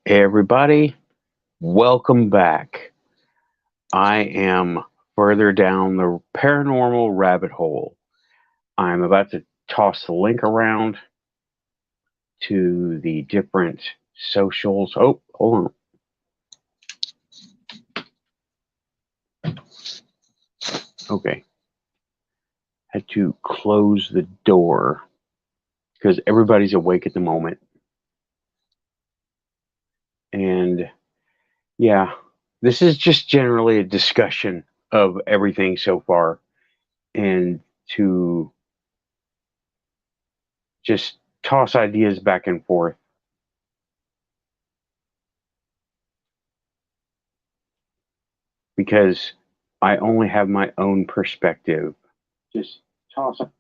Hey everybody, welcome back. I am further down the paranormal rabbit hole. I'm about to toss the link around to the different socials. Oh, hold on. Okay. Had to close the door because everybody's awake at the moment. And yeah, this is just generally a discussion of everything so far and to just toss ideas back and forth. Because I only have my own perspective. Just toss it.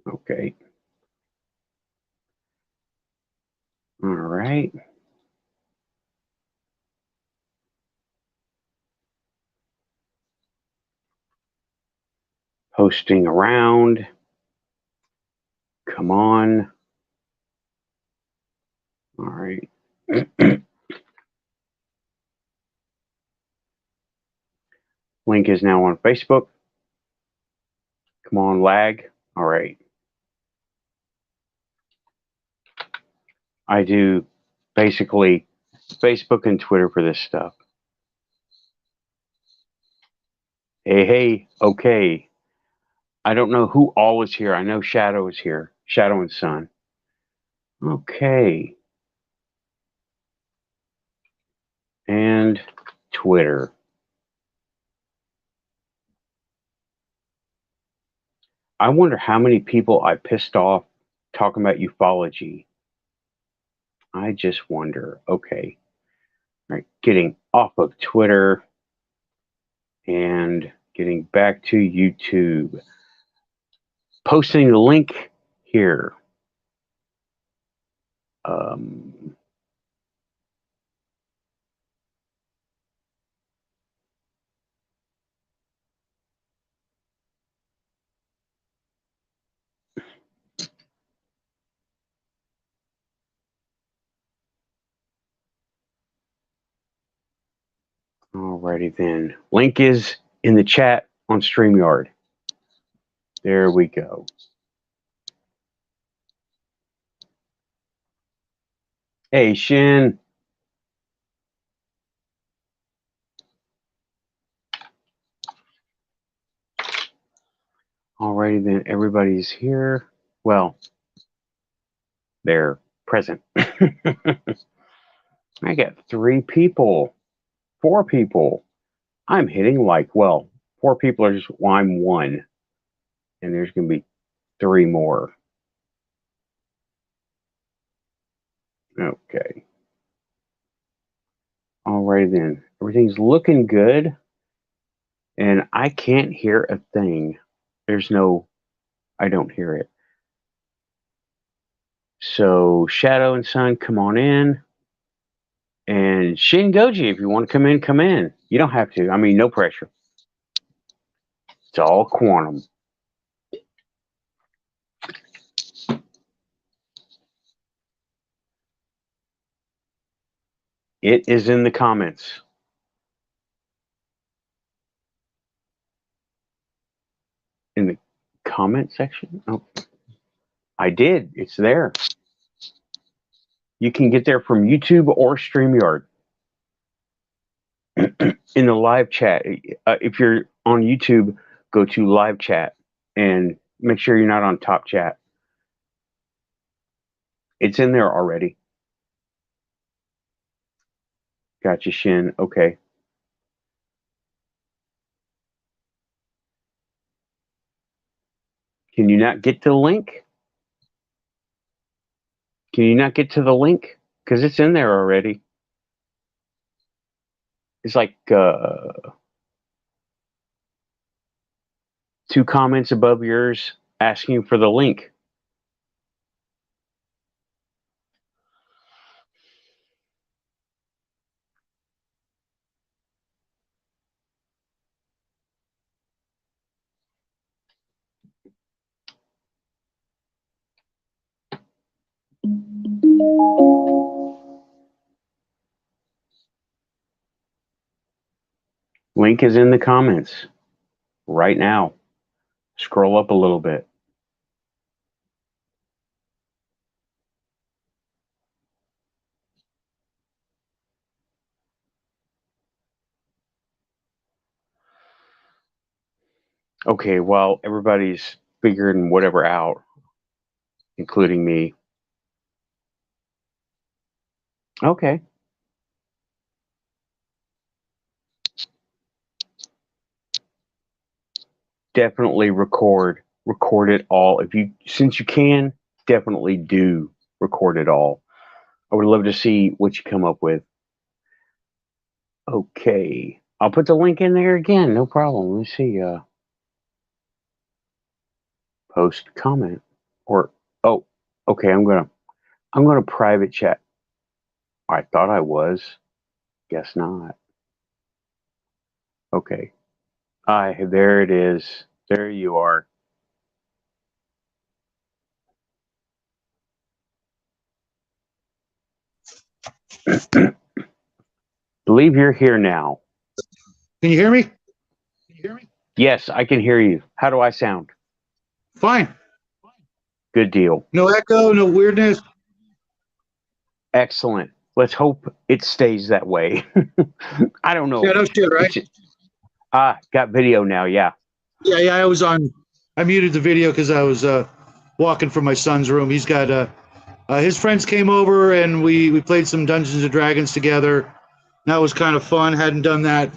Okay. All right. Posting around. Come on. All right. Link is now on Facebook. Come on, lag. All right. I do basically Facebook and Twitter for this stuff. Hey, hey, okay. I don't know who all is here. I know Shadow is here. Shadow and Sun. Okay. And Twitter. I wonder how many people I pissed off talking about ufology. I just wonder. Okay. All right. Getting off of Twitter and getting back to YouTube. Posting the link here. Um, Alrighty then. Link is in the chat on StreamYard. There we go. Hey, Shin. Alrighty then. Everybody's here. Well, they're present. I got 3 people, 4 people. I'm hitting like, well, 4 people are just, well, I'm 1. And there's going to be 3 more. Okay. Alrighty then. Everything's looking good. And I can't hear a thing. I don't hear it. So Shadow and Sun, come on in. And Shin Goji, if you want to come in, come in. You don't have to. I mean, no pressure. It's all quantum. It is in the comments. In the comment section? Oh, I did. It's there. You can get there from YouTube or StreamYard. In the live chat. If you're on YouTube, go to live chat and make sure you're not on top chat. It's in there already. Gotcha, Shin. Okay. Can you not get to the link? Can you not get to the link? Because it's in there already. It's like 2 comments above yours asking for the link. link is in the comments right now. Scroll up a little bit. Okay, while everybody's figuring whatever out, including me. Okay. Definitely record it all. If you, since you can, definitely do record it all. I would love to see what you come up with. Okay. I'll put the link in there again, no problem. Let me see. Post comment. Or oh, okay, I'm gonna private chat. I thought I was. Guess not. Okay. There it is. There you are. Believe you're here now. Can you hear me? Yes, I can hear you. How do I sound? Fine. Good deal. No echo, no weirdness. Excellent. Let's hope it stays that way. I don't know. Yeah, no shit, right? Got video now. Yeah. Yeah. I muted the video because I was walking from my son's room. He's got his friends came over and we played some Dungeons and Dragons together. That was kind of fun. Hadn't done that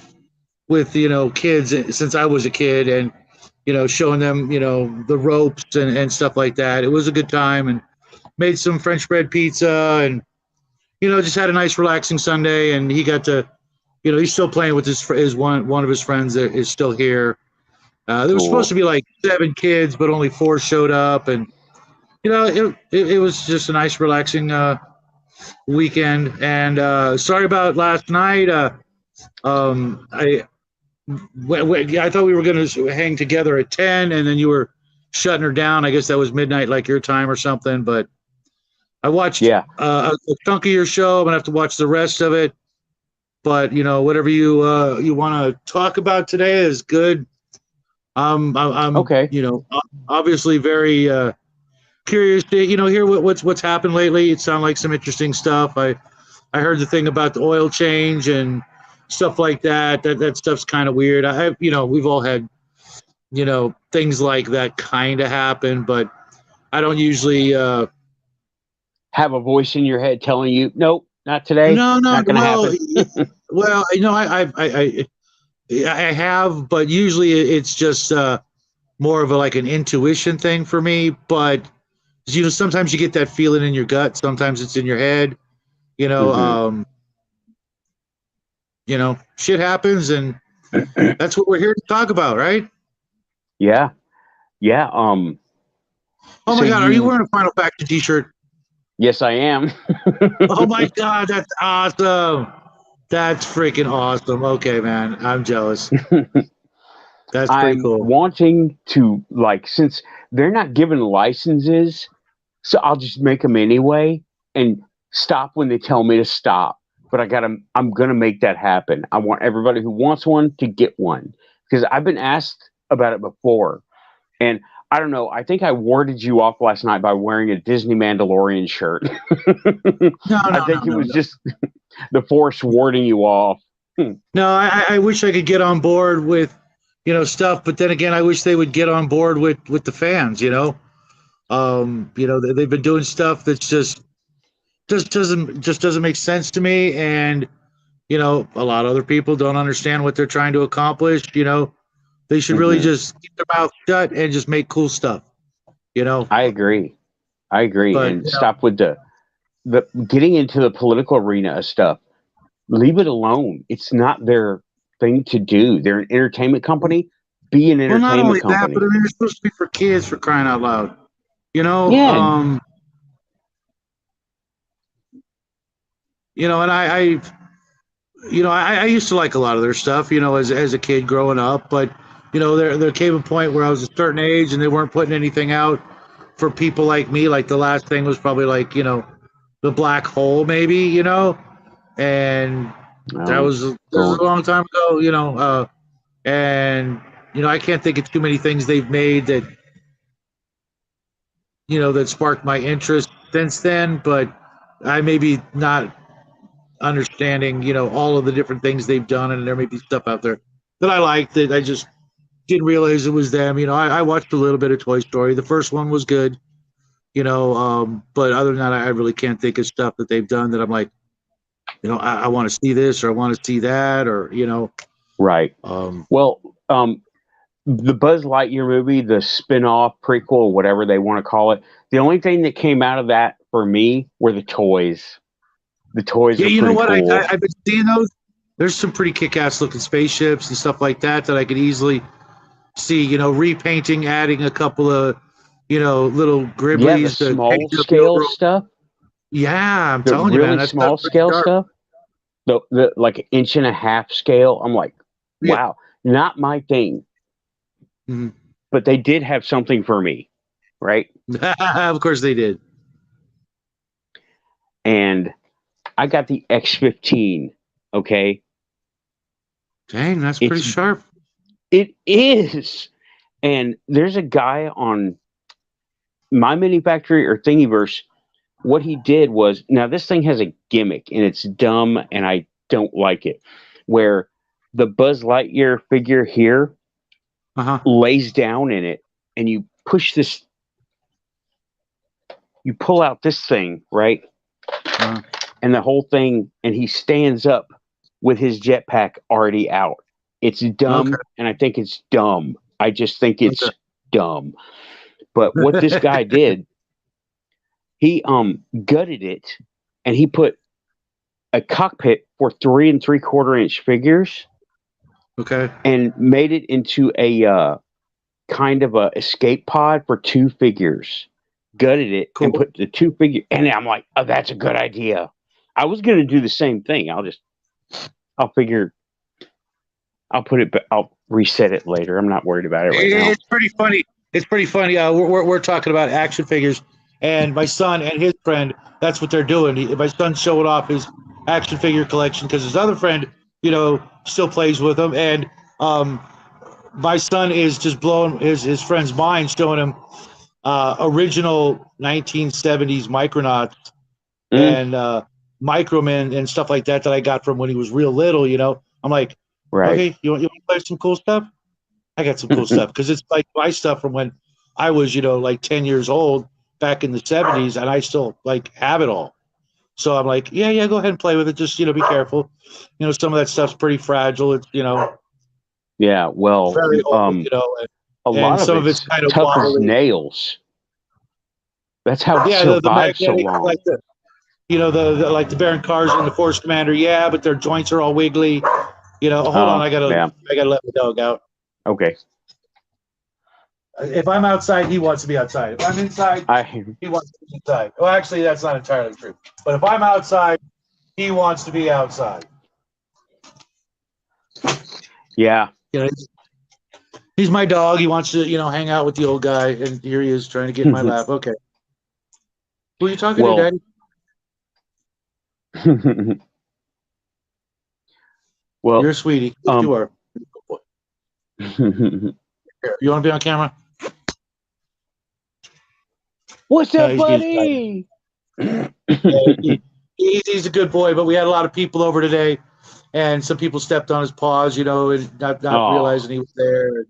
with kids since I was a kid, and showing them the ropes and stuff like that. It was a good time, and made some French bread pizza, and just had a nice relaxing Sunday. And he got to he's still playing with his one of his friends that is still here. There was supposed to be like 7 kids, but only 4 showed up, and it was just a nice relaxing weekend. And sorry about last night. I thought we were going to hang together at 10, and then you were shutting her down. I guess that was midnight, like your time or something. But I watched a chunk of your show. I'm gonna have to watch the rest of it. But whatever you want to talk about today is good. I'm okay. Obviously very curious to hear what's happened lately. It sounded like some interesting stuff. I heard the thing about the oil change and stuff like that. That stuff's kind of weird. We've all had things like that kind of happen, but I don't usually have a voice in your head telling you, nope, not today. No, not gonna happen. Well, I have, but usually it's just more of like an intuition thing for me. But sometimes you get that feeling in your gut. Sometimes it's in your head. Mm-hmm. Shit happens, and that's what we're here to talk about, right? Yeah. Oh my God, are you wearing a Final Faction t-shirt? Yes, I am. Oh my God, that's awesome. That's freaking awesome. Okay, man, I'm jealous. That's pretty cool. I'm wanting to, since they're not given licenses, so I'll just make them anyway and stop when they tell me to stop. But I'm going to make that happen. I want everybody who wants one to get one, because I've been asked about it before. And I don't know. I think I warded you off last night by wearing a Disney Mandalorian shirt. I think it was just the Force warding you off. No, I wish I could get on board with, stuff, but then again, I wish they would get on board with the fans. They've been doing stuff that's just doesn't make sense to me, and a lot of other people don't understand what they're trying to accomplish. They should really just keep their mouth shut and just make cool stuff. I agree. But, and stop with the getting into the political arena of stuff. Leave it alone. It's not their thing to do. They're an entertainment company. Be an entertainment company. Well, not only that, but they're supposed to be for kids, for crying out loud. Yeah. And I used to like a lot of their stuff, as a kid growing up, but there came a point where I was a certain age and they weren't putting anything out for people like me. Like the last thing was probably like, the Black Hole, maybe, and that was a long time ago, and I can't think of too many things they've made that that sparked my interest since then. But I maybe not understanding all of the different things they've done, and there may be stuff out there that I liked that I just didn't realize it was them. I watched a little bit of Toy Story. The first one was good, but other than that, I really can't think of stuff that they've done that I'm like, I want to see this or I want to see that or. Right. Um, Well, the Buzz Lightyear movie, the spin-off, prequel, whatever they want to call it, the only thing that came out of that for me were the toys. The toys yeah, were you know pretty what? cool. I've been seeing those. There's some pretty kick-ass looking spaceships and stuff like that that I could easily see. Repainting, adding a couple of little Yeah, the Gribblies to change small up the scale overall. stuff, Yeah, I'm the telling you, man, really that's small pretty scale sharp. stuff, the like an inch and a half scale. I'm like, Yeah. wow, not my thing. Mhm. But they did have something for me, right? Of course they did. And I got the X15. Okay, Dang, that's pretty it's sharp. it is, and there's a guy on My Mini Factory or Thingiverse. What he did was, now this thing has a gimmick and it's dumb and I don't like it. Where the Buzz Lightyear figure here Uh-huh. lays down in it, and you push this, you pull out this thing, right? Uh-huh. And the whole thing, and he stands up with his jetpack already out. It's Okay. dumb, and I think it's dumb. I just think Okay. it's dumb. But what this guy did, he gutted it, and he put a cockpit for 3 3/4 inch figures, Okay. and made it into a kind of a escape pod for 2 figures. Gutted it and Cool. put the 2 figure, and I'm like, oh, that's a good idea. I was gonna do the same thing. I'll figure, I'll put it, I'll reset it later. I'm not worried about it right now. It's pretty funny. It's pretty funny. We're talking about action figures, and my son and his friend. That's what they're doing. My son's showing off his action figure collection because his other friend, still plays with him, and um, my son is just blowing his friend's mind, showing him original 1970s Micronauts Mm, and Microman and stuff like that I got from when he was real little. I'm like, right. okay, you want to play some cool stuff? I got some cool stuff because it's like my stuff from when I was, like 10 years old back in the 70s, and I still like have it all. So I'm like, yeah, go ahead and play with it. Just, be careful. Some of that stuff's pretty fragile. It's, Yeah. Well, very old, a and lot of some of it's it's kind of tough as wobbly. nails. That's how it Yeah, the survived so magnetic, long. like the like the Baron Cars and the Force Commander. Yeah, but their joints are all wiggly. Hold on, Oh, I gotta yeah. let the dog out. Okay. If I'm outside, he wants to be outside. If I'm inside, I he wants to be inside. Well, actually, that's not entirely true. But if I'm outside, he wants to be outside. yeah. He's my dog. He wants to, hang out with the old guy, and here he is trying to get in my lap. Okay, who are you talking to, Well, Daddy? You're well, a sweetie. Yes, you are. Here, you want to be on camera? what's No, up, he's being shy. buddy? Yeah, he's a good boy, but we had a lot of people over today, and some people stepped on his paws, and not Oh, realizing he was there.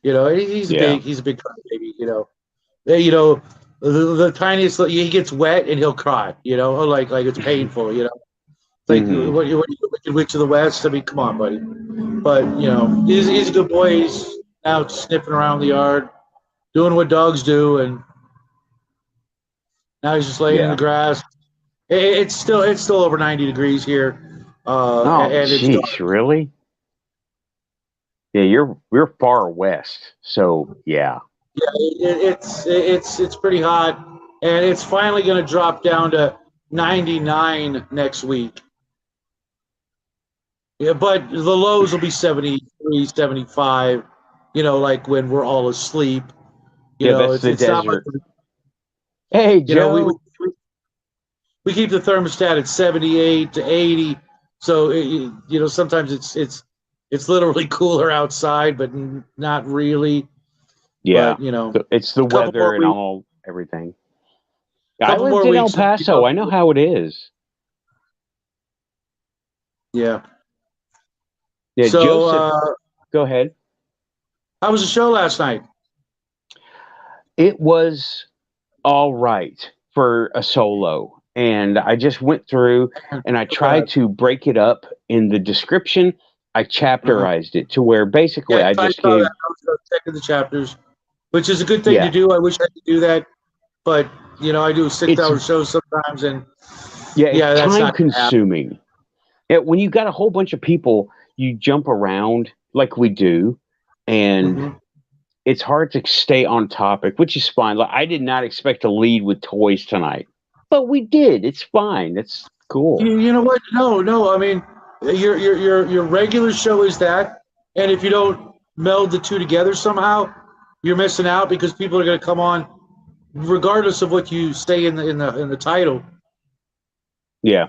He's yeah. he's a big baby. The tiniest, he gets wet and he'll cry. Like it's painful. It's like Hmm. what you Wicked Witch of the West. I mean, come on, buddy. But he's a good boy. He's out sniffing around the yard, doing what dogs do, and now he's just laying in the Yeah. grass. It's still over 90 degrees here, Oh, and it's dark. jeez, really? Yeah, you're far west, so yeah. Yeah, it's pretty hot, and it's finally going to drop down to 99 next week. Yeah, but the lows will be 73, 75. Like when we're all asleep. Yeah, that's It's the it's not like desert. Hey, we, Joe. we keep the thermostat at 78 to 80. So sometimes it's It's literally cooler outside, but not really. Yeah. But you know, It's the a couple more weather and weeks. all everything. I Couple lived more in El weeks, and you Paso. know, I know how it is. yeah. Yeah, So, Joseph, go ahead. how was the show last night? It was all right for a solo. And I just went through and I tried to break it up in the description. I Uh-huh. chapterized it to where basically Yeah, I I just saw gave, that. I was checking the chapters, which is a good thing to yeah, do. I wish I could do that, but you know, I do six it's, hour shows sometimes, and yeah, it's yeah, that's time not gonna happen. consuming. When you got a whole bunch of people, you jump around like we do, and Mhm. it's hard to stay on topic, which is fine. Like I did not expect to lead with toys tonight, but we did. It's fine. It's cool. You know what? No, no. I mean, your regular show is that, and if you don't meld the two together somehow, you're missing out because people are going to come on regardless of what you say in the title. Yeah.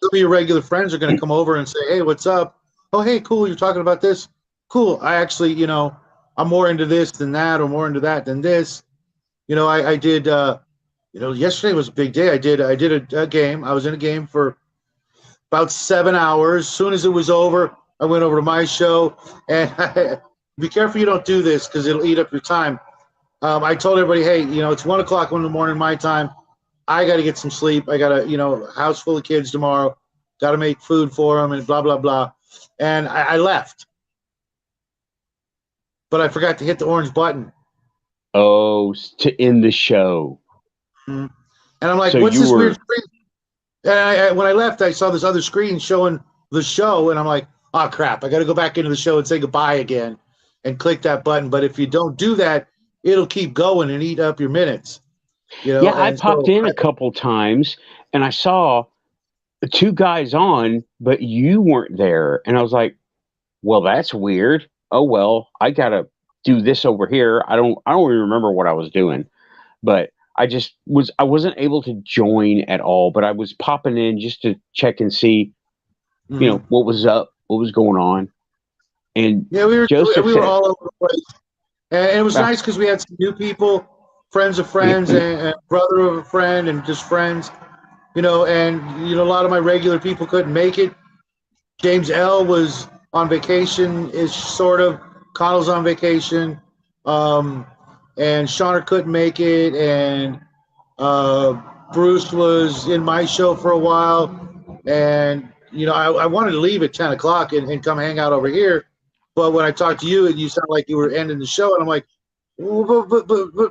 Some of your regular friends are going to come over and say, "Hey, what's up? Oh, hey, cool. You're talking about this. Cool. I actually, I'm more into this than that, or more into that than this. I did. Yesterday was a big day. I did a game. I was in a game for about 7 hours. As soon as it was over, I went over to my show, and be careful you don't do this because it'll eat up your time. I told everybody, hey, it's 1 o'clock in the morning my time. I got to get some sleep. I got to, house full of kids tomorrow. Got to make food for them and blah blah blah. And I left, but I forgot to hit the orange button. Oh, to end the show. And I'm like, So what's you this weird were, screen? And when I left, I saw this other screen showing the show, and I'm like, oh crap, I got to go back into the show and say goodbye again, and click that button. But if you don't do that, it'll keep going and eat up your minutes, yeah, I And popped so, in a couple times and I saw two guys on, but you weren't there. And I was like, well, that's weird. Oh, well, I got to do this over here. I don't even remember what I was doing, but I wasn't able to join at all, but I was popping in just to check and see, mhm. what was up, what was going on. And Yeah, we were Joseph we were said, all over the place, and it was ah, nice because we had some new people, friends of friends, and brother of a friend, and just friends, And a lot of my regular people couldn't make it. James L was on vacation, is sort of. Connell's on vacation, um, and Shauner couldn't make it, and uh, Bruce was in my show for a while, and I wanted to leave at 10 o'clock and come hang out over here, but when I talked to you, and you sounded like you were ending the show, and I'm like, well, but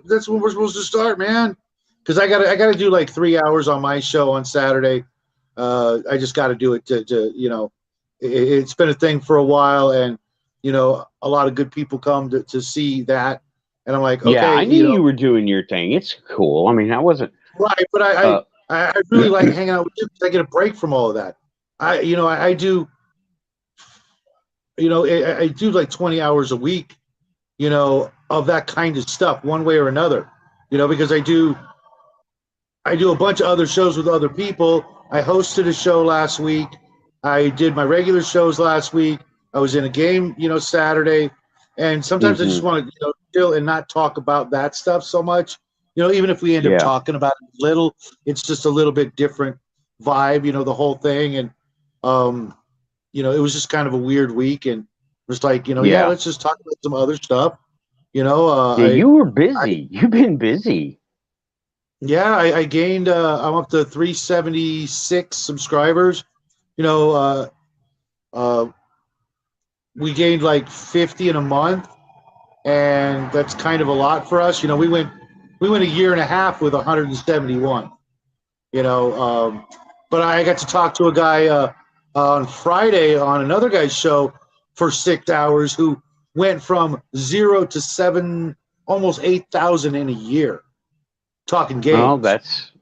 that's when we're supposed to start, man, because I gotta do like 3 hours on my show on Saturday. I just got to do it to. It's been a thing for a while, and a lot of good people come to see that, and I'm like, yeah, okay, I knew you were doing your thing. It's cool. I mean, I wasn't, right, but I uh, I, I really like hanging out with you because I get a break from all of that. I do I do like 20 hours a week, of that kind of stuff, one way or another, because I do a bunch of other shows with other people. I hosted a show last week. I did my regular shows last week. I was in a game, Saturday, and sometimes I just hmm want to, chill and not talk about that stuff so much. Even if we end up yeah, talking about it a little, it's just a little bit different vibe, the whole thing. And um, it was just kind of a weird week, and just like, yeah, yeah. let's just talk about some other stuff. Yeah, you were I busy. You've been busy. Yeah, I gained. I'm up to 376 subscribers. You know, uh, uh, we gained like 50 in a month, and that's kind of a lot for us. We went a year and a half with 171. You know, but I got to talk to a guy on Friday on another guy's show for 6 hours who went from 0 to 7, almost 8,000 in a year talking Oh, games. that's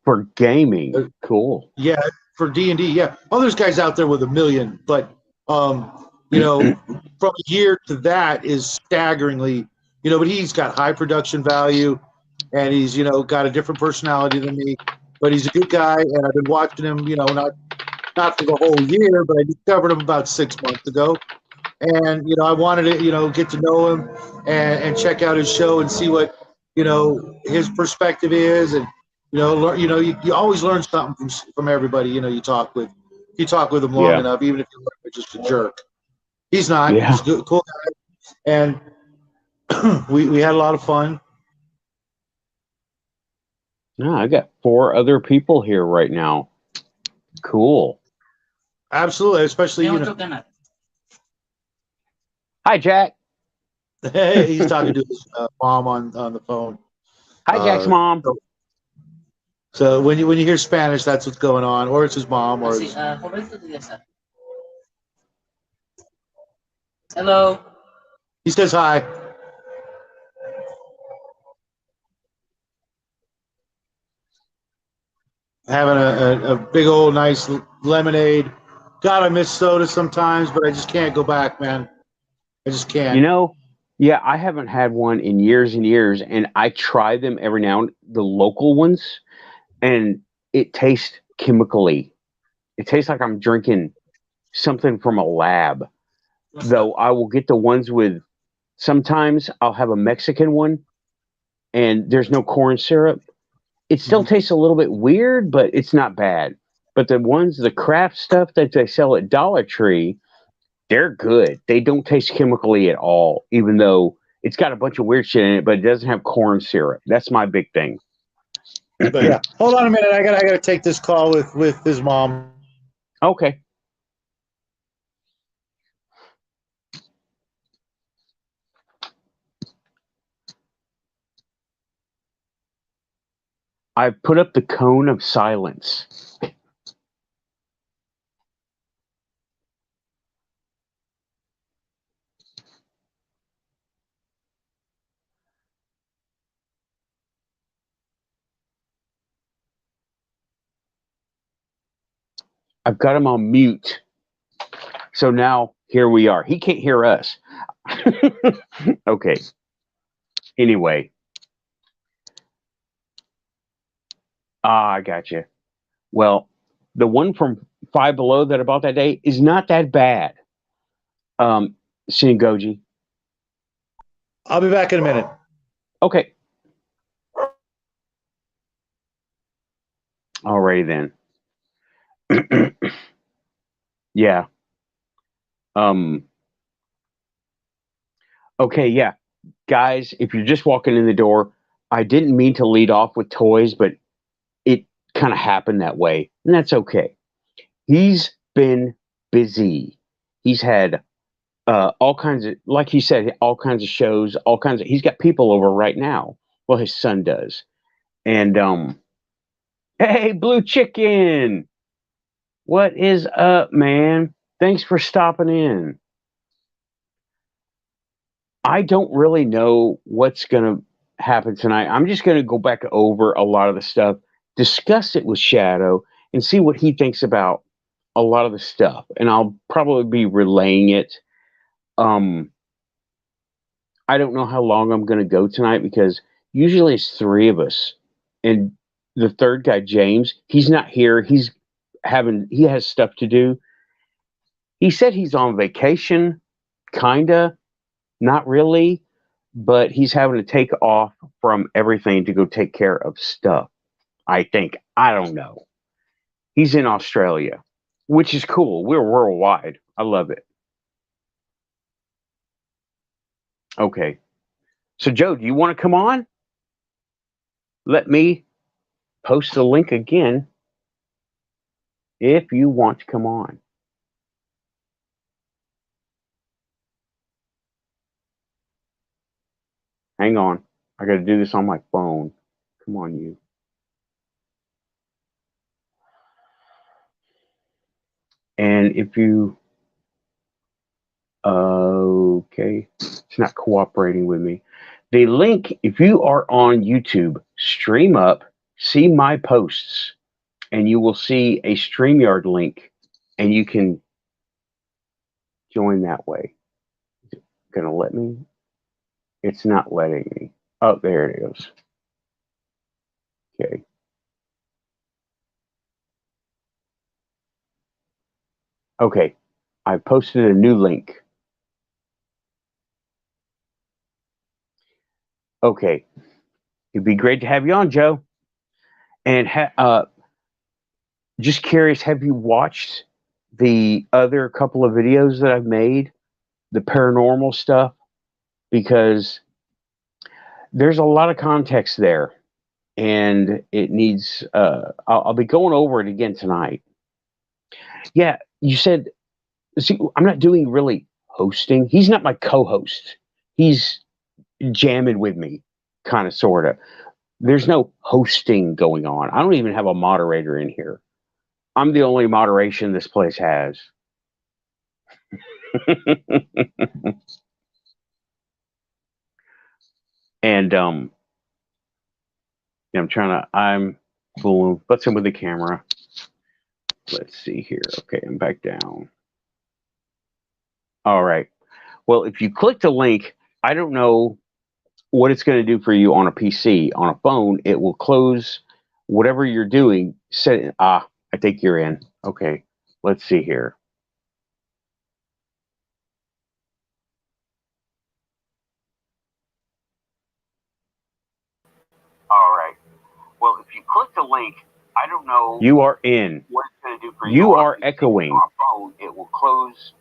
for gaming. Cool. Yeah, for D&D, yeah. Oh, there's guys out there with a million, but from a year to that is staggeringly, but he's got high production value, and he's got a different personality than me, but he's a good guy, and I've been watching him, not for the whole year, but I discovered him about 6 months ago, and I wanted to get to know him and check out his show and see what his perspective is, and you always learn something from everybody you talk with him long Yeah. enough, even if you're just a jerk. He's not. He's Yeah. a good, cool guy, and we had a lot of fun. No, I got 4 other people here right now. Cool. Absolutely, especially Hi, Jack. he's talking to his mom on the phone. Hi, Jack's mom. So, when you hear Spanish, that's what's going on, or it's his mom, or Hello. he says hi. Having a big old nice lemonade. God, I miss soda sometimes, but I just can't go back, man. I just You can't. know, yeah, I haven't had one in years and years, and I try them every now and the local ones, and it tastes chemically. It tastes like I'm drinking something from a lab. Though I will get the ones with sometimes I'll have a Mexican one and there's no corn syrup. It still tastes a little bit weird, but it's not bad. But the ones, the craft stuff that they sell at Dollar Tree, they're good. They don't taste chemically at all, even though it's got a bunch of weird shit in it, but it doesn't have corn syrup. That's my big thing. But yeah, hold on a minute. I gotta take this call with his mom. Okay. I've put up the cone of silence. I've got him on mute. So now here we are. He can't hear us. Okay. Anyway. I got you. Well, the one from Five Below that I bought that day is not that bad. Shingoji. I'll be back in a minute. Okay. Alrighty then. Yeah. Um. Okay. Yeah, guys. If you're just walking in the door, I didn't mean to lead off with toys, but it kind of happened that way, and that's okay. He's been busy. He's had all kinds of, like he said, all kinds of shows, all kinds of. He's got people over right now. Well, his son does, and hey, Blue Chicken, what is up, man? Thanks for stopping in. I don't really know what's gonna happen tonight. I'm just gonna go back over a lot of the stuff, discuss it with Shadow, and see what he thinks about a lot of the stuff, and I'll probably be relaying it. Um, I don't know how long I'm going to go tonight because usually it's 3 of us, and the third guy, James, he's not here. He has stuff to do. He said he's on vacation, kinda, not really, but he's having to take off from everything to go take care of stuff. I think. I don't know. He's in Australia, which is cool. We're worldwide. I love it. Okay. So, Joe, do you want to come on? Let me post the link again if you want to come on. Hang on. I got to do this on my phone. Come on, you. And if you, okay, it's not cooperating with me. The link, if you are on YouTube, stream up, see my posts, and you will see a StreamYard link, and you can join that way. Is it going to let me? It's not letting me. Oh, there it is. Okay. Okay. I posted a new link. Okay, it'd be great to have you on, Joe. And just curious, have you watched the other couple of videos that I've made, the paranormal stuff? Because there's a lot of context there, and it needs. I'll be going over it again tonight. Yeah, you said. See, I'm not doing really hosting. He's not my co-host. He's jamming with me, kind of, sort of. There's no hosting going on. I don't even have a moderator in here. I'm the only moderation this place has. And yeah, I'm fooling. Let's in with the camera. Let's see here. Okay, I'm back down. All right. Well, if you click the link, I don't know what it's going to do for you on a PC. On a phone, it will close whatever you're doing. I think you're in. Okay. Let's see here. All right. Well, if you click the link, I don't know. You are in. What it's going to do for you. You are echoing. On a phone, it will close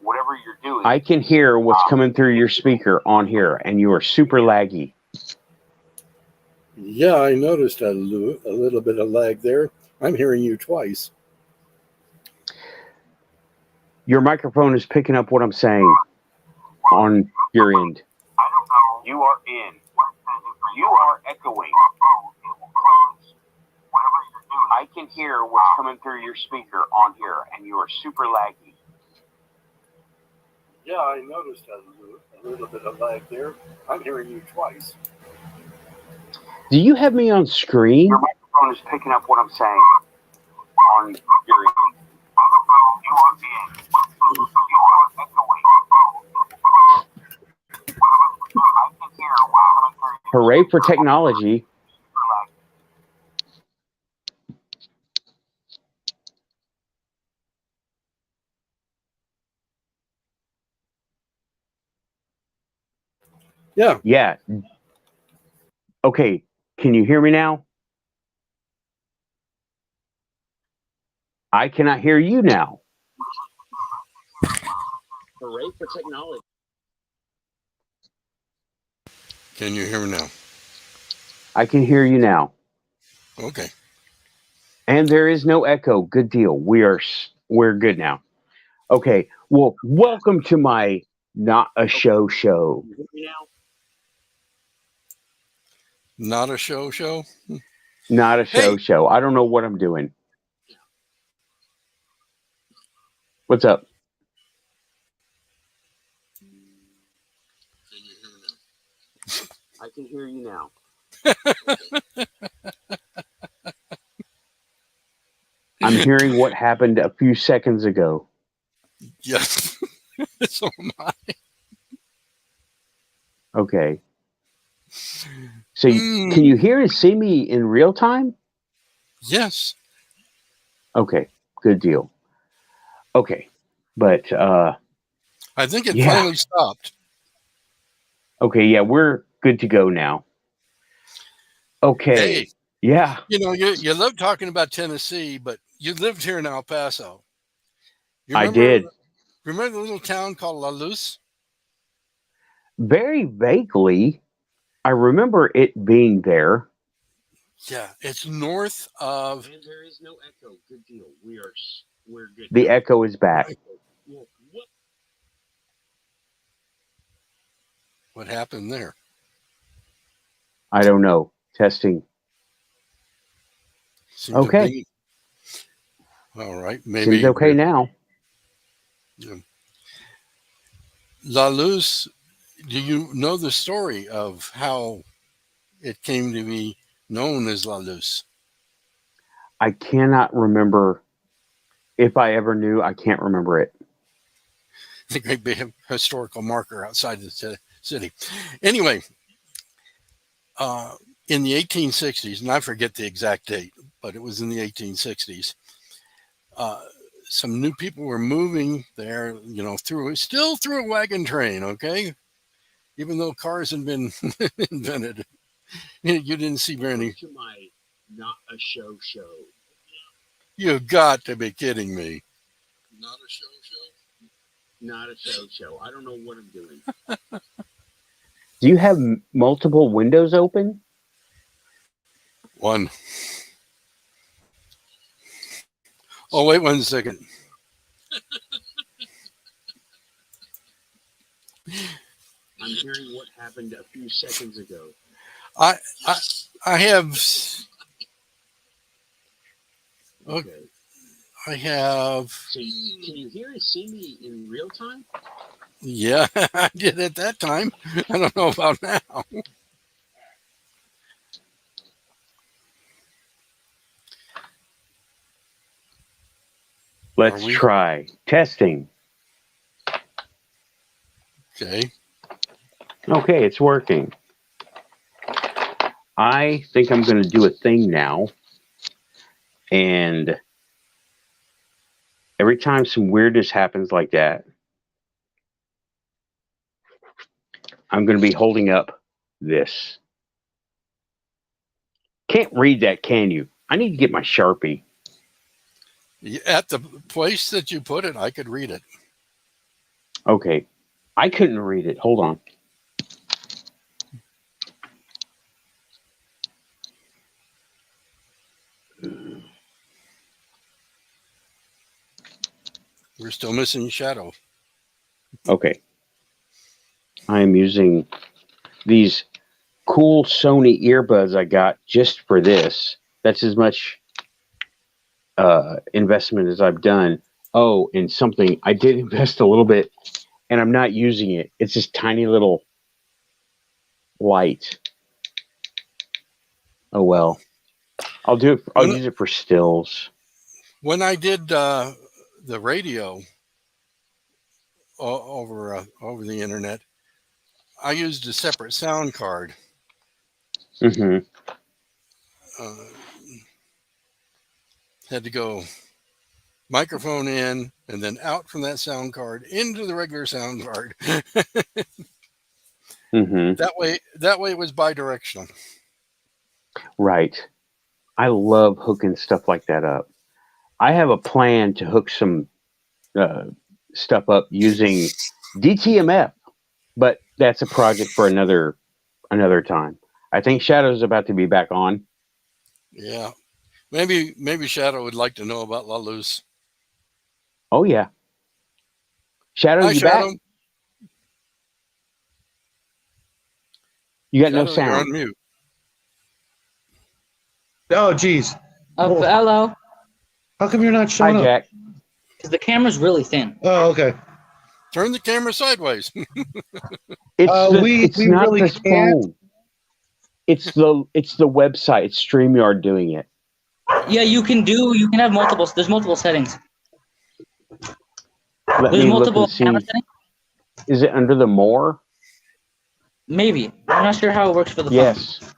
whatever you're doing. I can hear what's coming through your speaker on here, and you are super laggy. Yeah, I noticed a little bit of lag there. I'm hearing you twice. Your microphone is picking up what I'm saying on your end. I don't know. You are in. You are echoing. I can hear what's coming through your speaker on here, and you are super laggy. Yeah, I noticed a little bit of lag there. I'm hearing you twice. Do you have me on screen? Your microphone is picking up what I'm saying on your end. You are in. You are echoing. I can hear what's coming through. Hooray for technology. Yeah. Yeah. Okay. Can you hear me now? I cannot hear you now. Hooray for technology. Can you hear me now? I can hear you now. Okay. And there is no echo. Good deal. We're good now. Okay. Well, welcome to my not a show show. Not a show? Not a show. I don't know what I'm doing. What's up? I can hear you now. I'm hearing what happened a few seconds ago. Yes. So am I. Okay. So can you hear and see me in real time? Yes. Okay. Good deal. Okay. But I think it finally stopped. Okay, yeah, we're good to go now. Okay. Hey, yeah. You know, you love talking about Tennessee, but you lived here in El Paso. I did. Remember the little town called La Luz? Very vaguely. I remember it being there. Yeah, it's north of. And there is no echo. Good deal. We're good. The echo is back. What happened there? I don't know. Testing. Okay. All right. Maybe. Seems okay now. Yeah. La Luz, do you know the story of how it came to be known as La Luz? I cannot remember. If I ever knew, I can't remember it. It's a great big historical marker outside the city. Anyway, in the 1860s, and I forget the exact date, but it was in the 1860s, some new people were moving there, still through a wagon train, okay? even though cars had been invented, you didn't see many. To my not a show show. You've got to be kidding me. Not a show show? Not a show show. I don't know what I'm doing. Do you have multiple windows open? One. Oh, wait 1 second. I'm hearing what happened a few seconds ago. I have. Okay. I have. So can you hear and see me in real time? Yeah, I did at that time. I don't know about now. Let's try testing. Okay. Okay, it's working. I think I'm going to do a thing now. And every time some weirdness happens like that, I'm going to be holding up this. Can't read that, can you? I need to get my Sharpie. At the place that you put it, I could read it. Okay. I couldn't read it. Hold on. We're still missing Shadow. Okay. I am using these cool Sony earbuds I got just for this. That's as much investment as I've done. Oh, and something I did invest a little bit, and I'm not using it. It's this tiny little light. Oh well, I'll do it. I'll use it for stills. When I did the radio over the internet, I used a separate sound card. Mm-hmm. Had to go microphone in and then out from that sound card into the regular sound card. Mm-hmm. That way it was bi-directional. Right. I love hooking stuff like that up. I have a plan to hook some stuff up using DTMF, but that's a project for another time. I think Shadow's about to be back on. Yeah. Maybe Shadow would like to know about La Luz. Oh yeah. Shadow, Hi, you Shadow. back? You got Shadow, no sound. You're on mute. Oh, geez. Hello. How come you're not showing Hi, up? Jack. Because the camera's really thin. Oh, okay. Turn the camera sideways. It's we not really this can't. phone. It's the website. It's StreamYard doing it. Yeah, you can have multiple. There's multiple settings. Let There's me multiple look and see. camera settings. Is it under the more? Maybe. I'm not sure how it works for the Yes. phone.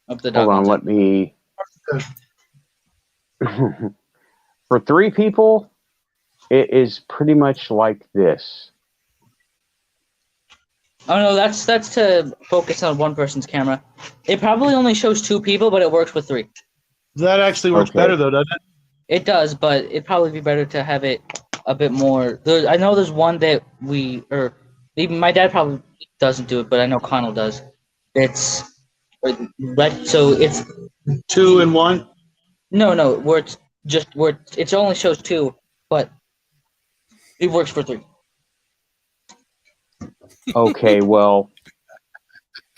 Up the Hold on. Let me. For 3 people, it is pretty much like this. Oh no, that's to focus on one person's camera. It probably only shows 2 people, but it works with 3. That actually works better, though, doesn't it? It does, but it'd probably be better to have it a bit more. I know there's one that even my dad probably doesn't do it, but I know Connell does. It's so it's 2 and 1. No, where it only shows 2, but it works for 3. Okay, well,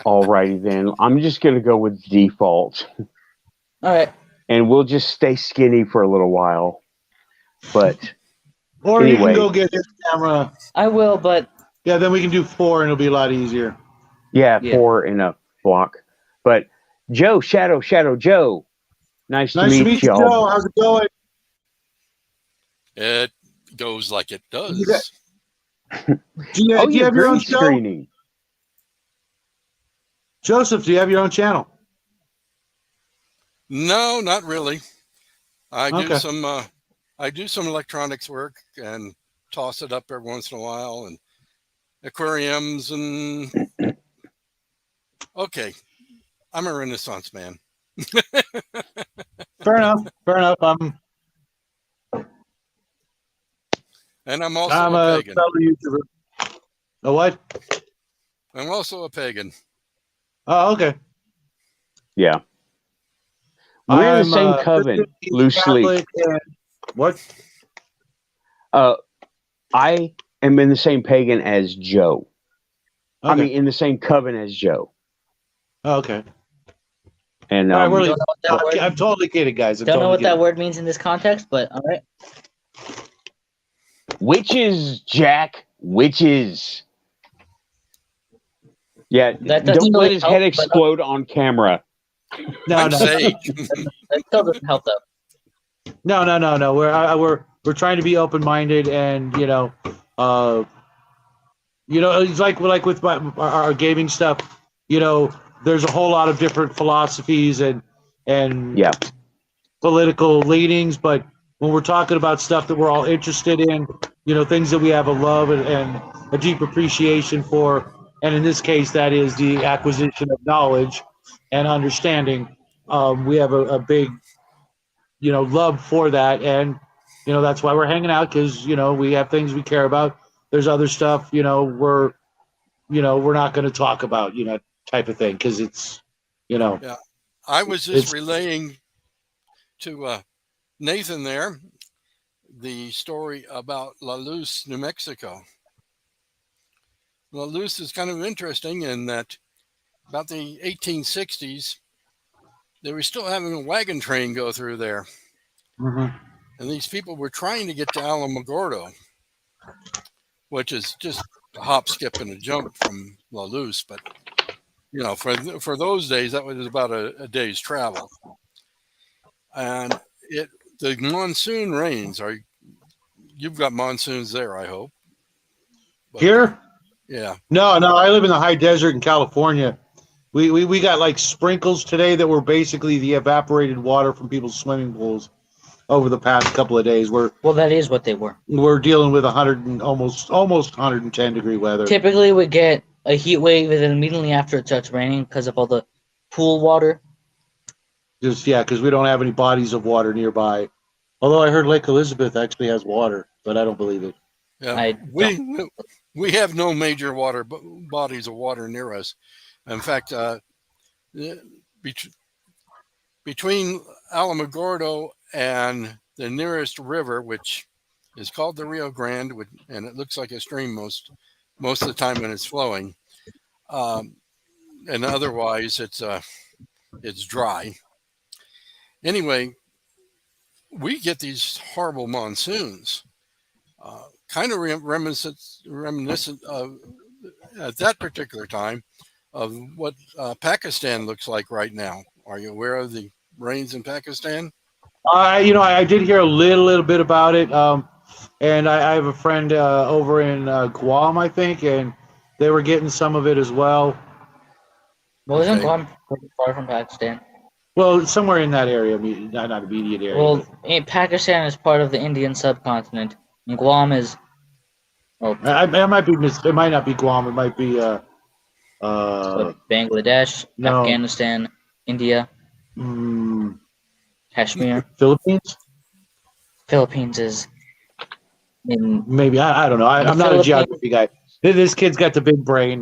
alrighty then. I'm just gonna go with default. All right. And we'll just stay skinny for a little while. But or anyway, you can go get his camera. I will, but yeah, then we can do 4 and it'll be a lot easier. Yeah, 4 in a block. But Joe, Shadow Joe. Nice to meet you all. Joe. How's it going? It goes like it does. Do you have your own show? Screening. Joseph, do you have your own channel? No, not really. I do some electronics work and toss it up every once in a while, and aquariums and okay, I'm a Renaissance man. Fair enough. Fair enough. And I'm also I'm a a pagan. fellow YouTuber. A what? I'm also a pagan. Oh, okay. Yeah. We're in the I'm same coven, loosely. Catholic. And what? I am in the same pagan as Joe. Okay. I mean, in the same coven as Joe. Oh, okay. And All right, we're Don't know what that word. I'm totally kidding, guys. Don't know what that word means in this context, but all right. witches, Jack, witches. Yeah, That don't doesn't let really his help, head but explode on camera. No, I'm no, sage. that still doesn't help though. no. We're trying to be open minded, and it's like with our gaming stuff. There's a whole lot of different philosophies and Yeah. political leanings, but when we're talking about stuff that we're all interested in, things that we have a love and a deep appreciation for, and in this case, that is the acquisition of knowledge and understanding. We have a big, love for that, and that's why we're hanging out because we have things we care about. There's other stuff, we're not going to talk about, type of thing because it's, Yeah, I was just relaying to Nathan there the story about La Luz, New Mexico. La Luz is kind of interesting in that about the 1860s, they were still having a wagon train go through there. Mm-hmm. And these people were trying to get to Alamogordo, which is just a hop, skip, and a jump from La Luz. But, for those days, that was about a day's travel. And the monsoon rains you've got monsoons there, I hope. But, Here? Yeah. No, I live in the high desert in California. We got like sprinkles today that were basically the evaporated water from people's swimming pools over the past couple of days. Well, that is what they were. We're dealing with 100 and almost 110-degree weather. Typically, we get a heat wave, and then immediately after it starts raining because of all the pool water. Because we don't have any bodies of water nearby. Although I heard Lake Elizabeth actually has water, but I don't believe it. Yeah, we have no major bodies of water near us. In fact, between Alamogordo and the nearest river, which is called the Rio Grande, and it looks like a stream most of the time when it's flowing, and otherwise it's dry. Anyway, we get these horrible monsoons, kind of reminiscent of at that particular time of what Pakistan looks like right now. Are you aware of the rains in Pakistan? I did hear a little bit about it, and I have a friend over in Guam, I think, and they were getting some of it as well. Well, isn't Guam pretty far from Pakistan? Well, somewhere in that area, not immediate area. Well, Pakistan is part of the Indian subcontinent, and Guam is. Oh, it might be. It might not be Guam. It might be. Bangladesh, no. Afghanistan, India, Kashmir, Philippines. Philippines is. Maybe I don't know. I'm not a geography guy. This kid's got the big brain.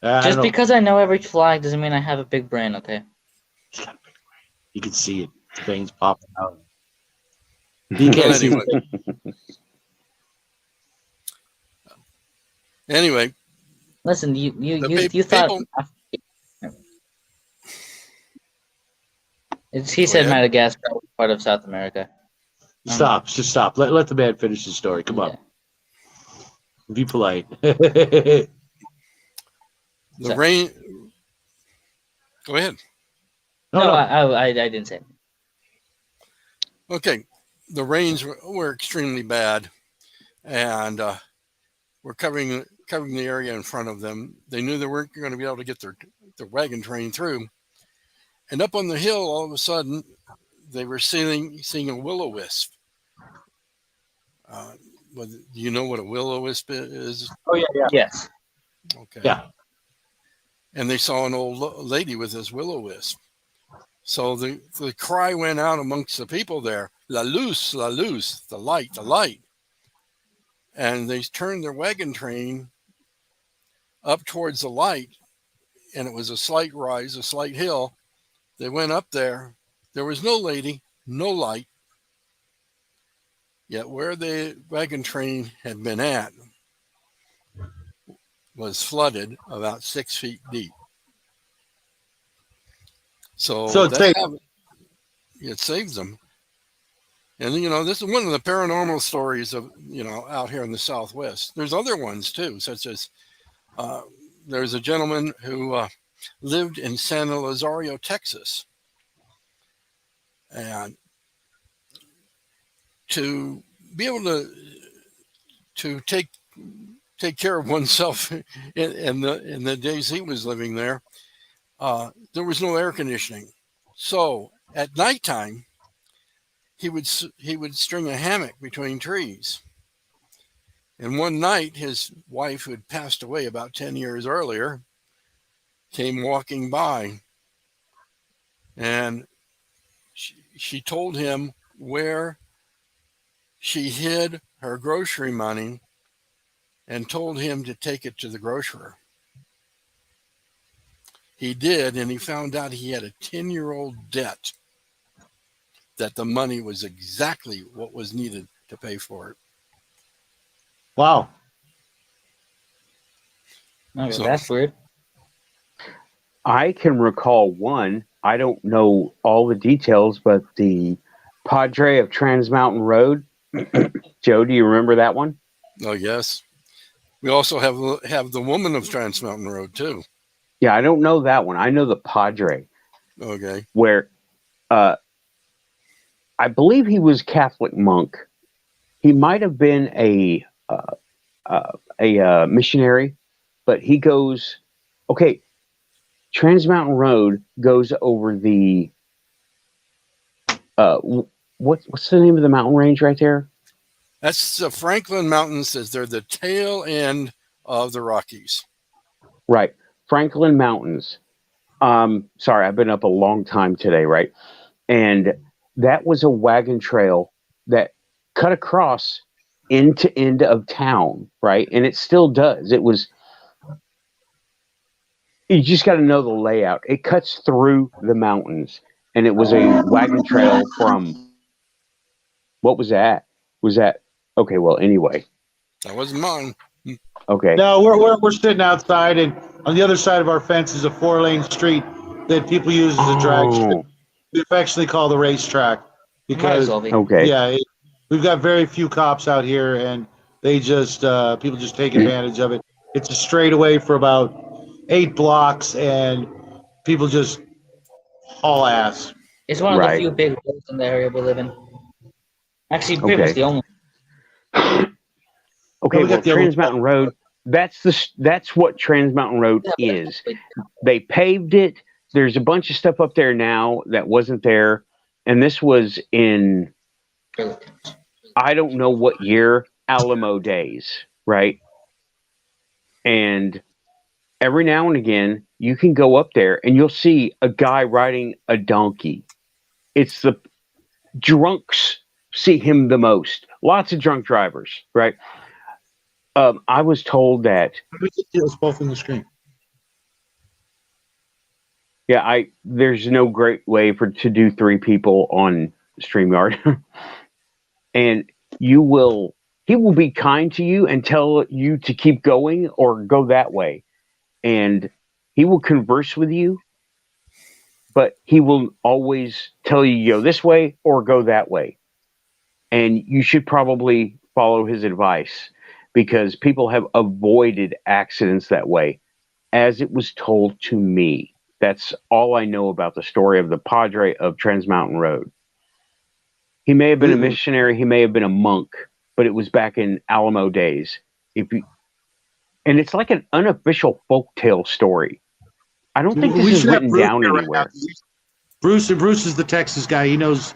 Just because I know every flag doesn't mean I have a big brain. Okay. He's got a big brain. You can see it. Veins popping out. You can't see it. Anyway. Listen, you thought. He said Madagascar was part of South America. Just stop. Let the man finish his story. Come on. Be polite. The rain. Go ahead. No, I didn't say it. Okay. The rains were extremely bad, and were covering the area in front of them. They knew they weren't going to be able to get their wagon train through. And up on the hill, all of a sudden, they were seeing a will-o-wisp. do you know what a will-o-wisp is? Oh yeah. Yes. Okay. Yeah. And they saw an old lady with this will-o-wisp. So the cry went out amongst the people there, la luz, the light, the light. And they turned their wagon train up towards the light, and it was a slight rise, a slight hill. They went up there. There was no lady, no light. Yet where the wagon train had been at was flooded about 6 feet deep. So it saves them. And, this is one of the paranormal stories of, out here in the Southwest. There's other ones too, such as there's a gentleman who lived in San Lazario, Texas. And to be able to take care of oneself in the days he was living there, there was no air conditioning. So at nighttime, he would string a hammock between trees. And one night, his wife, who had passed away about 10 years earlier, came walking by, and she told him where she hid her grocery money and told him to take it to the grocer. He did, and he found out he had a 10-year-old debt, that the money was exactly what was needed to pay for it. Wow. Okay, that's weird. I can recall one. I don't know all the details, but the Padre of Trans Mountain Road. Joe, do you remember that one? Oh, yes. We also have the Woman of Trans Mountain Road, too. Yeah, I don't know that one. I know the Padre. Okay. Where I believe he was Catholic monk. He might have been a missionary, but he goes, okay, Trans Mountain Road goes over the what's the name of the mountain range right there? That's the Franklin Mountains. They're the tail end of the Rockies. Right, Franklin Mountains. Sorry, I've been up a long time today, right? And that was a wagon trail that cut across end to end of town, right? And it still does. You just got to know the layout. It cuts through the mountains, and it was a wagon trail from, what was that? Was that, okay, well, anyway. That wasn't mine. Okay. No, we're sitting outside, and on the other side of our fence is a 4-lane street that people use as a drag strip. We affectionately call the racetrack because okay. We've got very few cops out here, and they just people just take advantage of it. It's a straightaway for about 8 blocks, and people just haul ass. It's one of the few big roads in the area we live in. Actually, pretty much the only. Okay, well, Trans Mountain Road. That's what Trans Mountain Road is. They paved it. There's a bunch of stuff up there now that wasn't there, and this was in, I don't know what year, Alamo days, right? And every now and again, you can go up there and you'll see a guy riding a donkey. It's the drunks see him the most. Lots of drunk drivers, right? I was told that. It's both in the screen. Yeah, there's no great way to do 3 people on StreamYard. And he will be kind to you and tell you to keep going or go that way. And he will converse with you, but he will always tell you go this way or go that way. And you should probably follow his advice because people have avoided accidents that way, as it was told to me. That's all I know about the story of the Padre of Trans Mountain Road. He may have been a missionary, he may have been a monk, but it was back in Alamo days. And it's like an unofficial folktale story. I don't think this is written down anywhere. Bruce is the Texas guy. He knows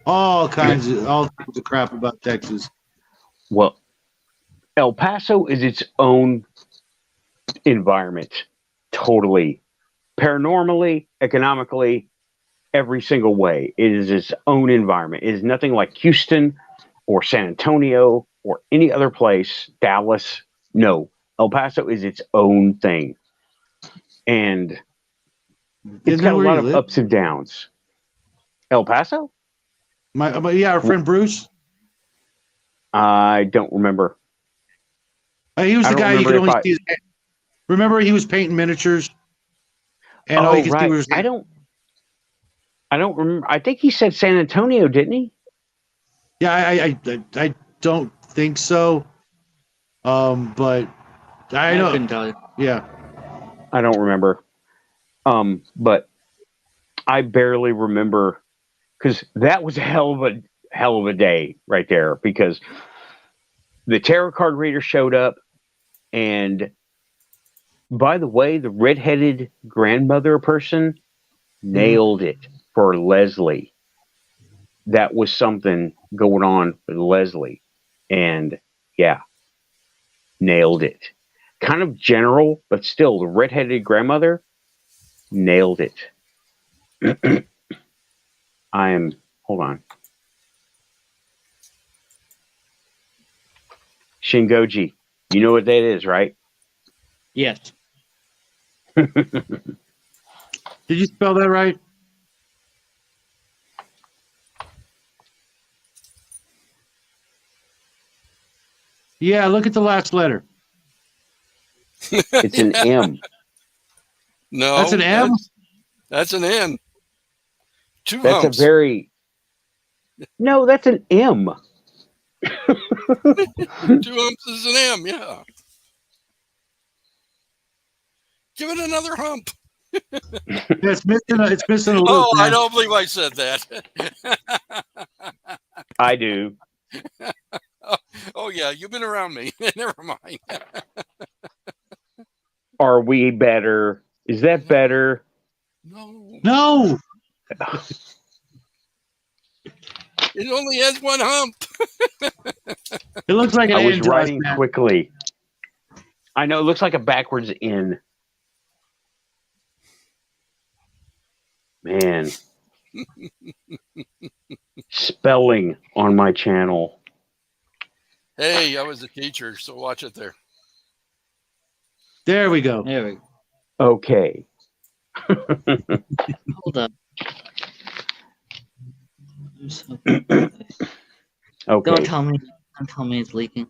all kinds of crap about Texas. Well, El Paso is its own environment, totally. Paranormally, economically, every single way. It is its own environment. It is nothing like Houston or San Antonio or any other place, Dallas. No, El Paso is its own thing. And it's Isn't got that a where lot you of live? ups and downs. El Paso? Yeah, our friend Bruce. I don't remember. He was I the don't guy you remember could if only I. see. Remember, he was painting miniatures, and all you Oh, could see right. was. I don't. I don't remember. I think he said San Antonio, didn't he? Yeah, I don't think so. But I I know. couldn't tell you. Yeah. I don't remember. But I barely remember because that was a hell of a day right there because the tarot card reader showed up, and by the way, the redheaded grandmother person nailed it for Leslie. That was something going on with Leslie, and yeah, nailed it. Kind of general, but still, the redheaded grandmother nailed it. I am. Hold on. Shingoji. You know what that is, right? Yes. Did you spell that right? Yeah. Look at the last letter. It's an M. No, That's an M. That's an N. Two That's humps. a very. No, that's an M. Two humps is an M. Yeah. Give it another hump. It's missing a loop. Oh, I Man. don't believe I said that. I do. Oh yeah, you've been around me. Never mind. Are we better? Is that better? No, No. it only has one hump. It looks like an I was N to us, writing man. quickly. I know it looks like a backwards N. Man. Spelling on my channel. Hey, I was a teacher, so watch it there. There we go. There we go. Okay. Hold up. Okay. Don't tell me. Don't tell me it's leaking.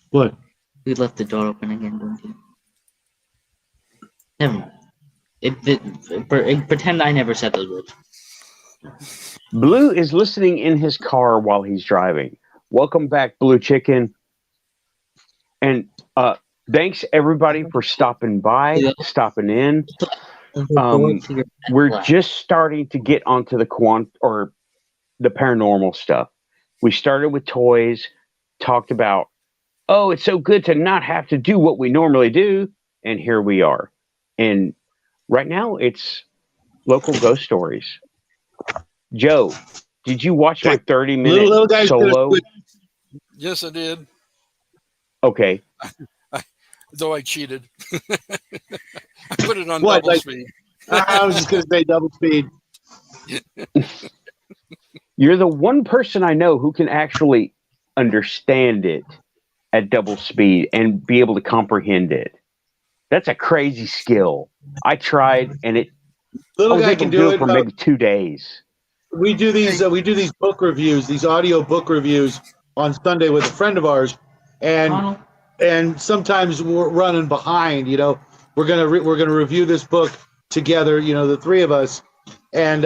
What? We left the door open again, didn't you? Never mind. Pretend I never said those words. Blue is listening in his car while he's driving. Welcome back, Blue Chicken. And thanks everybody for stopping by, stopping in. We're just starting to get onto the the paranormal stuff. We started with toys, talked about, oh, it's so good to not have to do what we normally do, and here we are. And right now it's local ghost stories. Joe, did you watch my 30-minute Little guys solo? Yes, I did. Okay. Though I cheated. I put it on What, double like- speed. I was just gonna say double speed. You're the one person I know who can actually understand it at double speed and be able to comprehend it. That's a crazy skill. I tried, and I Little was guy able can to do do it. it for maybe 2 days. We do these book reviews, these audio book reviews on Sunday with a friend of ours, and sometimes we're running behind. You know, we're gonna review this book together. You know, the three of us, and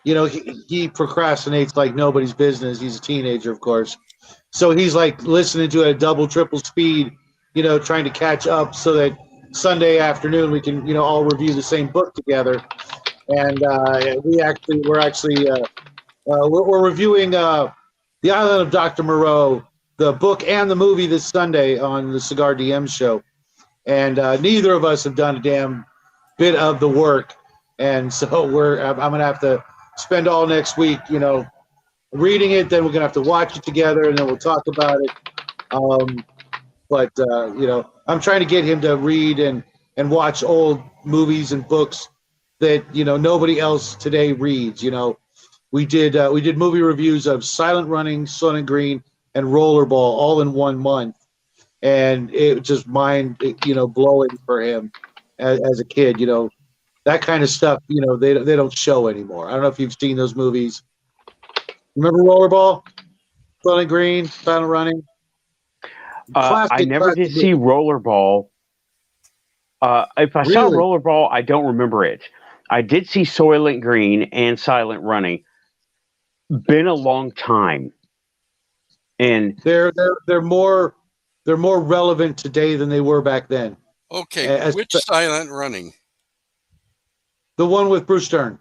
you know, he procrastinates like nobody's business. He's a teenager, of course, so he's like listening to it at double, triple speed. You know, trying to catch up so that Sunday afternoon we can all review the same book together. And we're reviewing The Island of Dr. Moreau, the book and the movie this Sunday on the Cigar DM show. And neither of us have done a damn bit of the work. And so I'm going to have to spend all next week, reading it. Then we're going to have to watch it together, and then we'll talk about it. But I'm trying to get him to read and watch old movies and books that nobody else today reads. We did movie reviews of Silent Running, Sun Green, and Rollerball all in 1 month, and it was just mind blowing for him as a kid. That kind of stuff. They don't show anymore. I don't know if you've seen those movies. Remember Rollerball, Sun Green, Silent Running? I never did see Rollerball. If I saw Really? Rollerball, I don't remember it. I did see Soylent Green and Silent Running. Been a long time, and they're more relevant today than they were back then. Okay, which Silent Running? The one with Bruce Dern.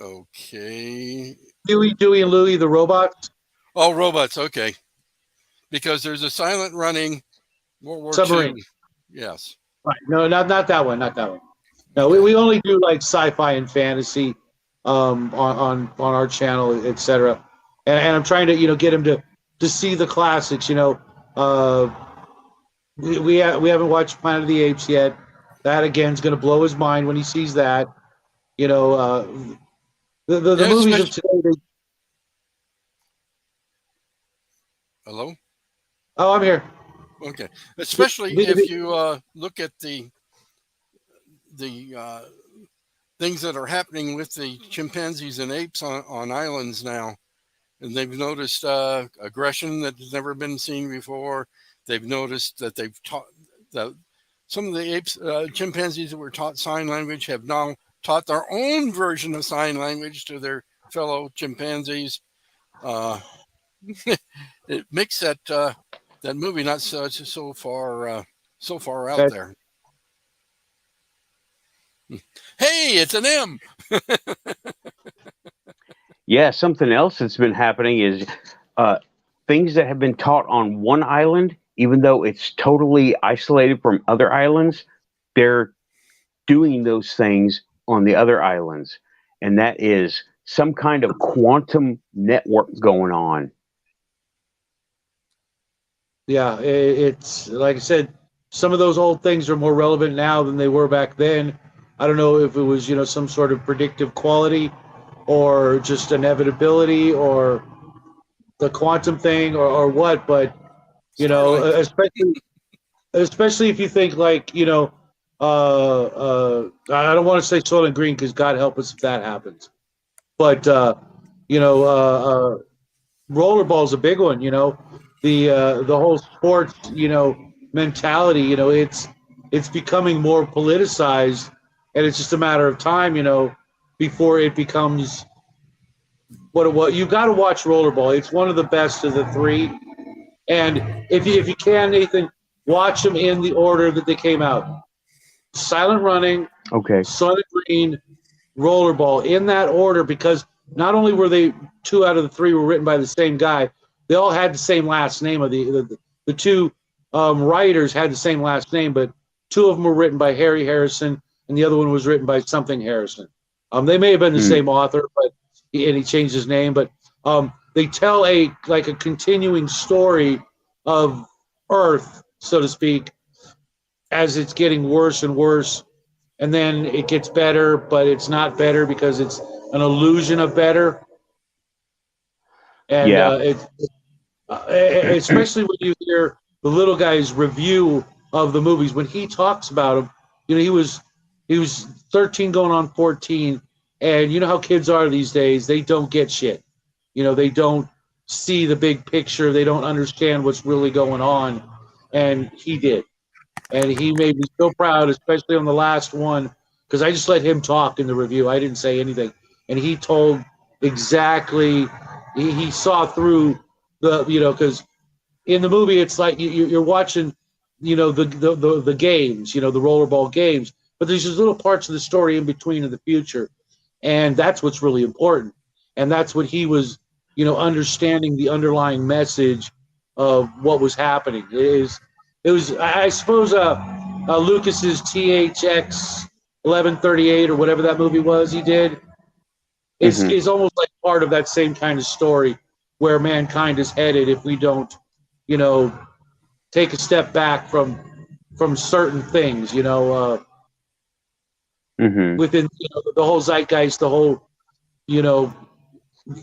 Okay. Huey, Dewey, and Louie, the robots. Oh, robots. Okay. Because there's a Silent Running World War Submarine. II. Yes. Right. No, not that one. Not that one. No, we only do like sci-fi and fantasy on our channel, etc. And I'm trying to get him to see the classics. We haven't watched Planet of the Apes yet. That again is going to blow his mind when he sees that. The movies of today. Hello? Oh, I'm here. Okay. Especially if you look at the things that are happening with the chimpanzees and apes on islands now. And they've noticed aggression that has never been seen before. They've noticed that they've taught that some of the apes, chimpanzees that were taught sign language have now taught their own version of sign language to their fellow chimpanzees. It makes that movie not so far out there. Hey, it's an M. Yeah, something else that's been happening is things that have been taught on one island, even though it's totally isolated from other islands, they're doing those things on the other islands. And that is some kind of quantum network going on. Yeah, it's like I said, some of those old things are more relevant now than they were back then. I don't know if it was, some sort of predictive quality or just inevitability or the quantum thing or what, but especially if you think like, I don't want to say Soylent Green because God help us if that happens. But rollerball is a big one, the whole sports, mentality, it's becoming more politicized, and it's just a matter of time, before it becomes what you've got to watch rollerball. It's one of the best of the three, and if you can, Nathan, watch them in the order that they came out: Silent Running, okay, Sun Green, Rollerball, in that order, because not only were they 2 out of the 3 were written by the same guy, they all had the same last name. Of the two writers had the same last name, but 2 of them were written by Harry Harrison, and the other one was written by something Harrison. They may have been the same author, but he changed his name. But they tell a continuing story of Earth, so to speak, as it's getting worse and worse, and then it gets better, but it's not better because it's an illusion of better. And especially when you hear the little guy's review of the movies, when he talks about them, he was 13 going on 14, and you know how kids are these days, they don't get shit. They don't see the big picture, they don't understand what's really going on, and he did. And he made me so proud, especially on the last one, because I just let him talk in the review. I didn't say anything. And he told exactly, he saw through the, because in the movie, it's like you're watching, the games, the rollerball games, but there's just little parts of the story in between in the future. And that's what's really important. And that's what he was, understanding the underlying message of what was happening. It was, I suppose, Lucas's THX 1138 or whatever that movie was he did. Is almost like part of that same kind of story. And that's what where mankind is headed if we don't, you know, take a step back from certain things, Hmm. within the whole zeitgeist, the whole thing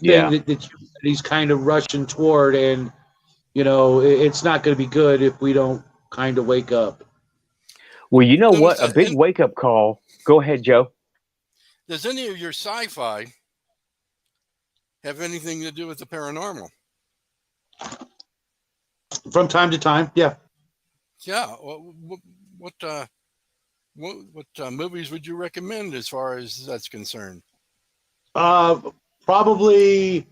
Yeah. that humanity's kind of rushing toward, and it's not going to be good if we don't kind of wake up. Well, you know Now, what? A big wake up call. Go ahead, Joe. does any of your sci-fi have anything to do with the paranormal? From time to time, yeah. Yeah. What movies would you recommend as far as that's concerned? Uh, Probably,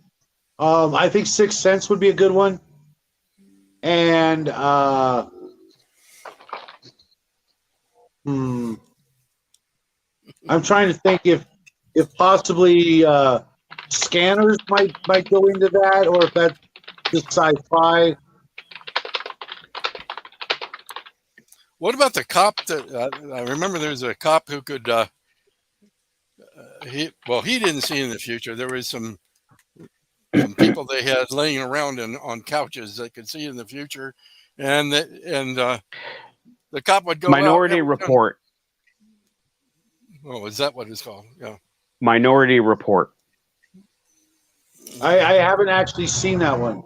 I think Sixth Sense would be a good one, and I'm trying to think if possibly Scanners might go into that, or if that's just sci-fi. What about the cop that I remember? There was a cop who could. He didn't see in the future. There was some people they had laying around on couches that could see in the future, and the cop would go Minority out. Report. Oh, is that what it's called? Yeah. Minority Report. I haven't actually seen that one.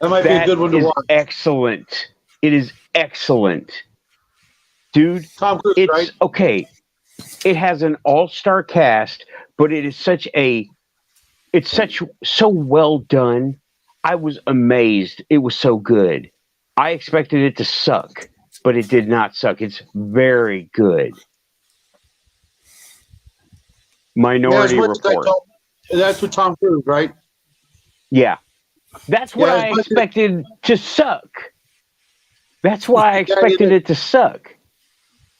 That might be a That good one to is watch. excellent. It is excellent, dude. Tom Cruise, It's right? okay. It has an all-star cast, but it is so well done. I was amazed. It was so good. I expected it to suck, but it did not suck. It's very good. Minority Report. That's with Tom Cruise, right? Yeah. That's what Yeah, I expected to suck. That's why I expected it to suck.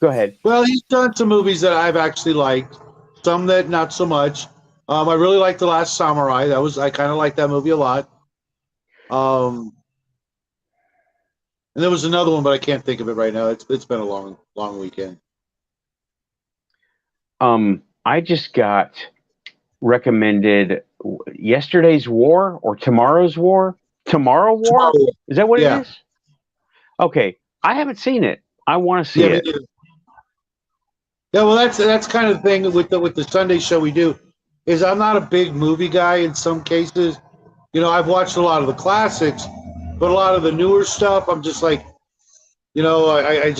Go ahead. Well, he's done some movies that I've actually liked, some that not so much. I really liked The Last Samurai. I kind of liked that movie a lot. And there was another one, but I can't think of it right now. It's been a long weekend. I just got recommended Yesterday's War or Tomorrow's War. Tomorrow War? Is that what it is? Okay. I haven't seen it. I want to see it. Yeah, well, that's kind of the thing with the Sunday show we do. Is I'm not a big movie guy in some cases. I've watched a lot of the classics, but a lot of the newer stuff, I'm just like, I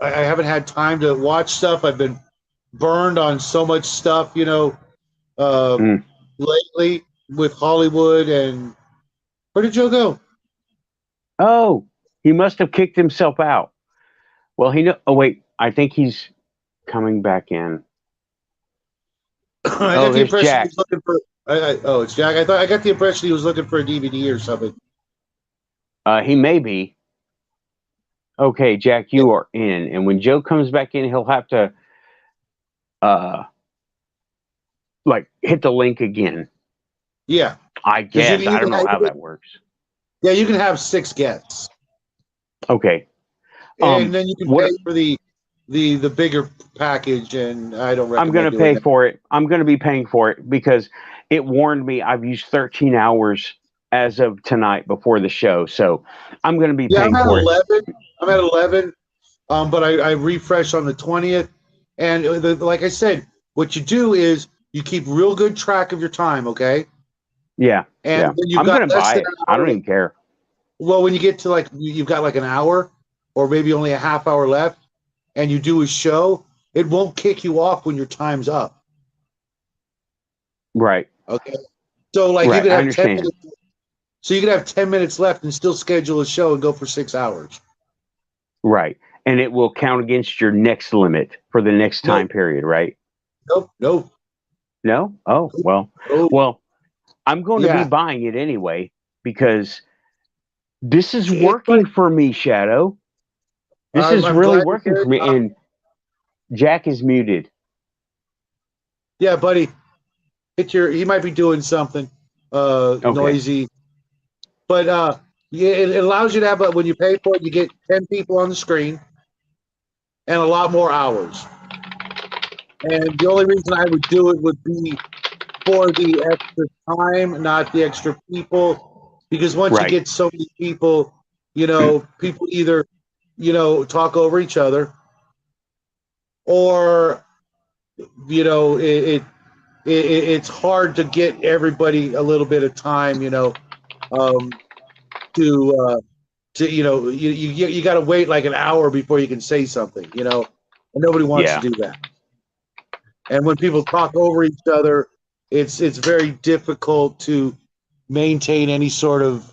haven't had time to watch stuff. I've been burned on so much stuff, lately with Hollywood. And where did Joe go? Oh, he must have kicked himself out. Well, oh wait, I think he's coming back in. I got the impression he was looking for. It's Jack. I got the impression he was looking for a DVD or something. He may be. Okay, Jack, you are in, and when Joe comes back in, he'll have to, hit the link again. Yeah, I guess I don't know how that works. Yeah, you can have 6 guests. Okay, and then you can pay for the bigger package, and I don't recommend. I'm going to pay for it. I'm going to be paying for it because it warned me I've used 13 hours as of tonight before the show, so I'm going to be paying for it. I'm at 11, but I refresh on the 20th, and like I said, what you do is you keep real good track of your time, okay? Yeah, and I'm going to buy it. I don't even care. Well, when you get to you've got an hour or maybe only a half hour left, and you do a show, it won't kick you off when your time's up. Right. Okay. So you could have 10 minutes. So you could have 10 minutes left and still schedule a show and go for 6 hours. Right. And it will count against your next limit for the next time period, right? Nope. No? Oh, well. Nope. Well, I'm going to be buying it anyway because this is working for me, Shadow. This is really working for me. And Jack is muted. Yeah, buddy. He might be doing something noisy. But it allows you to have, when you pay for it, you get 10 people on the screen and a lot more hours. And the only reason I would do it would be for the extra time, not the extra people. because once you Right. get so many people, people either talk over each other, or it's hard to get everybody a little bit of time, um, to you got to wait like an hour before you can say something, and nobody wants to Yeah. do that. And when people talk over each other, it's very difficult to maintain any sort of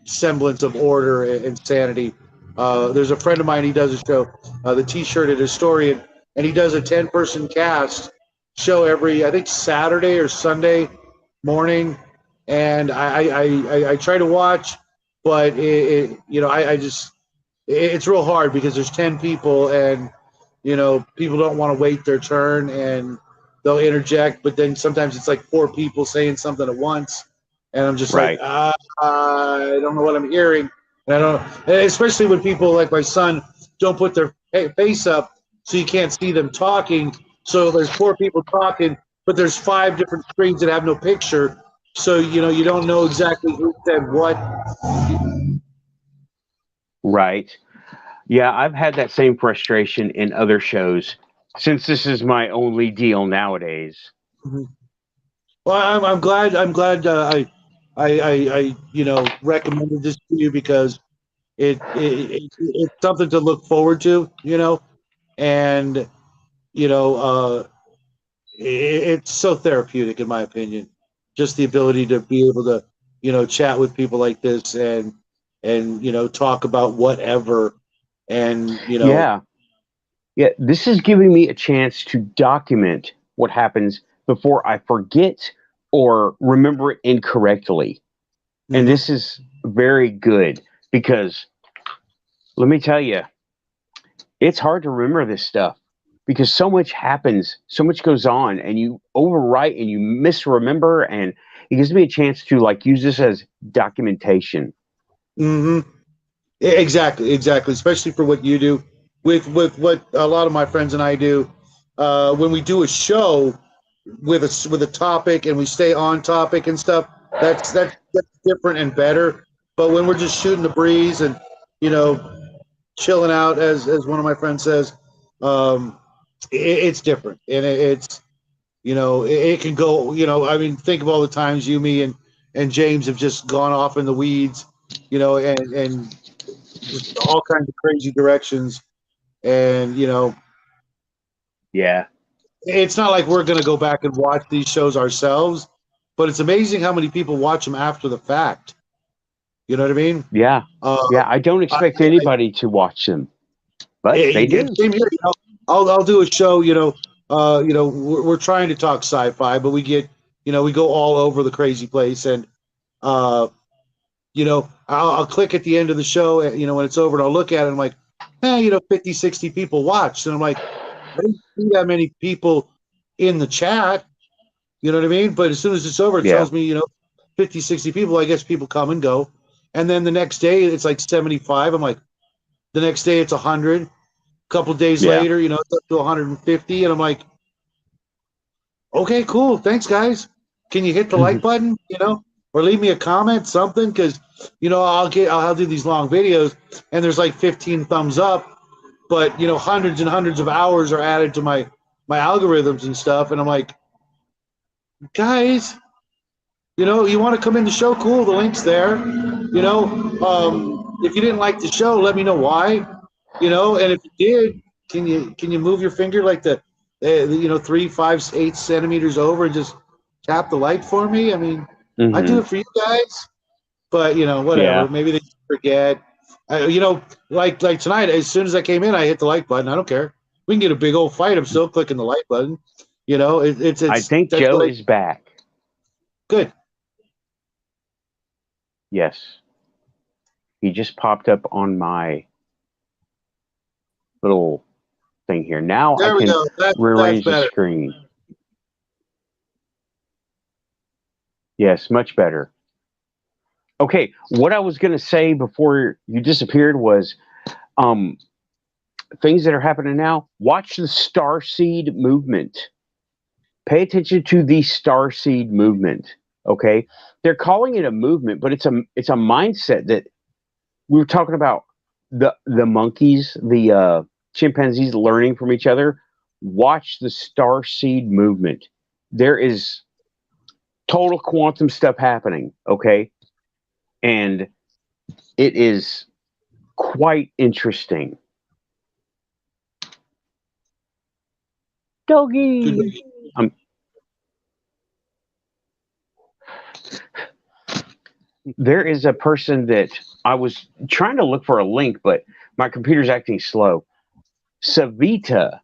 semblance of order and sanity. There's a friend of mine. He does a show, the T-shirted historian, and he does a 10-person cast show every, I think, Saturday or Sunday morning. And I try to watch, but I just it's real hard because there's 10 people, and people don't want to wait their turn, and they'll interject, but then sometimes it's like four people saying something at once, and I'm just like, Right. I don't know what I'm hearing. And I don't, and especially when people like my son don't put their face up so you can't see them talking. So there's four people talking, but there's 5 different screens that have no picture. So you don't know exactly who said what. Right. Yeah, I've had that same frustration in other shows since this is my only deal nowadays. Well, I'm glad I recommended this to you because it's something to look forward to, and you know uh, it's so therapeutic in my opinion. Just the ability to be able to chat with people like this, and talk about whatever, and Yeah. Yeah. This is giving me a chance to document what happens before I forget or remember it incorrectly. And mhm. this is very good because let me tell you, it's hard to remember this stuff because so much happens, so much goes on, and you overwrite and you misremember, and it gives me a chance to like use this as documentation. Exactly. Especially for what you do, with what a lot of my friends and I do. When we do a show with a topic and we stay on topic and stuff, that's different and better. But when we're just shooting the breeze and you know chilling out, as one of my friends says, it's different, and it's it can go. I mean, think of all the times you, me, and James have just gone off in the weeds, and just all kinds of crazy directions. And Yeah. it's not like we're going to go back and watch these shows ourselves, but it's amazing how many people watch them after the fact. You know what I mean? Yeah. Uh, Yeah. I don't I, expect anybody to watch them, but they do. Same here. I'll do a show. We're trying to talk sci-fi, but we go all over the crazy place, and uh, I'll click at the end of the show, when it's over, and I'll look at it, and I'm like, 50, 60 people watched, and I'm like, I didn't see that many people in the chat. You know what I mean? But as soon as it's over, it Yeah. tells me, 50, 60 people. I guess people come and go. And then the next day, it's like 75. I'm like, the next day, it's 100. A couple days Yeah. later, it's up to 150. And I'm like, okay, cool. Thanks, guys. Can you hit the like button, or leave me a comment, something? Because, I'll do these long videos, and there's like 15 thumbs up, but, hundreds and hundreds of hours are added to my algorithms and stuff. And I'm like, guys, you want to come in the show? Cool. The link's there. If you didn't like the show, let me know why. And if you did, can you move your finger like 3, 5, 8 centimeters over and just tap the like for me? I mean, I do Hmm. it for you guys, but Yeah. whatever. Maybe they forget. Like tonight, as soon as I came in, I hit the like button. I don't care. We can get a big old fight. I'm still clicking the like button. I It's think that's Joe what I is back. good. Yes. He just popped up on my little thing here. Now I There we can go. That's rearrange the better. screen. Yes, much better. Okay, what I was going to say before you disappeared was um, things that are happening now. Watch the Starseed movement. Pay attention to the Starseed movement. Okay, they're calling it a movement, but it's a mindset that we were talking about. The monkeys, the chimpanzees learning from each other. Watch the star seed movement. There is total quantum stuff happening. Okay, and it is quite interesting. Good. Doggy. Um, there is a person that I was trying to look for a link, but my computer's acting slow. Savita.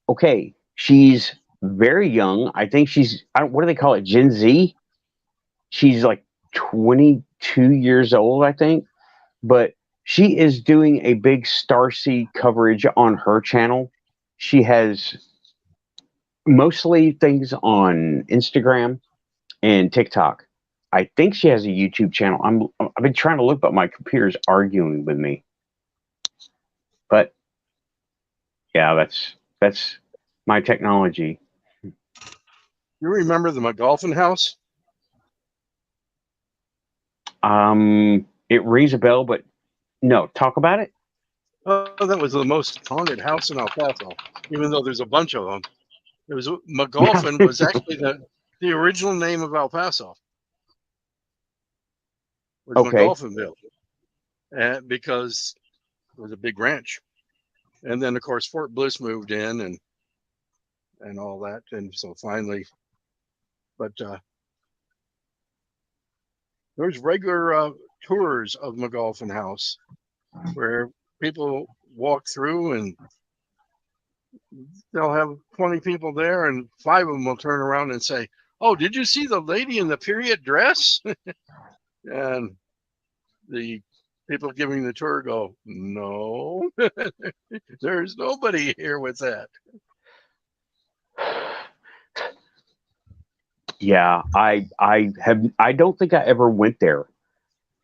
Okay, she's very young. I think she's, what do they call it? Gen Z? She's like 22 years old, I think. But she is doing a big Starseed coverage on her channel. She has mostly things on Instagram and TikTok. I think she has a YouTube channel. I've been trying to look, but my computer's arguing with me. But yeah, that's my technology. You remember the McGolfin house? It rings a bell, but no. Talk about it. Oh, that was the most haunted house in El Paso, even though there's a bunch of them. It was McGolfin was actually the original name of El Paso. Was Okay. McGolfinville, and because it was a big ranch, and then of course Fort Bliss moved in and all that, and so finally, but there's regular tours of McGolfin House where people walk through and they'll have 20 people there and 5 of them will turn around and say, "Oh, did you see the lady in the period dress?" And the people giving the tour go, "No, there's nobody here with that." Yeah, I don't think I ever went there,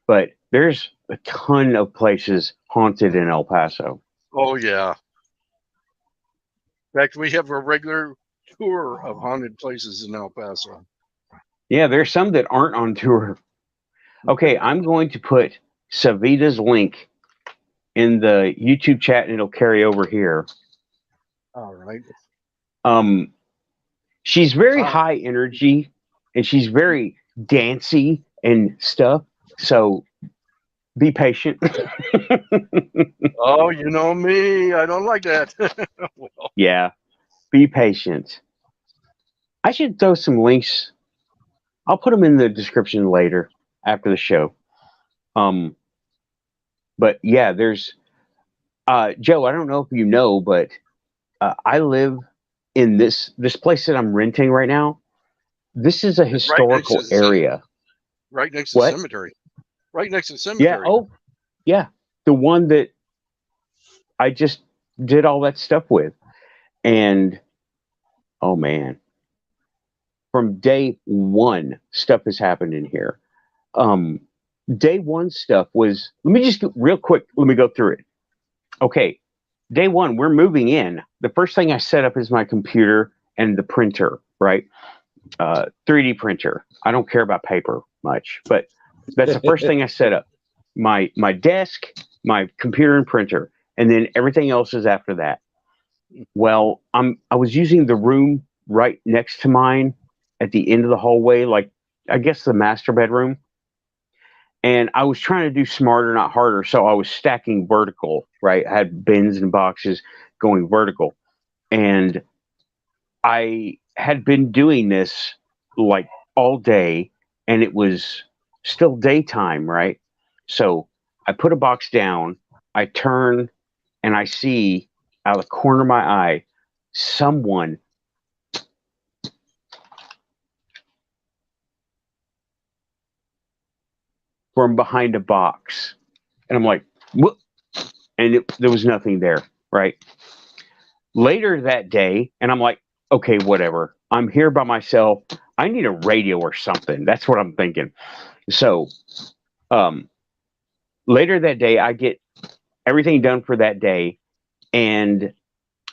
but there's a ton of places haunted in El Paso. Oh yeah. In fact, we have a regular tour of haunted places in El Paso. Yeah, there's some that aren't on tour. Okay, I'm going to put Savita's link in the YouTube chat and it'll carry over here. All right. She's very high energy and she's very dancy and stuff. So be patient. Oh, you know me. I don't like that. Well, Yeah, be patient. I should throw some links. I'll put them in the description later after the show. Um, but yeah, there's Joe. I don't know if you know, but I live in this place that I'm renting right now. This is a it's right next to historical area. right next to the What? cemetery. Right next to the Yeah. cemetery. Oh, yeah. The one that I just did all that stuff with, and oh man, from day one, stuff has happened in here. Um, Day one stuff was. Let me just real quick. Let me go through it. Okay, day one, we're moving in. The first thing I set up is my computer and the printer, right? 3D printer. I don't care about paper much, but that's the first thing I set up. My desk, my computer and printer, and then everything else is after that. Well, I was using the room right next to mine at the end of the hallway, like I guess the master bedroom. And I was trying to do smarter, not harder. So I was stacking vertical, right? I had bins and boxes going vertical. And I had been doing this like all day and it was still daytime, right? So I put a box down, I turn and I see out of the corner of my eye someone from behind a box. And I'm like, what? And there was nothing there, right? Later that day, and I'm like, okay, whatever. I'm here by myself. I need a radio or something. That's what I'm thinking. So um, later that day, I get everything done for that day, and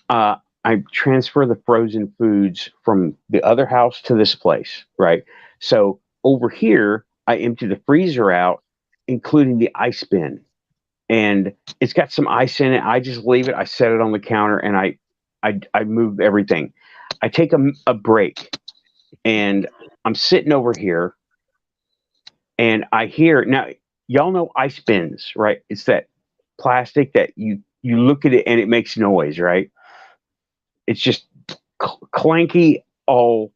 I transfer the frozen foods from the other house to this place, right? So over here, I empty the freezer out, including the ice bin, and it's got some ice in it. I just leave it. I set it on the counter, and I move everything. I take a break, and I'm sitting over here, and I hear now. Y'all know ice bins, right? It's that plastic that you look at it and it makes noise, right? It's just clanky. All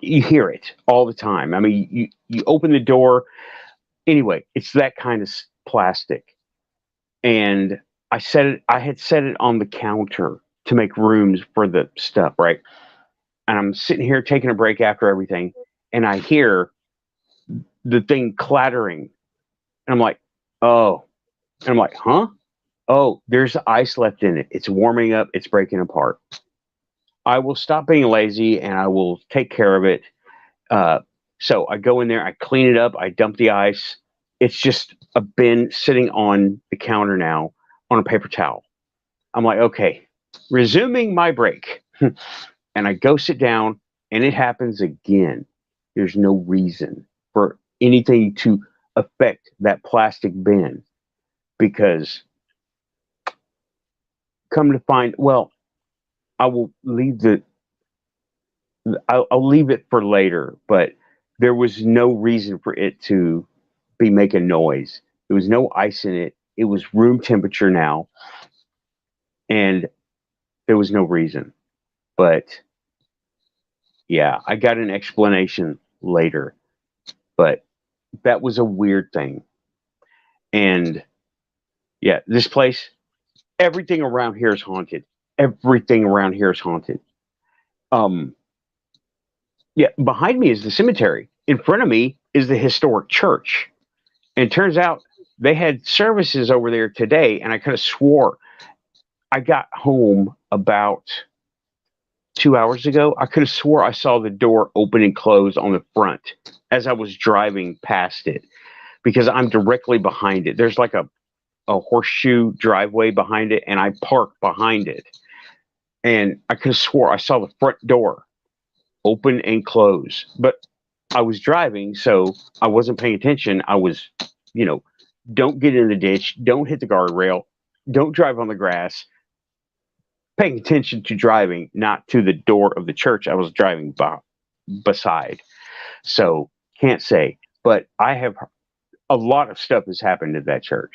you hear it all the time. I mean, you open the door. Anyway, it's that kind of plastic, and I had set it on the counter to make rooms for the stuff, right? And I'm sitting here taking a break after everything, and I hear the thing clattering, and I'm like, oh, and I'm like, huh? Oh, there's ice left in it. It's warming up. It's breaking apart. I will stop being lazy and I will take care of it. So I go in there, I clean it up, I dump the ice. It's just a bin sitting on the counter now on a paper towel. I'm like, okay, resuming my break. And I go sit down, and it happens again. There's no reason for anything to affect that plastic bin because come to find, well, I will leave I'll leave it for later, but there was no reason for it to be making noise. There was no ice in it. It was room temperature now, and there was no reason. But yeah, I got an explanation later, but that was a weird thing. And yeah, this place, everything around here is haunted. Everything around here is haunted. Um, yeah, behind me is the cemetery. In front of me is the historic church. And it turns out they had services over there today, and I could have swore I got home about 2 hours ago. I could have swore I saw the door open and close on the front as I was driving past it because I'm directly behind it. There's like a horseshoe driveway behind it, and I parked behind it. And I could have swore I saw the front door open and close. But I was driving, so I wasn't paying attention. I was, you know, don't get in the ditch, don't hit the guardrail, don't drive on the grass. Paying attention to driving, not to the door of the church I was driving beside. So can't say, but I have a lot of stuff has happened at that church.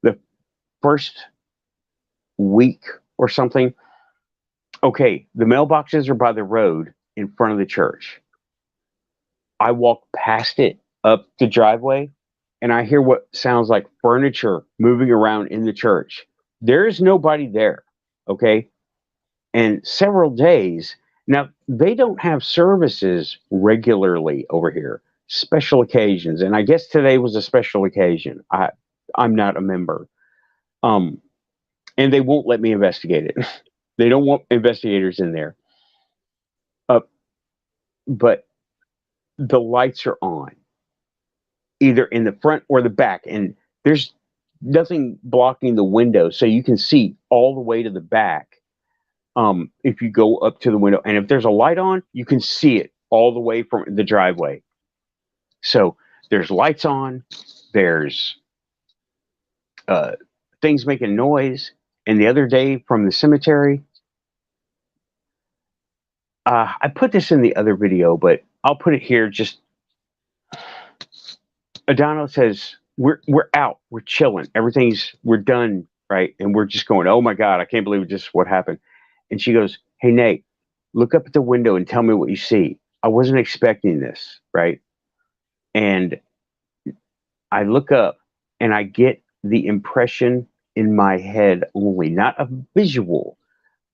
The first week or something, okay, the mailboxes are by the road in front of the church. I walk past it up the driveway and I hear what sounds like furniture moving around in the church. There is nobody there, okay? And several days. Now, they don't have services regularly over here, special occasions. And I guess today was a special occasion. I'm not a member. And they won't let me investigate it. They don't want investigators in there. But the lights are on, either in the front or the back. And there's nothing blocking the window. So you can see all the way to the back. If you go up to the window, and if there's a light on, you can see it all the way from the driveway. So there's lights on, there's things making noise. And the other day from the cemetery, I put this in the other video, but I'll put it here. Just Adana says we're out, we're chilling, we're done, right? And we're just going, oh my God, I can't believe it, just what happened. And she goes, hey, Nate, look up at the window and tell me what you see. I wasn't expecting this, right? And I look up and I get the impression in my head only, not a visual,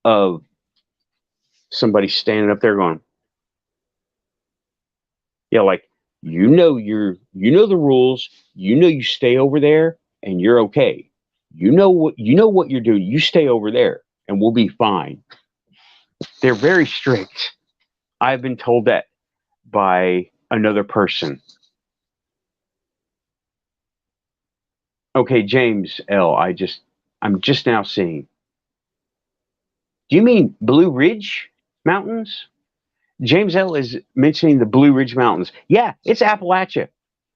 of somebody standing up there going, yeah, like, you know the rules, you stay over there and you're okay. You know what you're doing. You stay over there and we'll be fine. They're very strict. I've been told that by another person. Okay, James L. I'm just now seeing. Do you mean Blue Ridge Mountains? James L is mentioning the Blue Ridge Mountains. Yeah, it's Appalachia.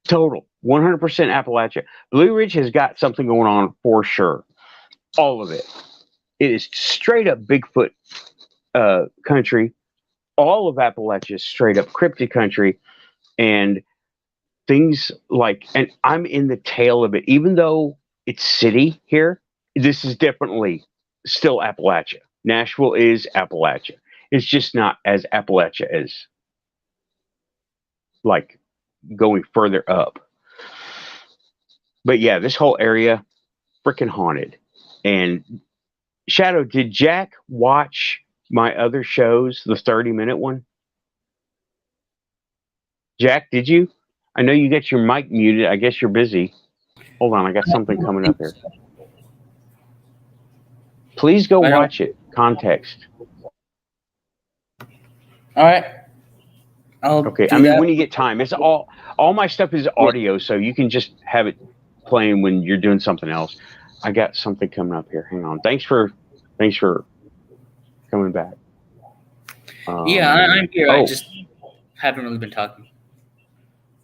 Total. 100% Appalachia. Blue Ridge has got something going on for sure. All of it. It is straight up Bigfoot country. All of Appalachia is straight up cryptid country. And things like, and I'm in the tail of it, even though it's city here, this is definitely still Appalachia. Nashville is Appalachia. It's just not as Appalachia as like going further up. But yeah, this whole area freaking haunted. And Shadow, did Jack watch my other shows, the 30-minute one? Jack, did you? I know you got your mic muted. I guess you're busy. Hold on, I got something coming up here. Please go watch it. Context. All right. Okay. I mean, when you get time, it's all my stuff is audio, so you can just have it playing when you're doing something else. I got something coming up here. Hang on. Thanks for coming back. Yeah, I'm here. I just haven't really been talking.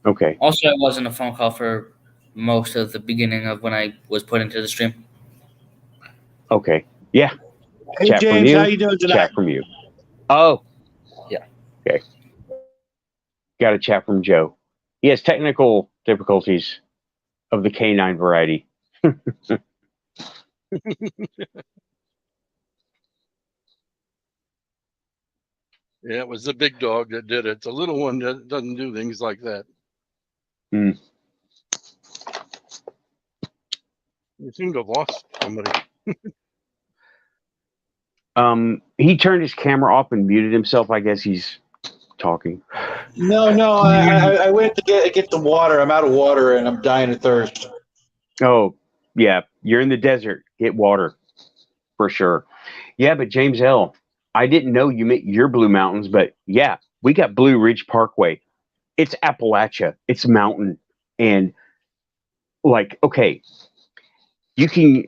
Okay. Also, I was on a phone call for most of the beginning of when I was put into the stream. Okay. Yeah. Hey, Chat James, from you. how you doing tonight? Chat from you. Oh. Yeah. Okay. Got a chat from Joe. He has technical difficulties of the canine variety. Yeah, it was the big dog that did it. The little one doesn't do things like that. Mm. You seem to have lost somebody. He turned his camera off and muted himself. I guess he's talking. No, I went to get the water. I'm out of water and I'm dying of thirst. Oh, yeah. You're in the desert. Get water for sure. Yeah, but James L., I didn't know you meant your Blue Mountains, but yeah, we got Blue Ridge Parkway. It's Appalachia. It's mountain. And like, okay, you can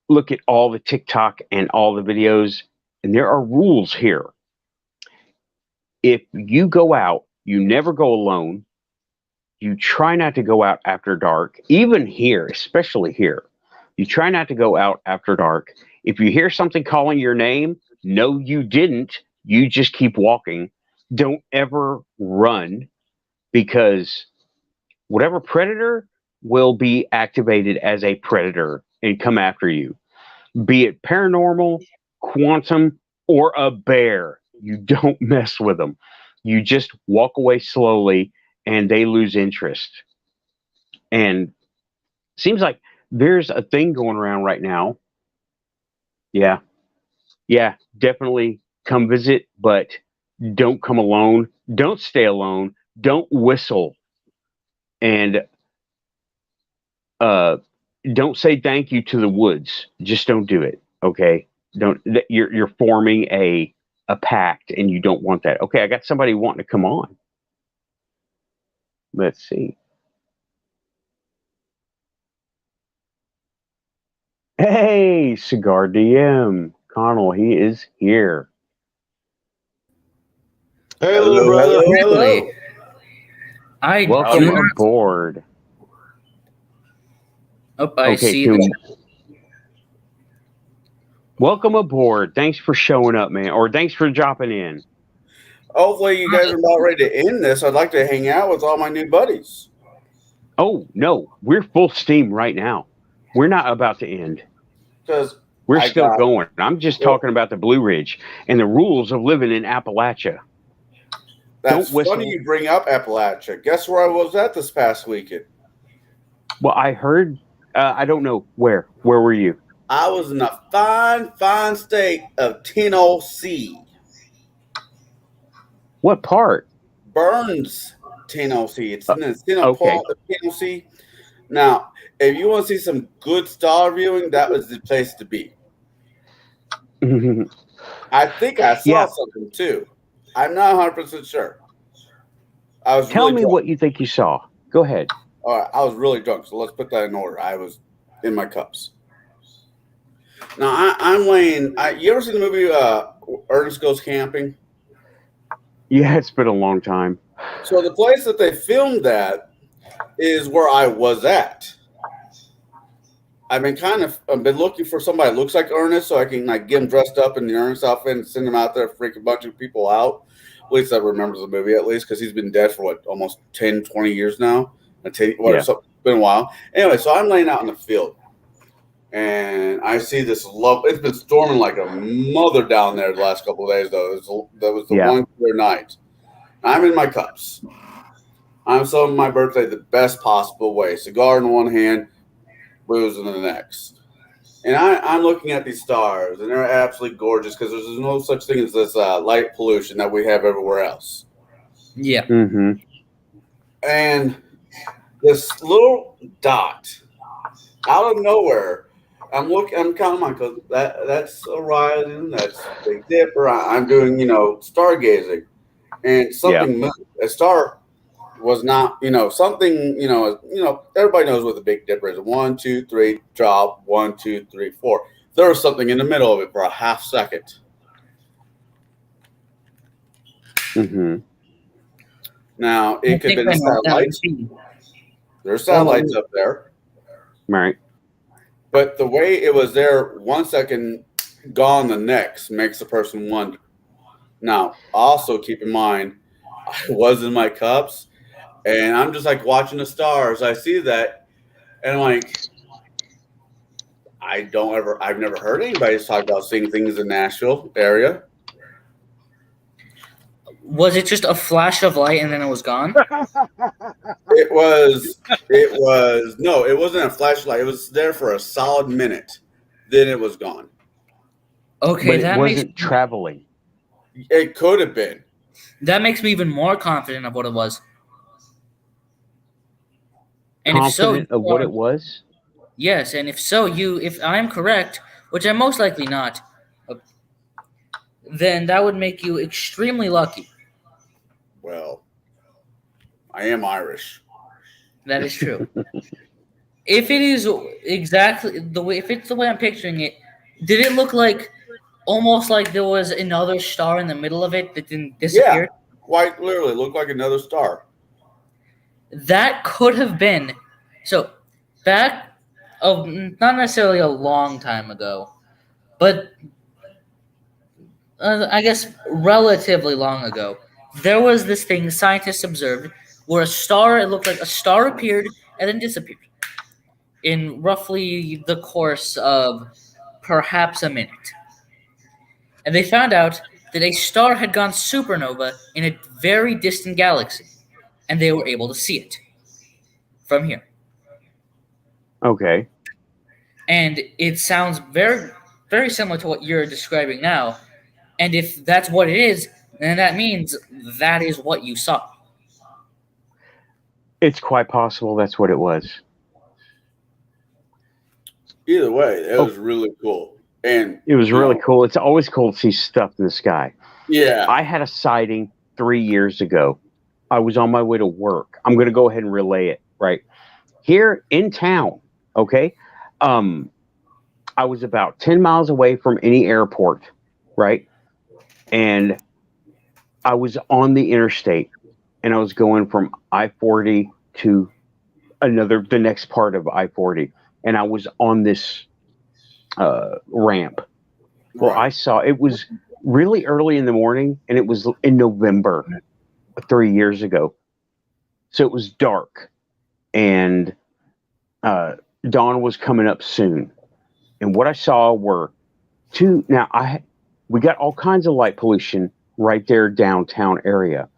look at all the TikTok and all the videos, and there are rules here. If you go out, you never go alone. You try not to go out after dark, even here, especially here. You try not to go out after dark. If you hear something calling your name, no, you didn't. You just keep walking. Don't ever run, because whatever predator will be activated as a predator and come after you, be it paranormal, quantum, or a bear. You don't mess with them. You just walk away slowly and they lose interest. And seems like there's a thing going around right now. Yeah. Yeah, definitely come visit, but don't come alone. Don't stay alone. Don't whistle. And don't say thank you to the woods. Just don't do it. Okay. Don't you're forming a pact and you don't want that. Okay, I got somebody wanting to come on. Let's see. Hey, Cigar DM. Connell, he is here. Hey, little brother. Really? Welcome aboard. Oh, I see. Welcome aboard. Thanks for showing up, man. Or thanks for dropping in. Hopefully you guys are about ready to end this. I'd like to hang out with all my new buddies. Oh, no. We're full steam right now. We're not about to end. Because we're still going. I'm just talking about the Blue Ridge and the rules of living in Appalachia. That's funny you bring up Appalachia. Guess where I was at this past weekend? Well, I heard, I don't know where. Where were you? I was in the fine, fine state of Tennessee. What part? Burns, Tennessee. It's in the center part of Tennessee. Now, if you want to see some good star viewing, that was the place to be. I think I saw something too. I'm not 100% sure. I was Tell me what you think you saw. Go ahead. All right, I was really drunk, so let's put that in order. I was in my cups. Now, I'm laying. You ever seen the movie Ernest Goes Camping? Yeah, it's been a long time. So the place that they filmed that is where I was at. I've been looking for somebody that looks like Ernest so I can like get him dressed up in the Ernest outfit and send him out there, freak a bunch of people out. At least that remembers the movie, at least, because he's been dead for what, almost 10, 20 years now. Yeah. So it's been a while. Anyway, so I'm laying out in the field and I see this love. It's been storming like a mother down there the last couple of days, though. That was the Yeah. one clear night. I'm in my cups. I'm celebrating my birthday the best possible way. Cigar in one hand, booze in the next. And I'm looking at these stars, and they're absolutely gorgeous because there's no such thing as this light pollution that we have everywhere else. Yeah. Mm-hmm. And this little dot out of nowhere, I'm counting my because that's Orion, that's Big Dipper. I'm doing stargazing, and something moved. A star was not something everybody knows what the Big Dipper is. 1, 2, 3, drop. 1, 2, 3, 4. There was something in the middle of it for a half second. Mm-hmm. Now it could have been satellites. There's satellites up there. Right. But the way it was there 1 second, gone the next, makes the person wonder. Now, also keep in mind, I was in my cups, and I'm just like watching the stars. I see that, and I'm like, I've never heard anybody talk about seeing things in Nashville area. Was it just a flash of light and then it was gone? It wasn't a flashlight. It was there for a solid minute. Then it was gone. Okay, But it that wasn't traveling. It could have been. That makes me even more confident of what it was. And Confident of what it was? Yes, and if I'm correct, which I'm most likely not, then that would make you extremely lucky. Well, I am Irish. That is true. If it is exactly if it's the way I'm picturing it, did it look like almost like there was another star in the middle of it that didn't disappear? Yeah, literally looked like another star. That could have been so back of not necessarily a long time ago, but I guess relatively long ago. There was this thing scientists observed where it looked like a star appeared and then disappeared in roughly the course of perhaps a minute. And they found out that a star had gone supernova in a very distant galaxy, and they were able to see it from here. Okay. And it sounds very, very similar to what you're describing now. And if that's what it is, then that means that is what you saw. It's quite possible that's what it was. Either way, it was really cool. And it was really cool. It's always cool to see stuff in the sky. Yeah. I had a sighting 3 years ago. I was on my way to work. I'm going to go ahead and relay it right here in town. Okay. I was about 10 miles away from any airport. Right. And I was on the interstate and I was going from I-40 to the next part of I-40. And I was on this ramp. Well, I saw it was really early in the morning and it was in November 3 years ago. So it was dark and dawn was coming up soon. And what I saw were we got all kinds of light pollution right there downtown area.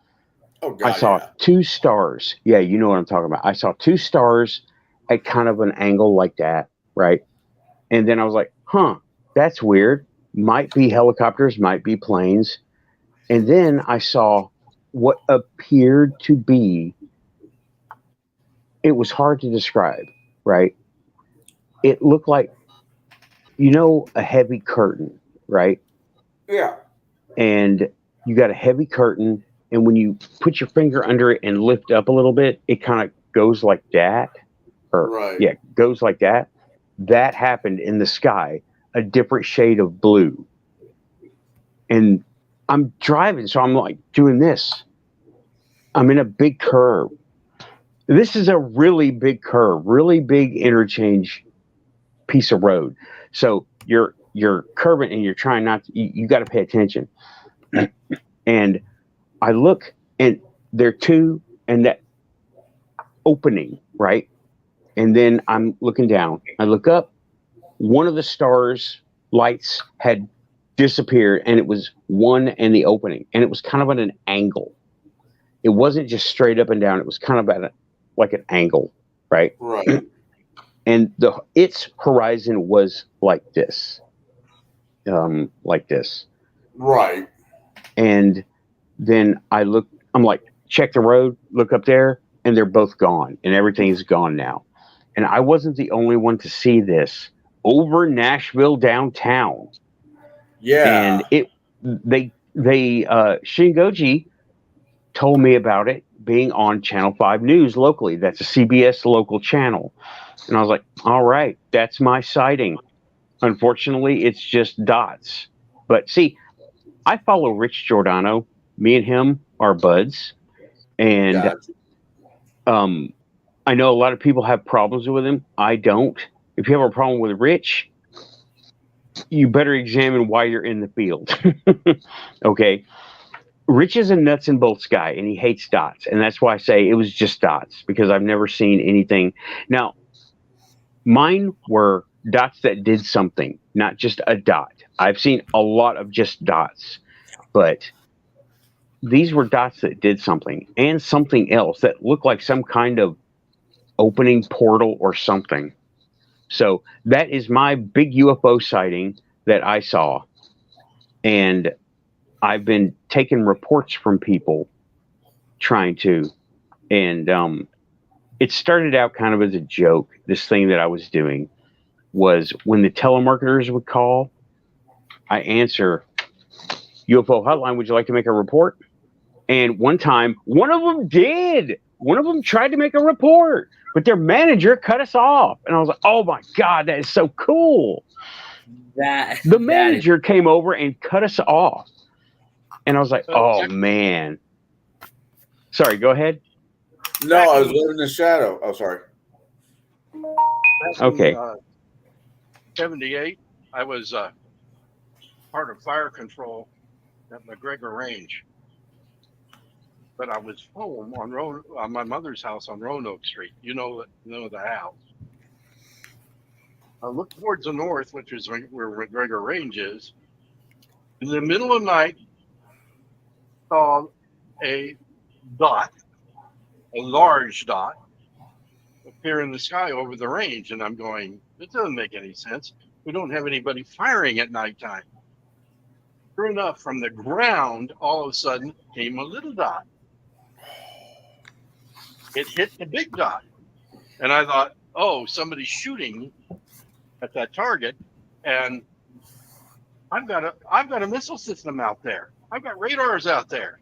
Oh, God, I saw 2 stars. Yeah, you know what I'm talking about. I saw 2 stars at kind of an angle like that, right? And then I was like, that's weird. Might be helicopters, might be planes. And then I saw what appeared to be, it was hard to describe, right? It looked like, a heavy curtain, right? Yeah. And you got a heavy curtain, and when you put your finger under it and lift up a little bit, it kind of goes like that. Goes like that. That happened in the sky, a different shade of blue. And I'm driving, so I'm like doing this. I'm in a big curve. This is a really big curve, really big interchange piece of road. So you're curving and you're trying not to, you got to pay attention. And I look and there are two and that opening, right? And then I'm looking down. I look up. One of the stars lights had disappeared and it was one in the opening and it was kind of at an angle. It wasn't just straight up and down. It was kind of like an angle, right? Right. And its horizon was like this, like this. Right. And then I'm like, check the road, look up there, and they're both gone, and everything's gone now. And I wasn't the only one to see this over Nashville downtown. Yeah. And they Shingoji told me about it being on Channel 5 News locally. That's a CBS local channel. And I was like, all right, that's my sighting. Unfortunately, it's just dots. But see, I follow Rich Giordano. Me and him are buds. And Gotcha. I know a lot of people have problems with him. I don't. If you have a problem with Rich, you better examine why you're in the field. Okay. Rich is a nuts and bolts guy, and he hates dots. And that's why I say it was just dots, because I've never seen anything. Now, mine were dots that did something, not just a dot. I've seen a lot of just dots, but these were dots that did something and something else that looked like some kind of opening portal or something. So that is my big UFO sighting that I saw. And I've been taking reports from people trying to, and it started out kind of as a joke. This thing that I was doing was when the telemarketers would call, I answer, UFO hotline, would you like to make a report? And one time, one of them did. One of them tried to make a report, but their manager cut us off. And I was like, oh my God, that is so cool. The manager came over and cut us off. And I was like, oh man. Sorry, go ahead. No, I was living in the shadow. Oh, sorry. Okay. 78, I was part of fire control at McGregor Range. But I was home on my mother's house on Roanoke Street. You know the house. I looked towards the north, which is where McGregor Range is. In the middle of the night, saw a dot, a large dot, appear in the sky over the range. And I'm going, this doesn't make any sense. We don't have anybody firing at nighttime. Sure enough, from the ground, all of a sudden came a little dot. It hit the big dot. And I thought, oh, somebody's shooting at that target. And I've got a missile system out there. I've got radars out there.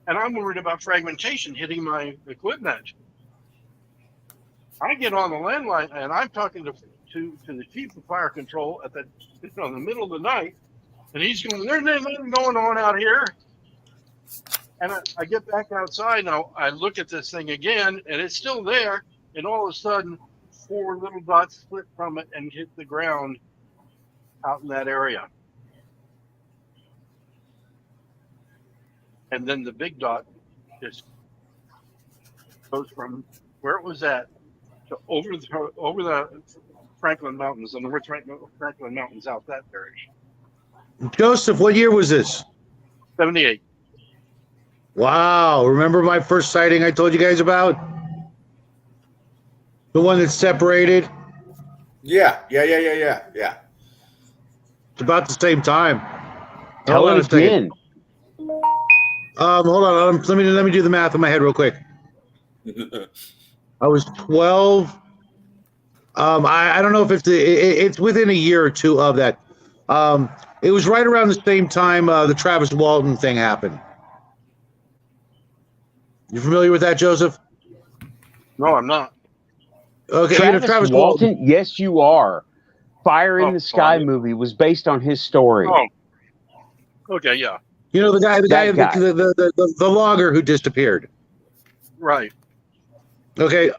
And I'm worried about fragmentation hitting my equipment. I get on the landline and I'm talking to the chief of fire control in the middle of the night, and he's going, there's nothing going on out here. And I get back outside and I look at this thing again, and it's still there. And all of a sudden, 4 little dots split from it and hit the ground out in that area. And then the big dot just goes from where it was at to over the Franklin Mountains, the North Franklin Mountains out that direction. Joseph, what year was this? 78. Wow. Remember my first sighting I told you guys about? The one that separated? Yeah. It's about the same time. Tell it again. Hold on. Let me do the math in my head real quick. I was 12. I don't know if it's within a year or two of that. It was right around the same time the Travis Walton thing happened. You familiar with that, Joseph? No, I'm not. Okay, Travis Walton? Yes, you are. Fire in the Sky movie was based on his story. Oh. Okay, yeah, You know, the guy, That guy. the logger who disappeared. right. Okay,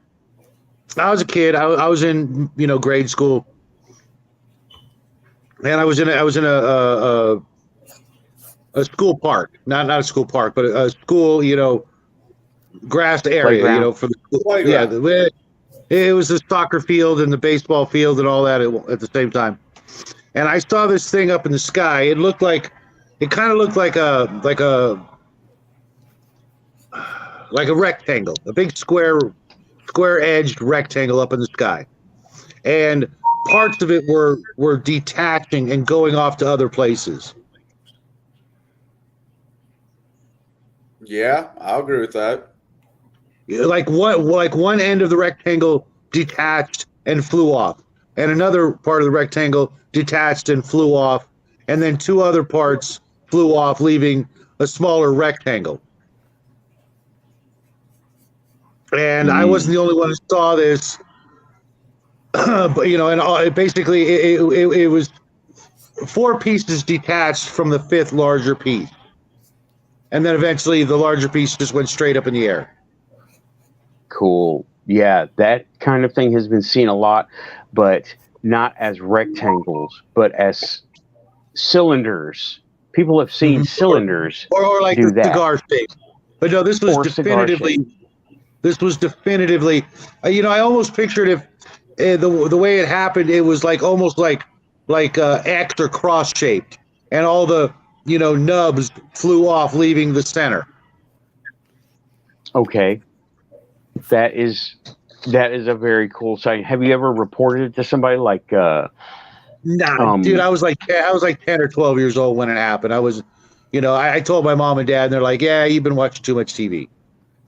I was a kid. I was in grade school, and I was in a school park, not a school park, but a school grassed area. Playground. For the school. Yeah, Playground. it was the soccer field and the baseball field and all that at the same time. And I saw this thing up in the sky. It kind of looked like a rectangle, a big square edged rectangle up in the sky. And parts of it were detaching and going off to other places. Yeah, I'll agree with that. Like one end of the rectangle detached and flew off, and another part of the rectangle detached and flew off, and then two other parts flew off, leaving a smaller rectangle. And I wasn't the only one who saw this, but basically it was four pieces detached from the fifth larger piece, and then eventually the larger piece just went straight up in the air. Cool. Yeah, that kind of thing has been seen a lot, but not as rectangles, but as cylinders. People have seen cylinders or like do the that. cigar shape. But no, this was Or cigar definitively. shape. This was definitively. I almost pictured if the way it happened, it was like almost like X or cross shaped, and all the nubs flew off, leaving the center. Okay. That is a very cool sight. Have you ever reported it to somebody like Nah, dude, I was like 10 or 12 years old when it happened. I was, I told my mom and dad, and they're like, "Yeah, you've been watching too much TV."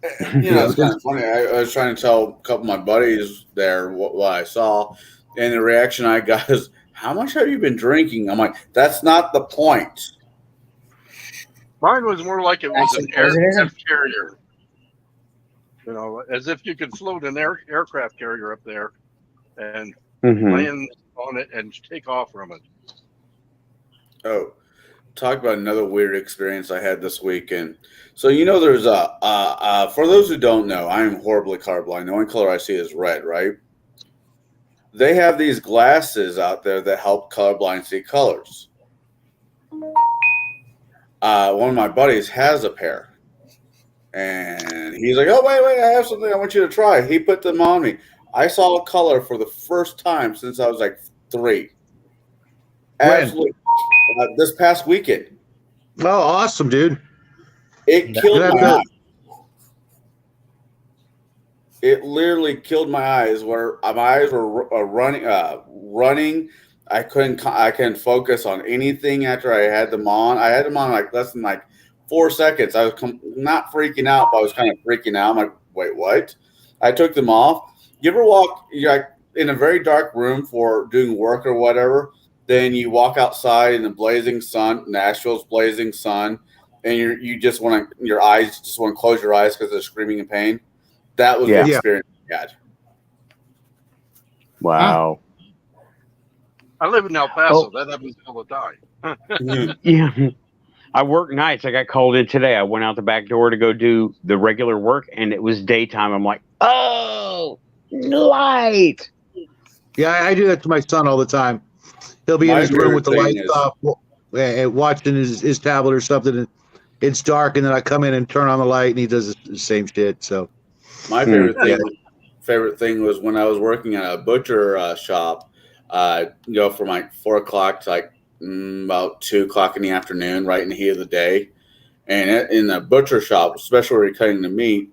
It's kind of funny. I was trying to tell a couple of my buddies there what I saw, and the reaction I got is, "How much have you been drinking?" I'm like, "That's not the point." Mine was more like it was an Actually, it isn't. aircraft carrier. As if you could float an aircraft carrier up there and land on it and take off from it. Oh, talk about another weird experience I had this weekend. So there's for those who don't know, I am horribly colorblind. The only color I see is red, right? They have these glasses out there that help colorblind see colors. One of my buddies has a pair. And he's like, "Oh, wait, I have something I want you to try." He put them on me. I saw a color for the first time since I was like 3. Absolutely. This past weekend. Oh, awesome, dude. It killed my eyes. It literally killed my eyes. Where my eyes were running. I couldn't focus on anything after I had them on. I had them on like less than 4 seconds. I was not freaking out, but I was kind of freaking out. I'm like, "Wait, what?" I took them off. You ever walk in a very dark room for doing work or whatever? Then you walk outside in the blazing sun, Nashville's blazing sun, and you just want to, your eyes just want to close your eyes because they're screaming in pain. That was the experience I had. Wow. I live in El Paso. That happens all the time. Yeah. I work nights. I got called in today. I went out the back door to go do the regular work, and it was daytime. I'm like, "Oh, light." Yeah, I do that to my son all the time. He'll be in his room with the lights off, watching his tablet or something. And it's dark, and then I come in and turn on the light, and he does the same shit. So, my favorite thing was when I was working at a butcher shop. From 4 o'clock to about 2 o'clock in the afternoon, right in the heat of the day, and in the butcher shop, especially where you're cutting the meat,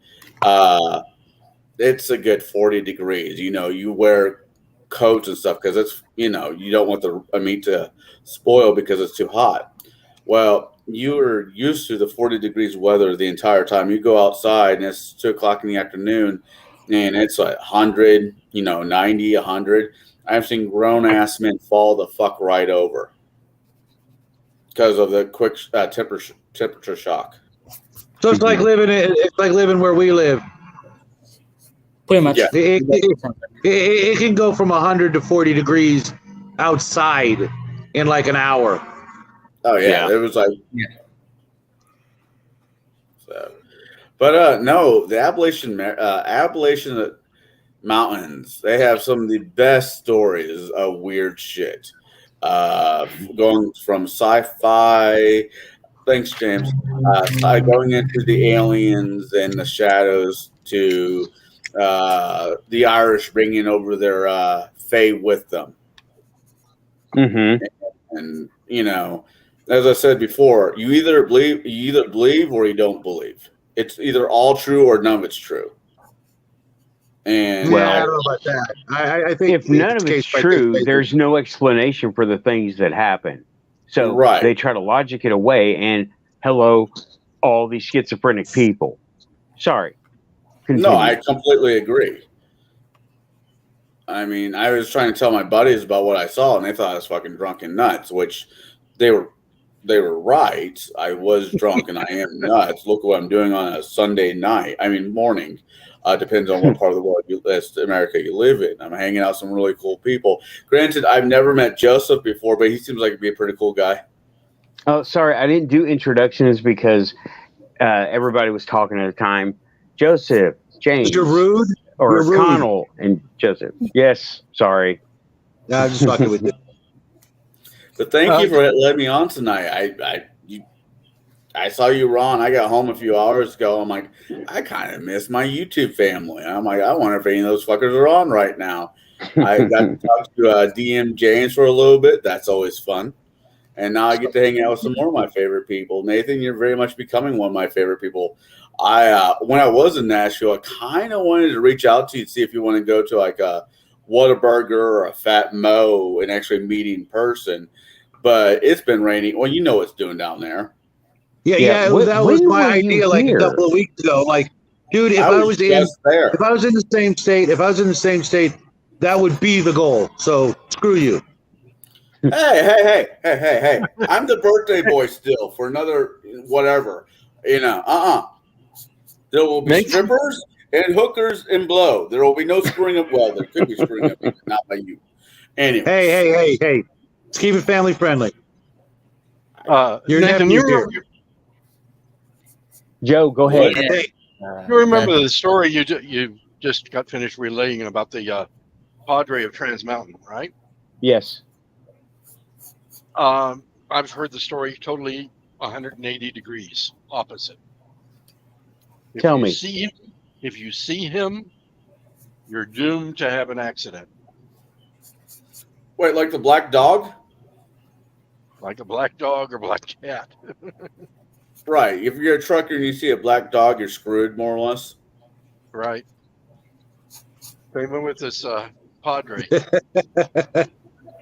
it's a good 40 degrees. You wear coats and stuff because it's you don't want the meat to spoil because it's too hot. Well, you are used to the 40 degrees weather the entire time. You go outside and it's 2 o'clock in the afternoon, and it's like 100, 90, 100. I've seen grown ass men fall the fuck right over because of the quick temperature shock. So it's like living where we live. Pretty much. Yeah. It can go from 100 to 40 degrees outside in like an hour. Oh yeah, Yeah. it was like Yeah. so. But no, the Appalachian Mountains, they have some of the best stories of weird shit. Going from sci-fi, thanks James, going into the aliens and the shadows to the Irish bringing over their fae with them. Mm-hmm. And as I said before, you either believe or you don't believe. It's either all true or none of it's true. And Yeah, I Well, don't know about that. I think if none it's of it's case by case true, basis. there's no explanation for the things that happen. So right, they try to logic it away, and hello, all these schizophrenic people. Sorry. no, Continue. I completely agree. I mean, I was trying to tell my buddies about what I saw, and they thought I was fucking drunk and nuts, which they were right. I was drunk and I am nuts. Look what I'm doing on a Sunday night. I mean, morning. Depends on what part of the world, America, you live in. I'm hanging out with some really cool people. Granted, I've never met Joseph before, but he seems like he'd be a pretty cool guy. Oh, sorry, I didn't do introductions because everybody was talking at the time. Joseph, James, You're rude. or You're rude. Connell and Joseph. Yes, sorry. No, I'm just fucking with you. But thank you for letting me on tonight. I saw you, Ron. I got home a few hours ago. I'm like, I kind of miss my YouTube family. I'm like, I wonder if any of those fuckers are on right now. I got to talk to DM James for a little bit. That's always fun. And now I get to hang out with some more of my favorite people. Nathan, you're very much becoming one of my favorite people. When I was in Nashville, I kind of wanted to reach out to you to see if you want to go to like a Whataburger or a Fat Mo and actually meet in person. But it's been raining. Well, you know what's doing down there. Yeah, that was when my were you idea like a here? couple of weeks ago. Like, dude, if I was just there. if I was in the same state, that would be the goal. So screw you. Hey. I'm the birthday boy still for another whatever. There will be strippers and hookers and blow. There will be no screwing up. Well, there could be screwing up, but not by you. Anyway. Hey. Let's keep it family friendly. Your Nathan, nephew's here. Joe, go ahead. Hey, You remember the story you just got finished relaying about the Padre of Trans Mountain, right? Yes. I've heard the story totally 180 degrees opposite. Tell me. If you see him, you're doomed to have an accident. Wait, like the black dog? Like a black dog or black cat. Right. If you're a trucker and you see a black dog, you're screwed, more or less. Right. Same with this Padre.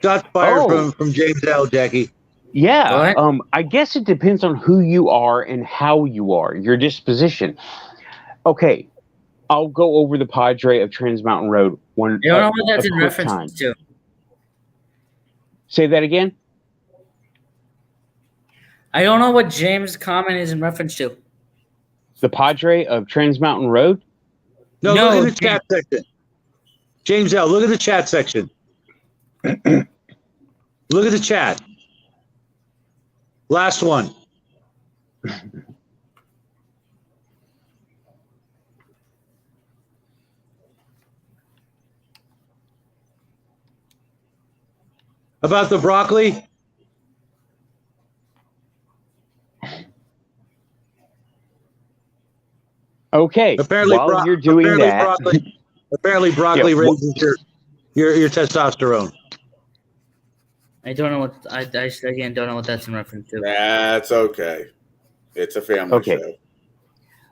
shots fired from James L. Jackie. Yeah. I guess it depends on who you are and how you are, your disposition. Okay. I'll go over the Padre of Trans Mountain Road one. You don't know what that's in quick reference time. to. Say that again. I don't know what James' comment is in reference to. The Padre of Trans Mountain Road? No, look at the chat section. James L., look at the chat section. Look at the chat. Last one. About the broccoli? Okay. Apparently, while you're doing that, apparently broccoli raises your testosterone. I don't know what I again don't know what that's in reference to. That's okay. It's a family show.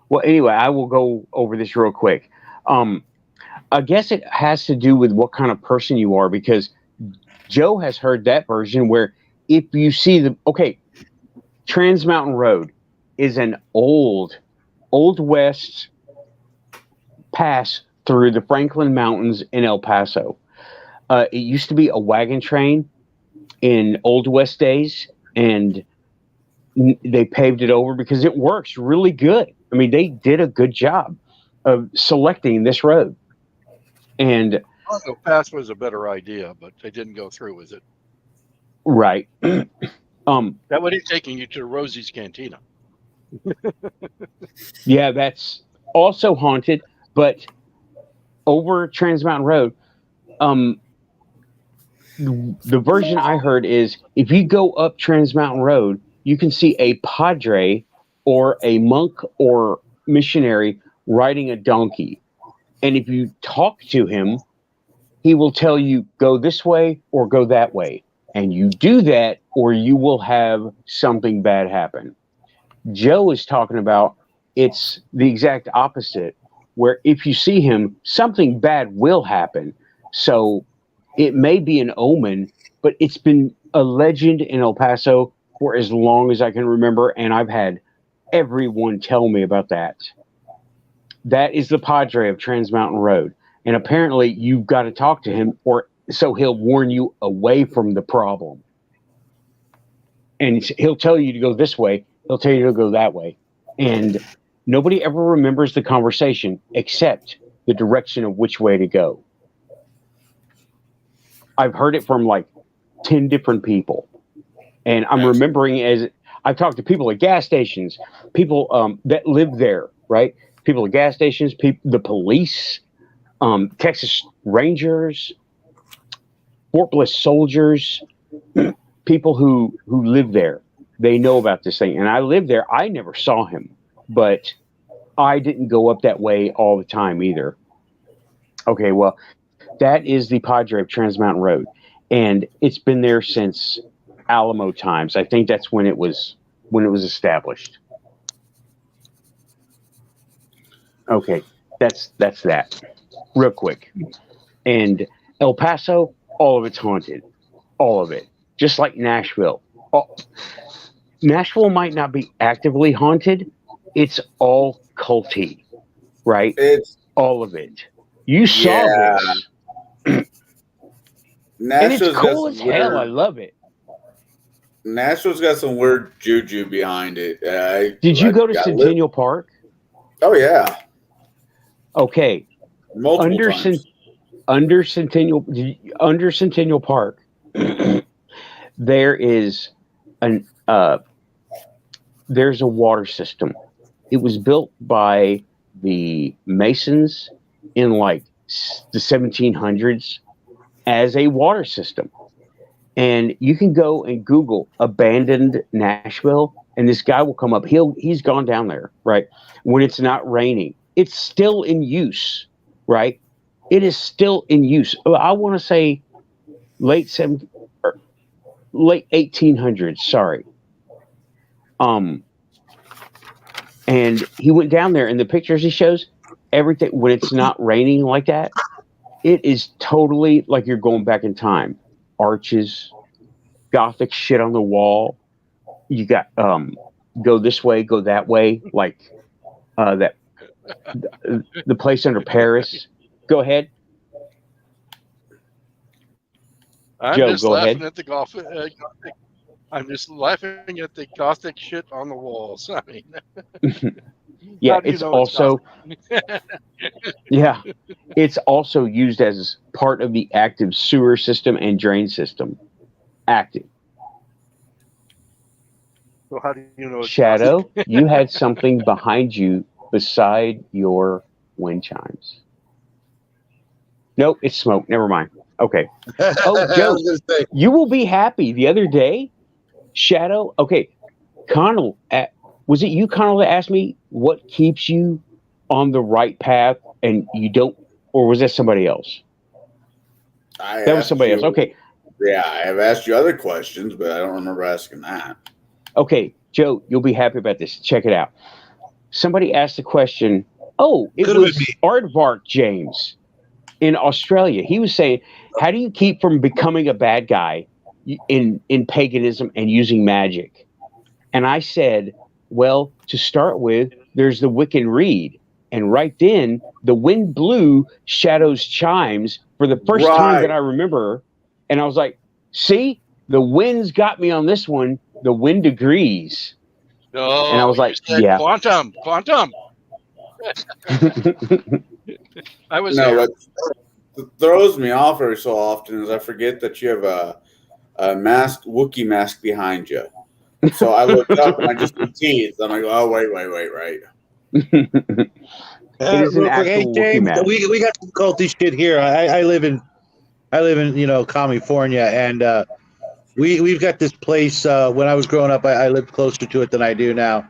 Well, anyway, I will go over this real quick. I guess it has to do with what kind of person you are, because Joe has heard that version where if you see Trans Mountain Road is an old West pass through the Franklin Mountains in El Paso. It used to be a wagon train in Old West days, and they paved it over because it works really good. I mean, they did a good job of selecting this road. And The pass was a better idea, but they didn't go through with it. right. That would be taking you to Rosie's Cantina. Yeah, that's also haunted, but over Trans Mountain Road, um, the version I heard is if you go up Trans Mountain Road, you can see a padre or a monk or missionary riding a donkey. And if you talk to him, he will tell you go this way or go that way. And you do that or you will have something bad happen. Joe is talking about it's the exact opposite, where if you see him, something bad will happen. So it may be an omen, but it's been a legend in El Paso for as long as I can remember, and I've had everyone tell me about that. That is the Padre of Trans Mountain Road, and apparently you've got to talk to him, or so he'll warn you away from the problem, and he'll tell you to go this way. He'll tell you to go that way, and nobody ever remembers the conversation except the direction of which way to go. I've heard it from like 10 different people. And I'm remembering as I've talked to people at gas stations, people that live there, right? People at gas stations, the police, Texas Rangers, Fort Bliss soldiers, people who live there. They know about this thing. And I lived there. I never saw him, but I didn't go up that way all the time either. Okay, well, that is the Padre of Trans Mountain Road. And it's been there since Alamo times. I think that's when it was established. Okay, that's that. Real quick. And El Paso, all of it's haunted. All of it. Just like Nashville. Nashville might not be actively haunted. It's all culty, right? It's all of it. You saw this. And it's cool as hell. I love it. Nashville's got some weird juju behind it. Did you go to Centennial Park? Oh yeah. Okay. Multiple times. Under Centennial Park, there is there's a water system. It was built by the Masons in like the 1700s as a water system. And you can go and Google abandoned Nashville, and this guy will come up. He's gone down there, right? When it's not raining, it's still in use, right? It is still in use. I want to say late 1800s. Sorry. And he went down there, and the pictures he shows, everything when it's not raining like that, it is totally like you're going back in time. Arches, Gothic shit on the wall. You got go this way, go that way, like that the place under Paris. Go ahead. I'm Joe, just go laughing ahead. at the Gothic. I'm just laughing at the Gothic shit on the walls. I mean, Yeah, it's also yeah, it's also used as part of the active sewer system and drain system. Active. So how do you know? Shadow, you had something behind you beside your wind chimes. Nope, it's smoke. Never mind. Okay. Oh, Joe, you will be happy. The other day, Shadow. Okay, Connell. Was it you, Connell, that asked me what keeps you on the right path and you don't, or was that somebody else? That was somebody else. Okay. Yeah, I have asked you other questions, but I don't remember asking that. Okay, Joe, you'll be happy about this. Check it out. Somebody asked the question. Oh, it was Aardvark James in Australia. He was saying, how do you keep from becoming a bad guy in paganism and using magic? And I said, well, to start with, there's the Wiccan Reed. And right then, the wind blew Shadow's chimes for the first time that I remember. And I was like, see, the wind's got me on this one. The wind agrees. Oh, and I was like, yeah. Quantum. I was no, what throws me off every so often is I forget that you have a masked Wookiee mask behind you. So I looked up and I just see teeth. I'm like, oh wait, right. It is an Real quick, hey actual Wookiee James, mask. we got some culty shit here. I live in California, and we've got this place. When I was growing up, I lived closer to it than I do now.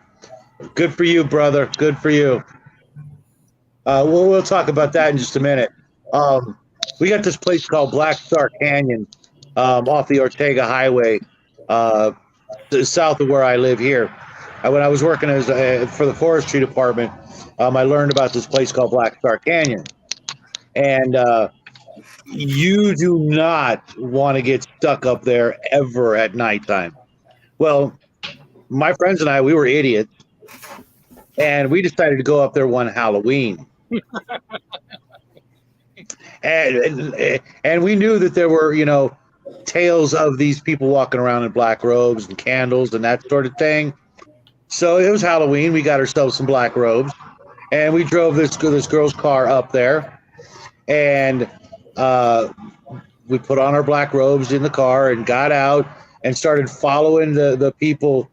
Good for you, brother. Good for you. We'll talk about that in just a minute. Um, we got this place called Black Star Canyon off the Ortega Highway, uh, south of where I live here. When I was working as for the forestry department, I learned about this place called Black Star Canyon, and you do not want to get stuck up there ever at nighttime. Well, my friends and I, we were idiots, and we decided to go up there one Halloween. And we knew that there were, tales of these people walking around in black robes and candles and that sort of thing. So it was Halloween. We got ourselves some black robes, and we drove this girl's car up there, and uh, we put on our black robes in the car and got out and started following the people.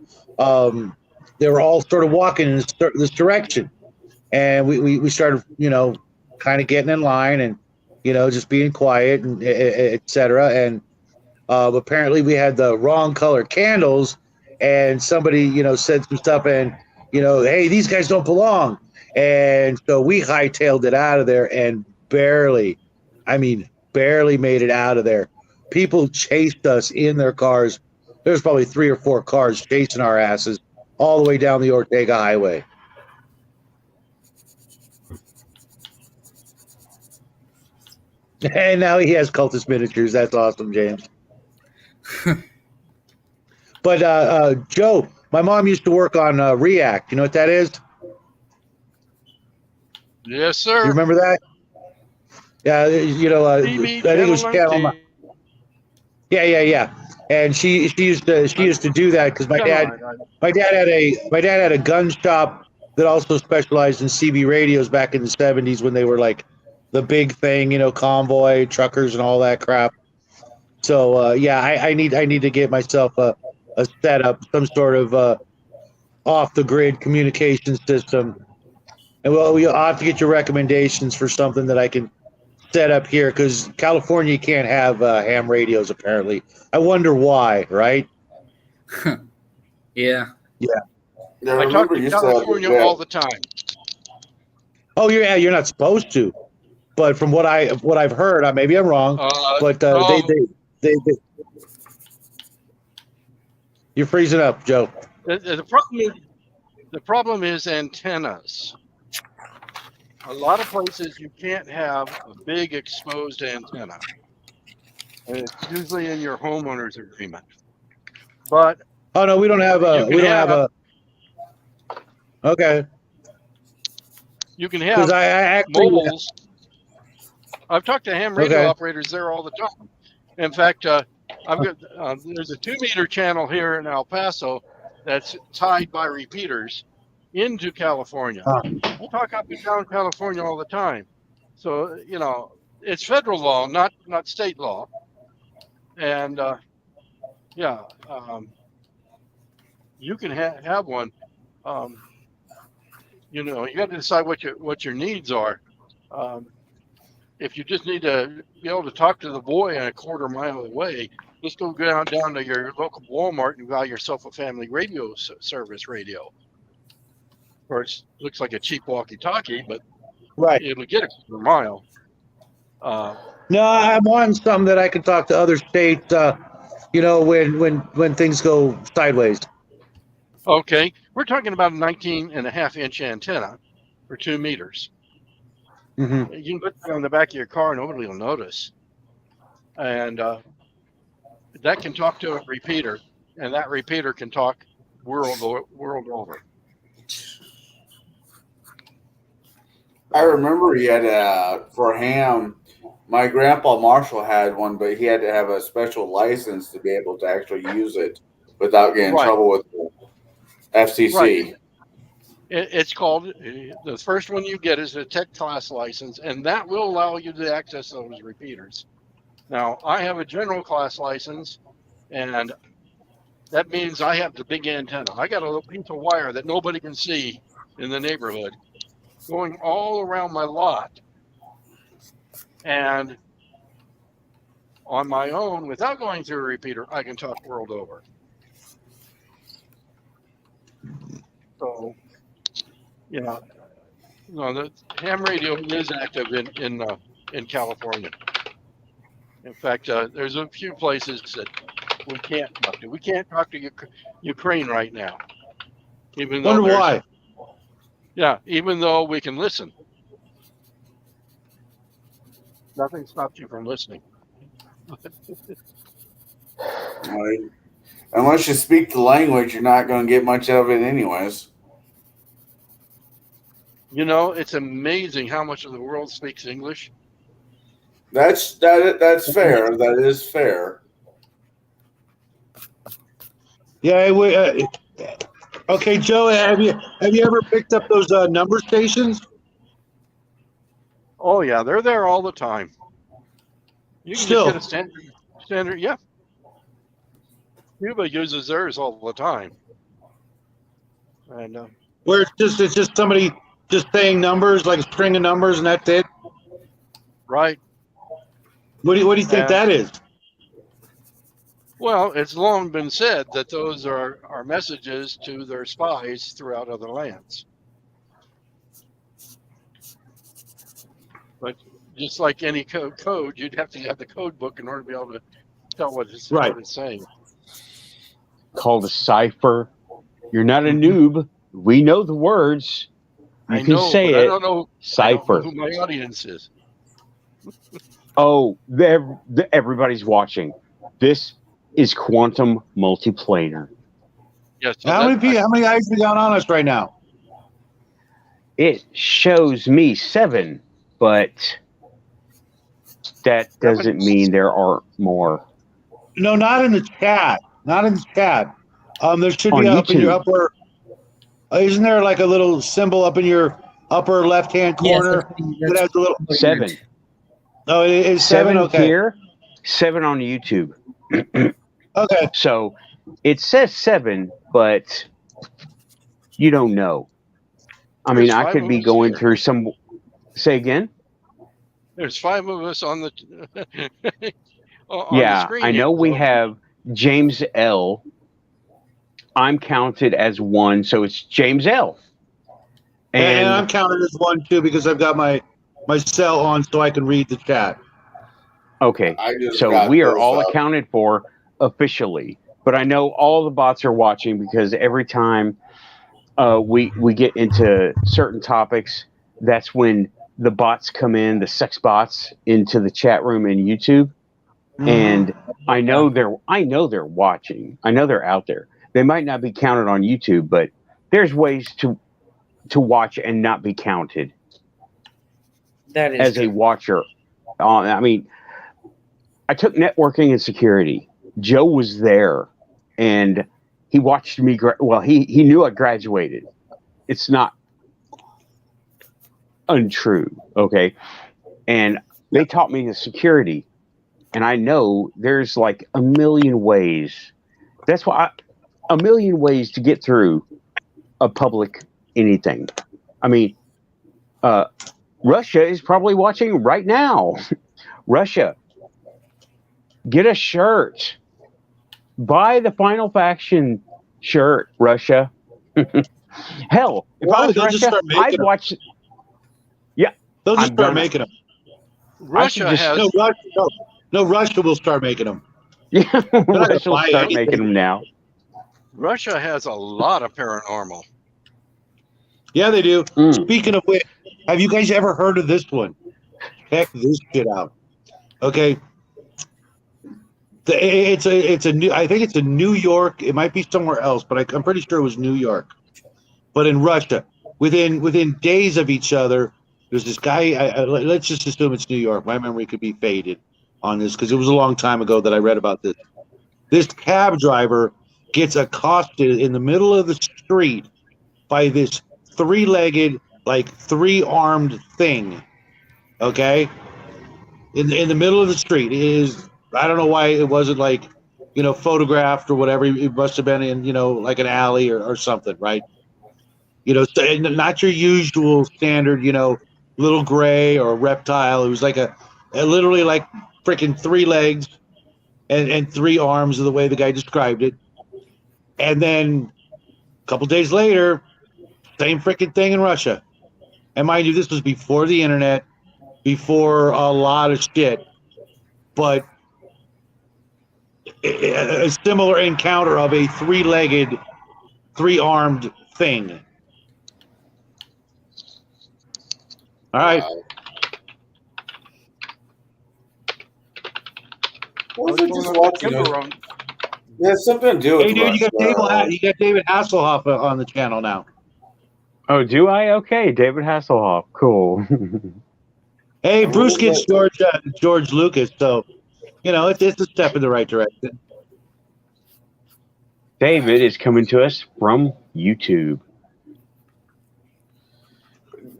They were all sort of walking in this direction, and we started, kind of getting in line and, just being quiet and etc. And apparently we had the wrong color candles, and somebody, said some stuff, and, hey, these guys don't belong. And so we hightailed it out of there and barely made it out of there. People chased us in their cars. There's probably 3 or 4 cars chasing our asses all the way down the Ortega Highway. And now he has cultist miniatures. That's awesome, James. But Joe, my mom used to work on React. You know what that is? Yes, sir. You remember that? Yeah, I think it was Channel. Yeah. And she used to do that because my dad had a gun shop that also specialized in CB radios back in the 70s when they were like the big thing, convoy truckers and all that crap. So I need to get myself a setup, some sort of off the grid communication system. And I'll have to get your recommendations for something that I can set up here, because California can't have ham radios apparently. I wonder why, right? Yeah. I talk to California all the time. Oh yeah, you're not supposed to, but from what I've heard, maybe I'm wrong, but they you're freezing up, Joe. The problem is antennas. A lot of places you can't have a big exposed antenna, and it's usually in your homeowner's agreement. But oh no, we don't have a. Okay. You can have I actually, mobiles. I've talked to ham radio Okay. operators there all the time. In fact, I've got there's a 2-meter channel here in El Paso that's tied by repeaters into California. I talk up and down California all the time. So, it's federal law, not state law. And you can have one. You got to decide what your needs are. If you just need to be able to talk to the boy a quarter mile away, just go down to your local Walmart and buy yourself a family radio service radio. Of course, it looks like a cheap walkie-talkie, but right. it'll get a quarter mile. No, I want something that I can talk to other states. When things go sideways. Okay, we're talking about a 19.5-inch antenna for 2 meters. Mm-hmm. You can put it on the back of your car, nobody will notice. And that can talk to a repeater, and that repeater can talk world over. I remember he had for ham. My grandpa Marshall had one, but he had to have a special license to be able to actually use it without getting in trouble with the FCC. Right. It's called, the first one you get is a tech class license, and that will allow you to access those repeaters. Now, I have a general class license, And that means I have the big antenna. I got a little piece of wire that nobody can see in the neighborhood going all around my lot. And on my own, without going through a repeater, I can talk world over. So, you know, the ham radio is active in California. In fact, there's a few places that we can't talk to. We can't talk to Ukraine right now, even though Wonder why. Yeah, even though we can listen. Nothing stops you from listening. Right. Unless you speak the language, you're not going to get much of it, anyways. You know, it's amazing how much of the world speaks English. That's fair. That is fair. Yeah. Okay, Joe. Have you ever picked up those number stations? Oh yeah, they're there all the time. You can Still. just get a standard. Yeah. Cuba uses theirs all the time. And Where it's just somebody just saying numbers, like a string of numbers, and that's it. right. What do you think that is? Well, it's long been said that those are messages to their spies throughout other lands. But just like any code, you'd have to have the code book in order to be able to tell what it's saying. Called a cipher. You're not a noob. We know the words. You can say it. I don't know. Cipher. I don't know who my audience is. Oh, everybody's watching. This is quantum multiplanar. Yes. So How many eyes we got on us right now? It shows me 7, but that doesn't mean there are more. No, not in the chat. Not in the chat. There should On be up in your YouTube. upper. Isn't there like a little symbol up in your upper left-hand corner that has a little 7. Oh, it is 7. Okay. Here, 7 on YouTube. Okay. So it says 7, but you don't know. I mean, I could be going through some. Say again. There's 5 of us on the. On Yeah, the screen I know here. we have James L. I'm counted as 1, so it's James L. And I'm counted as 1 too because I've got my cell on so I can read the chat. Okay, so we are all accounted for officially, but I know all the bots are watching because every time we get into certain topics, that's when the bots come in, the sex bots, into the chat room in YouTube, and I know they're watching. I know they're out there. They might not be counted on YouTube, but there's ways to watch and not be counted. That is as a watcher. I mean, I took networking and security. Joe was there, and he watched me. He knew I graduated. It's not untrue, okay? And they taught me the security, and I know there's like a million ways. That's why a million ways to get through a public anything. I mean, Russia is probably watching right now. Russia, get a shirt. Buy the Final Faction shirt, Russia. Hell, if I was Russia, I'd watch. Yeah, they'll just start making them. Russia has Russia will start making them. Yeah, Russia will start making them now. Russia has a lot of paranormal. Yeah, they do. Speaking of which, have you guys ever heard of this one? Check this shit out. Okay. It's a new. I think it's in New York. It might be somewhere else, but I'm pretty sure it was New York. But in Russia, within days of each other, there's this guy. Let's just assume it's New York. My memory could be faded on this because it was a long time ago that I read about this. This cab driver gets accosted in the middle of the street by this 3-legged, like 3-armed thing. Okay, in the middle of the street. It is. I don't know why it wasn't like, photographed or whatever. It must have been in, like an alley or something, right? So, and not your usual standard, little gray or reptile. It was like a literally like freaking 3 legs and 3 arms, of the way the guy described it. And then a couple days later, same freaking thing in Russia. And mind you, this was before the internet, before a lot of shit, but a similar encounter of a 3-legged, 3-armed thing. All right. Wow. What was I just watching? It has something to do with Hey, dude, you Russia. got David Hasselhoff on the channel now. Oh, do I? Okay, David Hasselhoff. Cool. Hey, And Bruce what gets was George Lucas, so it's a step in the right direction. David is coming to us from YouTube.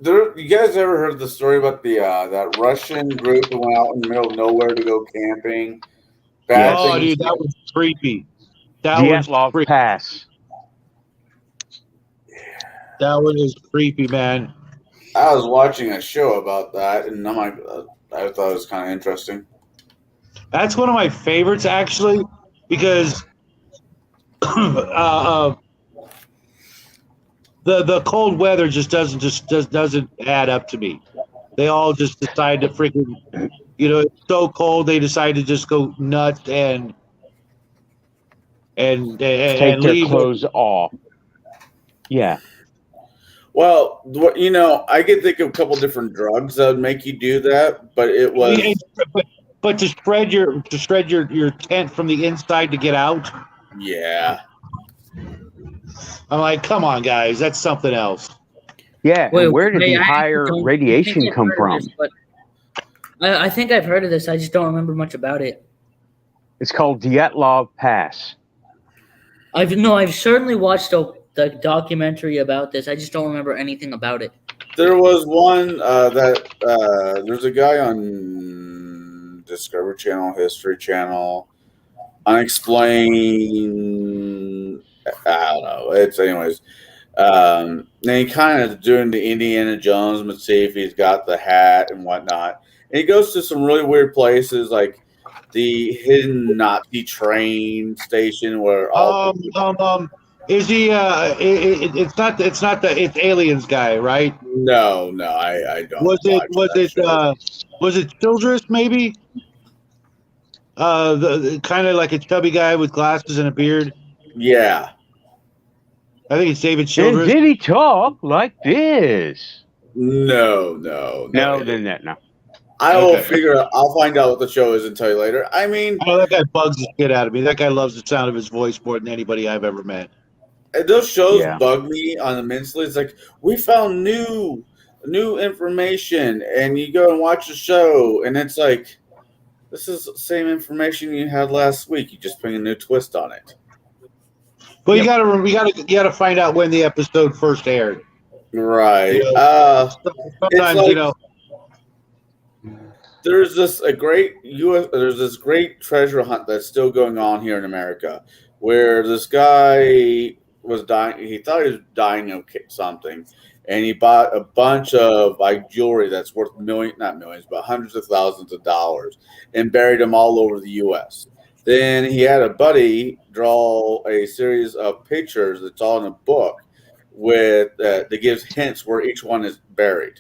You guys ever heard the story about the that Russian group that went out in the middle of nowhere to go camping? Bad Yes. Oh, things. dude, that was creepy. That Dyatlov Pass. one is creepy, man. I was watching a show about that, and I'm like, I thought it was kind of interesting. That's one of my favorites, actually, because the cold weather just doesn't add up to me. They all just decide to freaking, it's so cold they decide to just go nuts and Take their leave clothes off. Yeah. Well, I could think of a couple different drugs that would make you do that, but it was But to spread your tent from the inside to get out, yeah. I'm like, come on, guys, that's something else. Yeah. Wait, and where did wait, the I higher don't- I radiation think I've come heard of from? this, but I think I've heard of this. I just don't remember much about it. It's called Dyatlov Pass. I've certainly watched the documentary about this. I just don't remember anything about it. There was one that there's a guy on Discovery Channel, History Channel, Unexplained. I don't know. It's anyways. And he kind of doing the Indiana Jones, but see if he's got the hat and whatnot. And he goes to some really weird places, like the hidden Nazi train station where all Is he? It's Aliens guy, right? no, I don't. Was watch that show. was it Childress maybe? The kind of like a chubby guy with glasses and a beard. Yeah. I think it's David And Childress. did he talk like this? No. No. I will Okay. figure out. I'll find out what the show is and tell you later. I mean, Oh, that guy bugs the shit out of me. That guy loves the sound of his voice more than anybody I've ever met. those shows Yeah. bug me on immensely. It's like we found new information, and you go and watch the show, and it's like this is the same information you had last week. You just put a new twist on it. Well, Yep. you gotta find out when the episode first aired. Right. Sometimes like- There's this great treasure hunt that's still going on here in America, where this guy was dying. He thought he was dying of something, and he bought a bunch of jewelry that's worth not millions, but hundreds of thousands of dollars, and buried them all over the U.S. Then he had a buddy draw a series of pictures that's all in a book that gives hints where each one is buried.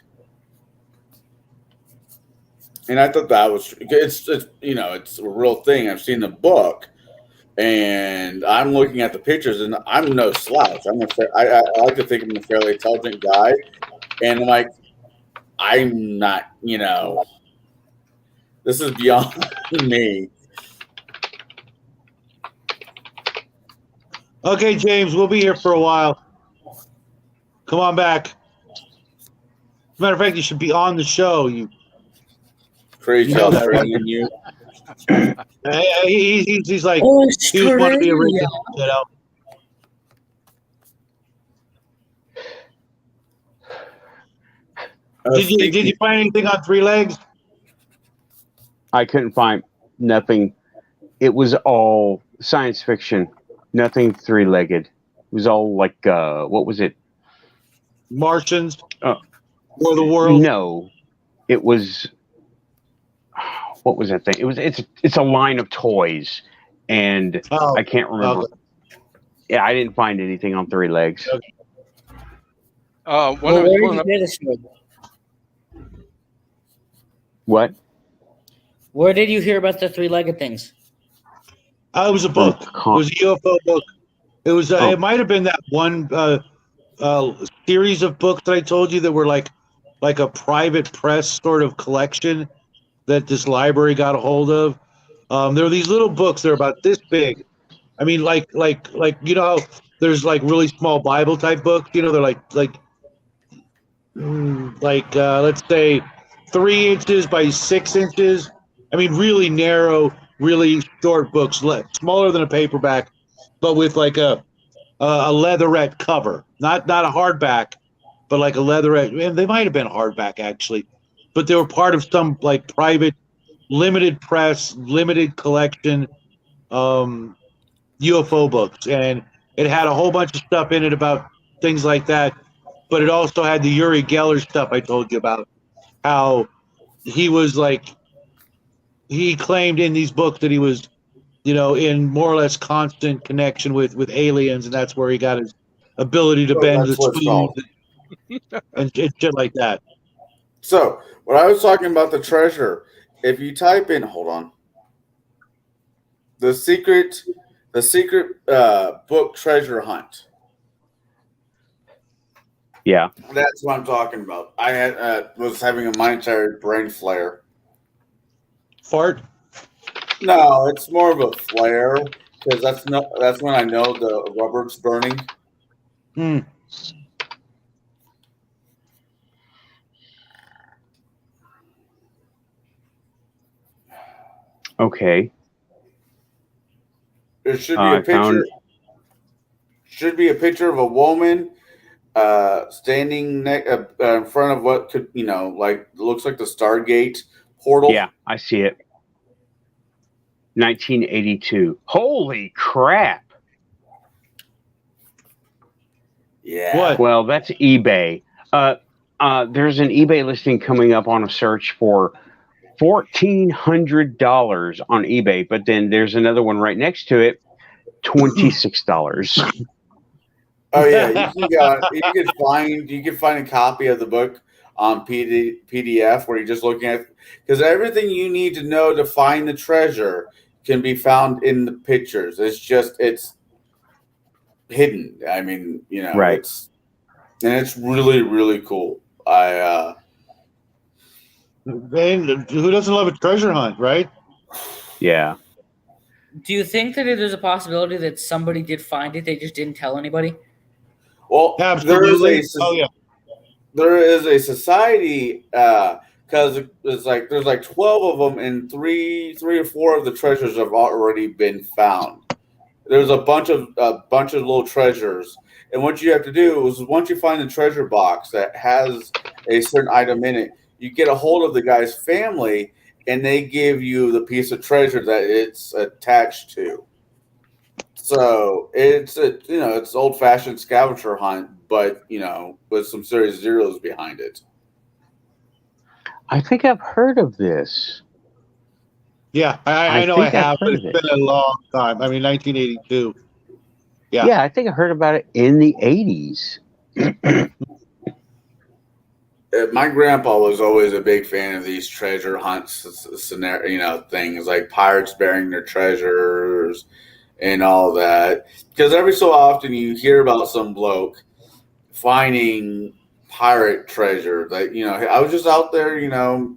And I thought that was it's a real thing. I've seen the book, and I'm looking at the pictures, and I'm no slouch. I like to think I'm a fairly intelligent guy, and I'm like, I'm not. This is beyond me. Okay, James, we'll be here for a while. Come on back. As a matter of fact, you should be on the show. Pretty You know that, right? than you. He's like Oh, he was one of the original, Did you find anything on 3 legs? I couldn't find nothing. It was all science fiction. Nothing three-legged. It was all like what was it? Martians, Uh, War of the World. no, it was what was that thing? It's a line of toys, and Oh, I can't remember. okay. Yeah, I didn't find anything on three legs. Okay. When Well, I was where did growing you up, hear this story? What? Where did you hear about the three-legged things? It was a book. It was a UFO book. It was. It might have been that one series of books that I told you that were like a private press sort of collection that this library got a hold of. There are these little books. They're about this big. I mean, like you know, how there's like really small Bible type books. You know, they're let's say 3 inches by 6 inches. I mean, really narrow, really short books, smaller than a paperback, but with like a leatherette cover, not a hardback, but like a leatherette. And they might have been hardback actually, but they were part of some like private, limited press, limited collection UFO books, and it had a whole bunch of stuff in it about things like that. But it also had the Uri Geller stuff I told you about, how he was like he claimed in these books that he was, you know, in more or less constant connection with aliens, and that's where he got his ability to So bend the that's what it's spoons called. and shit like that. So when I was talking about the treasure, if you type in, hold on, the secret book treasure hunt. Yeah. That's what I'm talking about. I had was having a momentary brain flare. Fart. No, it's more of a flare because that's when I know the rubber's burning. Hmm. Okay. There should be a I picture. found. Should be a picture of a woman standing in front of what could like looks like the Stargate portal. Yeah, I see it. 1982. Holy crap! Yeah. What? Well, that's eBay. There's an eBay listing coming up on a search for $1,400 on eBay, but then there's another one right next to it, $26. Oh yeah, you can find a copy of the book on PDF where you're just looking at because everything you need to know to find the treasure can be found in the pictures. It's hidden. I mean, Right. it's really really cool. I Who doesn't love a treasure hunt, right? Yeah. Do you think that there's a possibility that somebody did find it, they just didn't tell anybody? well Absolutely. Oh yeah. there is a society because it's like there's like 12 of them and three or four of the treasures have already been found. There's a bunch of little treasures, and what you have to do is once you find the treasure box that has a certain item in it, you get a hold of the guy's family and they give you the piece of treasure that it's attached to. So it's old fashioned scavenger hunt, but with some serious zeros behind it. I think I've heard of this. Yeah, I I know I think I've have, but heard it's of it. been a long time. I mean, 1982. Yeah. Yeah, I think I heard about it in the 80s. My grandpa was always a big fan of these treasure hunts scenario, things like pirates burying their treasures and all that. Because every so often you hear about some bloke finding pirate treasure. Like, I was just out there,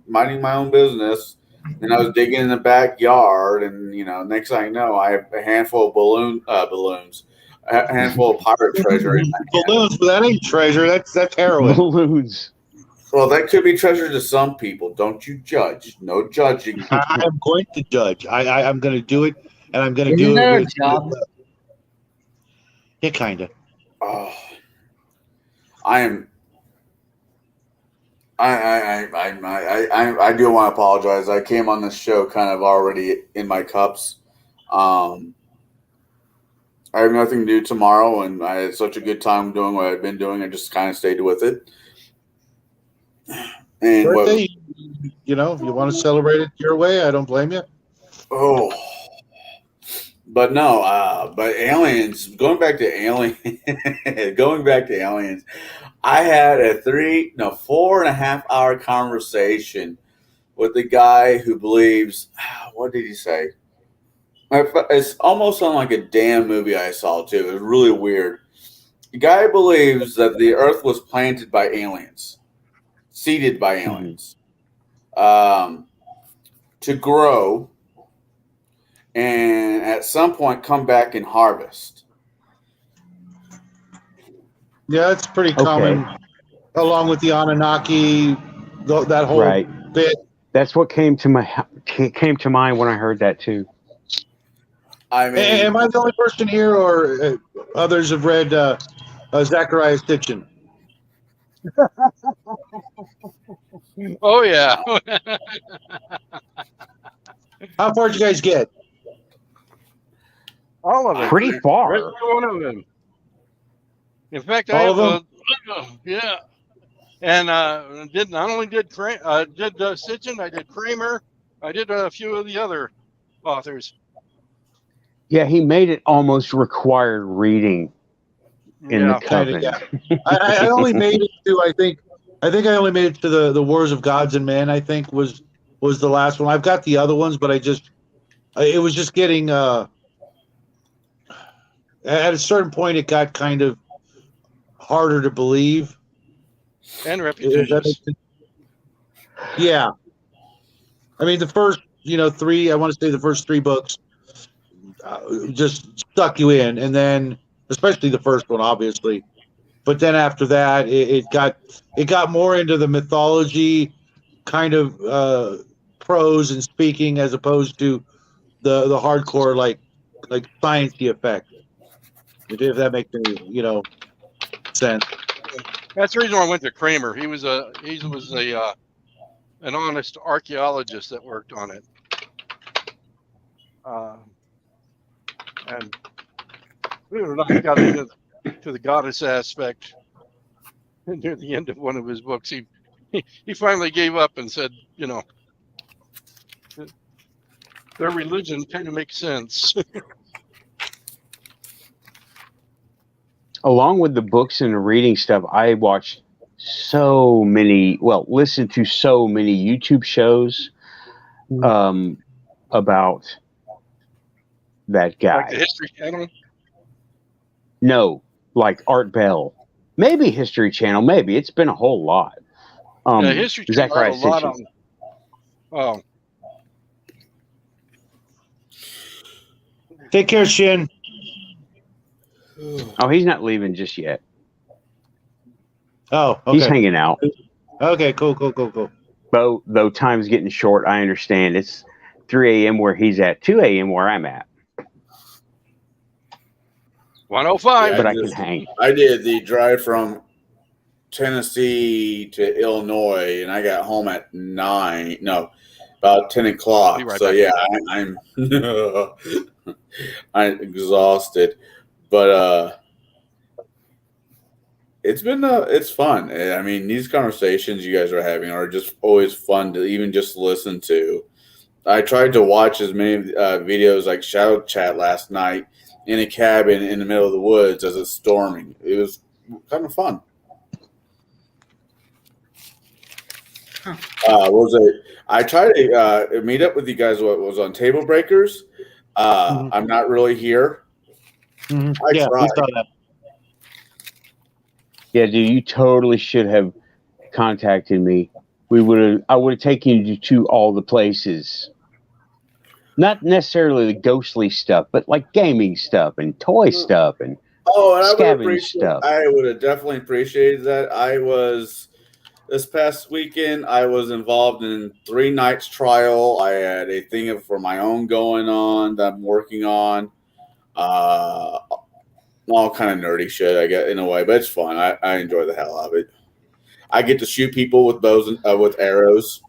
minding my own business, and I was digging in the backyard, and next thing I know, I have a handful of balloons, a handful of pirate treasure in my hand. Balloons, but that ain't treasure. That's heroin. Balloons. Well, that could be treasure to some people. Don't you judge? No judging. I'm going to judge. I'm going to do it, and I'm going to Isn't do it that a with. job? Yeah, kind of. Oh, I am. I do want to apologize. I came on this show kind of already in my cups. I have nothing to do tomorrow, and I had such a good time doing what I've been doing. I just kind of stayed with it. And what? Birthday, you know, if you want to celebrate it your way, I don't blame you. Oh, but no. But aliens. Going back to alien. Going back to aliens. I had a 4.5 hour conversation with the guy who believes. What did he say? It's almost on like a damn movie I saw too. It was really weird. The guy believes that the Earth was planted by aliens, seeded by aliens, to grow, and at some point come back and harvest. Yeah, it's pretty common, along with the Anunnaki, that whole bit. That's what came to mind when I heard that too. I mean, am I the only person here, or others have read Zachariah Sitchin? Oh yeah. How far did you guys get? All of it. Pretty far. Every one of them. In fact, All of them? Yeah. And did not only did Sitchin, I did Kramer, I did a few of the other authors. Yeah, he made it almost required reading in the coven. Yeah. I only made it to I think I only made it to the Wars of Gods and Men. I think was the last one. I've got the other ones, but it was just getting at a certain point it got kind of harder to believe and repetitious. Yeah, I mean the first three. I want to say the first three books just stuck you in, and then especially the first one, obviously. But then after that, it got more into the mythology kind of prose and speaking, as opposed to the hardcore like sciencey effect. If that makes any sense. That's the reason why I went to Kramer. He was an honest archaeologist that worked on it. And believe it or not, he got into the goddess aspect near the end of one of his books. He finally gave up and said, their religion kind of makes sense. Along with the books and the reading stuff, I watched listened to so many YouTube shows about that guy. Like the History Channel? No, like Art Bell. Maybe History Channel, maybe. It's been a whole lot. History Channel Zachariah had a lot Sitchin. on. Oh. Take care, Shin. Oh, he's not leaving just yet. Oh, okay. He's hanging out. Okay, cool. Though time's getting short, I understand. It's 3 a.m. where he's at, 2 a.m. where I'm at. 105. But I can hang. I did the drive from Tennessee to Illinois, and I got home at about 10 o'clock. Right so yeah, I'm I'm exhausted, but it's fun. I mean, these conversations you guys are having are just always fun to even just listen to. I tried to watch as many videos like Shadow Chat last night in a cabin in the middle of the woods as it's storming. It was kind of fun. I tried to meet up with you guys. What was on Table Breakers? I'm not really here. Mm-hmm. I tried. We saw that. Yeah, dude, you totally should have contacted me. I would have taken you to all the places. Not necessarily the ghostly stuff, but like gaming stuff and toy stuff and scavenge stuff. I would have definitely appreciated that. This past weekend, I was involved in 3 nights trial. I had a thing for my own going on that I'm working on. All kind of nerdy shit, I guess, in a way, but it's fun. I enjoy the hell out of it. I get to shoot people with bows and with arrows,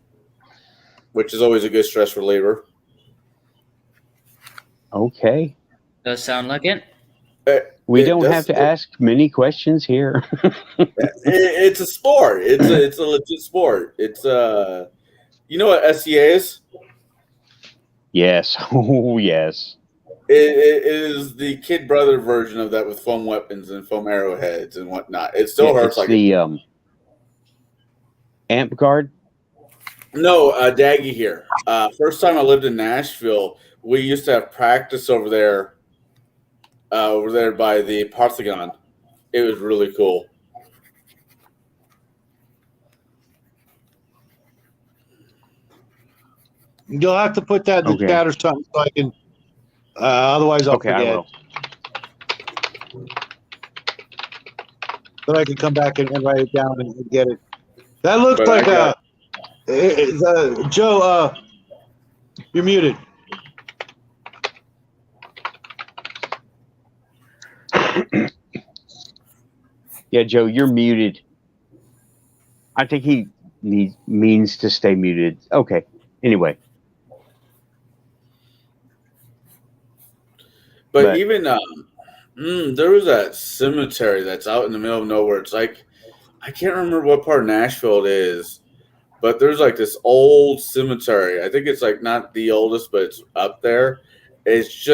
which is always a good stress reliever. Okay. Does sound like it. We don't have That's to ask many questions here. it's a sport. It's a legit sport. It's you know what SEA is? Yes. Oh, yes. It is the kid brother version of that with foam weapons and foam arrowheads and whatnot. It Yeah, still hurts it's like the amp guard. no, Daggy here. First time I lived in Nashville, we used to have practice over there by the Parthenon. It was really cool. You'll have to put that in the Okay. chat or something so I can. Otherwise, I'll Okay, I forget. will. So I can come back and write it down and get it. That looks But like I got Joe. You're muted. Yeah, Joe, you're muted. I think he means to stay muted. Okay. Anyway. but even there was that cemetery that's out in the middle of nowhere. It's like I can't remember what part of Nashville it is, but there's like this old cemetery. I think it's like not the oldest, but it's up there. It's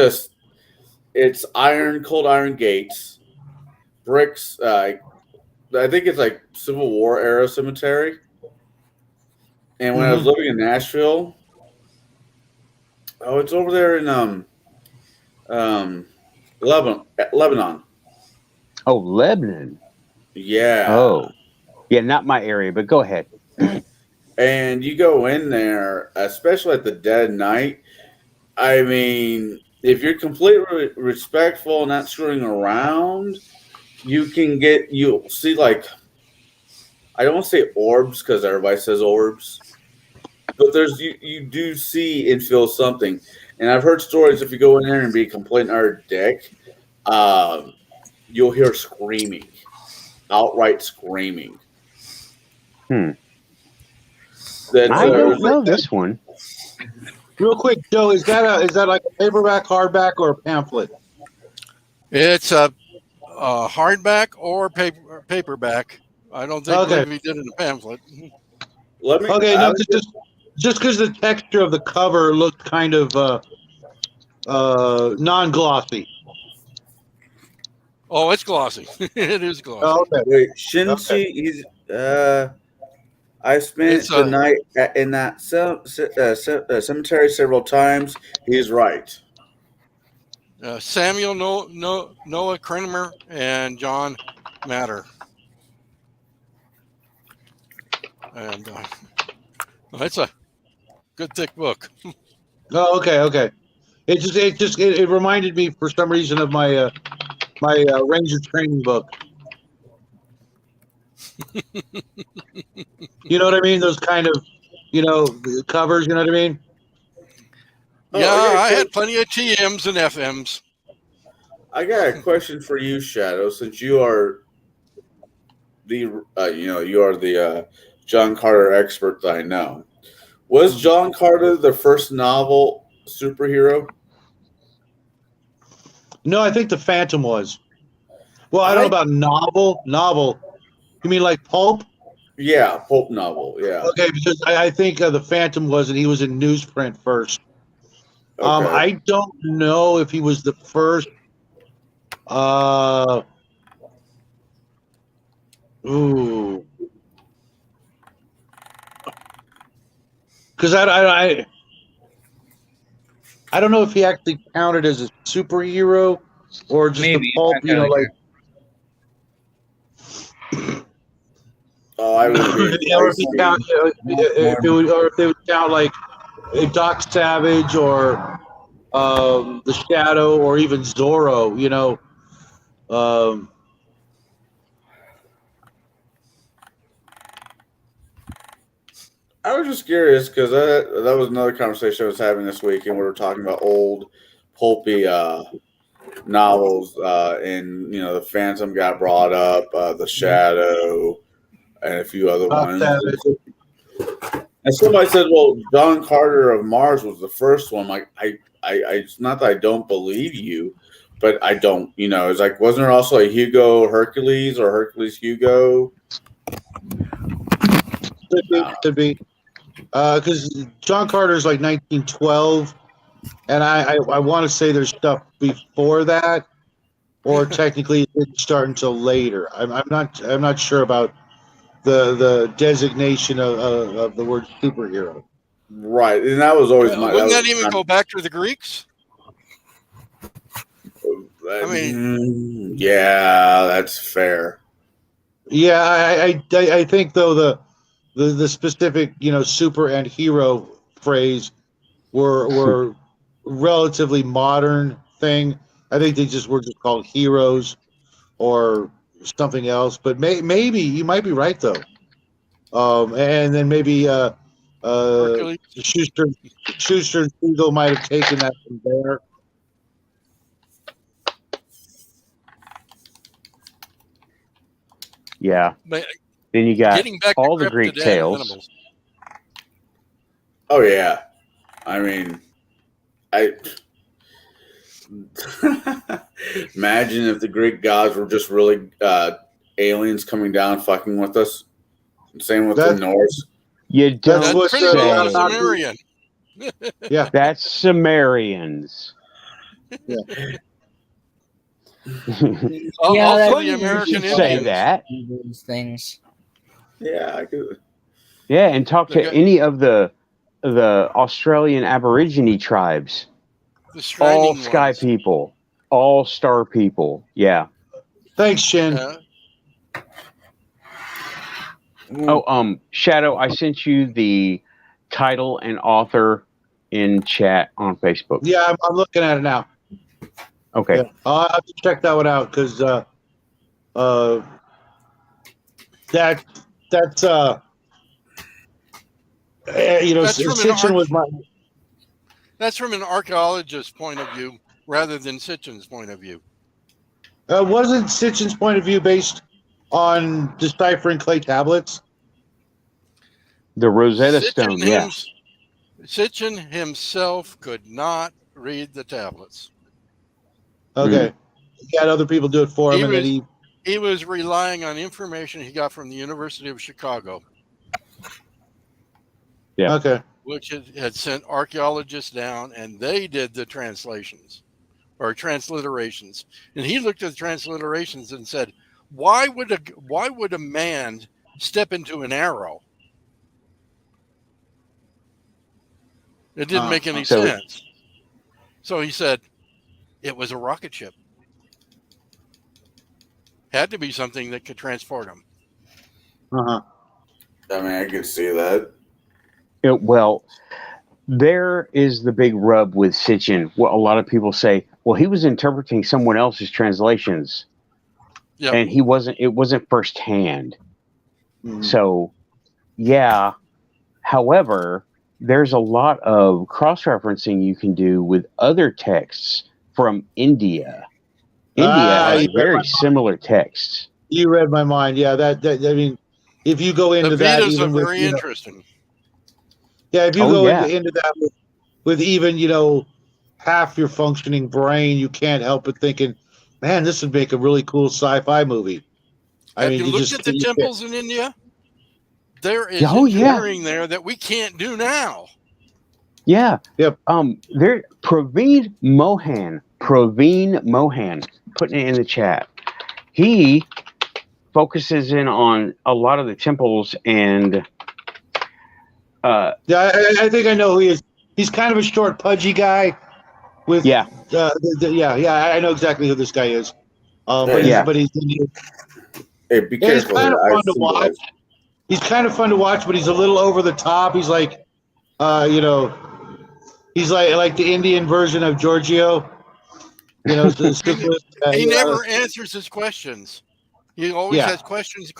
cold iron gates, bricks. I think it's like Civil War era cemetery. And when I was living in Nashville, it's over there in um Lebanon. Oh, Lebanon. Yeah. Oh. Yeah, not my area, but go ahead. And you go in there, especially at the dead of night. I mean, if you're completely respectful and not screwing around, you'll see like, I don't want to say orbs because everybody says orbs, but you do see and feel something. And I've heard stories if you go in there and be a complete and utter dick, you'll hear screaming, outright screaming. I don't know this one. Real quick, Joe, is that like a paperback, hardback, or a pamphlet? It's a hardback or paperback. I don't think Okay. he did it in a pamphlet. Okay, no, just because the texture of the cover looked kind of non-glossy. Oh, it's glossy. It is glossy. Oh, okay. Wait, Shinji, he's I spent the night in that cemetery several times. He's right. Samuel Noah Kramer and John Matter. And it's a good thick book. Oh, okay. It reminded me for some reason of my my Ranger training book. You know what I mean? Those kind of, covers. You know what I mean? Yeah, I had plenty of TMs and FMs. I got a question for you, Shadow. Since you are the John Carter expert that I know, was John Carter the first novel superhero? No, I think the Phantom was. Well, I don't know about novel. Novel. You mean like pulp? Yeah, pulp novel. Yeah. Okay, because I think the Phantom was, and he was in newsprint first. Okay. I don't know if he was the first. Ooh. Because I don't know if he actually counted as a superhero or just a pulp, like. Oh, I would be. Or if they would count like Doc Savage or the Shadow or even Zorro, I was just curious because that was another conversation I was having this week, and we were talking about old pulpy novels, and the Phantom got brought up, the Shadow, and a few other ones. And somebody said, "Well, John Carter of Mars was the first one." Like, I it's not that I don't believe you, but I don't. You know, it's like, wasn't there also a Hugo Hercules or Hercules Hugo? Could be. Because John Carter's like 1912, and I want to say there's stuff before that, or technically it didn't start until later. I'm not sure about the designation of the word superhero. Right, and that was always my. Wouldn't That that was even go back to the Greeks? I mean, yeah, that's fair. Yeah, I think though the specific super and hero phrase were relatively modern thing. I think they just were just called heroes or something else. But maybe you might be right though. And then maybe Hercules. Schuster and Siegel might have taken that from there. Yeah. But Then you got getting back all to the Greek cryptid tales. animals. Oh yeah, I mean, I imagine if the Greek gods were just really aliens coming down fucking with us. Same with the Norse. You don't That's what Pretty well the say. Sumerian. Yeah. That's Sumerians. Yeah. Also Funny the you American should say Indians. that. These things. Yeah, I could. Yeah, and talk to Okay. any of the Australian Aborigine tribes. The All shining sky ones. people, all star people. Yeah. Thanks, Shin. Oh, Shadow, I sent you the title and author in chat on Facebook. Yeah, I'm looking at it now. Okay. Yeah. I'll have to check that one out because that's Sitchin was my. That's from an archaeologist's point of view rather than Sitchin's point of view. Wasn't Sitchin's point of view based on deciphering clay tablets? The Rosetta Stone, yeah. Sitchin himself could not read the tablets. Okay. He had other people do it for him, he was relying on information he got from the University of Chicago. Yeah. Okay. Which had sent archaeologists down, and they did the translations or transliterations. And he looked at the transliterations and said, "Why would a man step into an arrow? It didn't make any sense." So he said, "It was a rocket ship. Had to be something that could transport him." Uh-huh. I mean, I could see that. Well, there is the big rub with Sitchin. Well, a lot of people say, well, he was interpreting someone else's translations. Yep. And it wasn't firsthand. Mm-hmm. So, yeah. However, there's a lot of cross-referencing you can do with other texts from India. India has very similar texts. You read my mind. Yeah, that I mean, if you go into the that, Vedas even are with, very interesting. Yeah, if you go into that with even half your functioning brain, you can't help but thinking, man, this would make a really cool sci-fi movie. Have you looked at the temples in India? There is engineering there that we can't do now. Yeah. Yep. There, Praveen Mohan, putting it in the chat. He focuses in on a lot of the temples and. Yeah, I think I know who he is. He's kind of a short, pudgy guy. With I know exactly who this guy is. But he's hey, be careful. He's kind of fun to watch. He's kind of fun to watch, but he's a little over the top. He's like, he's like the Indian version of Giorgio. He never answers his questions. He always has questions.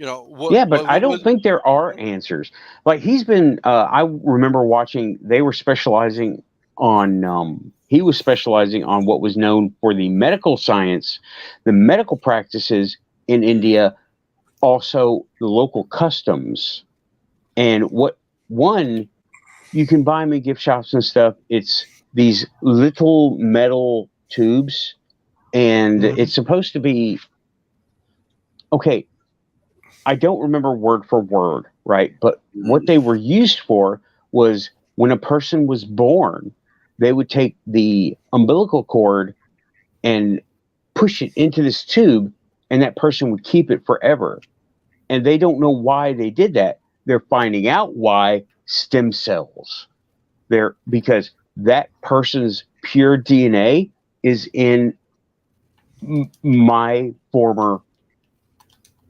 But I don't think there are answers. Like he's been, I remember watching. They were specializing on. He was specializing on what was known for the medical science, the medical practices in India, also the local customs, and what you can buy them in gift shops and stuff. It's these little metal tubes, and it's supposed to be okay. I don't remember word for word, right? But what they were used for was when a person was born, they would take the umbilical cord and push it into this tube, and that person would keep it forever. And they don't know why they did that. They're finding out why. Stem cells. They're because that person's pure DNA is in my former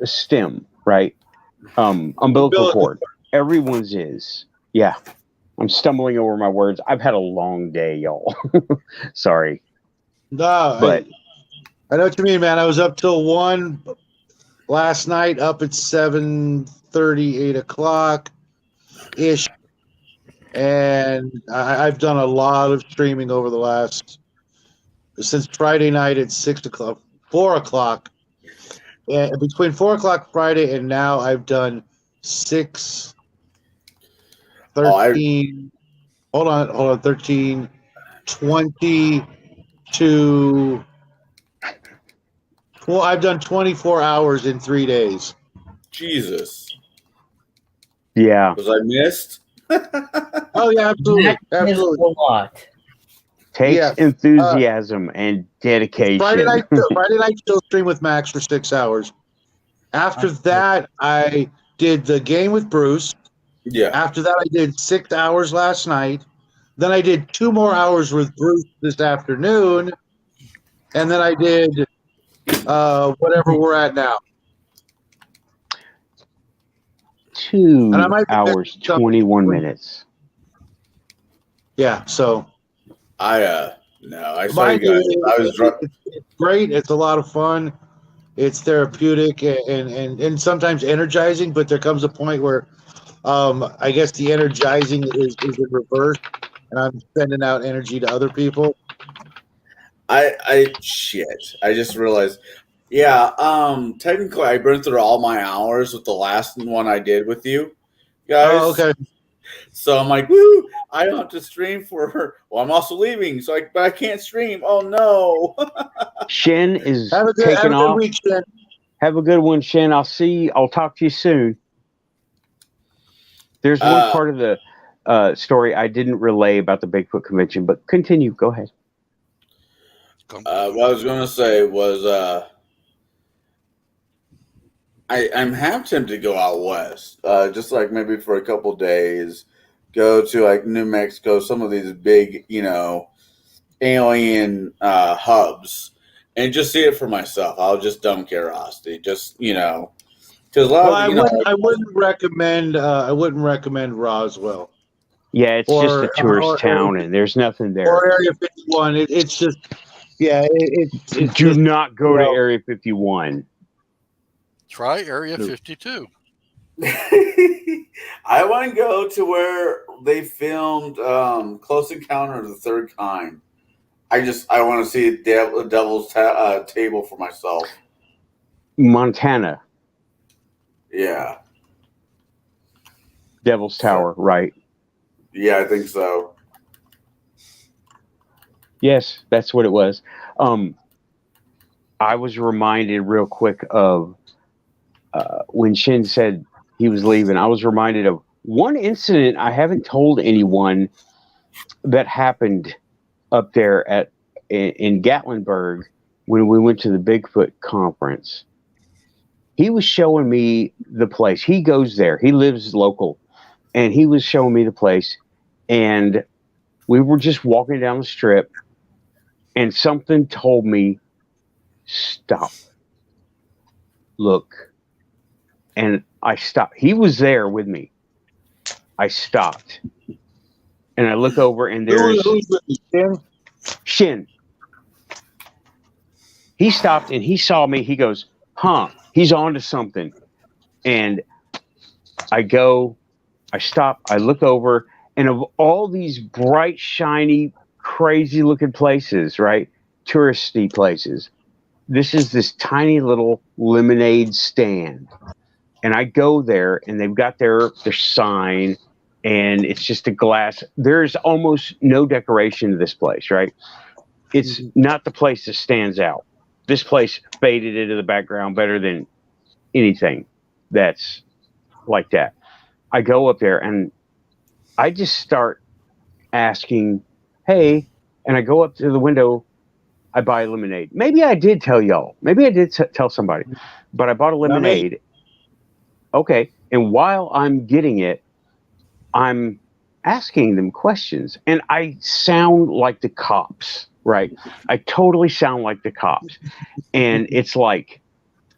stem, right? Umbilical cord. Everyone's is. Yeah. I'm stumbling over my words. I've had a long day, y'all. Sorry. No, But I know what you mean, man. I was up till 1 last night, up at 7:30, 8 o'clock ish. And I've done a lot of streaming over the last, since Friday night at 6 o'clock, 4 o'clock. And between 4 o'clock Friday and now, I've done 6, 13, hold on, 13, 22. Well, I've done 24 hours in 3 days. Jesus. yeah, Was I missed? Oh yeah, absolutely, That is absolutely. a lot. takes Yeah. enthusiasm and dedication. Friday night still stream with Max for 6 hours. After that, I did the game with Bruce. Yeah. After that, I did 6 hours last night. Then I did 2 more hours with Bruce this afternoon, and then I did whatever we're at now. 2 And I might be hours, missing something. 21 minutes. Yeah, so I saw mind you guys. you, I was drunk. it's great. It's a lot of fun. It's therapeutic and sometimes energizing, but there comes a point where I guess the energizing is in reverse, and I'm sending out energy to other people. I just realized. Yeah, technically I burned through all my hours with the last one I did with you guys. Oh, okay. So I'm like, woo, I don't have to stream for her. Well, I'm also leaving, but I can't stream. Oh no. Shin is Have a taking good off. week, Shen. Have a good one, Shin. I'll talk to you soon. There's one part of the story I didn't relay about the Bigfoot convention, but continue. Go ahead. What I was going to say was I'm half tempted to go out west, just like maybe for a couple days, go to like New Mexico, some of these big, alien hubs, and just see it for myself. I'll just dumb curiosity, just because a lot of I wouldn't recommend Roswell. Yeah, it's just a tourist town, and there's nothing there. Or Area 51. It's just, yeah. It's Do just, not go to Area 51. Try Area 52. I want to go to where they filmed Close Encounter of the Third Kind. I want to see the Devil's Table for myself. Montana. Yeah. Devil's Tower, right. Yeah, I think so. Yes, that's what it was. I was reminded real quick of when Shin said he was leaving. I was reminded of one incident I haven't told anyone that happened up there in Gatlinburg when we went to the Bigfoot conference. He was showing me the place. He goes there. He lives local. And he was showing me the place. And we were just walking down the strip. And something told me, stop. Look. And I stopped. He was there with me. I stopped. And I look over and there's Shin. He stopped and he saw me. He goes, he's on to something. And I stop, I look over, and of all these bright, shiny, crazy looking places, right? Touristy places, this is this tiny little lemonade stand. And I go there and they've got their sign and it's just a glass. There's almost no decoration to this place, right? It's not the place that stands out. This place faded into the background better than anything that's like that. I go up there and I just start asking, hey, and I go up to the window. I buy lemonade. Maybe I did tell y'all. Maybe I did tell somebody, but I bought a lemonade. Okay. And while I'm getting it, I'm asking them questions and I sound like the cops, right? I totally sound like the cops. And it's like,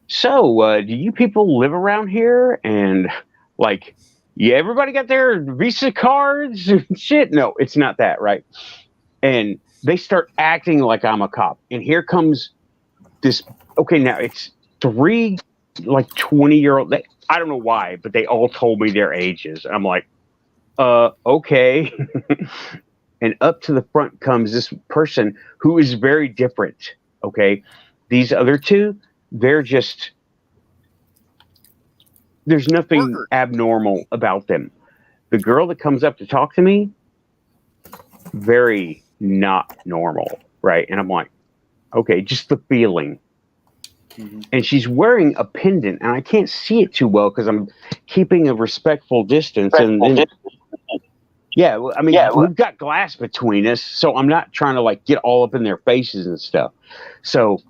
so, do you people live around here? And like, yeah, everybody got their Visa cards and shit. No, it's not that, right? And they start acting like I'm a cop. And here comes this. Okay, now it's three like 20-year-old. I don't know why, but they all told me their ages. I'm like, okay. And up to the front comes this person who is very different. Okay, these other two, they're just, there's nothing abnormal about them. The girl that comes up to talk to me, very not normal, right? And I'm like, okay, just the feeling. And she's wearing a pendant, and I can't see it too well because I'm keeping a respectful distance. And yeah, well, I mean, we've got glass between us, so I'm not trying to like get all up in their faces and stuff. So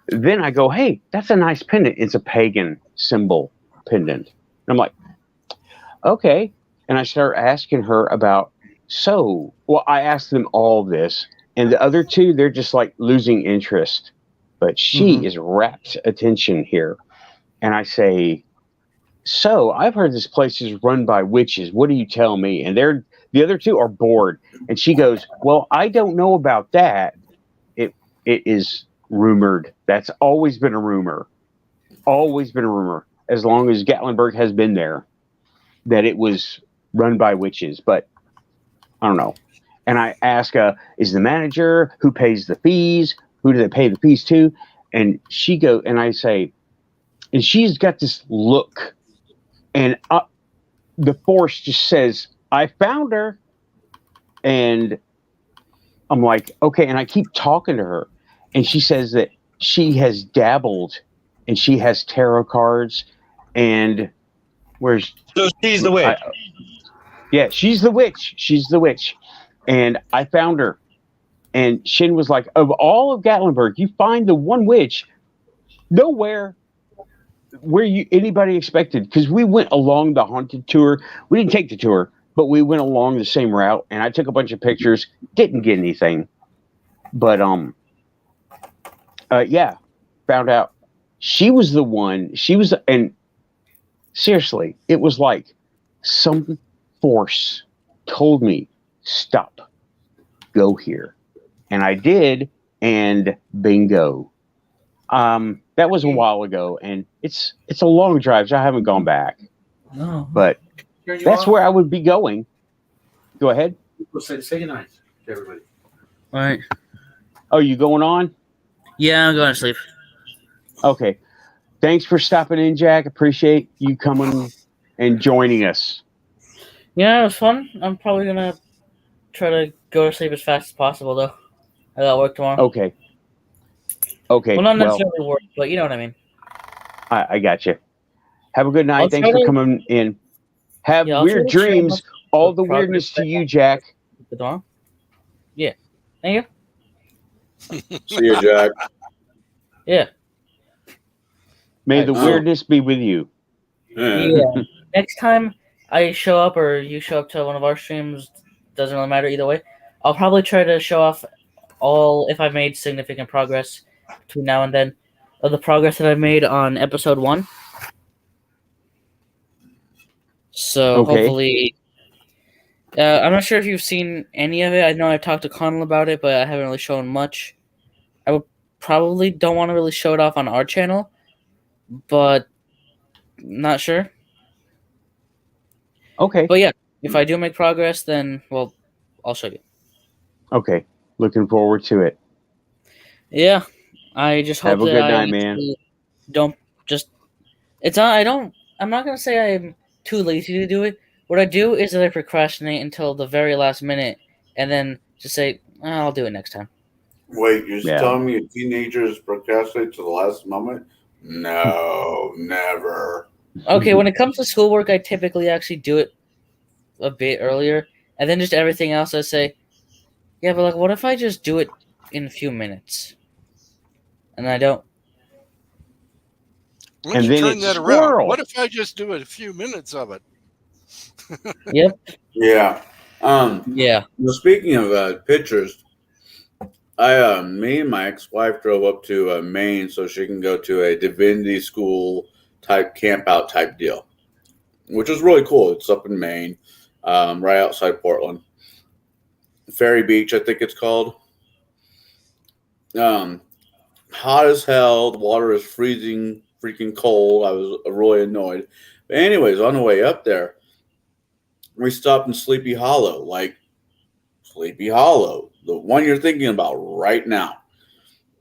then I go, hey, that's a nice pendant. It's a pagan symbol pendant. And I'm like, okay. And I start asking her about, well, I asked them all this, and the other two, they're just like losing interest. But she is rapt attention here. And I say, so I've heard this place is run by witches. What do you tell me? And the other two are bored. And she goes, well, I don't know about that. It is rumored. That's always been a rumor. Always been a rumor. As long as Gatlinburg has been there, that it was run by witches. But I don't know. And I ask, is the manager, who pays the fees? Who do they pay the fees to? And she goes, and I say, and she's got this look, and the force just says, I found her. And I'm like, okay. And I keep talking to her, and she says that she has dabbled, and she has tarot cards, and so she's the witch. Yeah, she's the witch. She's the witch. And I found her. And Shin was like, of all of Gatlinburg, you find the one witch nowhere where anybody expected. Because we went along the haunted tour. We didn't take the tour, but we went along the same route. And I took a bunch of pictures. Didn't get anything. But, yeah, found out she was the one. And seriously, it was like some force told me, stop, go here. And I did, and bingo. That was a while ago, and it's a long drive, so I haven't gone back. No. But that's where I would be going. Go ahead. Say goodnight to everybody. All right. Oh, you going on? Yeah, I'm going to sleep. Okay. Thanks for stopping in, Jack. Appreciate you coming and joining us. Yeah, it was fun. I'm probably going to try to go to sleep as fast as possible, though. I got work tomorrow. Okay. Well, not necessarily work, but you know what I mean. I got you. Have a good night. Thanks for coming in. Have weird dreams. All the weirdness to you, Jack. Tomorrow? Yeah. Thank See you, Jack. you. Yeah. May the weirdness be with you. Yeah. Next time I show up or you show up to one of our streams, doesn't really matter either way. I'll probably try to show off if I've made significant progress between now and then, of the progress that I've made on episode 1. So hopefully, I'm not sure if you've seen any of it. I know I've talked to Connell about it, but I haven't really shown much. I would probably don't want to really show it off on our channel, but not sure. Okay. But yeah, if I do make progress, then, well, I'll show you. Okay. Looking forward to it. Yeah. I just hope Have a that good night, man. Don't just... I'm not going to say I'm too lazy to do it, what I do is that I procrastinate until the very last minute, and then just say, I'll do it next time. Wait, you're Yeah. telling me a teenager is procrastinating to the last moment? No, never. Okay, when it comes to schoolwork, I typically actually do it a bit earlier, and then just everything else I say, yeah, but like, what if I just do it in a few minutes? And I don't. Why don't And you then turn it's that around? squirrel. What if I just do a few minutes of it? Yep. Yeah. Yeah. Well, speaking of pictures, me and my ex-wife drove up to Maine so she can go to a divinity school type camp out type deal, which is really cool. It's up in Maine, right outside Portland. Ferry Beach, I think it's called. Um, Hot as hell. The water is freezing, freaking cold. I was really annoyed. But anyways, on the way up there, we stopped in Sleepy Hollow, like Sleepy Hollow, the one you're thinking about right now.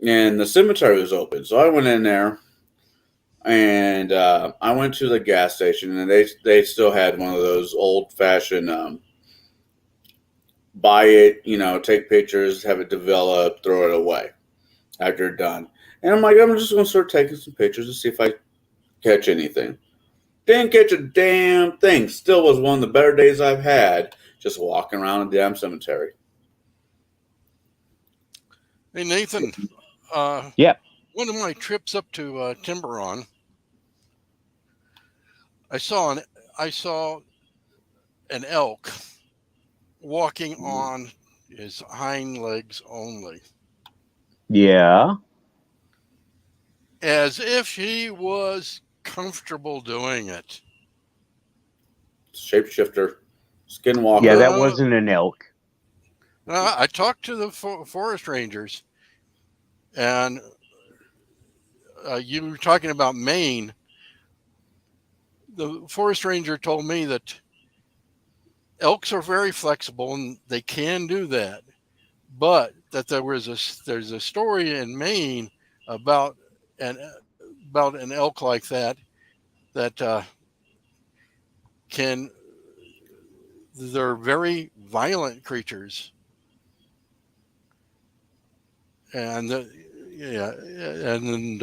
And the cemetery was open, so I went in there, and I went to the gas station, and they still had one of those old fashioned buy it, take pictures, have it develop, throw it away after you're done. And I'm like, I'm just going to start taking some pictures and see if I catch anything. Didn't catch a damn thing. Still was one of the better days I've had just walking around a damn cemetery. Hey, Nathan. Yeah. One of my trips up to Tiburon, I saw an elk walking on his hind legs only, Yeah. as if he was comfortable doing it. Shapeshifter, skinwalker. Yeah, that wasn't an elk. I talked to the forest rangers, and you were talking about Maine. The forest ranger told me that elks are very flexible and they can do that, but that there's a story in Maine about an elk like that can they're very violent creatures, and yeah, and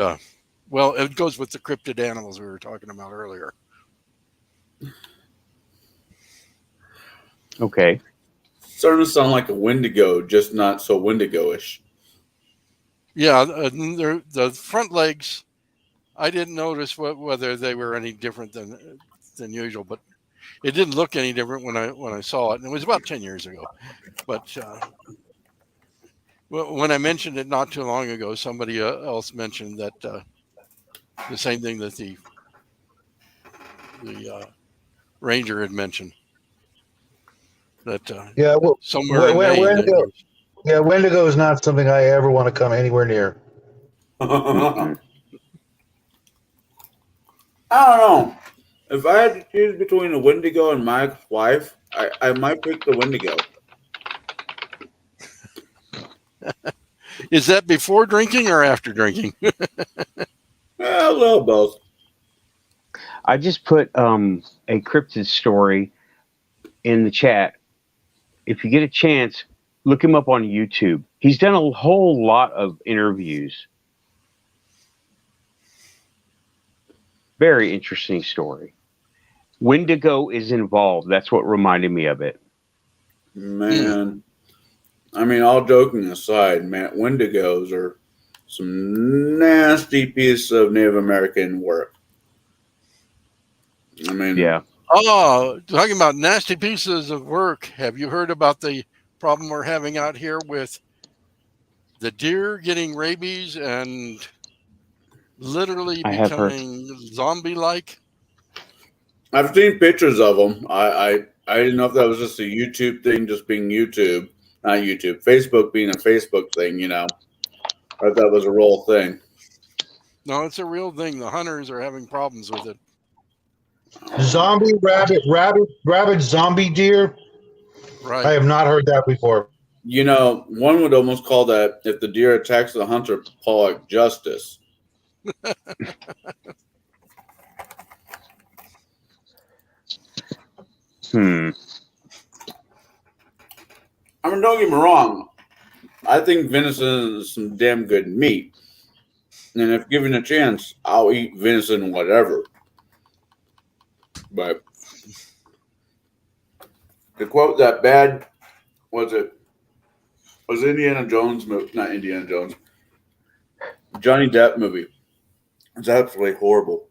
well, it goes with the cryptid animals we were talking about earlier. Okay. Starting to sound like a Wendigo, just not so Wendigo-ish. Yeah, the front legs, I didn't notice whether they were any different than usual, but it didn't look any different when I saw it, and it was about 10 years ago. But when I mentioned it not too long ago, somebody else mentioned that the same thing that the ranger had mentioned, that Yeah, well, somewhere in Maine. Wendigo. Yeah, Wendigo is not something I ever want to come anywhere near. Mm-mm. I don't know. If I had to choose between a Wendigo and my wife, I might pick the Wendigo. Is that before drinking or after drinking? Yeah, a little both. I just put a cryptid story in the chat. If you get a chance, look him up on YouTube. He's done a whole lot of interviews. Very interesting story. Wendigo is involved. That's what reminded me of it. Man. I mean, all joking aside, man, Wendigos are some nasty piece of Native American work. I mean, Yeah. Oh, talking about nasty pieces of work. Have you heard about the problem we're having out here with the deer getting rabies and literally I have heard. becoming zombie-like? I've seen pictures of them. I didn't know if that was just a YouTube thing, just being YouTube, not YouTube, Facebook being a Facebook thing, or if that was a real thing. No, it's a real thing. The hunters are having problems with it. Zombie rabbit, zombie deer. Right. I have not heard that before. One would almost call that, if the deer attacks the hunter, poetic justice. Hmm. I mean, don't get me wrong. I think venison is some damn good meat. And if given a chance, I'll eat venison, whatever. But to quote that bad, was Indiana Jones movie? Not Indiana Jones. Johnny Depp movie. It's absolutely horrible.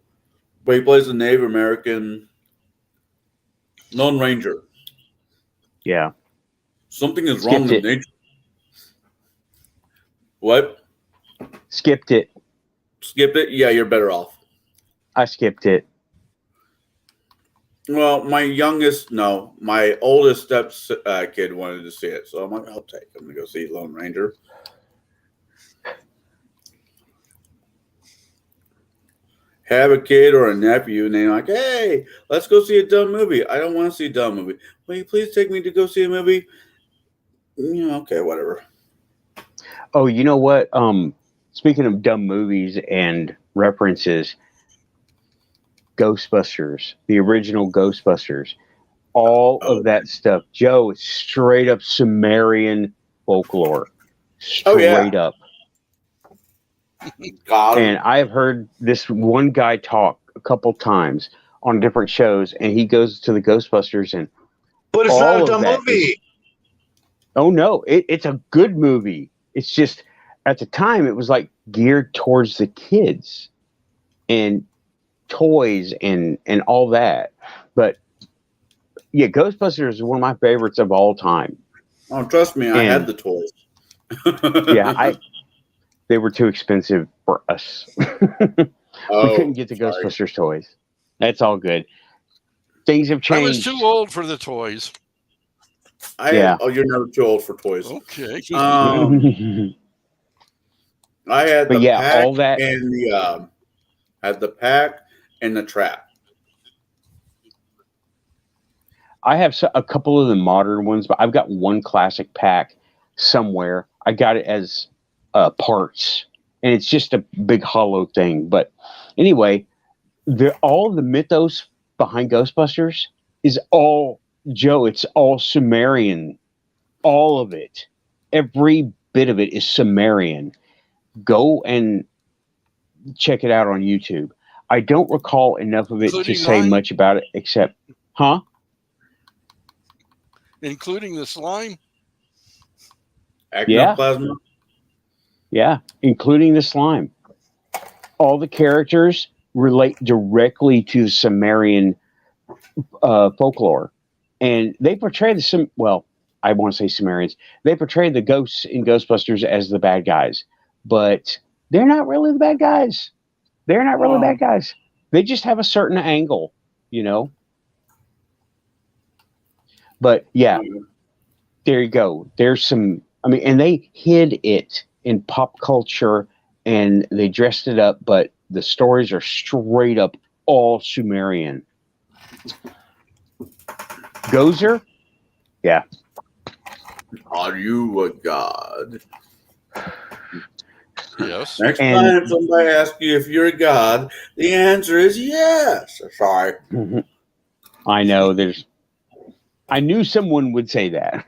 But he plays a Native American Lone Ranger. Yeah. Something is wrong Skipped with it. nature. What? Skipped it. Skipped it? Yeah, you're better off. I skipped it. Well, my oldest kid wanted to see it, so I'm like, I'll take him to go see Lone Ranger. Have a kid or a nephew, and they're like, "Hey, let's go see a dumb movie." I don't want to see a dumb movie. Will you please take me to go see a movie? Yeah, okay, whatever. Oh, you know what? Speaking of dumb movies and references, Ghostbusters, the original Ghostbusters, all of that stuff. Joe, it's straight up Sumerian folklore. Straight up. God. And I've heard this one guy talk a couple times on different shows, and he goes to the Ghostbusters, and But it's all not a of dumb that movie. oh no, it's a good movie. It's just at the time it was like geared towards the kids and toys and all that. But yeah, Ghostbusters is one of my favorites of all time. Oh, trust me, I And- had the toys. Yeah, they were too expensive for us. We couldn't get the sorry. Ghostbusters toys. That's all good. Things have I was changed. too old for the toys. Yeah. Oh, you're never too old for toys. Okay. I had But the yeah, pack all that- and the trap. I have a couple of the modern ones, but I've got one classic pack somewhere. I got it as parts, and it's just a big hollow thing. But anyway, all the mythos behind Ghostbusters is all Joe. It's all Sumerian. All of it, every bit of it is Sumerian. Go and check it out on YouTube. I don't recall enough of it to Including say mine? much about it, except, huh? Including the slime? Ectoplasma. Yeah, including the slime. All the characters relate directly to Sumerian folklore, and they portray I want to say Sumerians. They portray the ghosts in Ghostbusters as the bad guys, but they're not really the bad guys. They're not really bad guys. They just have a certain angle, you know. But yeah, there you go. There's some. I mean, and they hid it in pop culture, and they dressed it up, but the stories are straight up all Sumerian. Gozer? Yeah. Are you a god? Yes. Next And- time somebody asks you if you're a god, the answer is yes. Sorry. I know I knew someone would say that.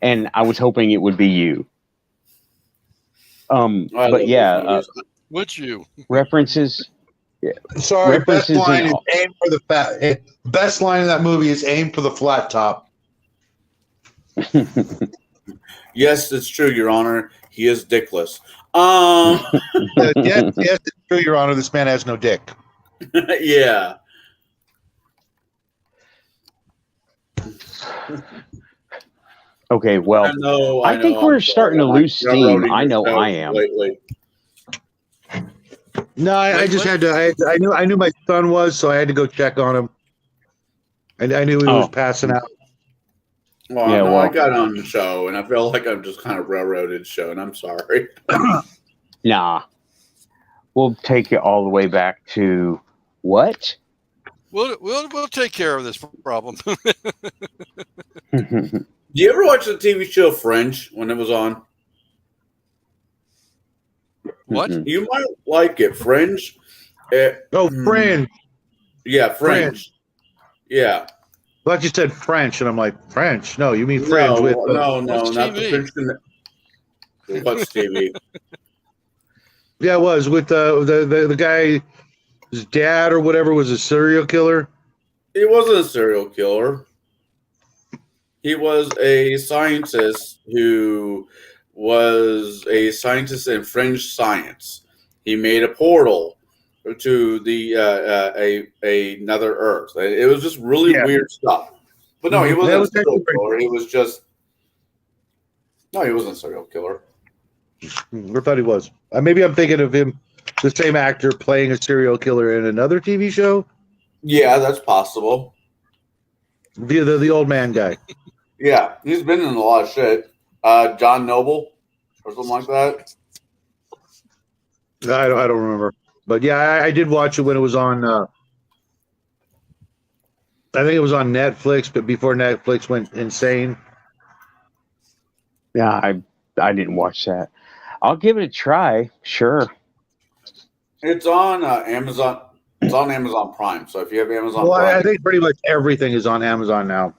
And I was hoping it would be you. But yeah, Would you? references. Sorry, best References line and is all. aim for the fat. Best line in that movie is aim for the flat top. Yes, it's true, Your Honor. He is dickless. Yes, it's true, Your Honor. This man has no dick. Yeah. Okay, well, I think we're starting to lose steam. I know I am. Lately. No, I just had to. I knew my son was, so I had to go check on him. And I knew he was passing out. Well, Yeah, no, well- I got on the show, and I feel like I'm just kind of railroaded show, and I'm sorry. Nah. We'll take it all the way back to what? We'll take care of this problem. Do you ever watch the TV show Fringe when it was on? What? You might like it. Fringe. Oh, friend. Yeah, Fringe. Yeah. thought you said French, and I'm like, French? No, you mean Fringe with no, What's not the TV? French. What's TV? Yeah, it was with the guy, his dad or whatever was a serial killer. He wasn't a serial killer. He was a scientist who was a scientist in French science. He made a portal to the another Earth. It was just really weird stuff. But no, he That wasn't a was serial actually pretty killer. He was just no, he wasn't a serial killer. I thought he was. Maybe I'm thinking of him, the same actor playing a serial killer in another TV show. Yeah, that's possible. The old man guy. Yeah, he's been in a lot of shit. John Noble or something like that. I don't remember, but yeah, I did watch it when it was on. I think it was on Netflix, but before Netflix went insane. Yeah, I didn't watch that. I'll give it a try. Sure. It's on Amazon. It's on Amazon Prime. So if you have Amazon Well, Prime, I think pretty much everything is on Amazon now.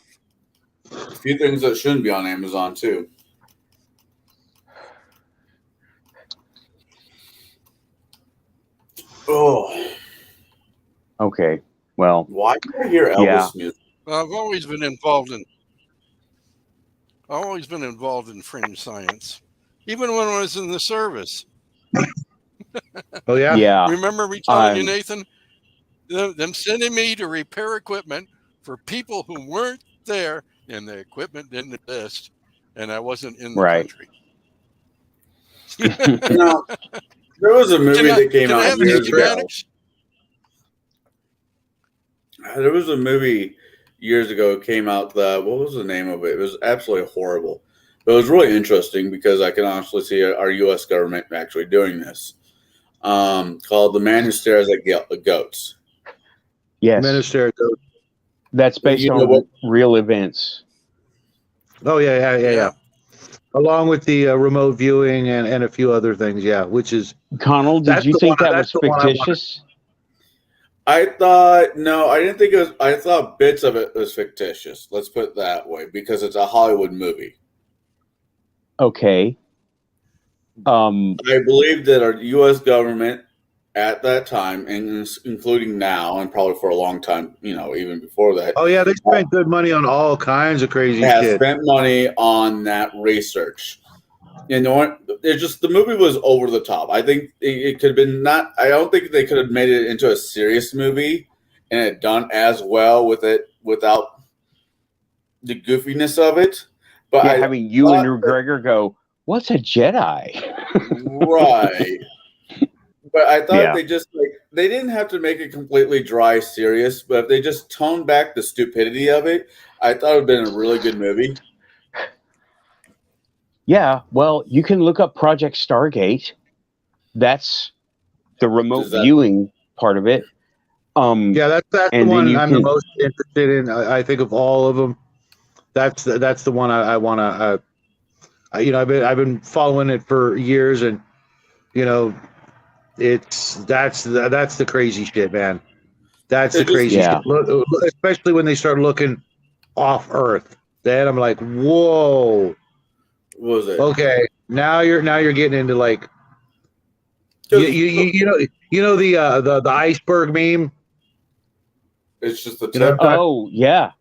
a few things that shouldn't be on Amazon too. Oh, Okay. Well, why do I hear Elvis music? I've always been involved in fringe science, even when I was in the service. Oh yeah. yeah. Remember me telling you, Nathan, them sending me to repair equipment for people who weren't there and the equipment didn't exist, and I wasn't in the Right. country. No, there was a movie that came Can I out have the years ago. schematics? There was a movie years ago came out that what was the name of it? It was absolutely horrible. But it was really interesting because I can honestly see our U.S. government actually doing this. Called "The Man Who Stares at Goats." Yes. Minister. That's based You know on what? real events. Oh yeah. Along with the remote viewing and a few other things, yeah. Which is Connell, did that's you the think one- that that's was the one I wanted. fictitious? I thought no, I didn't think it was. I thought bits of it was fictitious. Let's put it that way because it's a Hollywood movie. Okay. I believe that our U.S. government at that time, and including now, and probably for a long time, even before that, Oh yeah, they spent good money on all kinds of crazy has shit. spent money on that research. It's just the movie was over the top. I think it could have been not. I don't think they could have made it into a serious movie and it done as well with it without the goofiness of it. But Yeah, having you and McGregor go, what's a Jedi? right. But I thought Yeah. they just they didn't have to make it completely dry serious, but if they just toned back the stupidity of it, I thought it would have been a really good movie. Yeah, well, you can look up Project Stargate. That's the remote viewing part of it. Yeah, that's the and then one you I'm can- the most interested in. I think of all of them, that's the one I want to. I've been following it for years, and that's the crazy shit, man. That's the crazy Yeah. shit. Look, especially when they start looking off Earth. Then I'm like, whoa. What was it? Okay, now you're getting into like you know the iceberg meme. It's just the You know, tip. Oh, yeah.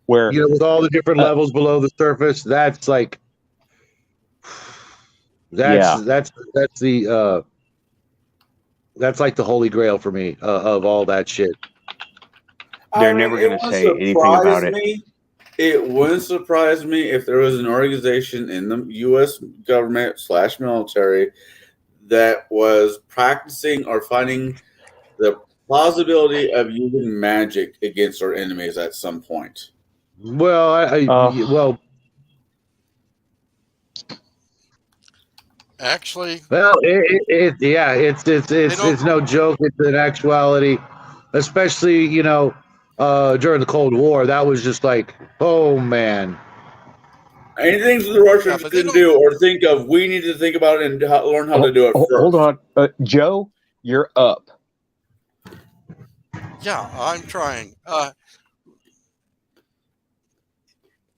Where with all the different levels below the surface. That's like that's the that's like the holy grail for me of all that shit. They're never going to say anything about it. It wouldn't surprise me if there was an organization in the U.S. government / military that was practicing or finding the plausibility of using magic against our enemies at some point. Well, Actually, it's no joke. It's an actuality, especially during the Cold War. That was just like, oh man. Anything the Russians can do or think of, we need to think about it and learn how to do it first. Hold on. Joe, you're up. Yeah, I'm trying.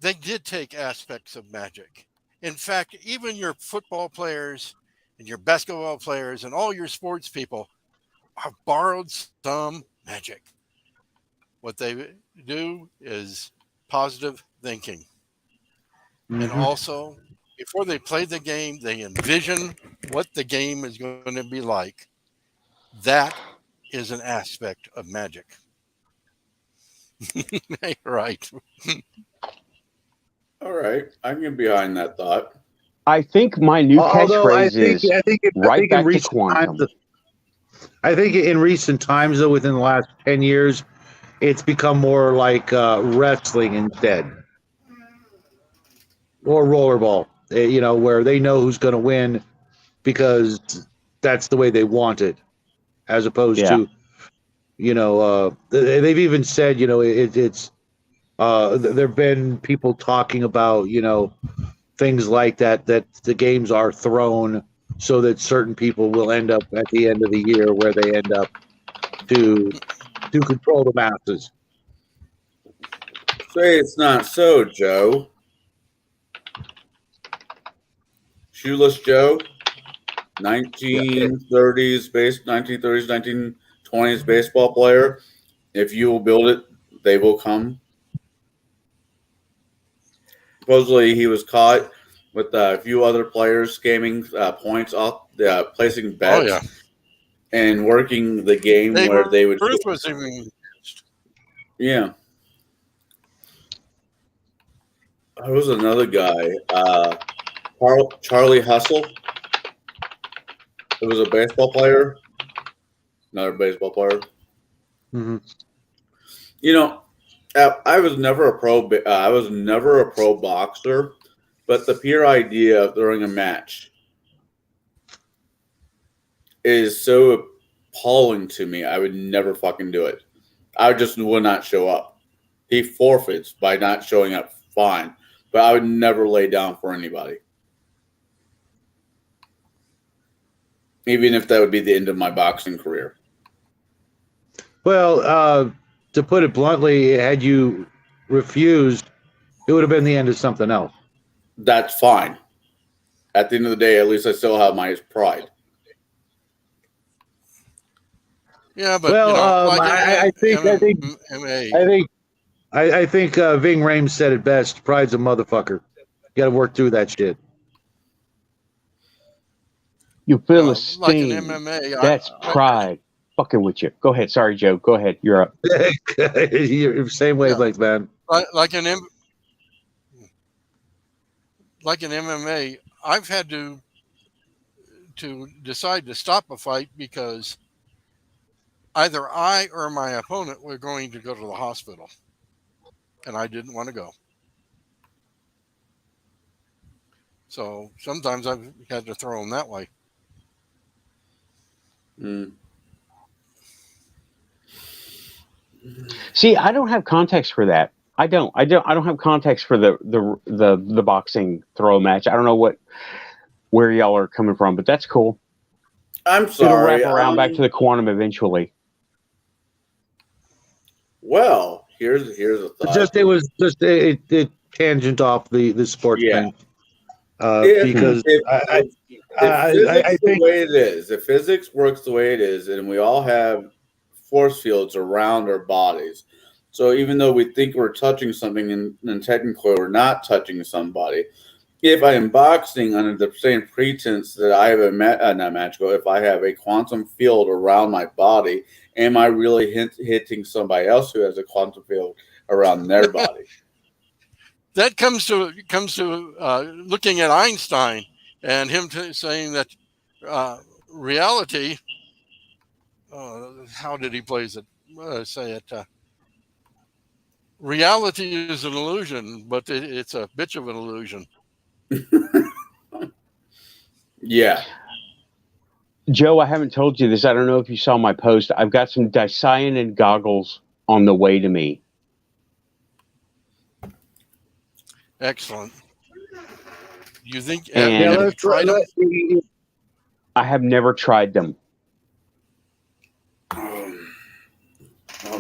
they did take aspects of magic. In fact, even your football players and your basketball players and all your sports people have borrowed some magic. What they do is positive thinking. And Mhm. also, before they play the game, they envision what the game is going to be like. That is an aspect of magic. Right. All right, I can get behind that thought. I think my new Although catchphrase is I right think in back to recent times, quantum. I think in recent times though, within the last 10 years, it's become more like wrestling instead, or rollerball. Where they know who's going to win because that's the way they want it, as opposed Yeah. to they've even said it's there've been people talking about things like that the games are thrown so that certain people will end up at the end of the year where they end up to control the masses. Say it's not so, Joe. Shoeless Joe, Yeah. 1930s, 1920s baseball player. If you will build it, they will come. Supposedly, he was caught with a few other players scamming points off, placing Oh, yeah. bets and working the game Babe where they would. Ruth was even. Yeah, there was another guy, Charlie Hustle. It was a baseball player, another baseball player. Mm-hmm. I was never a pro. I was never a pro boxer, but the pure idea of throwing a match is so appalling to me. I would never fucking do it. I just would not show up. He forfeits by not showing up. Fine, but I would never lay down for anybody, even if that would be the end of my boxing career. Well, to put it bluntly, had you refused, it would have been the end of something else. That's fine. At the end of the day, at least I still have my pride. Yeah, but Well, like I think MMA. I think Ving Rhames said it best. Pride's a motherfucker. You got to work through that shit. You feel a Like in sting. MMA, That's pride. Fucking with you. Go ahead. Sorry, Joe. Go ahead. You're up. You're same wavelength, man. like in MMA, I've had to decide to stop a fight because either I or my opponent were going to go to the hospital, and I didn't want to go. So sometimes I've had to throw them that way. Mm. See, I don't have context for that. I don't have context for the boxing throw match. I don't know where y'all are coming from, but that's cool. I'm It'll sorry. wrap around back to the quantum eventually. Well, here's a thought. It tangent off the sports Yeah. thing. Because I think the way it is, if physics works the way it is, and we all have force fields around our bodies, so even though we think we're touching something, and technically we're not touching somebody, if I am boxing under the same pretense that I have not magical, if I have a quantum field around my body, am I really hitting somebody else who has a quantum field around their body? That comes to looking at Einstein and him saying that reality. How did he place it? Say it. Reality is an illusion, but it's a bitch of an illusion. Yeah. Joe, I haven't told you this. I don't know if you saw my post. I've got some dicyanin goggles on the way to me. Excellent. You think? And have you tried them? I have never tried them. Oh,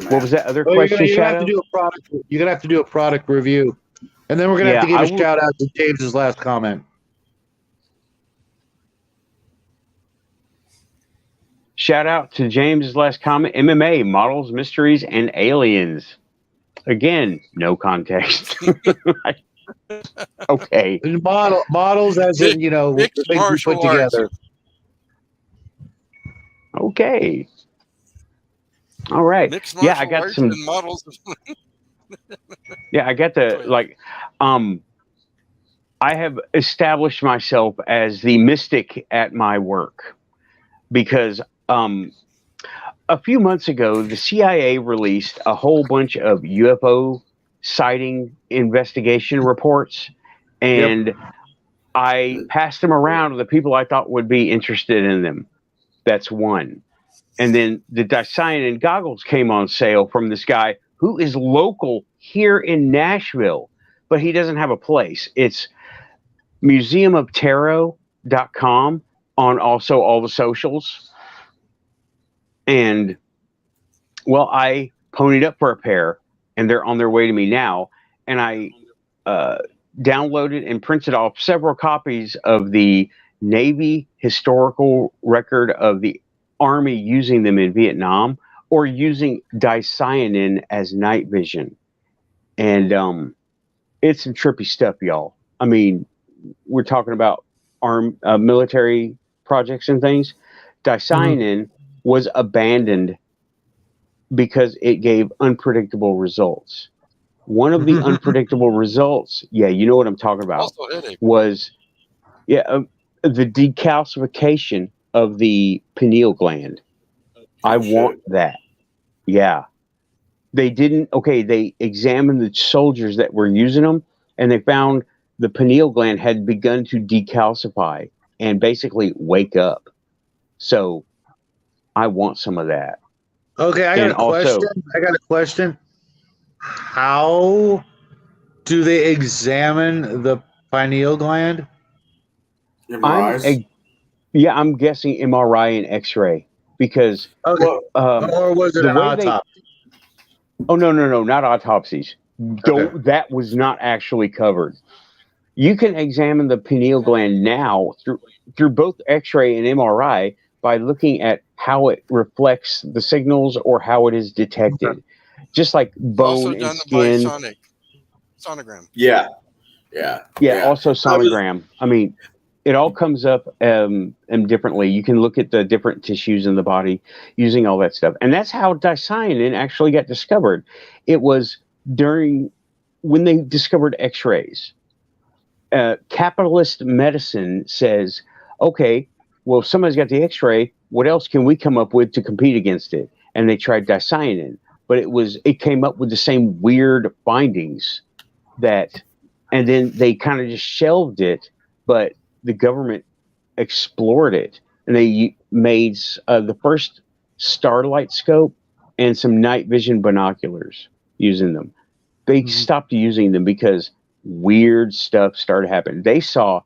What was that other Well, question, you're gonna have Shadow? to do a product. You're gonna have to do a product review And then we're gonna have to give I a shout out to James's last comment. shout out to James's last comment: MMA models, mysteries, and aliens. Again, no context. Okay. And models, as in the Mixed things we put martial arts. together. Okay. All right. Mixed Yeah, I martial got arts some. and models. Yeah, I got Go the ahead. like. I have established myself as the mystic at my work because a few months ago, the CIA released a whole bunch of UFO sighting investigation reports, Yep. and I passed them around to the people I thought would be interested in them. That's one. And then the Dyson goggles came on sale from this guy who is local here in Nashville, but he doesn't have a place. It's museumoftarot.com on also all the socials. And well, I ponied up for a pair, and they're on their way to me now. And I uh, downloaded and printed off several copies of the Navy historical record of the Army using them in Vietnam or using dicyanin as night vision. And it's some trippy stuff, y'all. I mean, we're talking about military projects and things. Dicyanin was abandoned because it gave unpredictable results. One of the unpredictable results, yeah, you know what I'm talking about, Also headache. was the decalcification of the pineal gland. I want that. Yeah. They didn't, okay, they examined the soldiers that were using them, and they found the pineal gland had begun to decalcify and basically wake up. So I want some of that. Okay, I got And a question. also- How do they examine the pineal gland? MRIs. I'm guessing MRI and X-ray because Okay. Well, Or was it the an way they autopsy? oh no, not autopsies. Okay. That was not actually covered. You can examine the pineal gland now through both X-ray and MRI by looking at how it reflects the signals or how it is detected, just like Also bone and done by skin. sonogram. yeah. Also sonogram. I mean, it all comes up differently. You can look at the different tissues in the body using all that stuff, and that's how dicyanin actually got discovered. It was during when they discovered X-rays. Capitalist medicine says, okay, well, if somebody's got the X-ray, what else can we come up with to compete against it? And they tried dicyanin, but it came up with the same weird findings and then they kind of just shelved it, but the government explored it, and they made the first starlight scope and some night vision binoculars using them. They stopped using them because weird stuff started happening. They saw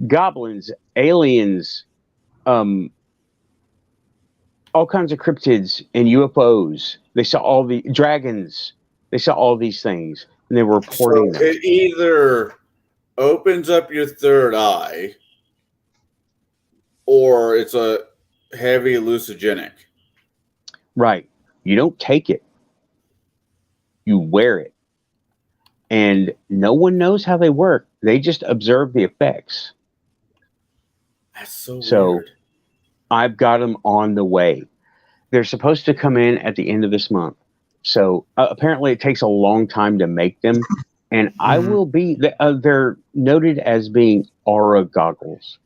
goblins, aliens, all kinds of cryptids and UFOs. They saw all the dragons. They saw all these things, and they were reporting them. It either opens up your third eye, or it's a heavy hallucinogenic. Right. You don't take it. You wear it. And no one knows how they work. They just observe the effects. That's so So weird. I've got them on the way. They're supposed to come in at the end of this month. So apparently it takes a long time to make them. And I will be, they're noted as being aura goggles.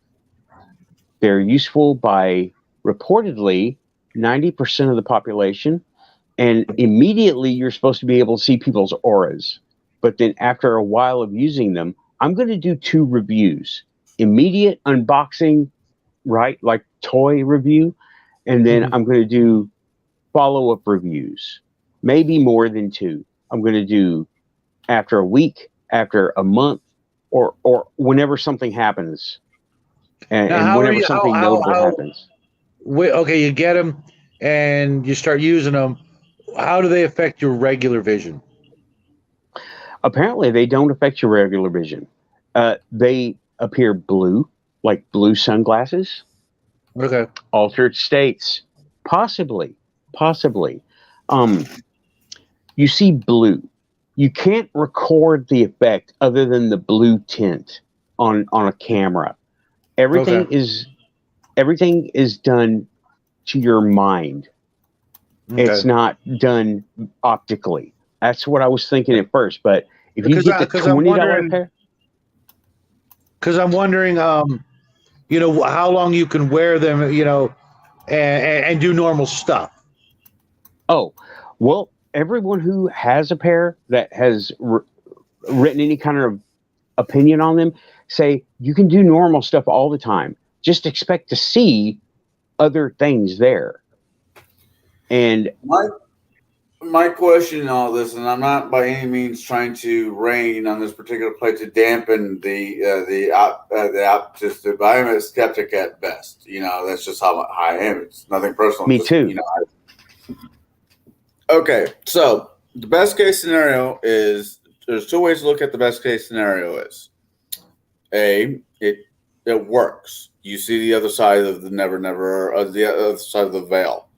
They're useful by reportedly 90% of the population. And immediately you're supposed to be able to see people's auras. But then after a while of using them, I'm going to do 2 reviews. Immediate unboxing, right? Like toy review. And then I'm going to do follow-up reviews. Maybe more than 2. I'm going to do after a week, after a month, or whenever something happens. And whenever something notable happens. Okay, you get them and you start using them. How do they affect your regular vision? apparently they don't affect your regular vision. They appear blue, like blue sunglasses, Okay. altered states, possibly, possibly. Um, you see blue. You can't record the effect other than the blue tint on a camera. Okay. Everything is done to your mind. It's Okay. not done optically. That's what I was thinking at first. But if you Because get the I'm $20 wondering, pair, how long you can wear them, and do normal stuff. oh, well, everyone who has a pair that has written any kind of opinion on them say you can do normal stuff all the time. Just expect to see other things there. And My question in all this, and I'm not by any means trying to rain on this particular play to dampen the optimism, but I'm a skeptic at best. That's just how I am. It's nothing personal. me Just, too. Okay, so the best case scenario is there's two ways to look at the best case scenario is it works. You see the other side of the never, or the other side of the veil.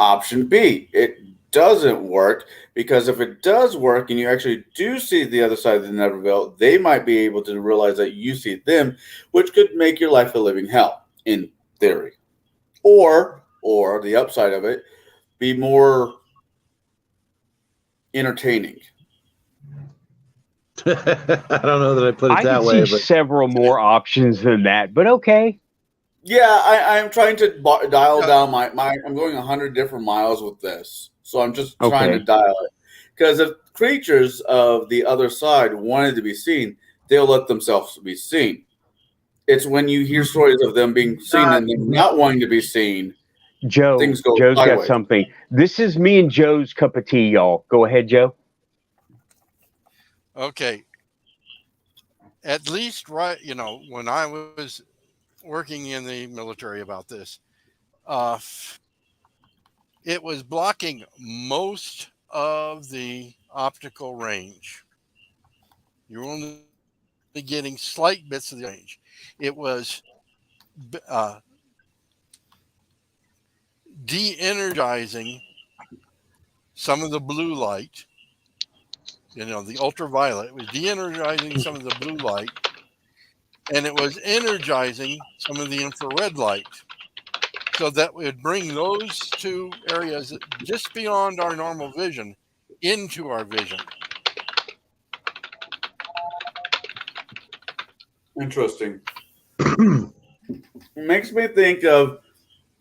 Option B, it doesn't work, because if it does work and you actually do see the other side of the never veil, they might be able to realize that you see them, which could make your life a living hell, in theory. Or the upside of it, be more entertaining. I don't know that I put it I that could way, see but several more options than that, but okay. Yeah, I'm trying to dial down my. I'm going 100 different miles with this, so I'm just trying to Okay. dial it. Because if creatures of the other side wanted to be seen, they'll let themselves be seen. It's when you hear stories of them being seen and them not wanting to be seen, things go Joe's got sideways. something. This is me and Joe's cup of tea, y'all. Go ahead, Joe. Okay. At least, right, when I was working in the military about this, uh, it was blocking most of the optical range. You were only getting slight bits of the range. It was uh, de-energizing some of the blue light, the ultraviolet. It was de-energizing some of the blue light, and it was energizing some of the infrared light. So that would bring those two areas just beyond our normal vision into our vision. Interesting. It makes me think of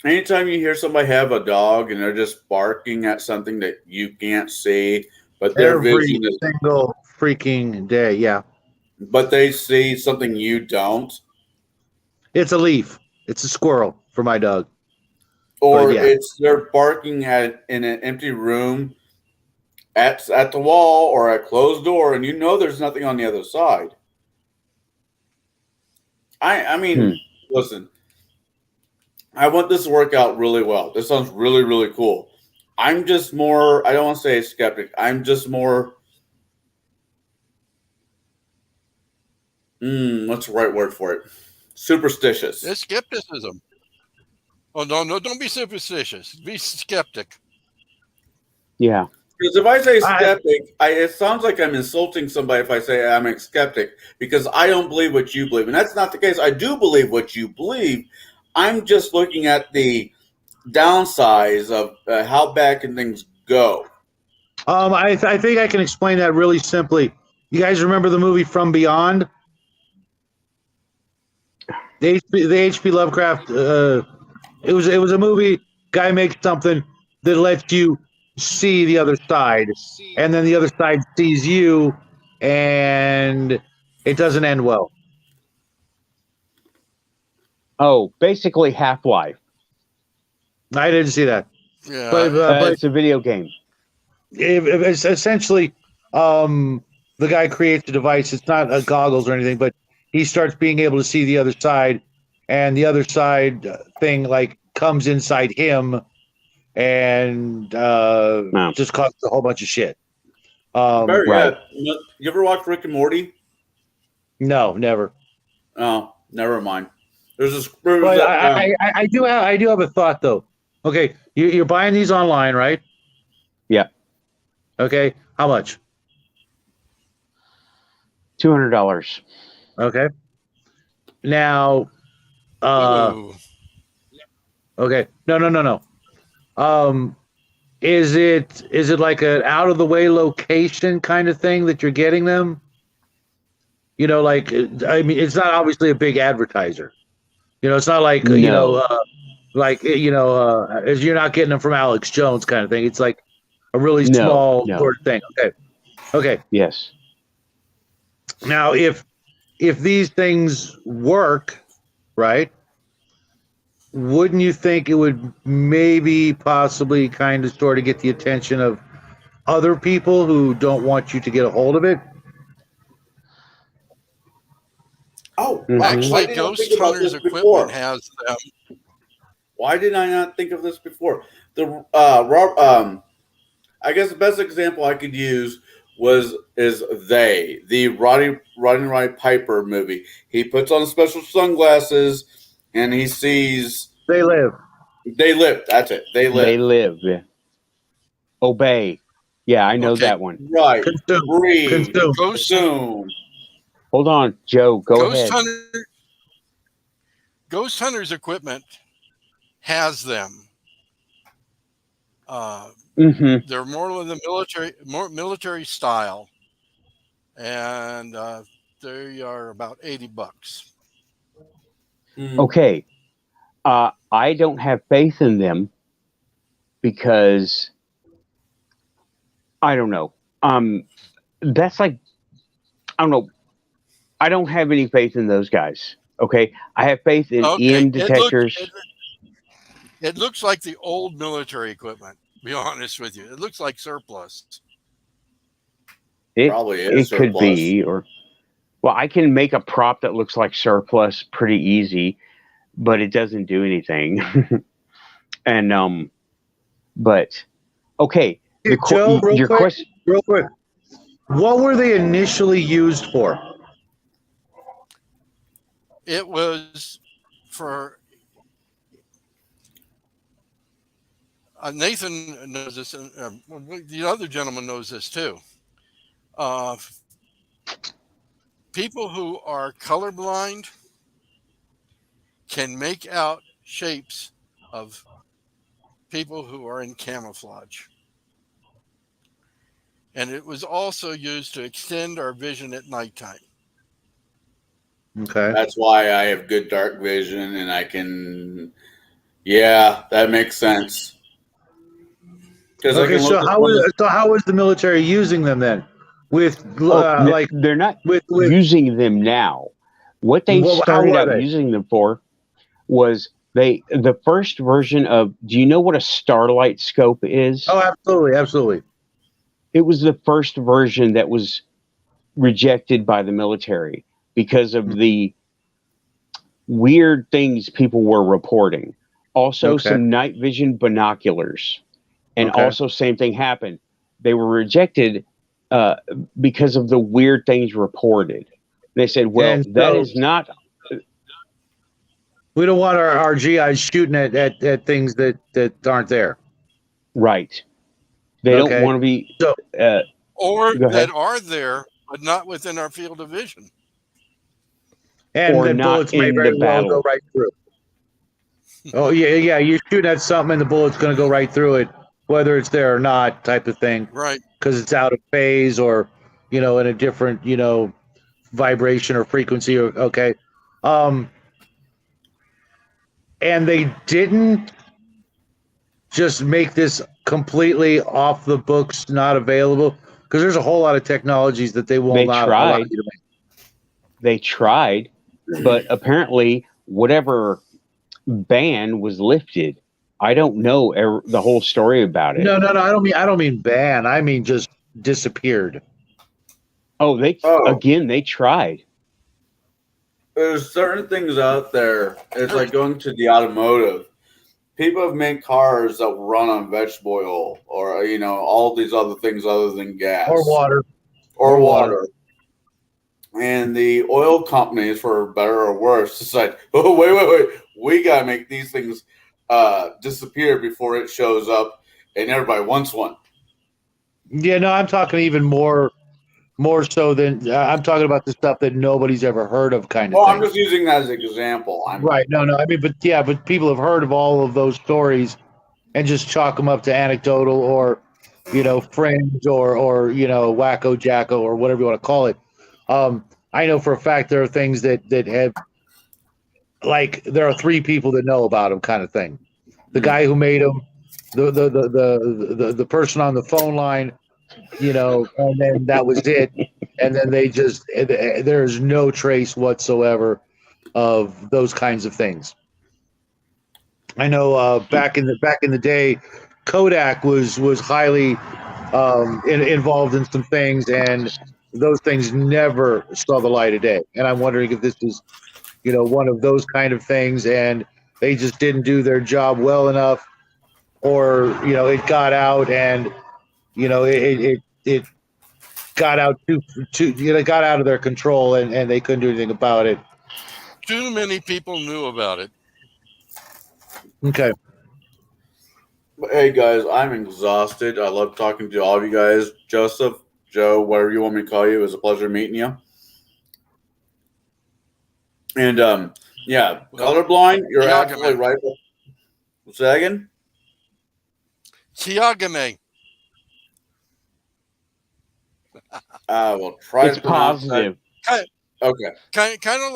anytime you hear somebody have a dog and they're just barking at something that you can't see, but their every vision is, single freaking day, yeah. but they see something you don't. It's a leaf. It's a squirrel for my dog. Or But yeah. they're barking at in an empty room at the wall or a closed door, and there's nothing on the other side. I mean, listen, I want this to work out really well. This sounds really, really cool. I'm just more, I don't want to say a skeptic. I'm just more, what's the right word for it? Superstitious. It's skepticism. Oh, no, don't be superstitious. Be skeptic. Yeah. Because if I say skeptic, it sounds like I'm insulting somebody if I say I'm a skeptic, because I don't believe what you believe. And that's not the case. I do believe what you believe. I'm just looking at the downsides of how bad can things go. I think I can explain that really simply. You guys remember the movie From Beyond? The H.P. Lovecraft. It was a movie. Guy makes something that lets you see the other side, and then the other side sees you, and it doesn't end well. Oh, basically Half-Life. I didn't see that. Yeah. But It's a video game. it's essentially, the guy creates a device. It's not a goggles or anything, but he starts being able to see the other side, and the other side thing like comes inside him, and just causes a whole bunch of shit. Better Right. yet, you ever watch Rick and Morty? No, never. Oh, never mind. There's But a I do have a thought though. Okay, you're buying these online, right? Yeah. Okay, how much? $200. Okay. Now, Ooh. okay, no. Um, is it like an out of the way location kind of thing that you're getting them? Like I mean, it's not obviously a big advertiser. It's not like No. as you're not getting them from Alex Jones kind of thing. It's like a really No. small No. sort of thing. Okay. Yes. Now, if these things work, right? Wouldn't you think it would maybe possibly kind of sort of get the attention of other people who don't want you to get a hold of it? oh, Mhm. why Actually, didn't I Ghost think about Hunters this equipment before? has them. Why did I not think of this before? I guess the best example I could use is the Roddy Piper movie. He puts on special sunglasses and he sees They live. They Live. That's it. They They Live. live. Yeah. Obey. Yeah, I know Okay, that one. Right. Consume. Breathe. Consume. Ghost Assume. Hold on, Joe. Go Ghost ahead. Hunter Ghost Hunters equipment has them. Mm-hmm. They're more of the military style, and they are about $80. Okay. I don't have faith in them because I don't know. That's like I don't know. I don't have any faith in those guys. Okay, I have faith in Okay, EM detectors. it looks like the old military equipment. To be honest with you, it looks like surplus. It Probably is could surplus. be, or well, I can make a prop that looks like surplus pretty easy, but it doesn't do anything. And but okay, Joe, your question. real quick. What were they initially used for? It was for Nathan knows this, and the other gentleman knows this too. People who are colorblind can make out shapes of people who are in camouflage. And it was also used to extend our vision at nighttime. Okay. That's why I have good dark vision and I can. Yeah, that makes sense. Because I Okay. can look at one. So how is the military using them then? With They're not with using them now. What they how started were out they? using them for was the first version of. Do you know what a starlight scope is? Oh, absolutely. It was the first version that was rejected by the military because of the weird things people were reporting. Also, Okay. some night vision binoculars, and Okay. also same thing happened. They were rejected because of the weird things reported. They said, "Well, And that so is not we don't want our GIs shooting at things that aren't there. right." They don't Okay. want to be. So Or Go ahead. that are there, but not within our field of vision. and Or then not bullets may in very the well go battle. right through. Oh yeah. You're shooting at something, and the bullet's going to go right through it, whether it's there or not, type of thing, Right. because it's out of phase or in a different vibration or frequency. Or okay, and they didn't just make this completely off the books, not available, because there's a whole lot of technologies that they will They not allow tried. you to They tried, but apparently, whatever ban was lifted. I don't know the whole story about make. it. No. I don't mean ban. I mean just disappeared. Oh, Oh, they tried. there's certain things out there. It's like going to the automotive. people have made cars that run on vegetable oil, or all these other things other than gas Or water. or water. And the oil companies, for better or worse, decide, oh, wait, we gotta make these things disappear before it shows up, and everybody wants one. Yeah, no, I'm talking even more so than I'm talking about the stuff that nobody's ever heard of, kind of Well, thing. I'm just using that as an example. Right. No. I mean, but people have heard of all of those stories and just chalk them up to anecdotal or, fringe or wacko jacko or whatever you want to call it. I know for a fact there are things that have, like, there are 3 people that know about them, kind of thing. The guy who made them, the person on the phone line, and then that was it. And then there's no trace whatsoever of those kinds of things. I know back in the day, Kodak was highly involved in some things, and those things never saw the light of day. And I'm wondering if this is, one of those kind of things, and they just didn't do their job well enough, or it got out, and it got out it got out of their control, and they couldn't do anything about it. Too many people knew about it. Okay. But hey, guys, I'm exhausted. I love talking to all of you guys. Joseph, Joe, whatever you want me to call you, it was a pleasure meeting you. And yeah, colorblind, you're absolutely right. Say that again? Siagame. Well, try It's to pronounce positive. that. Okay. Kind of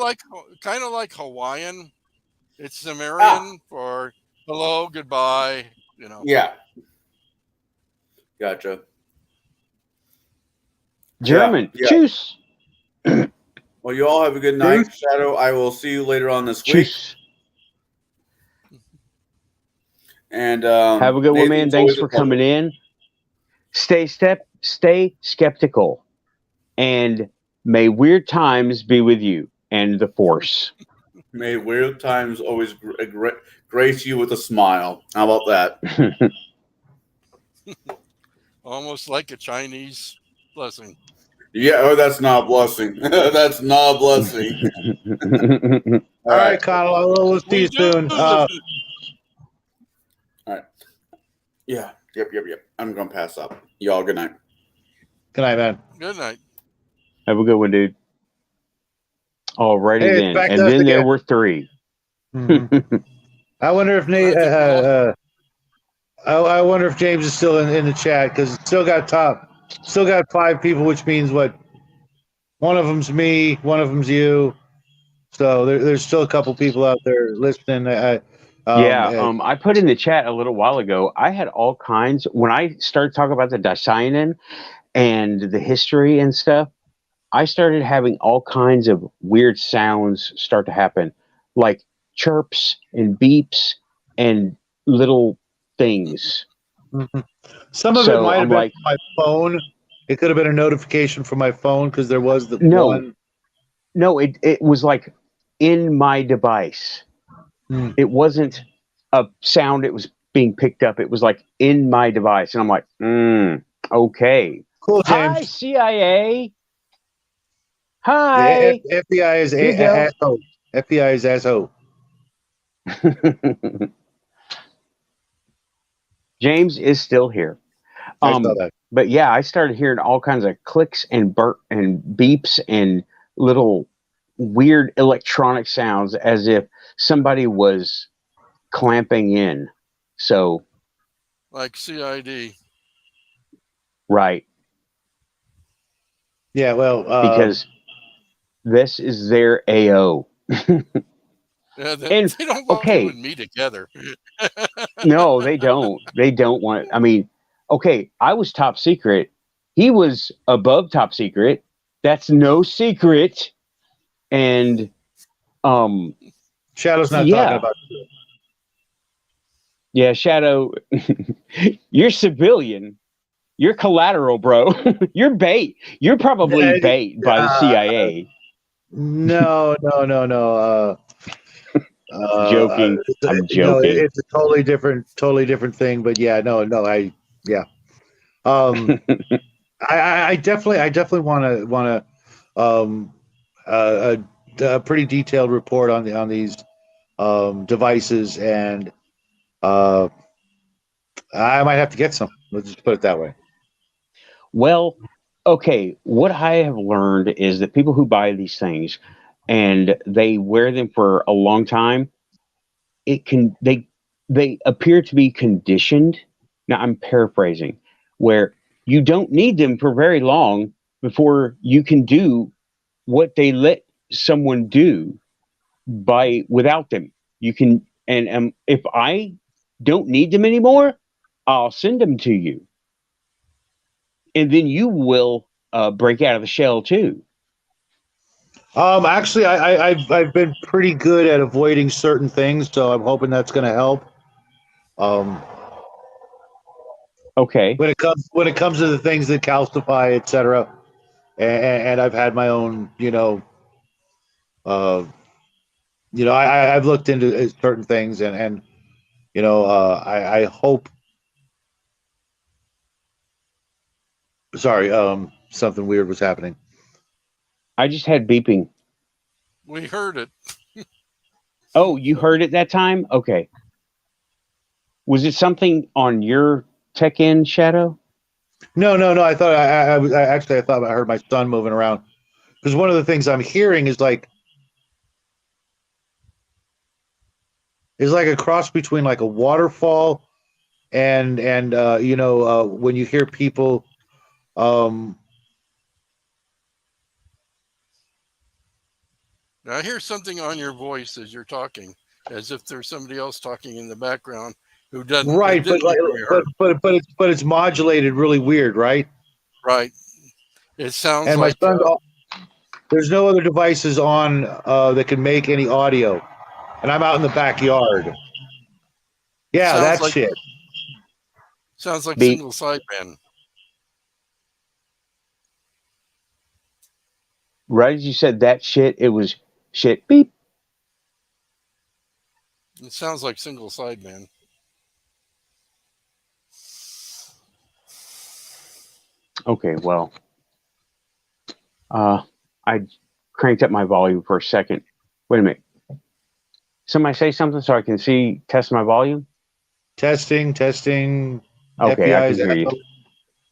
like Hawaiian. It's Sumerian for hello, goodbye. Yeah. Gotcha. German. Yeah. Tschüss. Well, you all have a good night. Shadow, I will see you later on this week. Tschüss. And have a good one, man. Thanks for coming in. Stay skeptical, and may weird times be with you and the Force. May weird times always grace you with a smile. How about that? Almost like a Chinese blessing. Yeah, oh, that's not a blessing. That's not a blessing. All right, Kyle. We'll see you soon. All right. Yeah. Yep. I'm going to pass up. Y'all, good night. Good night, man. Good night. Have a good one, dude. Alrighty hey, then. And then there were 3. Mm-hmm. I wonder if Nate. I wonder if James is still in the chat, because it's still got 5 people, which means what? One of them's me, one of them's you. So there's still a couple people out there listening. I put in the chat a little while ago. I had all kinds when I started talking about the Daishainen and the history and stuff. I started having all kinds of weird sounds start to happen, like chirps and beeps and little things. Mm-hmm. Some of it might have been from my phone. It could have been a notification from my phone, because there was the one. No, it was like in my device. It wasn't a sound it was being picked up. It was like in my device. And I'm like, okay. Cool, James. Hi, CIA. Hi. The FBI is asshole. FBI is asshole. James is still here. I saw that. But yeah, I started hearing all kinds of clicks and beeps and little weird electronic sounds, as if somebody was clamping in. So, like CID. Right. Yeah, well, because this is their AO. Yeah, they don't want you and me together. No, they don't. They don't want. I mean, okay, I was top secret. He was above top secret. That's no secret. And Shadow's not talking about it. Yeah, Shadow, you're civilian. You're collateral, bro. You're bait. You're probably bait by the CIA. No. Joking. I'm No, joking. it's a totally different thing. But yeah, no, yeah. I definitely want to a pretty detailed report on these devices, and uh, I might have to get some. Let's just put it that way. Well, okay, what I have learned is that people who buy these things and they wear them for a long time, it can they appear to be conditioned. Now I'm paraphrasing, where you don't need them for very long before you can do what they let someone do by without them. You can and if I don't need them anymore, I'll send them to you, and then you will break out of the shell too. Actually, I've been pretty good at avoiding certain things, so I'm hoping that's going to help. Um, Okay. when it comes to the things that calcify, etc., and I've had my own, uh, I've looked into certain things, and I hope. Sorry, something weird was happening. I just had beeping. We heard it. Oh, you heard it that time? Okay. Was it something on your tech end, Shadow? No. I thought I thought I heard my son moving around, because one of the things I'm hearing is like a cross between like a waterfall and when you hear people um Now, I hear something on your voice as you're talking, as if there's somebody else talking in the background who right, didn't need to be heard. but it's modulated really weird, right? Right. It sounds And my like son's there's no other devices on that can make any audio, and I'm out in the backyard. Yeah, sounds that like shit. Beep. single sideband. Right as you said that shit, it was shit beep. It sounds like single sideband. Okay, well, I cranked up my volume for a second. Wait a minute. Somebody say something so I can test my volume? Testing. Okay, I FBI can is hear you. echo.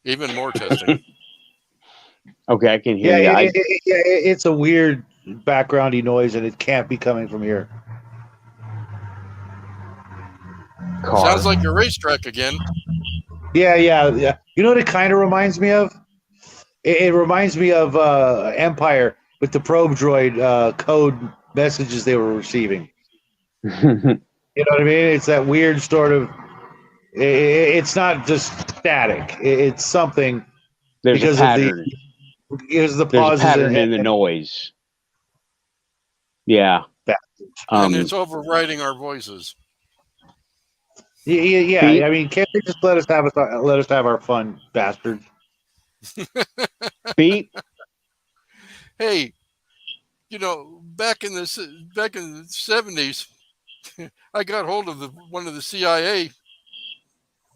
Even more testing. Okay, I can hear Yeah, you. it's a weird backgroundy noise, and it can't be coming from here. Car. Sounds like a racetrack again. Yeah. You know what it kind of reminds me of? It reminds me of Empire with the probe droid code messages they were receiving. You know what I mean? It's that weird sort of. It's not just static. It's something There's a because of pattern. the There's a pauses pattern in the noise. Yeah. And it's overriding our voices. yeah. I mean, can't they just let us have our fun, bastards? Beep. Hey, back in the 70s, I got hold of one of the CIA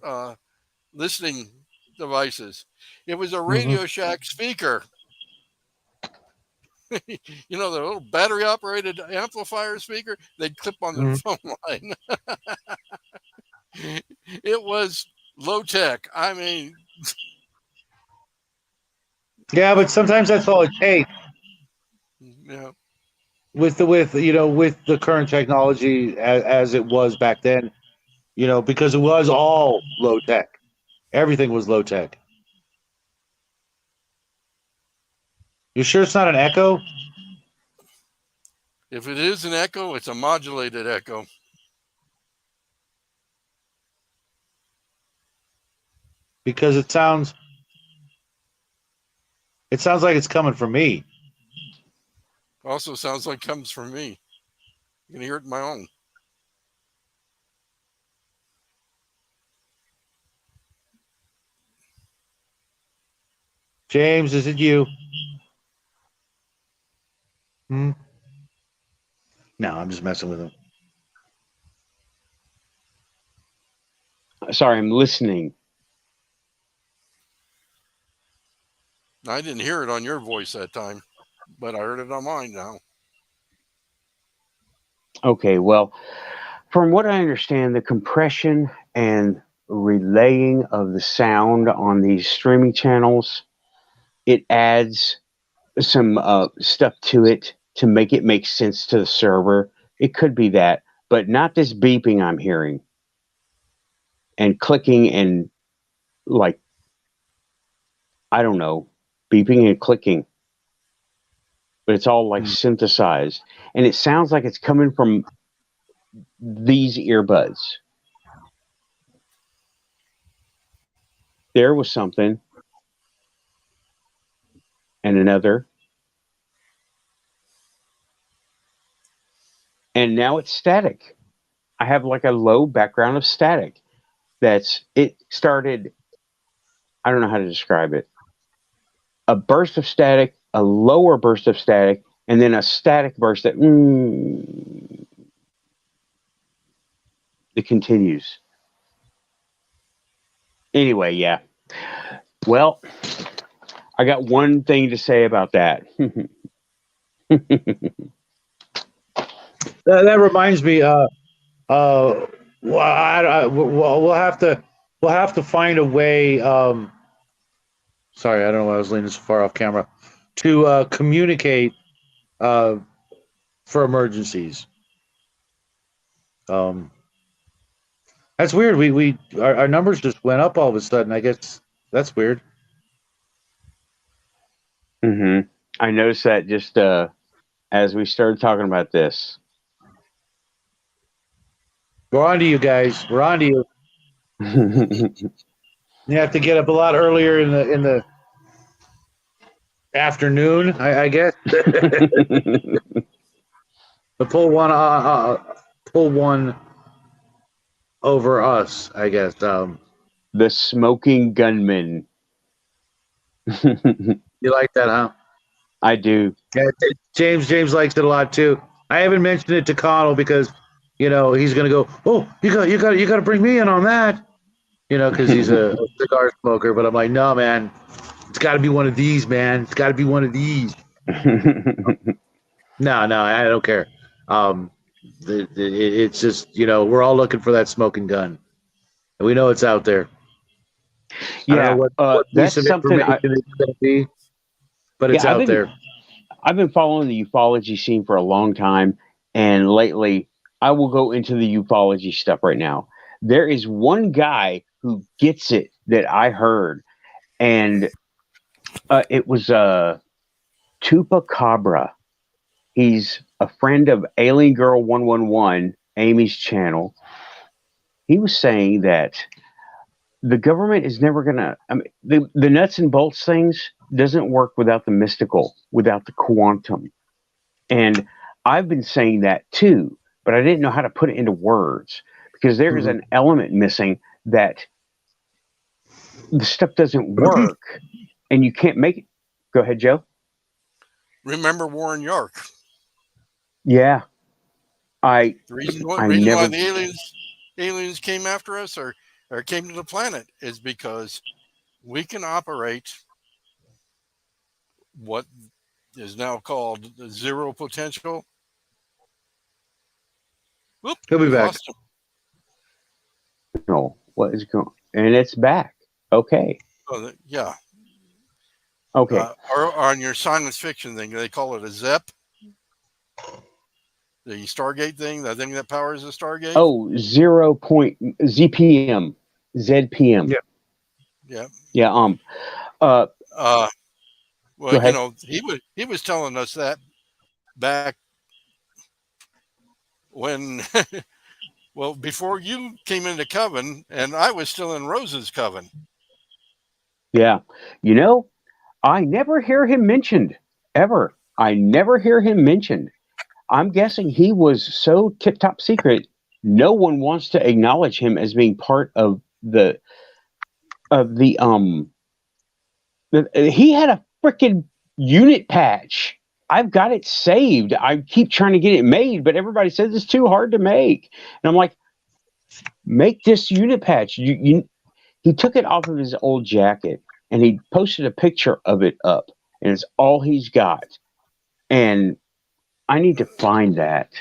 uh, listening devices. It was a Mm-hmm. Radio Shack speaker. The little battery operated amplifier speaker they'd clip on the Mm-hmm. phone line. It was low tech. I mean, Yeah, but sometimes that's all it takes yeah. with the current technology as it was back then. Because it was all low tech. Everything was low tech. You sure it's not an echo? If it is an echo, it's a modulated echo. Because it sounds like it's coming from me. Also sounds like comes from me. You can hear it in my own. James, is it you? Hmm? No, I'm just messing with him. Sorry, I'm listening. I didn't hear it on your voice that time, but I heard it on mine now. Okay, well, from what I understand, the compression and relaying of the sound on these streaming channels, it adds some stuff to it to make it make sense to the server. It could be that, but not this beeping I'm hearing and clicking and like I don't know, beeping and clicking, but it's all like synthesized, and it sounds like it's coming from these earbuds. There was something and another, and now it's static. I have like a low background of static. It started. I don't know how to describe it. A burst of static, a lower burst of static, and then a static burst that it continues. Anyway, yeah. Well, I got one thing to say about that. That reminds me. Well, we'll have to find a way. Sorry, I don't know why I was leaning so far off camera. To communicate uh, for emergencies. Um, that's weird. Our numbers just went up all of a sudden. I guess that's weird. I noticed that just as we started talking about this. We're on to you guys. We're on to you. You have to get up a lot earlier in the afternoon, I guess. But pull one over us, I guess. The smoking gunman. You like that, huh? I do. Yeah, James likes it a lot too. I haven't mentioned it to Connell because, he's gonna go. Oh, you got to bring me in on that. Because he's a cigar smoker. But I'm like, no, man. It's got to be one of these, man. It's got to be one of these. No, I don't care. It's just we're all looking for that smoking gun, and we know it's out there. Yeah, I don't know what that's piece of something. information it's going to be, but it's out there. I've been following the ufology scene for a long time, and lately I will go into the ufology stuff right now. There is one guy who gets it that I heard, and it was Tupacabra. He's a friend of Alien Girl 111, Amy's channel. He was saying that the government is never going to, the nuts and bolts things doesn't work without the mystical, without the quantum. And I've been saying that too, but I didn't know how to put it into words because there is an element missing that the stuff doesn't work and you can't make it. Go ahead, Joe. Remember Warren York? Yeah. The reason why the aliens came after us or came to the planet is because we can operate what is now called zero potential. Whoop, He'll be back. No, what is going? And it's back. Okay. Oh, yeah. Okay. Or on your science fiction thing, they call it a ZEP. The Stargate thing, the thing that powers the Stargate. Oh, 0.ZPM, ZPM. Yeah. Well, he was telling us that back when, before you came into Coven, and I was still in Rose's Coven. Yeah, I never hear him mentioned ever. I never hear him mentioned. I'm guessing he was so tip-top secret, no one wants to acknowledge him as being part of the he had a freaking unit patch. I've got it saved. I keep trying to get it made, but everybody says it's too hard to make. And I'm like, make this unit patch. He took it off of his old jacket and he posted a picture of it up, and it's all he's got. And I need to find that.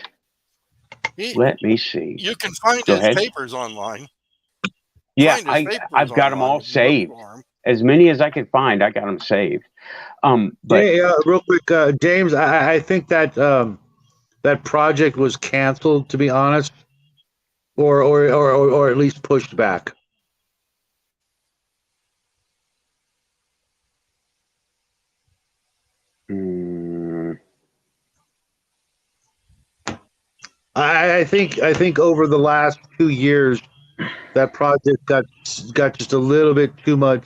He, Let me see. you can find Go his ahead. papers online. Yeah, Find his papers I've got them online all if you look saved. for 'em. As many as I could find, I got them saved. But Yeah, real quick, James, I think that that project was canceled, to be honest, or at least pushed back. mm, I think over the last 2 years, that project got just a little bit too much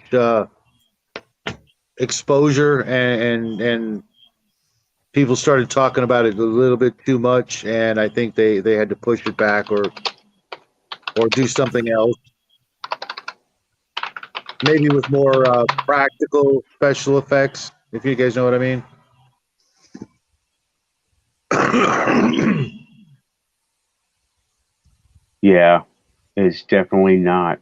exposure, and people started talking about it a little bit too much, and I think they had to push it back or do something else, maybe with more practical special effects, if you guys know what I mean. yeah, it's definitely not.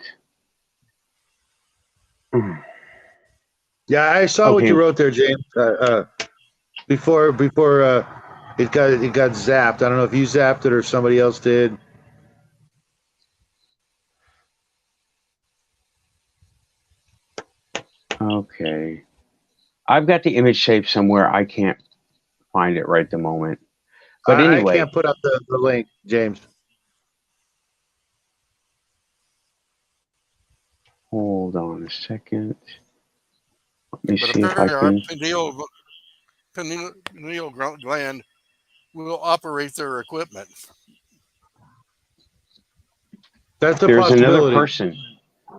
Yeah, I saw what Okay, you wrote there, James. Before it got zapped. I don't know if you zapped it or somebody else did. okay. I've got the image saved somewhere. I can't find it right at the moment. But I anyway, can't put up the link, James. hold on a second. Let me But see if I apparently, our can. pineal gland will operate their equipment. That's a There's another possibility. person.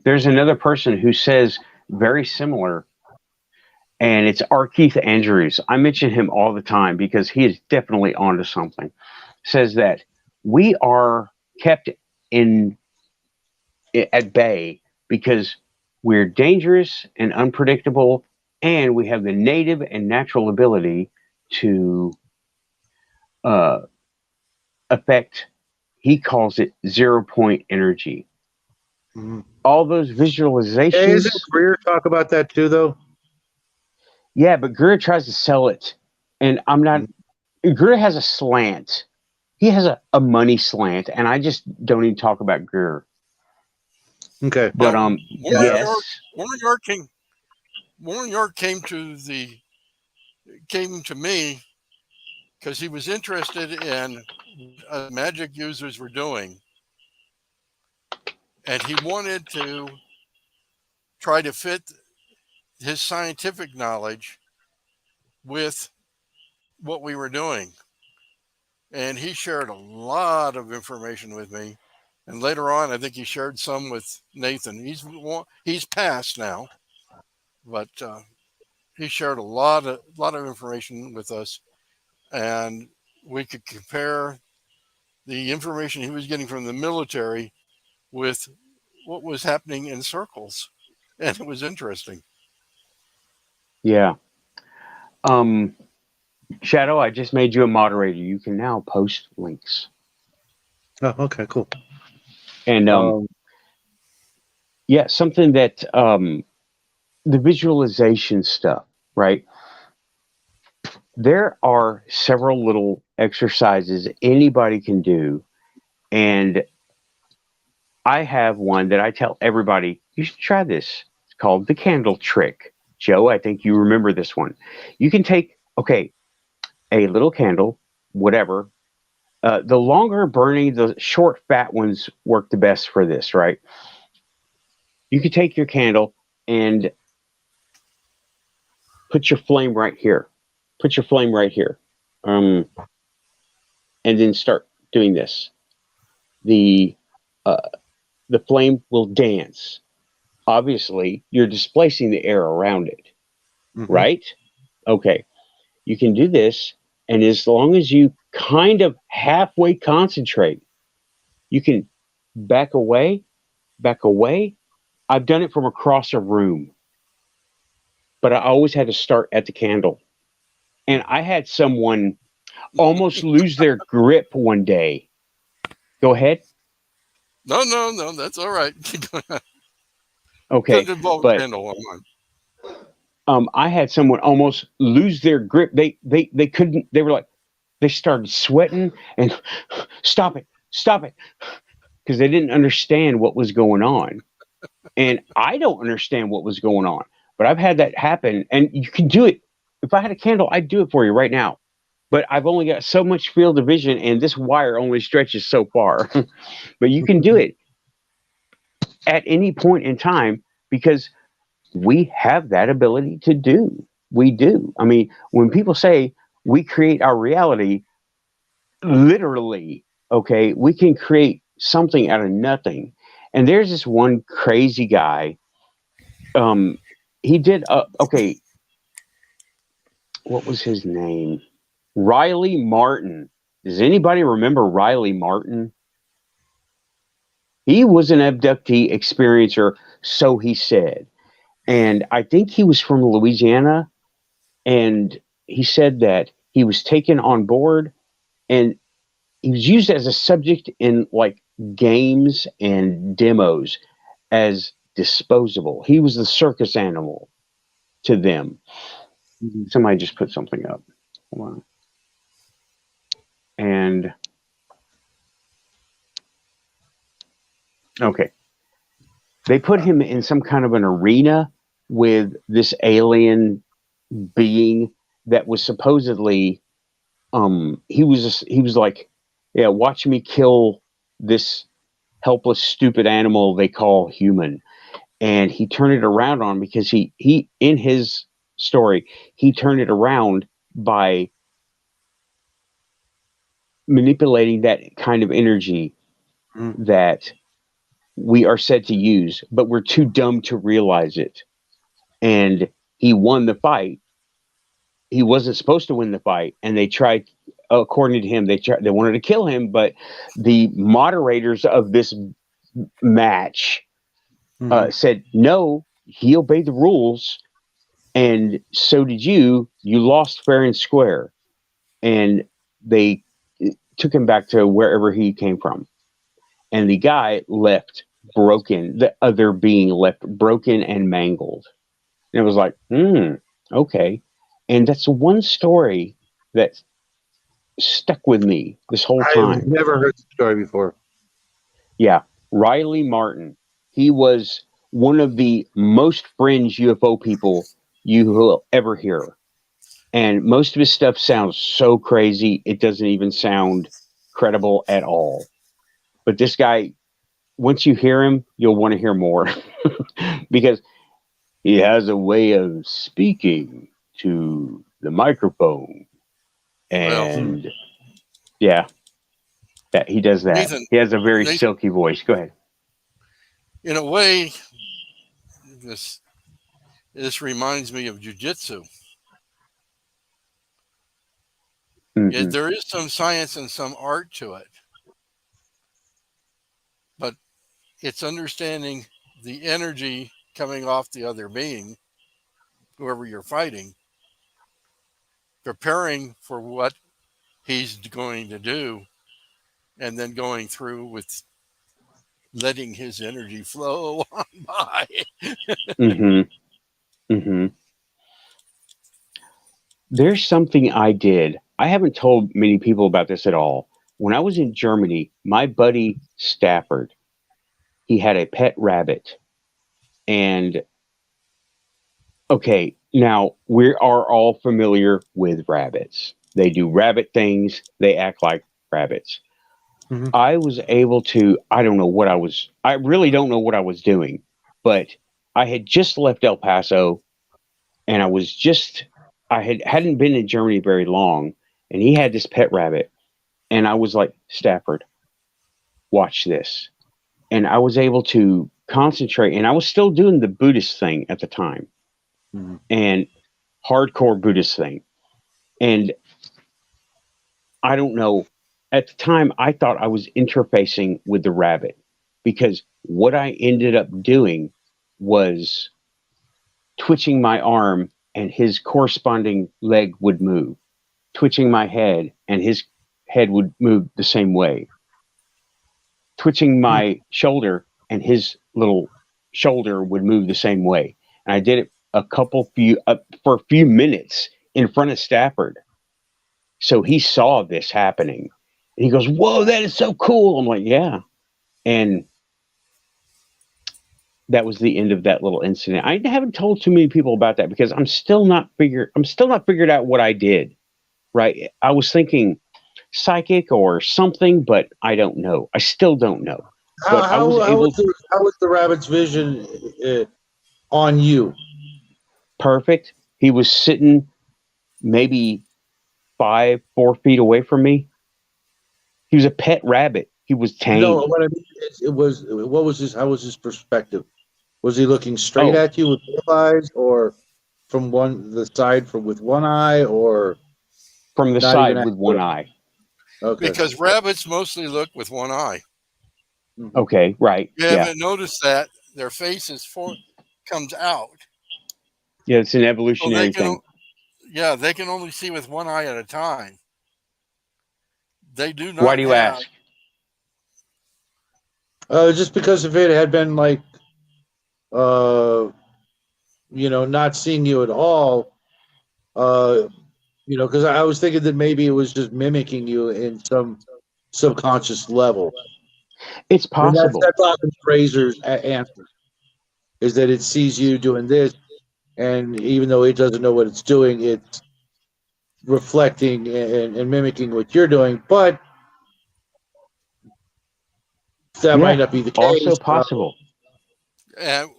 There's another person who says very similar, and it's R. Keith Andrews. I mention him all the time because he is definitely onto something. Says that we are kept in at bay because we're dangerous and unpredictable, and we have the native and natural ability to uh, affect. He calls it 0 point energy. Mhm. All those Hey, isn't visualizations. Greer talk about that too, though? Yeah, but Greer tries to sell it, and I'm not. Greer has a slant. He has a money slant, and I just don't even talk about Greer. Okay. But Well, Yeah. yes, Warren York came to me because he was interested in what magic users were doing, and he wanted to try to fit his scientific knowledge with what we were doing. And he shared a lot of information with me. And later on, I think he shared some with Nathan. He's passed now, but he shared a lot of information with us, and we could compare the information he was getting from the military with what was happening in circles, and it was interesting. yeah. Um, Shadow, I just made you a moderator. You can now post links. Oh, okay, cool. And Um, yeah, something that the visualization stuff, right? There are several little exercises anybody can do, and I have one that I tell everybody you should try this. It's called the candle trick. Joe, I think you remember this one. You can take, okay, a little candle, whatever. The longer burning, the short, fat ones work the best for this, right? You can take your candle and put your flame right here. Put your flame right here. Um, and then start doing this. The uh, the flame will dance. Obviously, you're displacing the air around it, mhm. right? Okay, you can do this, and as long as you kind of halfway concentrate, you can back away, back away. I've done it from across a room, but I always had to start at the candle. And I had someone almost lose their grip one day. Go ahead. No, that's all right. Okay, Doesn't involve but candle on mine. I had someone almost lose their grip. They couldn't. They were like, they started sweating and stop it, because they didn't understand what was going on. And I don't understand what was going on, but I've had that happen, and you can do it. If I had a candle, I'd do it for you right now. But I've only got so much field of vision, and this wire only stretches so far. But you can do it at any point in time because we have that ability to do. We do. I mean, when people say we create our reality, literally, okay, we can create something out of nothing. And there's this one crazy guy. Um, he did. Okay, what was his name? Riley Martin. Does anybody remember Riley Martin? He was an abductee experiencer, so he said. And I think he was from Louisiana. And he said that he was taken on board and he was used as a subject in like games and demos as disposable. He was the circus animal to them. Somebody just put something up. Hold on. And okay. They put him in some kind of an arena with this alien being that was supposedly he was like, yeah, watch me kill this helpless stupid animal they call human. And he turned it around on because he in his story he turned it around by manipulating that kind of energy that we are said to use, but we're too dumb to realize it. And he won the fight. He wasn't supposed to win the fight, and they tried. According to him, they wanted to kill him, but the moderators of this match said no. He obeyed the rules, and so did you. You lost fair and square, and they took him back to wherever he came from. And the guy left broken. The other being left broken and mangled. And it was like, okay. And that's one story that stuck with me this whole I've time. never heard the story before. Yeah, Riley Martin. He was one of the most fringe UFO people you will ever hear. And most of his stuff sounds so crazy, it doesn't even sound credible at all. But this guy, once you hear him, you'll want to hear more because he has a way of speaking to the microphone. And yeah, that he does that. Nathan, He has a very silky voice. Go ahead. in a way, this reminds me of jujitsu. Mm-hmm. There is some science and some art to it, but it's understanding the energy coming off the other being, whoever you're fighting, preparing for what he's going to do, and then going through with letting his energy flow on by. Mm-hmm. Mm-hmm. There's something I did. I haven't told many people about this at all. When I was in Germany, my buddy Stafford, he had a pet rabbit. And okay, now we are all familiar with rabbits. They do rabbit things, they act like rabbits. Mhm. I was able to, I really don't know what I was doing, but I had just left El Paso and hadn't been in Germany very long, and he had this pet rabbit, and I was like, Stafford, watch this. And I was able to concentrate, and I was still doing the Buddhist thing at the time, and hardcore Buddhist thing. And I don't know, at the time, I thought I was interfacing with the rabbit because what I ended up doing was twitching my arm and his corresponding leg would move, twitching my head and his head would move the same way. twitching my shoulder, and his little shoulder would move the same way. And I did it for a few minutes in front of Stafford. So he saw this happening. And he goes, "Whoa, that is so cool." I'm like, "Yeah." And that was the end of that little incident. I haven't told too many people about that because I'm still not figured out what I did. Right? I was thinking psychic or something, but I don't know. I still don't know. But I was able to. How was the rabbit's vision on you? Perfect. He was sitting maybe 4 feet away from me. He was a pet rabbit. He was tame. No, what I mean is, what was his? How was his perspective? Was he looking straight at you with both eyes, or from the side with one eye, or from the side with one eye? Okay. Because rabbits mostly look with one eye. Okay, right. You haven't noticed that their faces comes out. Yeah, it's an evolutionary thing. Yeah, they can only see with one eye at a time. They do not. Why do you ask? Just because if it had been like, not seeing you at all, because I was thinking that maybe it was just mimicking you in some subconscious level. It's possible. That's often Fraser's answer, is that it sees you doing this, and even though it doesn't know what it's doing, it's reflecting and mimicking what you're doing. But that might not be the case. Also possible.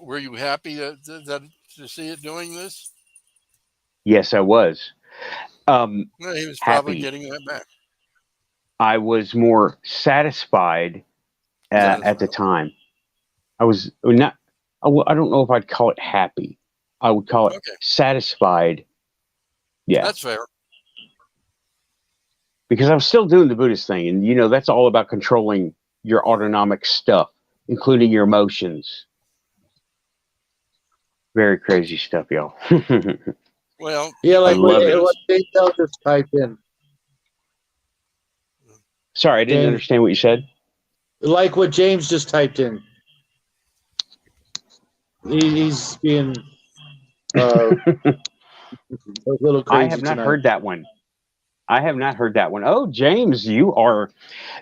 Were you happy to see it doing this? Yes, I was. He was probably happy. Getting that back. I was more satisfied at the time. I was not. I don't know if I'd call it happy. I would call it satisfied. Yeah, that's fair. Because I was still doing the Buddhist thing, and that's all about controlling your autonomic stuff, including your emotions. Very crazy stuff, y'all. Well, yeah, like what Dale just typed in. Sorry, I didn't understand what you said. Like what James just typed in. He's being a little crazy. I have not heard that one. Oh, James,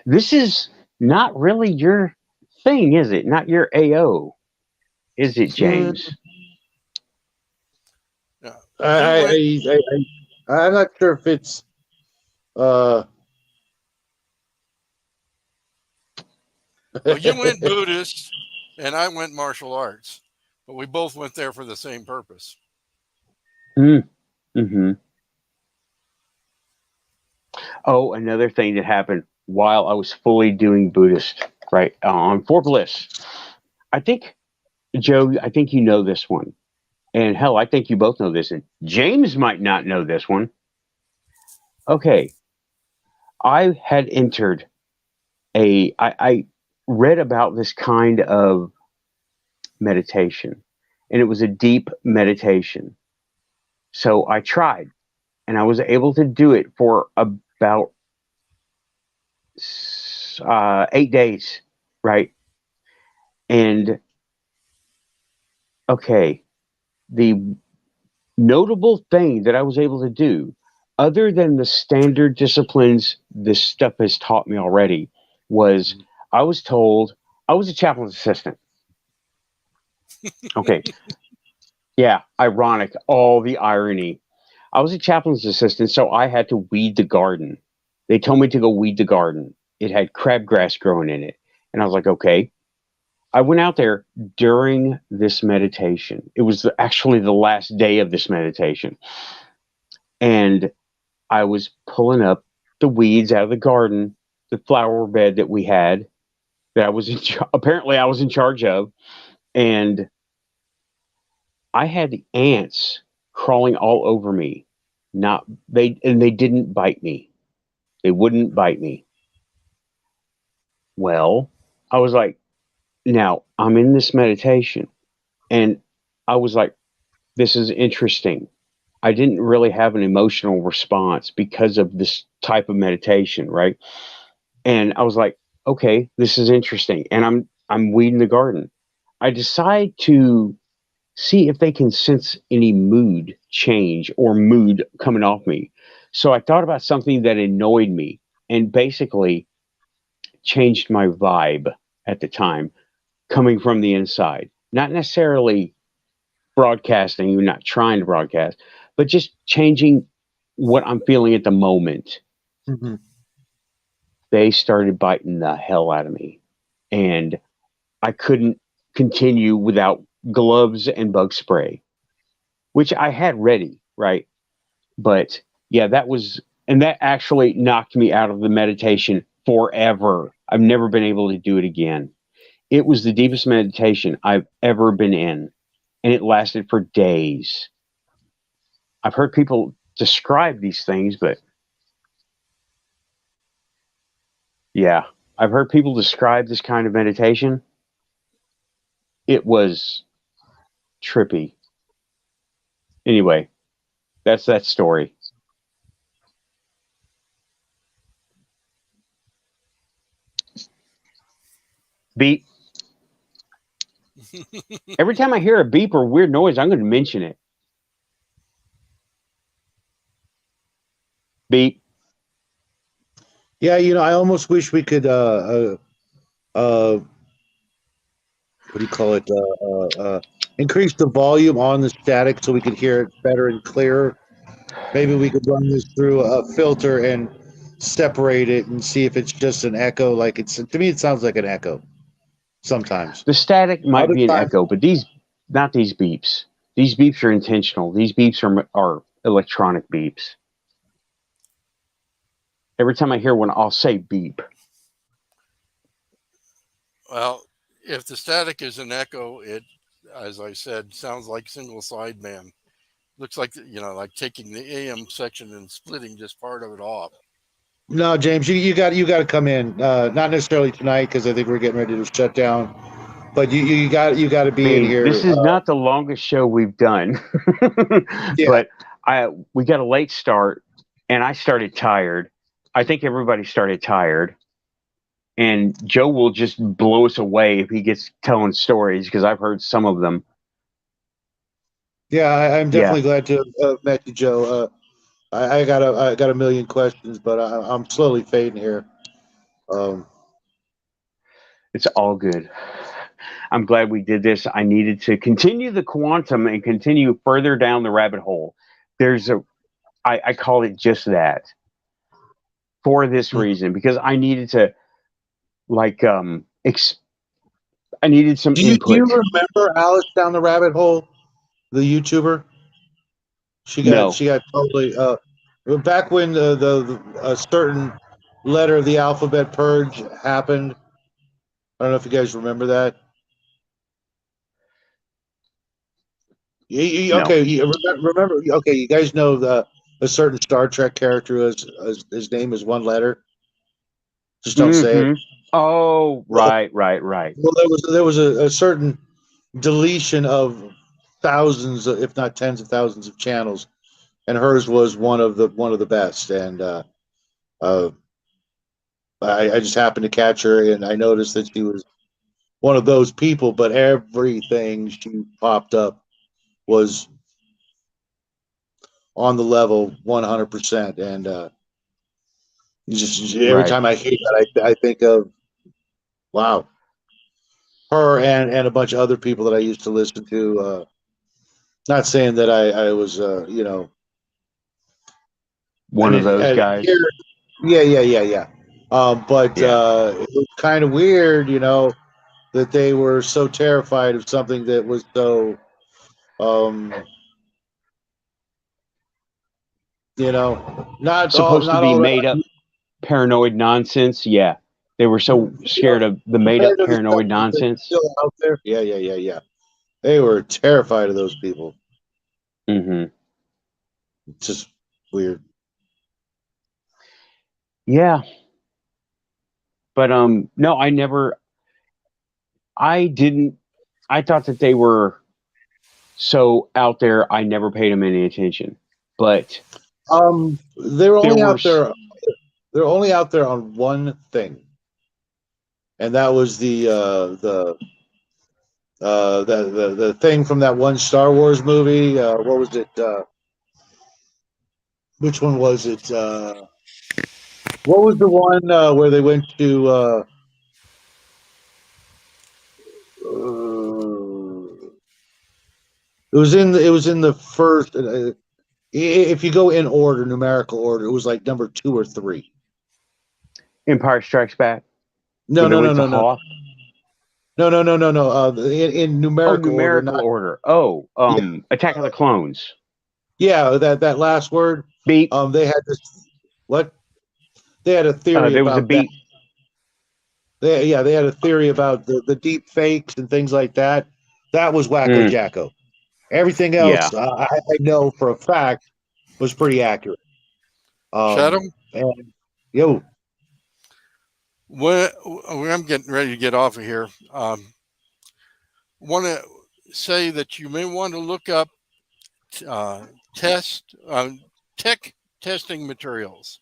this is not really your thing, is it? Not your AO, is it, James? I'm not sure if it's Well, you went Buddhist and I went martial arts, but we both went there for the same purpose. Mm-hmm. Oh, another thing that happened while I was fully doing Buddhist, right, on Fort Bliss. I think, Joe, you know this one. And hell, I think you both know this. And James might not know this one. Okay. I had entered I read about this kind of meditation, and it was a deep meditation. So I tried, and I was able to do it for about 8 days, right? And okay, the notable thing that I was able to do, other than the standard disciplines this stuff has taught me already, was I was told I was a chaplain's assistant. Okay. Yeah, ironic, all the irony. I was a chaplain's assistant, so I had to weed the garden. They told me to go weed the garden. It had crabgrass growing in it. And I was like, okay. I went out there during this meditation. It was actually the last day of this meditation. And I was pulling up the weeds out of the garden, the flower bed that we had, that I was apparently I was in charge of. And I had the ants crawling all over me. They didn't bite me. They wouldn't bite me. Well, I was like, now I'm in this meditation, and I was like, this is interesting. I didn't really have an emotional response because of this type of meditation, right? And I was like, okay, this is interesting, and I'm weeding the garden. I decide to see if they can sense any mood change or mood coming off me. So I thought about something that annoyed me and basically changed my vibe at the time, coming from the inside. Not necessarily broadcasting, you're not trying to broadcast, but just changing what I'm feeling at the moment. Mm-hmm. They started biting the hell out of me. And I couldn't continue without gloves and bug spray, which I had ready, right? But yeah, and that actually knocked me out of the meditation forever. I've never been able to do it again. It was the deepest meditation I've ever been in, and it lasted for days. I've heard people describe these things, but yeah, I've heard people describe this kind of meditation. It was trippy. Anyway, that's that story. Beep. Every time I hear a beep or weird noise, I'm going to mention it. Beep. Yeah, I almost wish we could what do you call it? Increase the volume on the static so we could hear it better and clearer. Maybe we could run this through a filter and separate it and see if it's just an echo. Like to me, it sounds like an echo sometimes. The static might Other be an times, echo, but not these beeps. These beeps are intentional. These beeps are electronic beeps. Every time I hear one, I'll say beep. Well, if the static is an echo, it, as I said, sounds like single sideband. Looks like, like taking the AM section and splitting just part of it off. no, James, you got to come in. Not necessarily tonight because I think we're getting ready to shut down. But you got to I be in mean, here. this is not the longest show we've done, Yeah. but we got a late start, and I started tired. I think everybody started tired, and Joe will just blow us away if he gets telling stories because I've heard some of them. Yeah, I'm Yeah, definitely glad to have met you, Joe. I got a million questions, but I'm slowly fading here. Um, it's all good. I'm glad we did this. I needed to continue the quantum and continue further down the rabbit hole. I call it just that for this reason because I needed to like I needed some do you input. remember Alice down the rabbit hole, the YouTuber? She got No. she got totally back when the a certain letter of the alphabet purge happened. I don't know if you guys remember that. No. Okay, remember? Okay, you guys know a certain Star Trek character who his name is one letter. Just don't say it. Mm-hmm. Oh, Well, right. well, there was a certain deletion of thousands, if not tens of thousands, of channels, and hers was one of the best. And uh, I just happened to catch her, and I noticed that she was one of those people. But everything she popped up was on the level 100%. And just every Right. time I hear that, I think of wow, her and a bunch of other people that I used to listen to. Not saying that I was I One of mean those guys. here, yeah. But Yeah. it was kind of weird, that they were so terrified of something that was so um, Supposed to not be all that made up paranoid nonsense. Yeah. They were so scared of the made compared up to the stuff paranoid that's nonsense. still out there. Yeah. They were terrified of those people. Mm-hmm. It's just weird. Yeah. But no, I didn't I thought that they were so out there I never paid them any attention. But They're there only were out there. They're only out there on one thing. and that was the thing from that one Star Wars movie. What was it? Which one was it? What was the one where they went to? It was in the first. If you go in order, numerical order, it was like number 2 or 3. Empire Strikes Back. No, When they no, no, went to no, no, Hoth. no. In Oh, numerical order, numerical not order. Oh, yeah, Attack of the Clones. yeah. That last word. Beep. They had this. What? They had a theory There was a about that. beep. They had a theory about the deep fakes and things like that. That was Wacko Mm, Jacko. Everything yeah. else, I know for a fact, was pretty accurate. Shadow, And yo, when I'm getting ready to get off of here, want to say that you may want to look up test tech testing materials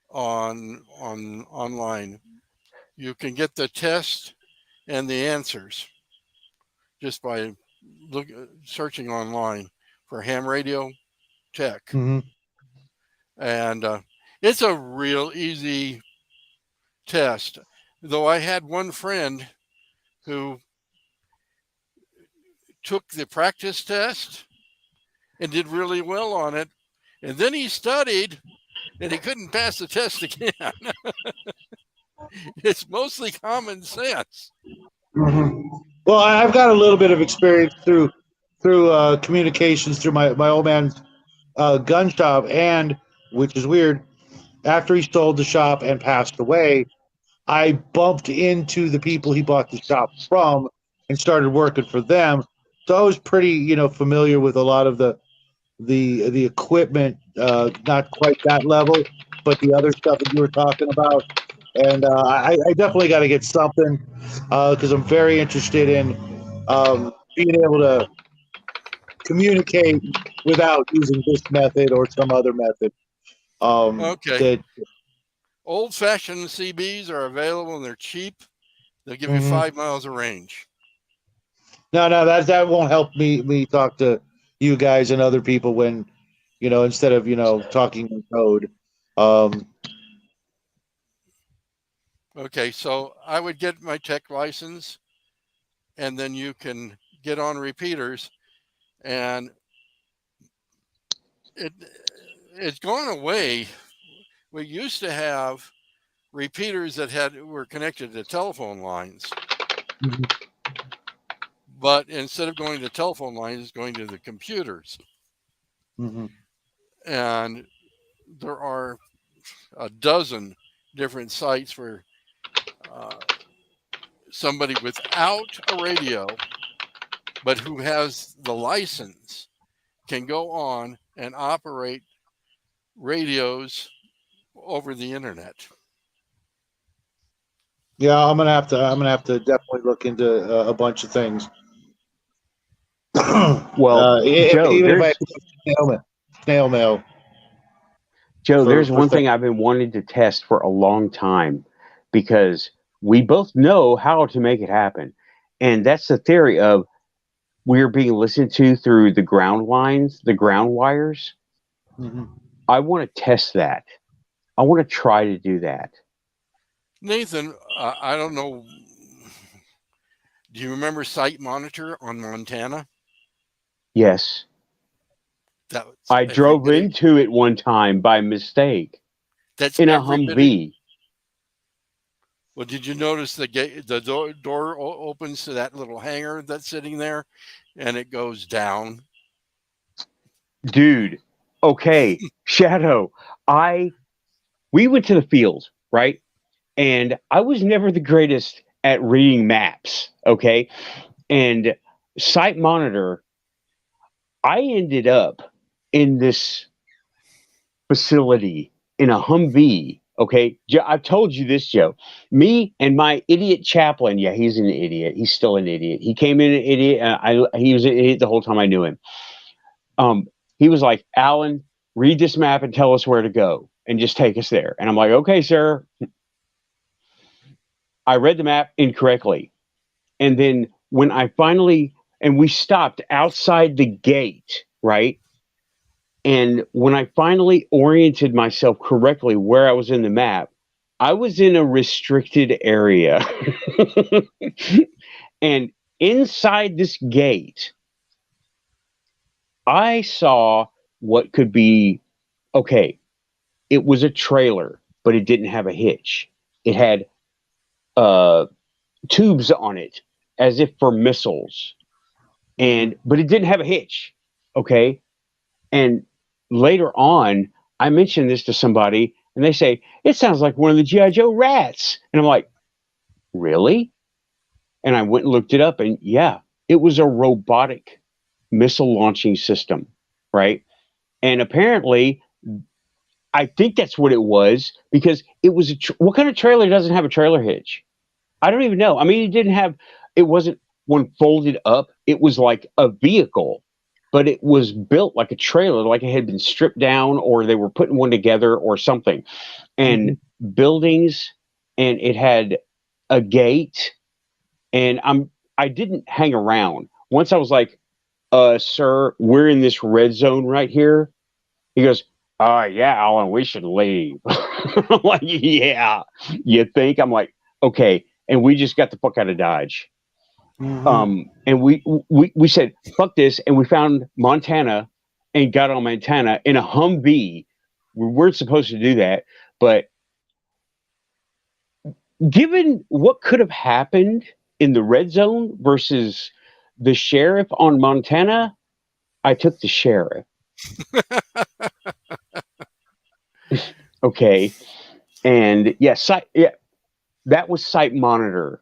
on online. You can get the test and the answers just by searching online for ham radio tech, mm-hmm. and it's a real easy test. Though I had one friend who took the practice test and did really well on it, and then he studied and he couldn't pass the test again. It's mostly common sense. Mm-hmm. Well, I've got a little bit of experience through communications through my old man's gun shop, and which is weird. After he sold the shop and passed away, I bumped into the people he bought the shop from and started working for them. So I was pretty, familiar with a lot of the equipment, not quite that level, but the other stuff that you were talking about. And I definitely got to get something because I'm very interested in being able to communicate without using this method or some other method. Okay. That Old fashioned CBs are available and they're cheap. They'll give you Mhm. 5 miles of range. No, that won't help me talk to you guys and other people when instead of talking in code. Um, Okay, so I would get my tech license and then you can get on repeaters, and it it's gone away. We used to have repeaters that were connected to telephone lines, mhm, but instead of going to telephone lines, it's going to the computers. mhm. And there are a dozen different sites where uh, somebody without a radio, but who has the license, can go on and operate radios over the internet. Yeah, I'm gonna have to definitely look into a bunch of things. Well, Joe, Even if I have there's to do snail mail Joe, for there's one things. thing I've been wanting to test for a long time because we both know how to make it happen. And that's the theory of we're being listened to through the ground lines, the ground wires. Mhm. I want to test that. I want to try to do that. Nathan, I don't know. Do you remember Site Monitor on Montana? Yes. That's I every drove bit. into it one time by mistake That's in a every bit. Humvee. Well, did you notice the door opens to that little hangar that's sitting there, and it goes down? Dude, okay, Shadow, I we went to the field, right? And I was never the greatest at reading maps, okay? And Site Monitor, I ended up in this facility in a Humvee. Okay, I've told you this, Joe. Me and my idiot chaplain. Yeah, he's an idiot. He's still an idiot. He came in an idiot. He was an idiot the whole time I knew him. Um, he was like, Alan, read this map and tell us where to go, and just take us there. And I'm like, okay, sir. I read the map incorrectly. And then when I finally, and we stopped outside the gate, right? And when I finally oriented myself correctly where I was in the map, I was in a restricted area. And inside this gate, I saw what could be okay. It was a trailer, but it didn't have a hitch. It had uh, tubes on it as if for missiles, and but it didn't have a hitch. Okay, and later on, I mentioned this to somebody, and they say it sounds like one of the GI Joe rats, and I'm like, really? And I went and looked it up, and yeah, it was a robotic missile launching system, right? And apparently, I think that's what it was because it was what kind of trailer doesn't have a trailer hitch? I don't even know. I mean, it didn't have, it wasn't one folded up. It was like a vehicle, but it was built like a trailer, like it had been stripped down or they were putting one together or something. And buildings, and it had a gate. And I didn't hang around. Once I was like, sir, we're in this red zone right here. He goes, yeah, Alan, we should leave. I'm like, yeah, you think? I'm like, okay. And we just got the fuck out of Dodge. And we said, fuck this. And we found Montana and got on Montana in a Humvee. We weren't supposed to do that. But given what could have happened in the red zone versus the sheriff on Montana, I took the sheriff. Okay. And that was Site Monitor.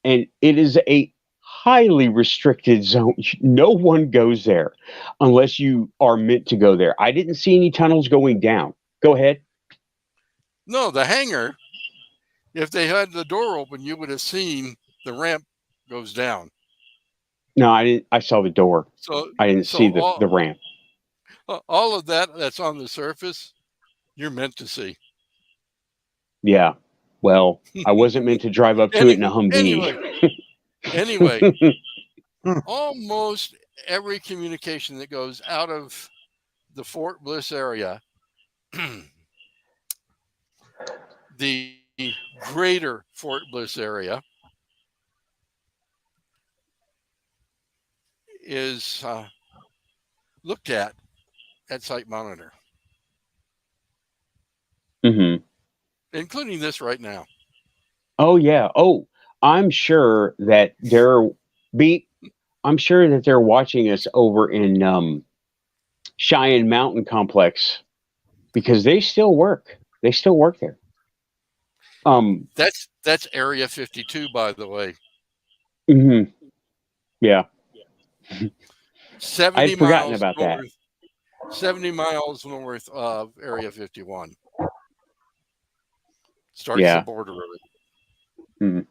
And it is a highly restricted zone. No one goes there unless you are meant to go there. I didn't see any tunnels going down. Go ahead. No, the hangar, if they had the door open, you would have seen the ramp goes down. No, I didn't. I saw the door. So I didn't see the ramp. All of that's on the surface, you're meant to see. Yeah. Well, I wasn't meant to drive up to it in a Humvee. Anyway, almost every communication that goes out of the Fort Bliss area, the greater Fort Bliss area, is looked at Site Monitor, including this right now. Oh yeah. Oh, I'm sure that I'm sure that they're watching us over in Cheyenne Mountain Complex because they still work. They still work there. That's Area 52, by the way. Yeah. 70 I'd forgotten miles about north, that. 70 miles north of Area 51. Starts the border of it.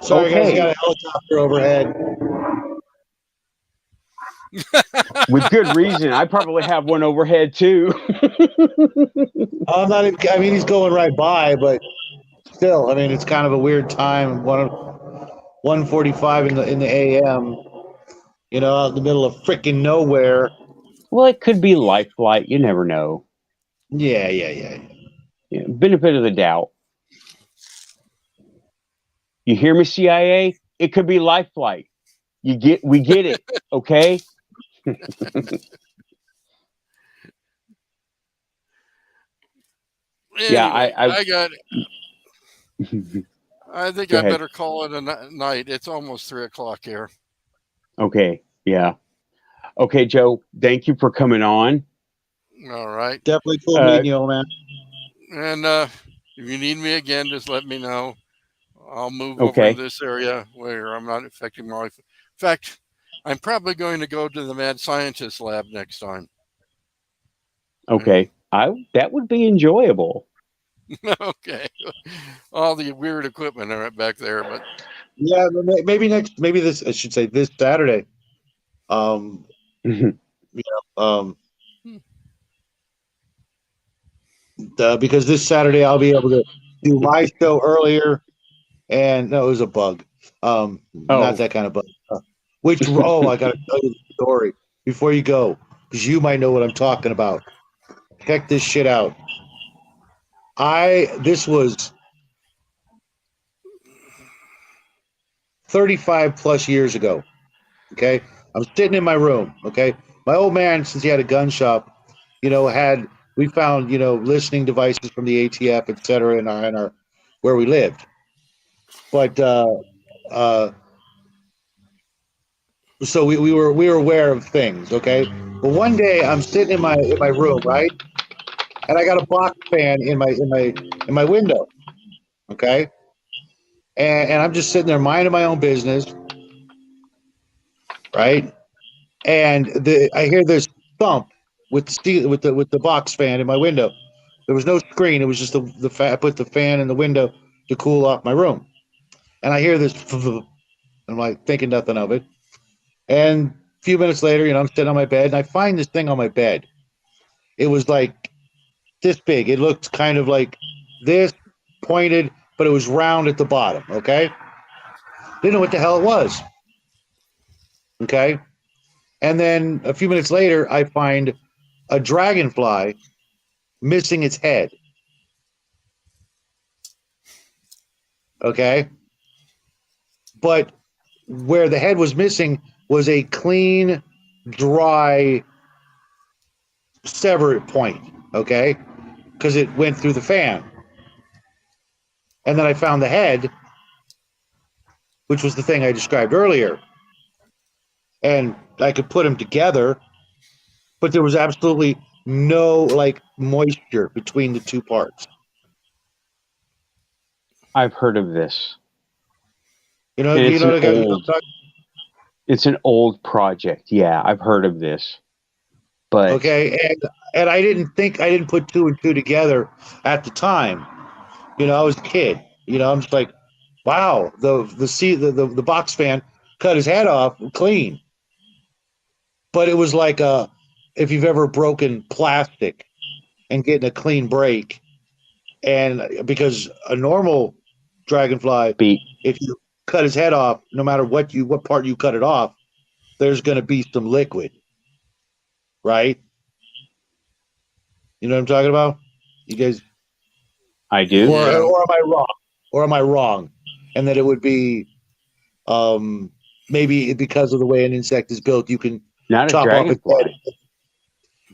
Sorry, guys, got a helicopter overhead. With good reason. I probably have one overhead too. I'm not. I mean, he's going right by, but still, I mean, it's kind of a weird time. 1:45 in the a.m. You know, out in the middle of freaking nowhere. Well, it could be life flight. You never know. Yeah. Benefit of the doubt. You hear me, CIA? It could be life flight. We get it. Okay. Anyway, yeah, I got it. I think I better call it a night. It's almost 3:00 here. Okay. Yeah. Okay, Joe. Thank you for coming on. All right. Definitely cool meeting you, old man. And if you need me again, just let me know. I'll move over to this area where I'm not affecting my life. In fact, I'm probably going to go to the Mad Scientist Lab next time. Okay. That would be enjoyable. Okay. All the weird equipment are back there, but yeah, maybe this, I should say this Saturday. Because this Saturday I'll be able to do my show earlier, and no, it was a bug. Not that kind of bug. I gotta tell you the story before you go, because you might know what I'm talking about. Check this shit out. This was 35 plus years ago. Okay, I'm sitting in my room. Okay, my old man, since he had a gun shop, we found listening devices from the ATF, et cetera, in our where we lived. But uh, so we were aware of things. Okay, but one day I'm sitting in my room, right, and I got a box fan in my window. Okay, and I'm just sitting there minding my own business, right, and I hear this thump with the box fan in my window. There was no screen. It was just I put the fan in the window to cool off my room, and I hear this. I'm like thinking nothing of it. And a few minutes later, I'm sitting on my bed, and I find this thing on my bed. It was like this big. It looked kind of like this, pointed, but it was round at the bottom. Okay, didn't know what the hell it was. Okay, and then a few minutes later, I find a dragonfly missing its head. Okay, but where the head was missing was a clean, dry, severed point. Okay, because it went through the fan. And then I found the head, which was the thing I described earlier. And I could put them together, but there was absolutely no like moisture between the two parts. I've heard of this. You know, And you know what I got. It's an old project. Yeah, I've heard of this. But Okay, and I didn't put two and two together at the time. I was a kid. I'm just like, wow, the box fan cut his head off clean. But it was like if you've ever broken plastic and getting a clean break, and because a normal dragonfly, if you cut his head off, no matter what part you cut it off, there's going to be some liquid, right? You know what I'm talking about? You guys, I do. or am I wrong? Or am I wrong? And that it would be maybe because of the way an insect is built, you can not a chop off its head, dragonfly.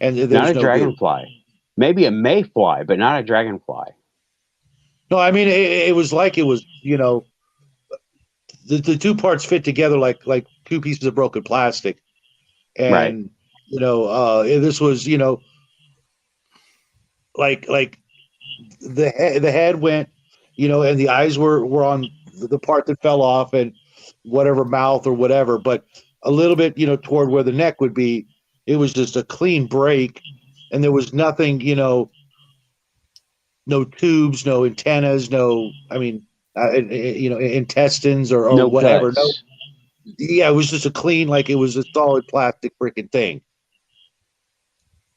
and there's Not a no dragonfly. goo. Maybe a mayfly, but not a dragonfly. No, I mean it was like it was, the two parts fit together like two pieces of broken plastic, Right. and this was like the head went, and the eyes were on the part that fell off, and whatever mouth or whatever, but a little bit toward where the neck would be, it was just a clean break, and there was nothing, no tubes, no antennas, no, I mean, intestines or No whatever. guts. No, yeah, it was just a clean, like it was a solid plastic freaking thing.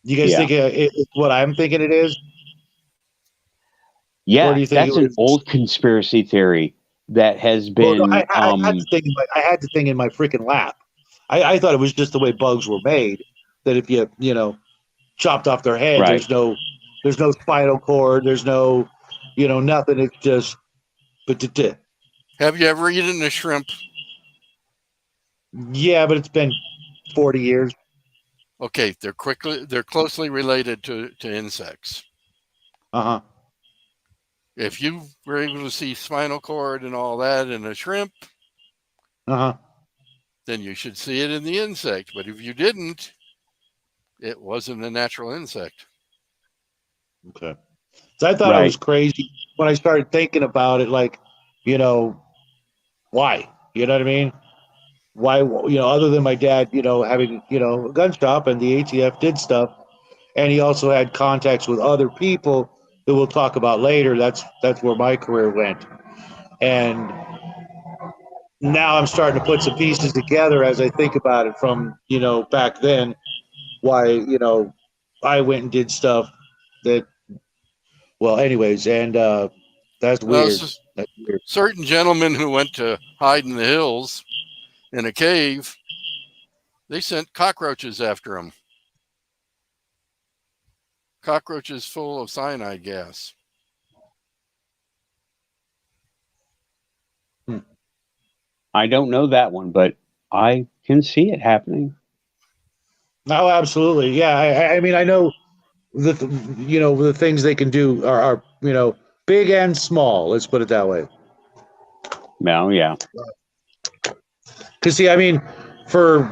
You guys think it's what I'm thinking it is? Or Yeah, do you think that's it an was? old conspiracy theory that has Well, no, been. I had the thing in my freaking lap. I thought it was just the way bugs were made. That if you chopped off their head, Right. there's no spinal cord, there's no, nothing. It's just. Have you ever eaten a shrimp? Yeah, but it's been 40 years. Okay, they're closely related to insects. Uh-huh. If you were able to see spinal cord and all that in a shrimp, Uh-huh. then you should see it in the insect. But if you didn't, it wasn't a natural insect. Okay. So I thought it was crazy when I started thinking about it, like, why? You know what I mean? Why, other than my dad, having, a gun shop, and the ATF did stuff, and he also had contacts with other people that we'll talk about later. That's where my career went. And now I'm starting to put some pieces together as I think about it from, back then, why, I went and did stuff that, well, anyways, and That's weird. s- That's weird. certain gentlemen who went to hide in the hills in a cave, they sent cockroaches after them. Cockroaches full of cyanide gas. I don't know that one, but I can see it happening. No, absolutely. Yeah, I mean, I know the things they can do are big and small. Let's put it that way. Well, yeah. Because see, I mean, for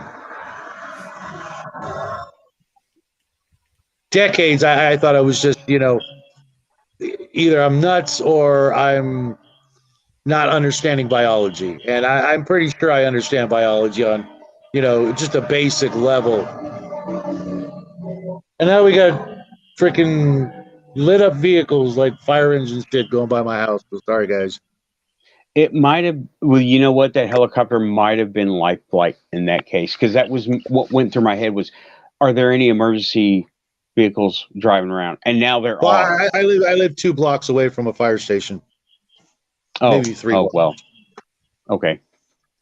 decades, I thought I was just either I'm nuts or I'm not understanding biology, and I'm pretty sure I understand biology on just a basic level. And now we got freaking lit up vehicles like fire engines shit going by my house. So sorry, guys. It might have. Well, you know what? That helicopter might have been life flight in that case, because that was what went through my head was, are there any emergency vehicles driving around? And now there Well, are. I live 2 blocks away from a fire station, Oh, maybe 3 oh blocks. well. Okay.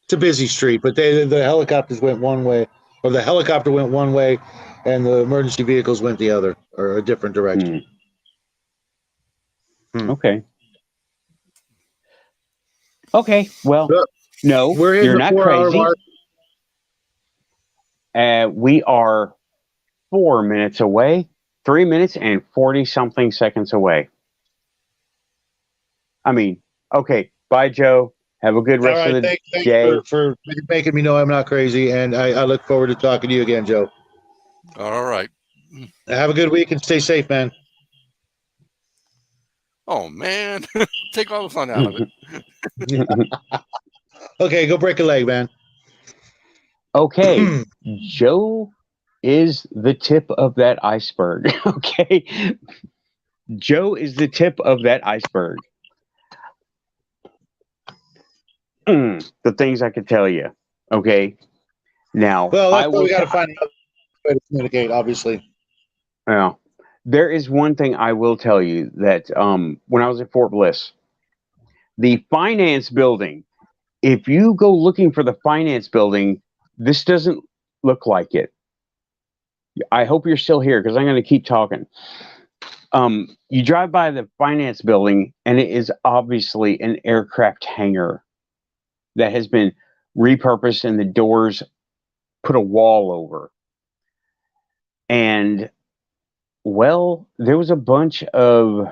It's a busy street, but the helicopters went one way, or the helicopter went one way, and the emergency vehicles went the other, or a different direction. Okay. Okay. Well, So, no, we're in you're the not 4 hour crazy. mark. We are 4 minutes away, 3 minutes and 40 something seconds away. I mean, okay. Bye, Joe. Have a good All rest of right, the thank day. you for making me know I'm not crazy, and I look forward to talking to you again, Joe. All right. Have a good week and stay safe, man. Oh man, take all the fun out of it. Okay, go break a leg, man. Okay. Joe is the tip of that iceberg. Okay. Joe is the tip of that iceberg. The things I could tell you. Okay. Now, Well, I that's why will we got to find another way to communicate, obviously. Well, there is one thing I will tell you that when I was at Fort Bliss, the finance building, if you go looking for the finance building, this doesn't look like it. I hope you're still here because I'm going to keep talking. You drive by the finance building, and it is obviously an aircraft hangar that has been repurposed and the doors put a wall over. And well, there was a bunch of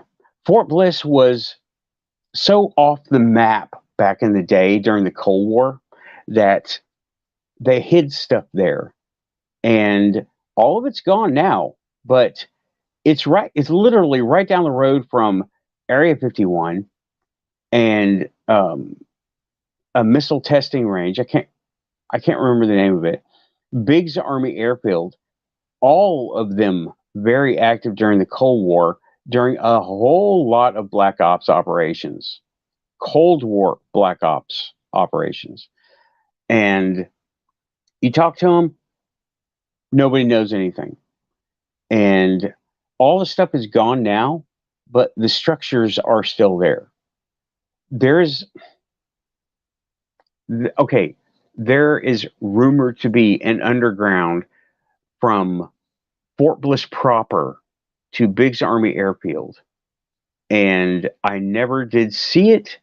Fort Bliss was so off the map back in the day during the Cold War that they hid stuff there. And all of it's gone now, but it's literally right down the road from Area 51 and a missile testing range. I can't remember the name of it. Biggs Army Airfield, all of them very active during the Cold War, during a whole lot of Black Ops operations, Cold War Black Ops operations. And you talk to them, nobody knows anything. And all the stuff is gone now, but the structures are still there. There's, okay, there is rumored to be an underground from Fort Bliss proper to Biggs Army Airfield. And I never did see it.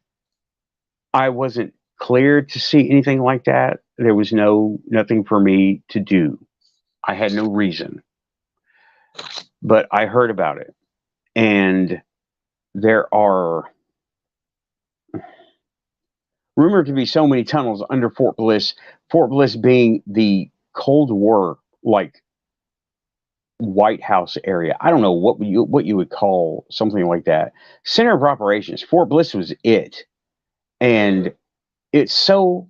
I wasn't cleared to see anything like that. There was nothing for me to do. I had no reason. But I heard about it. And there are rumored to be so many tunnels under Fort Bliss being the Cold War like White House area. I don't know what you would call something like that. Center of operations. Fort Bliss was it. And it's so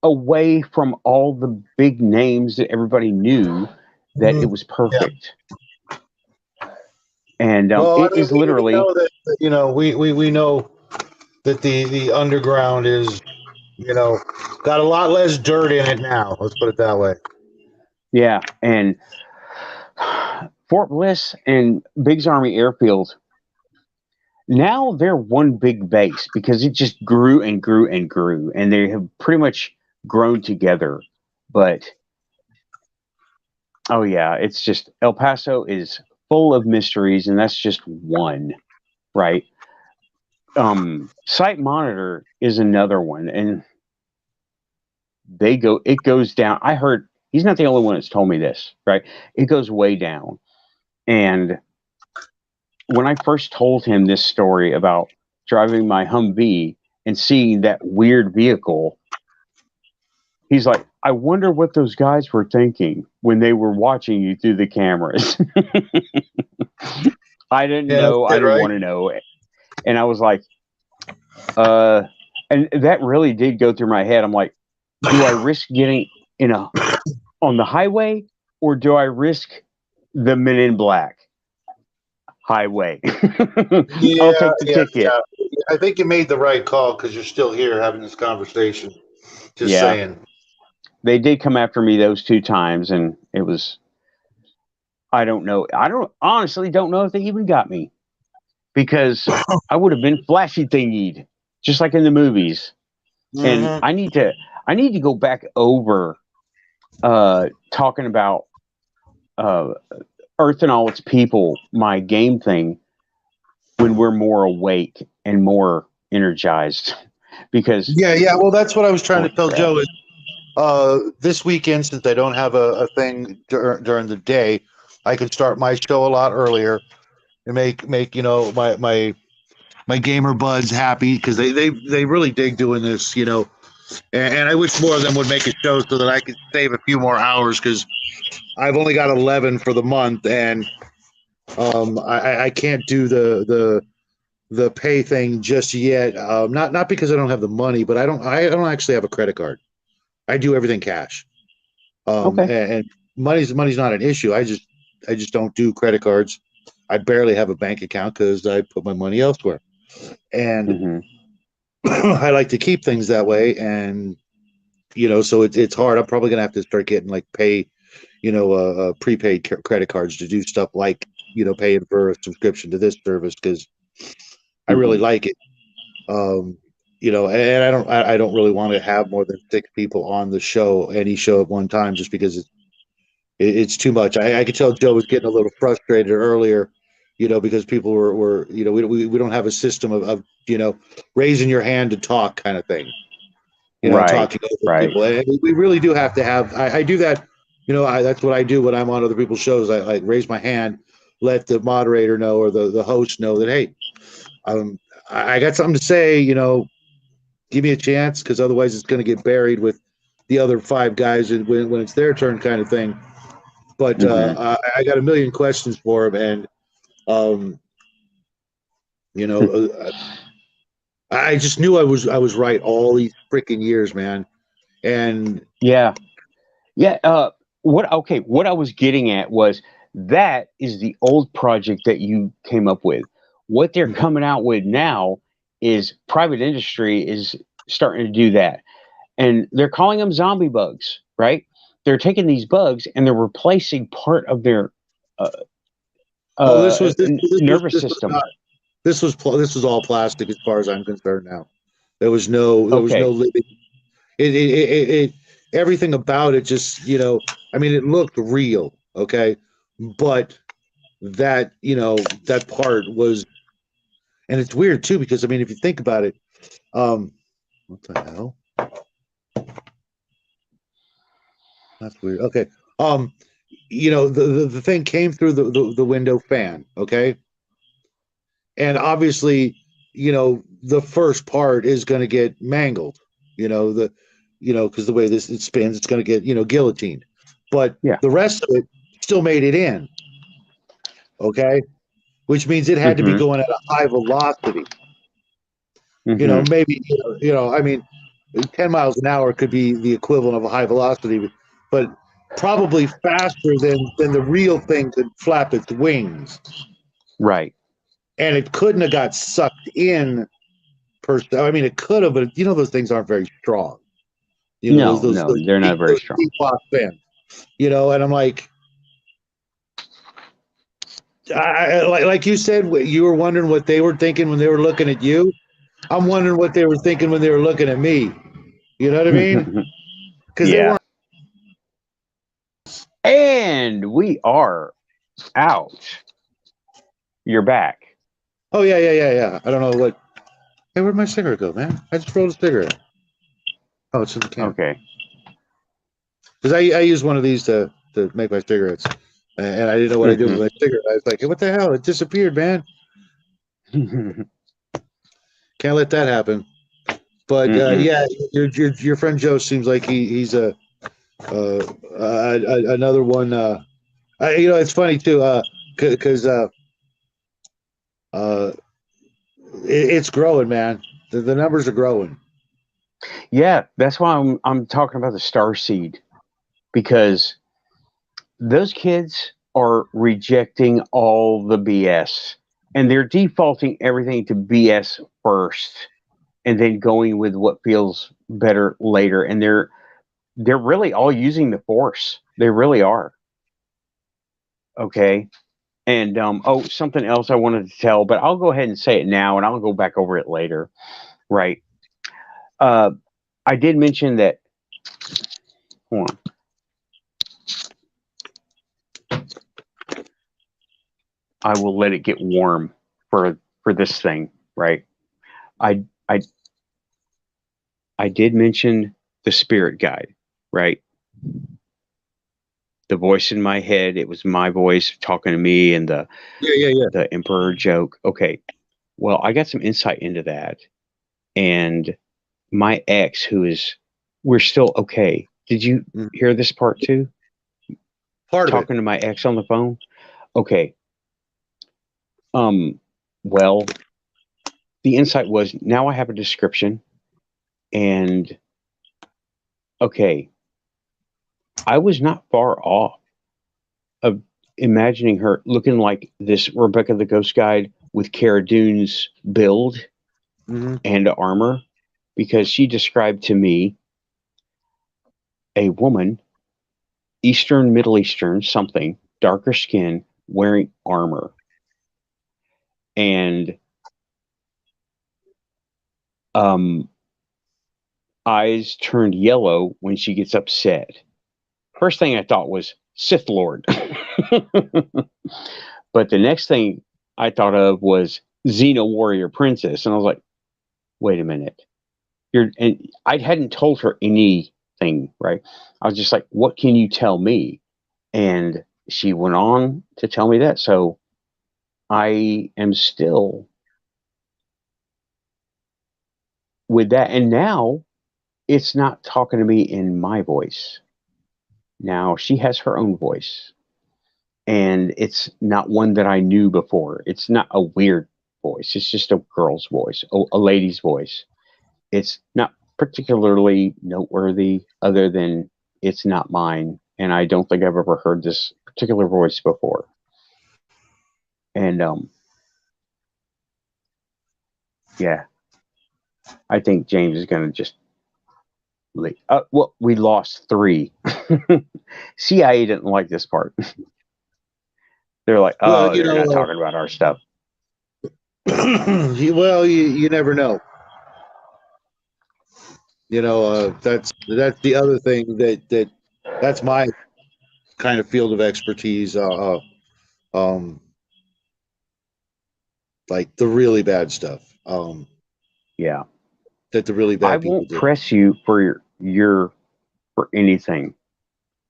away from all the big names that everybody knew that it was perfect. And Well, it is literally. we know that we know that the underground is got a lot less dirt in it now. Let's put it that way. Yeah, and Fort Bliss and Biggs Army Airfield. now they're one big base because it just grew and grew and grew, and they have pretty much grown together. But oh yeah, it's just El Paso is full of mysteries, and that's just one, right? Site Monitor is another one, and it goes down. I heard he's not the only one that's told me this, right? It goes way down. And when I first told him this story about driving my Humvee and seeing that weird vehicle, he's like, I wonder what those guys were thinking when they were watching you through the cameras. I didn't Yeah, know. I that's it, didn't right? want to know. And I was like, and that really did go through my head. I'm like, do I risk getting on the highway, or do I risk the Men in Black? Highway. I'll take the ticket. yeah. I think you made the right call because you're still here having this conversation. Just Yeah. saying. They did come after me those 2 times, and it was. I don't know. Honestly don't know if they even got me, because I would have been flashy thingied, just like in the movies. And Mhm. I need to go back over talking about Earth and all its people, my game thing, when we're more awake and more energized. Because Yeah. Well, that's what I was trying to holy tell crap. Joe is this weekend, since I don't have a thing during the day, I can start my show a lot earlier and make my gamer buds happy because they really dig doing this, and I wish more of them would make a show so that I could save a few more hours because I've only got 11 for the month, and I can't do the pay thing just yet. Not because I don't have the money, but I don't actually have a credit card. I do everything cash. Okay. And money's not an issue. I just don't do credit cards. I barely have a bank account because I put my money elsewhere, and Hmm. I like to keep things that way. And so it's hard. I'm probably gonna have to start getting like prepaid credit cards to do stuff like paying for a subscription to this service because I really Hmm. like it. And I don't really want to have more than 6 people on the show, any show at one time, just because it's too much. I could tell Joe was getting a little frustrated earlier, because people were we don't have a system of raising your hand to talk kind of thing, Right. talking over Right. people. And we really do have to have. I do that. That's what I do when I'm on other people's shows. I raise my hand, let the moderator know or the host know that, hey, um, I got something to say. Give me a chance because otherwise it's going to get buried with the other 5 guys when it's their turn, kind of thing. But Hmm. I got a million questions for him, and um, you know, I just knew I was right all these freaking years, man. And Yeah. Yeah. What I was getting at was that is the old project that you came up with. What they're coming out with now is private industry is starting to do that. And they're calling them zombie bugs, right? They're taking these bugs and they're replacing part of their uh, oh, this was this this was nervous this was system. not this was all plastic as far as I'm concerned. Now there was no Okay. living. It everything about it just I mean it looked real, okay, but that part was, and it's weird too because I mean if you think about it, what the hell? That's weird. Okay. Um, the thing came through the window fan, okay? And obviously, the first part is going to get mangled, because the way this it spins, it's going to get, guillotined. But Yeah. the rest of it still made it in, okay? Which means it had to be Hmm. going at a high velocity. Hmm. Maybe, I mean, 10 miles an hour could be the equivalent of a high velocity, but probably faster than the real thing could flap its wings. Right. And it couldn't have got sucked in I mean, it could have, but those things aren't very strong. Those No, those no, those they're not deep, very those strong. deep lock fins. And I'm like, like you said, you were wondering what they were thinking when they were looking at you. I'm wondering what they were thinking when they were looking at me. You know what I mean? Because they Yeah. weren't. And we are out. You're back. Oh yeah. I don't know what. Hey, where'd my cigarette go, man? I just rolled a cigarette. Oh, it's in the can. Okay. Because I use one of these to make my cigarettes, and I didn't know what I did with my cigarette. I was like, hey, what the hell? It disappeared, man. Can't let that happen. But yeah, your friend Joe seems like he's another one. It's funny too, because it's growing, man. The numbers are growing. Yeah, that's why I'm talking about the star seed, because those kids are rejecting all the BS, and they're defaulting everything to BS first and then going with what feels better later, and they're really all using the force. They really are. Okay. And oh, something else I wanted to tell, but I'll go ahead and say it now, and I'll go back over it later. Right. Uh, I did mention that. Hold on. I will let it get warm for this thing. Right. I I I did mention the spirit guide. Right. The voice in my head. It was my voice talking to me, and Yeah. the emperor joke. Okay. Well, I got some insight into that, and my ex, we're still okay. Did you hear this part too? Part of it. Talking to my ex on the phone. Okay. Um. Well, the insight was now I have a description, and okay, I was not far off of imagining her looking like this Rebecca the Ghost Guide with Cara Dune's build and armor, because she described to me a woman, Eastern, Middle Eastern, something, darker skin, wearing armor. And um, eyes turned yellow when she gets upset. First thing I thought was Sith Lord. But the next thing I thought of was Xena Warrior Princess. And I was like, wait a minute. And I hadn't told her anything, right? I was just like, what can you tell me? And she went on to tell me that. So I am still with that. And now it's not talking to me in my voice. Now she has her own voice. And it's not one that I knew before. It's not a weird voice. It's just a girl's voice, a lady's voice. It's not particularly noteworthy other than it's not mine. And I don't think I've ever heard this particular voice before. And yeah, I think James is going to just leave. Well, we lost 3. CIA didn't like this part. They're like, Well, oh, they're not talking about our stuff. you never know. That's the other thing that's my kind of field of expertise. Like the really bad stuff. Yeah. That the really I bad people won't do. press you for your for anything.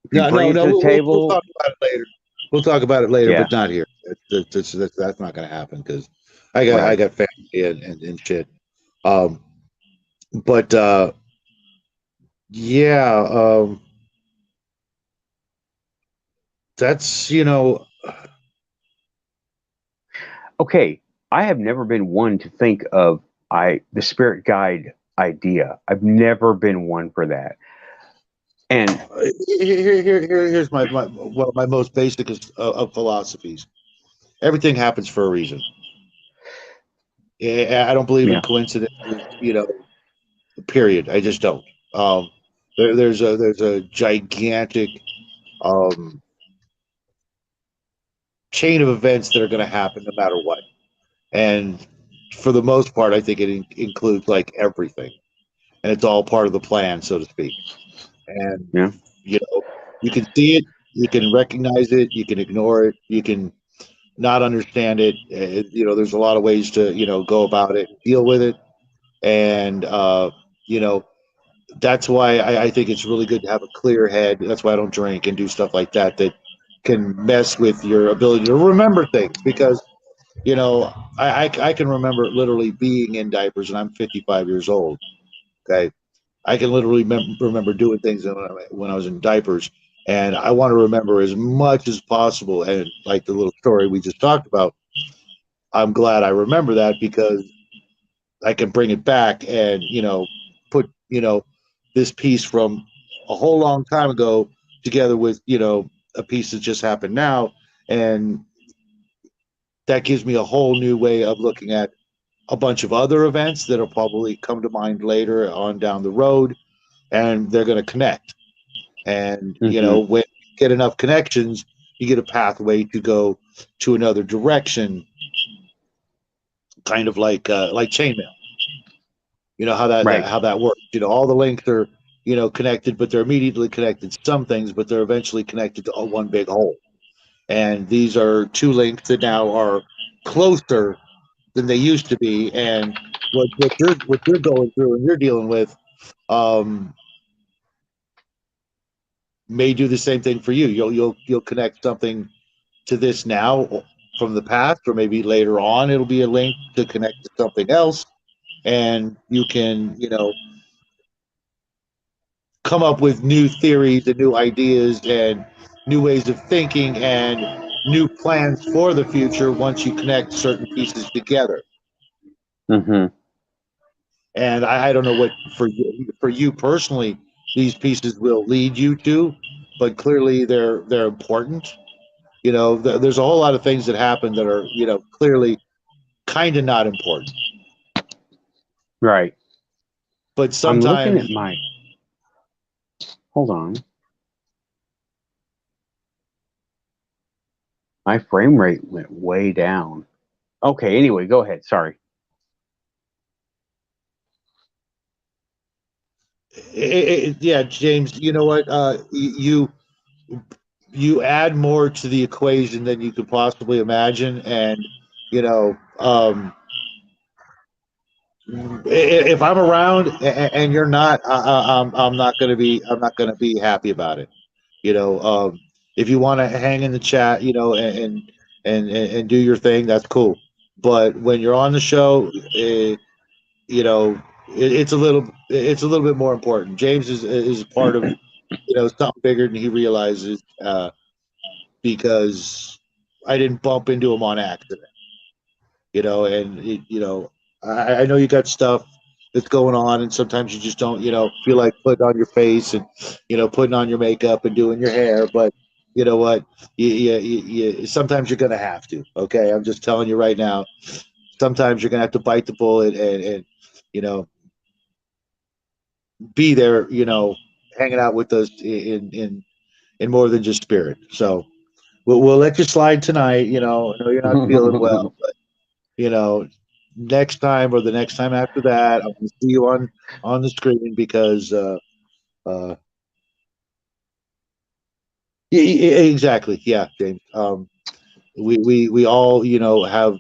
If you No. bring it to the We'll table, talk about it later. We'll talk about it later, yeah, but not here. That's not going to happen because I right. got family and shit. Um, but yeah, that's Okay, I have never been one to think of the spirit guide idea. I've never been one for that. And here's my one of my most basic of philosophies. Everything happens for a reason. Yeah, I don't believe in yeah, coincidences. Period. I just don't. There's a gigantic um, chain of events that are going to happen no matter what. And for the most part, I think it includes like everything, and it's all part of the plan, so to speak. And Yeah. you know, you can see it, you can recognize it, you can ignore it, you can not understand it. There's a lot of ways to go about it, deal with it, and you know, that's why I think it's really good to have a clear head. That's why I don't drink and do stuff like that that can mess with your ability to remember things because I can remember literally being in diapers, and I'm 55 years old. Okay, I can literally remember doing things when I was in diapers, and I want to remember as much as possible. And like the little story we just talked about, I'm glad I remember that because I can bring it back and put this piece from a whole long time ago together with a piece that just happened now, and that gives me a whole new way of looking at a bunch of other events that'll probably come to mind later on down the road, and they're going to connect. And Mm-hmm. when you get enough connections, you get a pathway to go to another direction, kind of like chainmail. You know how Right. how that works. All the links are connected, but they're immediately connected to some things, but they're eventually connected to one big whole. And these are two links that now are closer than they used to be. And what you're going through and you're dealing with um, may do the same thing for you. You'll connect something to this now from the past, or maybe later on it'll be a link to connect to something else, and you can come up with new theories and new ideas and new ways of thinking and new plans for the future once you connect certain pieces together. Mm-hmm. And I don't know what for you personally these pieces will lead you to, but clearly they're important. There's a whole lot of things that happen that are clearly kind of not important, Right. but I'm looking sometimes at my. Hold on. My frame rate went way down. Okay. Anyway, go ahead. Sorry. yeah, James, you know what? You add more to the equation than you could possibly imagine, and you know, if I'm around and you're not, I'm not going to be happy about it. If you want to hang in the chat, and do your thing, that's cool. But when you're on the show, it's a little bit more important. James is part of something bigger than he realizes, because I didn't bump into him on accident. And I know you got stuff that's going on, and sometimes you just don't feel like putting on your face and putting on your makeup and doing your hair, but you know what, sometimes you're gonna have to. Okay, I'm just telling you right now, sometimes you're gonna have to bite the bullet and you know be there, hanging out with us in more than just spirit. So we'll let you slide tonight. I know you're not feeling well, but you know, next time or the next time after that, I'm going to see you on the screen because uh, exactly, yeah, James. We all have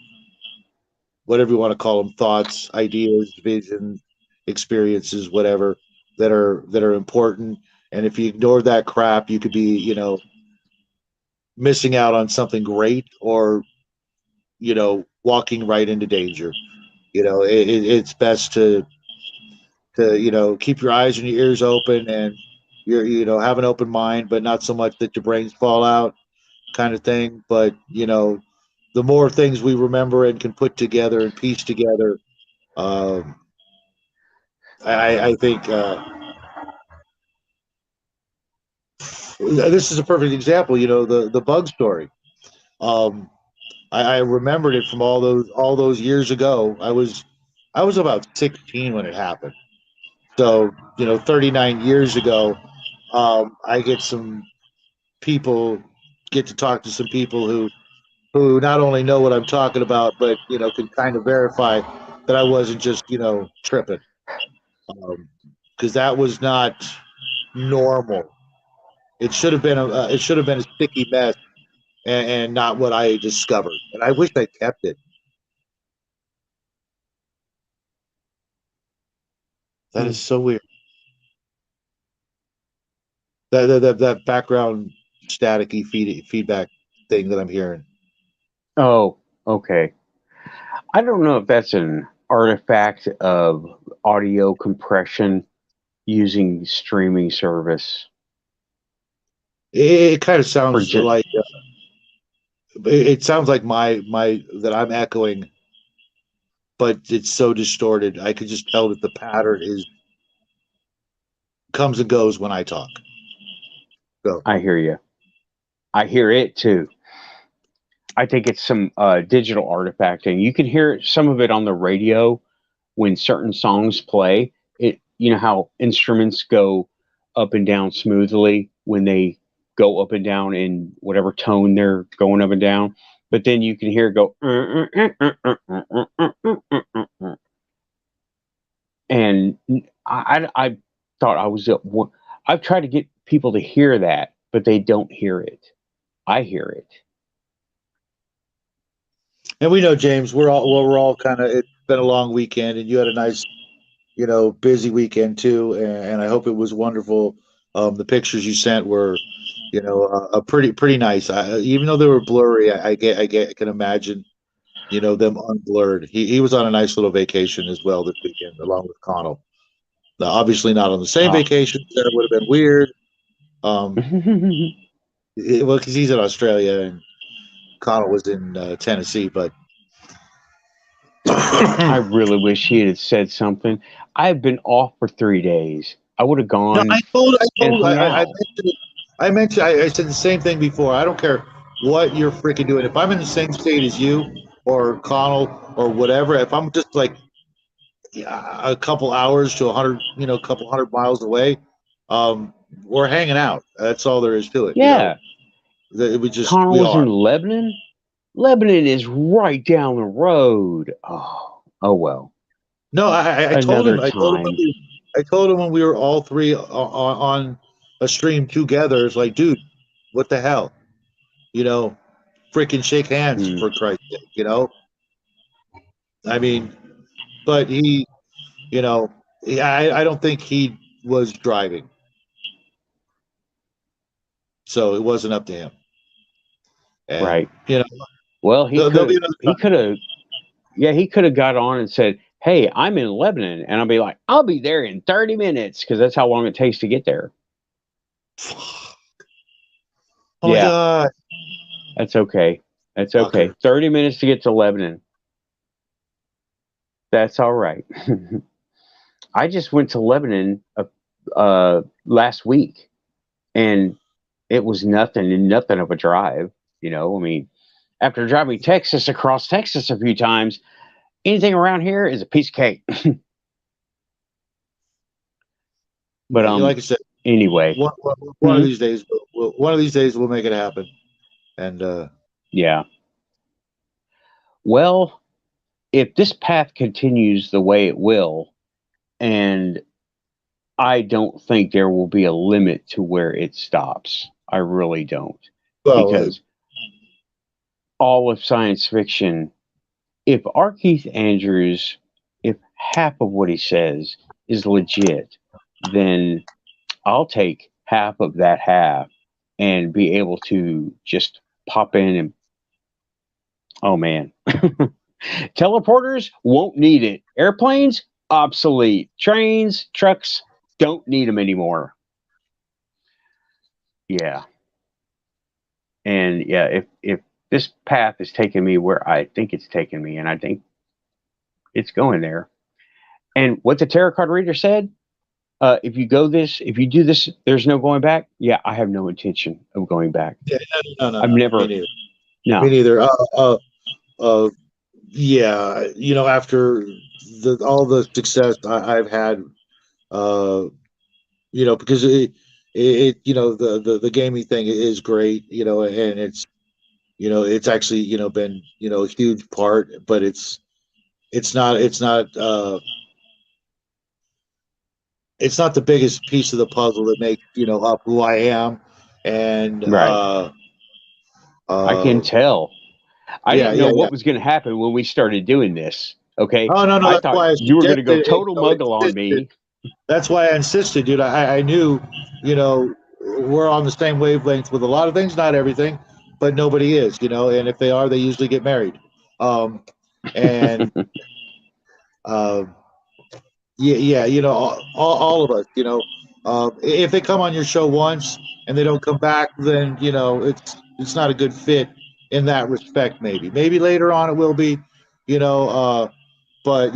whatever you want to call them, thoughts, ideas, visions, experiences, whatever that are important. And if you ignore that crap, you could be missing out on something great, or walking right into danger. It's best to keep your eyes and your ears open, and have an open mind, but not so much that your brains fall out, kind of thing. But the more things we remember and can put together and piece together, um, I think this is a perfect example. The bug story. Um, I remembered it from all those years ago. I was about 16 when it happened. So 39 years ago, I get to talk to some people who who not only know what I'm talking about, but can kind of verify that I wasn't just tripping, because that was not normal. It should have been a sticky mess, and not what I discovered. And I wish I kept it. That is so weird. That background staticky feedback thing that I'm hearing. Oh, okay. I don't know if that's an artifact of audio compression using streaming service It kind of or sounds just like it sounds like my that I'm echoing, but it's so distorted. I could just tell that the pattern is comes and goes when I talk. Go. I hear you. I hear it too. I think it's some digital artifact, and you can hear some of it on the radio when certain songs play. You know how instruments go up and down smoothly when they go up and down in whatever tone they're going up and down, but then you can hear it go, and I thought I was at one. I've tried to get people to hear that, but they don't hear it. I hear it. And we know, James, we're all kind of. It's been a long weekend, and you had a nice, busy weekend too. And I hope it was wonderful. The pictures you sent were, pretty nice. Even though they were blurry, I can imagine, them unblurred. He was on a nice little vacation as well this weekend, along with Connell. Now, obviously not on the same Ah. vacation. That would have been weird. Um, well, because he's in Australia and Connell was in Tennessee, but I really wish he had said something. I've been off for 3 days. I would have no, gone I told, I and told, hung I out. mentioned, I said the same thing before. I don't care what you're freaking doing. If I'm in the same state as you or Connell or whatever, if I'm just like a couple hours to 100, a couple 100 miles away, we're hanging out. That's all there is to it. Yeah, Connor We was in are. Lebanon. Lebanon is right down the road. Oh well. No, I told Another him. time. I told him when we were all three on a stream together. It's like, dude, what the hell? You know, freaking shake hands Hmm, for Christ's sake. I mean, but I don't think he was driving, so it wasn't up to him. And right. Well, he there'll could be have. another He could have. Yeah, he could have got on and said, "Hey, I'm in Lebanon," and I'll be like, "I'll be there in 30 minutes," because that's how long it takes to get there. time. Oh my Yeah, god, that's okay. That's okay. fucker! 30 minutes to get to Lebanon. That's all right. I just went to Lebanon last week, and it was nothing and nothing of a drive. I mean, after driving Texas across Texas a few times, anything around here is a piece of cake. But Like I said, anyway, one of hmm, these days, one of these days we'll make it happen. And yeah. Well, if this path continues the way it will, and I don't think there will be a limit to where it stops. I really don't, well, because all of science fiction, if R. Keith Andrews, if half of what he says is legit, then I'll take half of that half and be able to just pop in and, oh man, teleporters won't need it. Airplanes, obsolete. Trains, trucks, don't need them anymore. Yeah. And yeah, if this path is taking me where I think it's taking me, and I think it's going there. And what the tarot card reader said, if you do this, there's no going back. Yeah, I have no intention of going back. yeah, no, I've me never, neither. Me no, neither. Uh, yeah, after all the success I've had, uh, because the gaming thing is great, and it's it's actually been a huge part, but it's not the biggest piece of the puzzle that makes up who I am, and Right. I can tell. I yeah, didn't know yeah, yeah. what was going to happen when we started doing this. Okay. Oh, no, no, I that's thought why I you were going to go suggested total muggle on insisted. me. That's why I insisted, dude. I knew, we're on the same wavelength with a lot of things, not everything, but nobody is, and if they are, they usually get married. And uh, yeah, yeah, all of us, if they come on your show once and they don't come back, then it's not a good fit in that respect. Maybe later on it will be, you know, but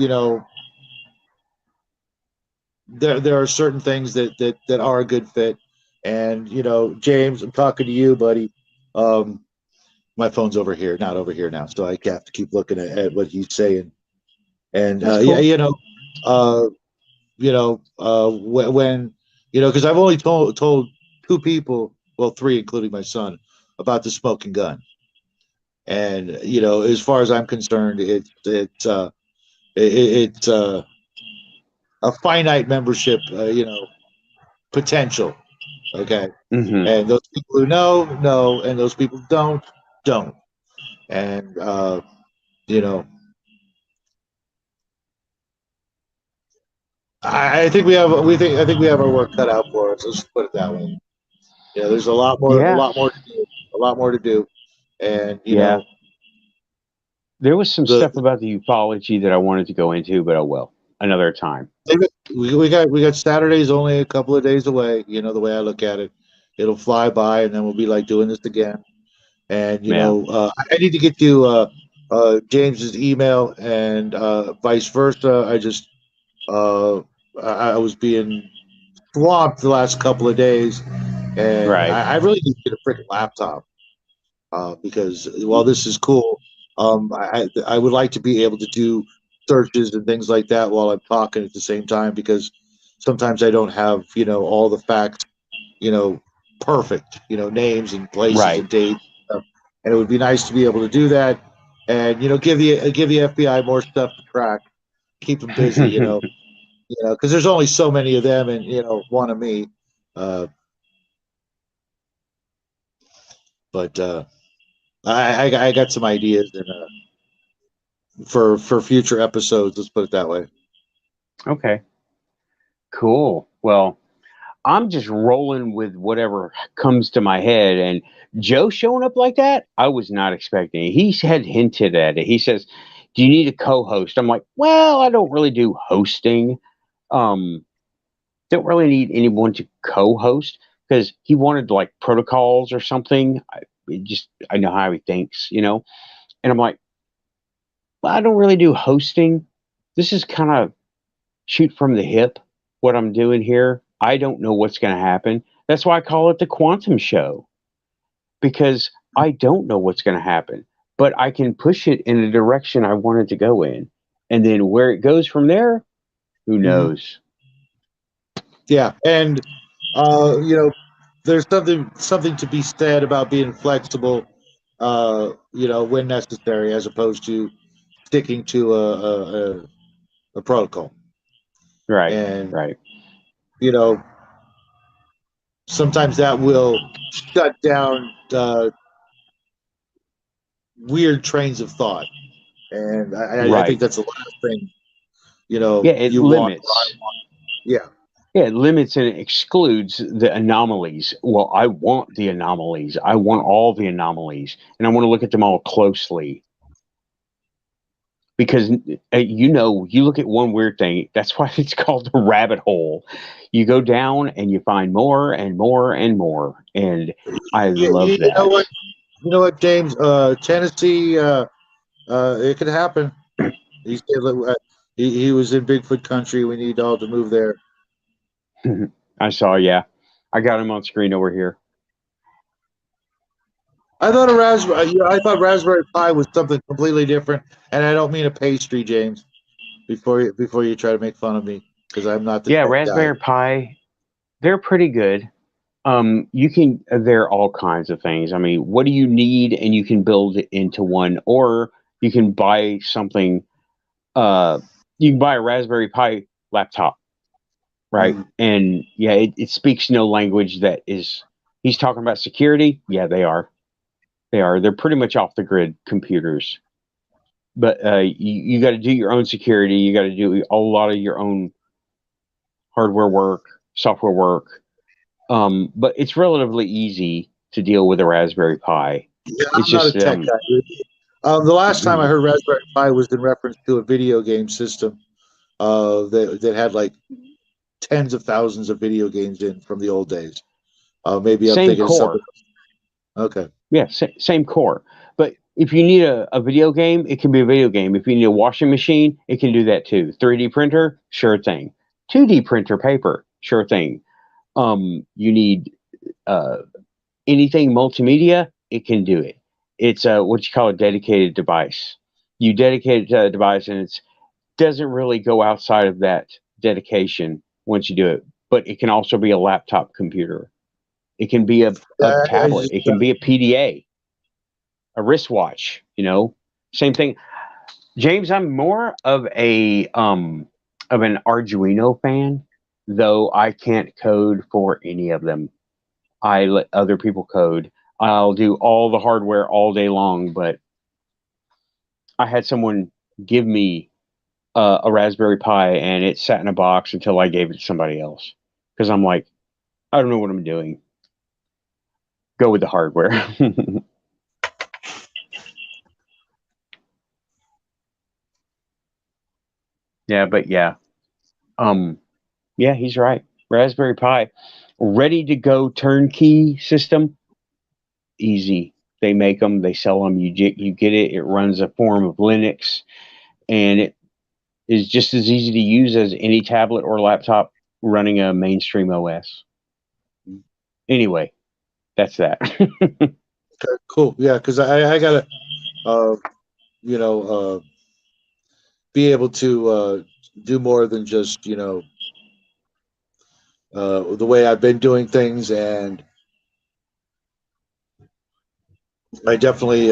there are certain things that are a good fit. And James, I'm talking to you, buddy. Um, my phone's over here, not over here now, so I have to keep looking at what he's saying. And That's yeah, cool. uh, when because I've only told two people, well, three, including my son, about the smoking gun. And as far as I'm concerned, it's a finite membership, potential. Okay, Hmm. and those people who know, and those people who don't. And you know, I think I think we have our work cut out for us. Let's put it that way. There's Yeah. a lot more to do, and Yeah. There was some the stuff about the ufology that I wanted to go into, but oh well, another time. we got Saturdays only a couple of days away. The way I look at it, it'll fly by, and then we'll be like doing this again. And Yeah. I need to get you James's email, and vice versa. Uh, I was being swamped the last couple of days, and Right. I really need to get a freaking laptop. Because while this is cool, I would like to be able to do searches and things like that while I'm talking at the same time, because sometimes I don't have all the facts you know perfect, names and places Right. and dates and stuff. And it would be nice to be able to do that, and give the FBI more stuff to track, keep them busy, because there's only so many of them, and one of me. uh, but I got some ideas, and for future episodes. Let's put it that way. Okay. Cool. Well, I'm just rolling with whatever comes to my head. And Joe showing up like that, I was not expecting. He had hinted at it. He says, "Do you need a co-host?" I'm like, "Well, I don't really do hosting. Um, don't really need anyone to co-host," because he wanted like protocols or something. I know how he thinks. And I'm like, well, I don't really do hosting. This is kind of shoot from the hip what I'm doing here. I don't know what's going to happen. That's why I call it the quantum show, because I don't know what's going to happen, but I can push it in the direction I want it to go in. And then where it goes from there, who Hmm. knows? Yeah, and there's something to be said about being flexible, when necessary, as opposed to sticking to a protocol. Right, And right, you know, sometimes that will shut down weird trains of thought, and I think right. that's the last thing Yeah, it you want. Or I limits. want. Yeah, Yeah, it limits and it excludes the anomalies. Well, I want the anomalies. I want all the anomalies, and I want to look at them all closely. Because you look at one weird thing. That's why it's called the rabbit hole. You go down and you find more and more and more, and I love you know that. what? You know what, James? Tennessee. It could happen. He said he was in Bigfoot country. We need all to move there. I saw, yeah, I got him on screen over here. I thought Raspberry Pi was something completely different, and I don't mean a pastry, James. Before you try to make fun of me, because I'm not the Yeah, tech guy. Raspberry Pi, they're pretty good. You can. There are all kinds of things. I mean, what do you need, and you can build it into one, or you can buy something. Uh, you can buy a Raspberry Pi laptop, right? Mm. And yeah, it speaks no language that is. He's talking about security. Yeah, they are. They are. They're pretty much off the grid computers. But you got to do your own security. You got to do a lot of your own hardware work, software work. But it's relatively easy to deal with a Raspberry Pi. Yeah, It's I'm not a just tech guy. The last time I mm, heard Raspberry Pi was in reference to a video game system that had like tens of thousands of video games in from the old days. Maybe I'm same thinking of something. core. Okay. Yeah, same core. But if you need a video game, it can be a video game. If you need a washing machine, it can do that too. 3D printer, sure thing. 2D printer paper, sure thing. You need uh, anything multimedia, it can do it. It's what you call a dedicated device. You dedicate it to a device, and it doesn't really go outside of that dedication once you do it. But it can also be a laptop computer. It can be a Yeah, I tablet. just, It can be a PDA, a wristwatch. Same thing. James, I'm more of an Arduino fan, though I can't code for any of them. I let other people code. I'll do all the hardware all day long, but I had someone give me a Raspberry Pi and it sat in a box until I gave it to somebody else because I'm like, I don't know what I'm doing. Go with the hardware. Yeah, but yeah, um, yeah, he's right. Raspberry Pi, ready to go turnkey system, easy. They make them, they sell them. You get it. It runs a form of Linux, and it is just as easy to use as any tablet or laptop running a mainstream OS. Anyway, that's that. cool. Yeah, because I gotta, uh, you know, be able to do more than just the way I've been doing things, and I definitely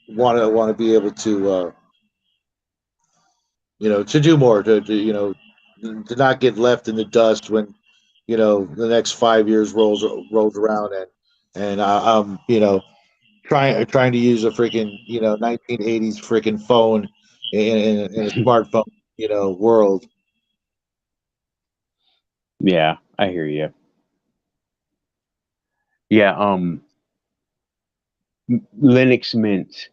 want to be able to to do more to not get left in the dust when the next 5 years rolls around, and I'm trying to use a freaking 1980s freaking phone in a smartphone world. Yeah, I hear you. Yeah, Linux Mint.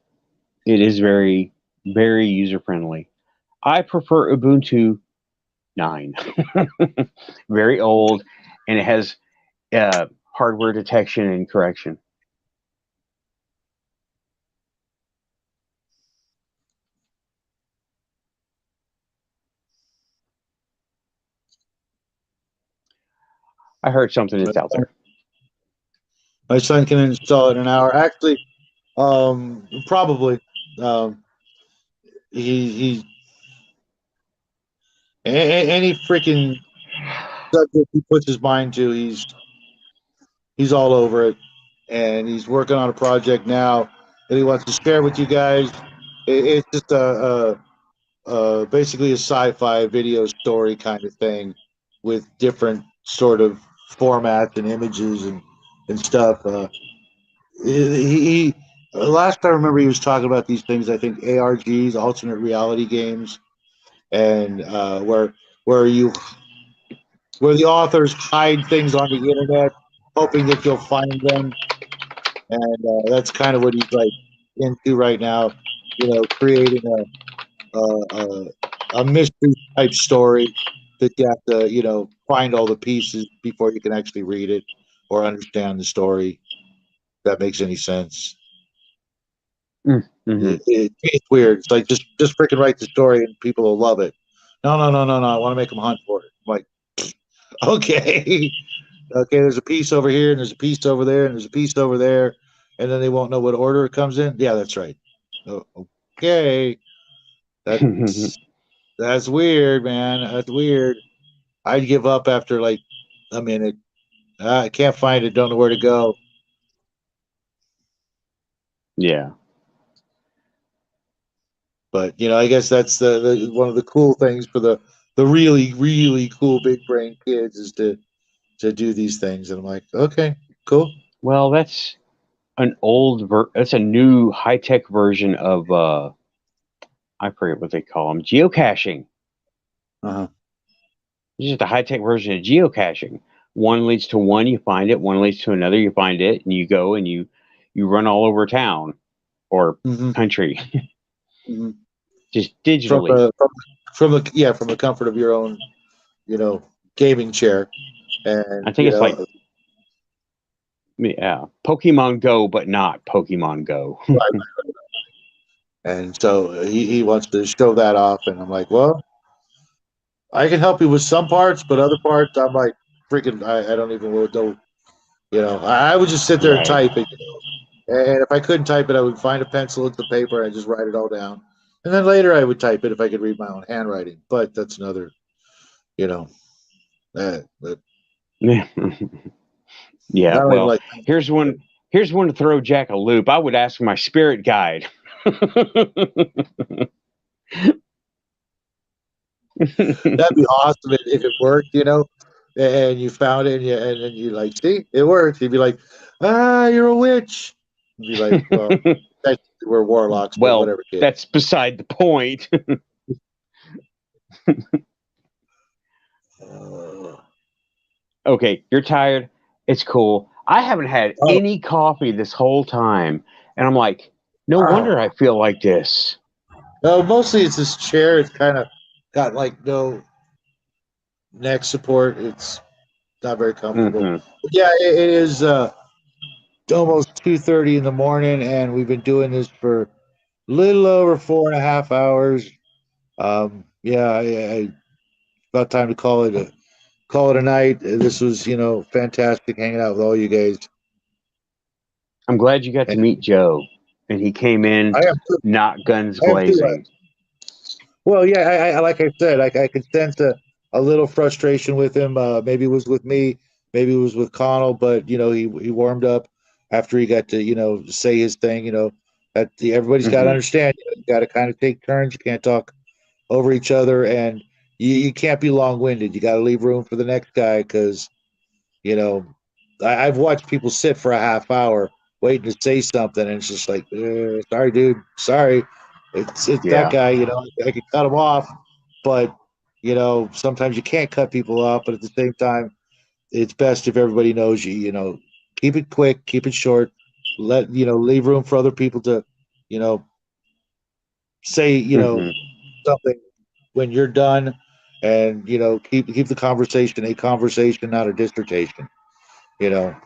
It is very, very user friendly. I prefer Ubuntu 9. Very old, and it has hardware detection and correction. I heard something that's out there. My son can install it in an hour. Actually, probably. Um, he any freaking subject he puts his mind to, he's all over it, and he's working on a project now that he wants to share with you guys. It's just basically a sci-fi video story kind of thing with different sort of formats and images and stuff. He last I remember he was talking about these things. I think ARGs, alternate reality games, and where you where the authors hide things on the internet, hoping that you'll find them, and that's kind of what he's like into right now. Creating a mystery type story that you have to find all the pieces before you can actually read it or understand the story. If that makes any sense. Mm-hmm. It's weird. It's like just freaking write the story and people will love it. No, no, no, no, no. I want to make them hunt for it. I'm like, okay, okay. There's a piece over here, and there's a piece over there, and there's a piece over there, and then they won't know what order it comes in. Yeah, that's right. Oh, okay, that's weird, man. That's weird. I'd give up after like a minute. I can't find it. Don't know where to go. Yeah. But I guess that's the one of the cool things for the really really cool big brain kids is to do these things. And I'm like, okay, cool. Well, that's that's a new high tech version of I forget what they call them, geocaching. Uh-huh. It's just a high tech version of geocaching. One leads to one, you find it. One leads to another, you find it, and you go and you run all over town or Hmm. country, Hmm. just From digitally. the comfort of your own gaming chair, I and think it's like yeah, Pokemon Go, but not Pokemon Go. right. And so he wants to show that off, and I'm like, well, I can help you with some parts, but other parts, I'm like, freaking, I don't even know. I would just sit there and Right. type it. And if I couldn't type it, I would find a pencil and the paper and just write it all down. And then later I would type it if I could read my own handwriting. But that's another, you know, but Yeah. I don't even Well, like. here's one. Here's one to throw Jack a loop. I would ask my spirit guide. That'd be awesome if it worked, and you found it and then you like, see, it worked. You'd be like, you're a witch. You'd be like, well, technically we're warlocks, but Well, whatever, kid. that's beside the point. Uh, Okay, you're tired. It's cool. I haven't had oh, any coffee this whole time, and I'm like, no wow. wonder I feel like this. No, mostly it's this chair. It's kind of got like no neck support. It's not very comfortable. Hmm. But yeah, it is almost 2:30 in the morning, and we've been doing this for a little over 4.5 hours. Yeah, about time to call it a night. This was fantastic hanging out with all you guys. I'm glad you got to And meet Joe, and he came in I am too. not guns I am too. blazing. Well, yeah, I like I said, I could sense a little frustration with him. Maybe it was with me, maybe it was with Connell, but he warmed up after he got to say his thing. That everybody's got to Hmm. understand. You got to kind of take turns. You can't talk over each other, and you can't be long winded. You got to leave room for the next guy because you know I've watched people sit for a half hour waiting to say something, and it's just like, sorry, dude, sorry. It's that Yeah. guy. I could cut him off, but sometimes you can't cut people off. But at the same time, it's best if everybody knows you. Keep it quick, keep it short. Leave room for other people to, you know, say Hmm. something when you're done, and keep the conversation a conversation, not a dissertation. You know,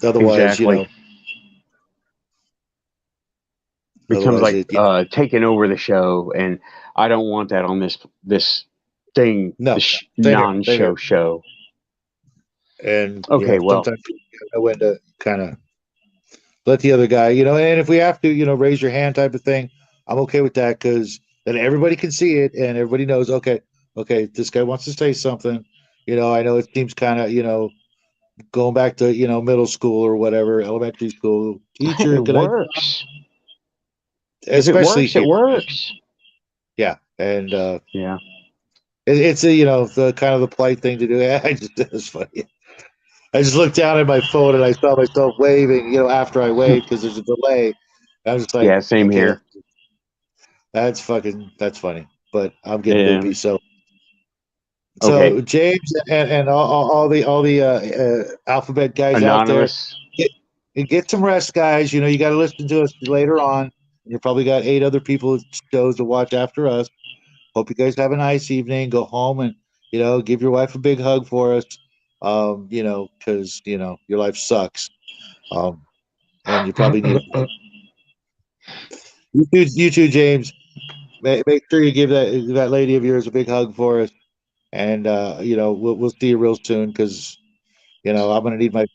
otherwise, Exactly. Becomes otherwise like it taking over the show, and I don't want that on this thing, no, the same here, same here. non-show show. And Okay, well, sometimes you know when to kind of let the other guy, and if we have to, raise your hand type of thing, I'm okay with that because then everybody can see it and everybody knows, okay, this guy wants to say something. I know it seems kind of, going back to, middle school or whatever, elementary school. Teacher, it can I, works. If it especially, works, it works. yeah. And Yeah. it's the kind of the polite thing to do. I just, it's funny. I just looked down at my phone and I saw myself waving, after I waved because there's a delay. I was just like, Yeah, same okay, here. that's funny. But I'm getting Yeah. loopy. So Okay. James and all the alphabet guys out there, Anonymous. get get some rest, guys. You got to listen to us later on. You probably got 8 other people shows to watch after us. Hope you guys have a nice evening. Go home and give your wife a big hug for us. Because your life sucks. Um, and you probably need a hug. You too, James. Make sure you give that lady of yours a big hug for us, and we'll see you real soon because I'm gonna need my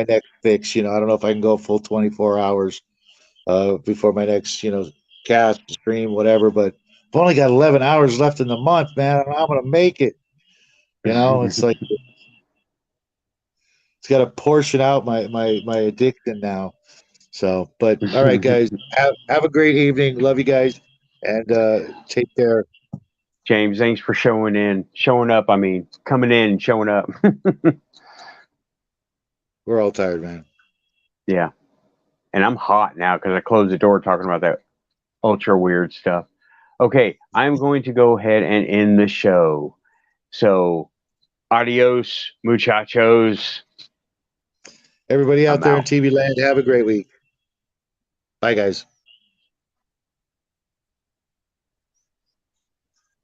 next fix. I don't know if I can go full 24 hours before my next cast stream whatever, but I've only got 11 hours left in the month, man. I'm gonna make it. It's like got to portion out my addiction now. So, but all right, guys, have a great evening. Love you guys, and take care. James, thanks for showing up. I mean, coming in and showing up. We're all tired, man. Yeah. And I'm hot now because I closed the door talking about that ultra weird stuff. Okay, I'm going to go ahead and end the show. So, adios, muchachos. Everybody out I'm there in out. TV land, have a great week. Bye, guys.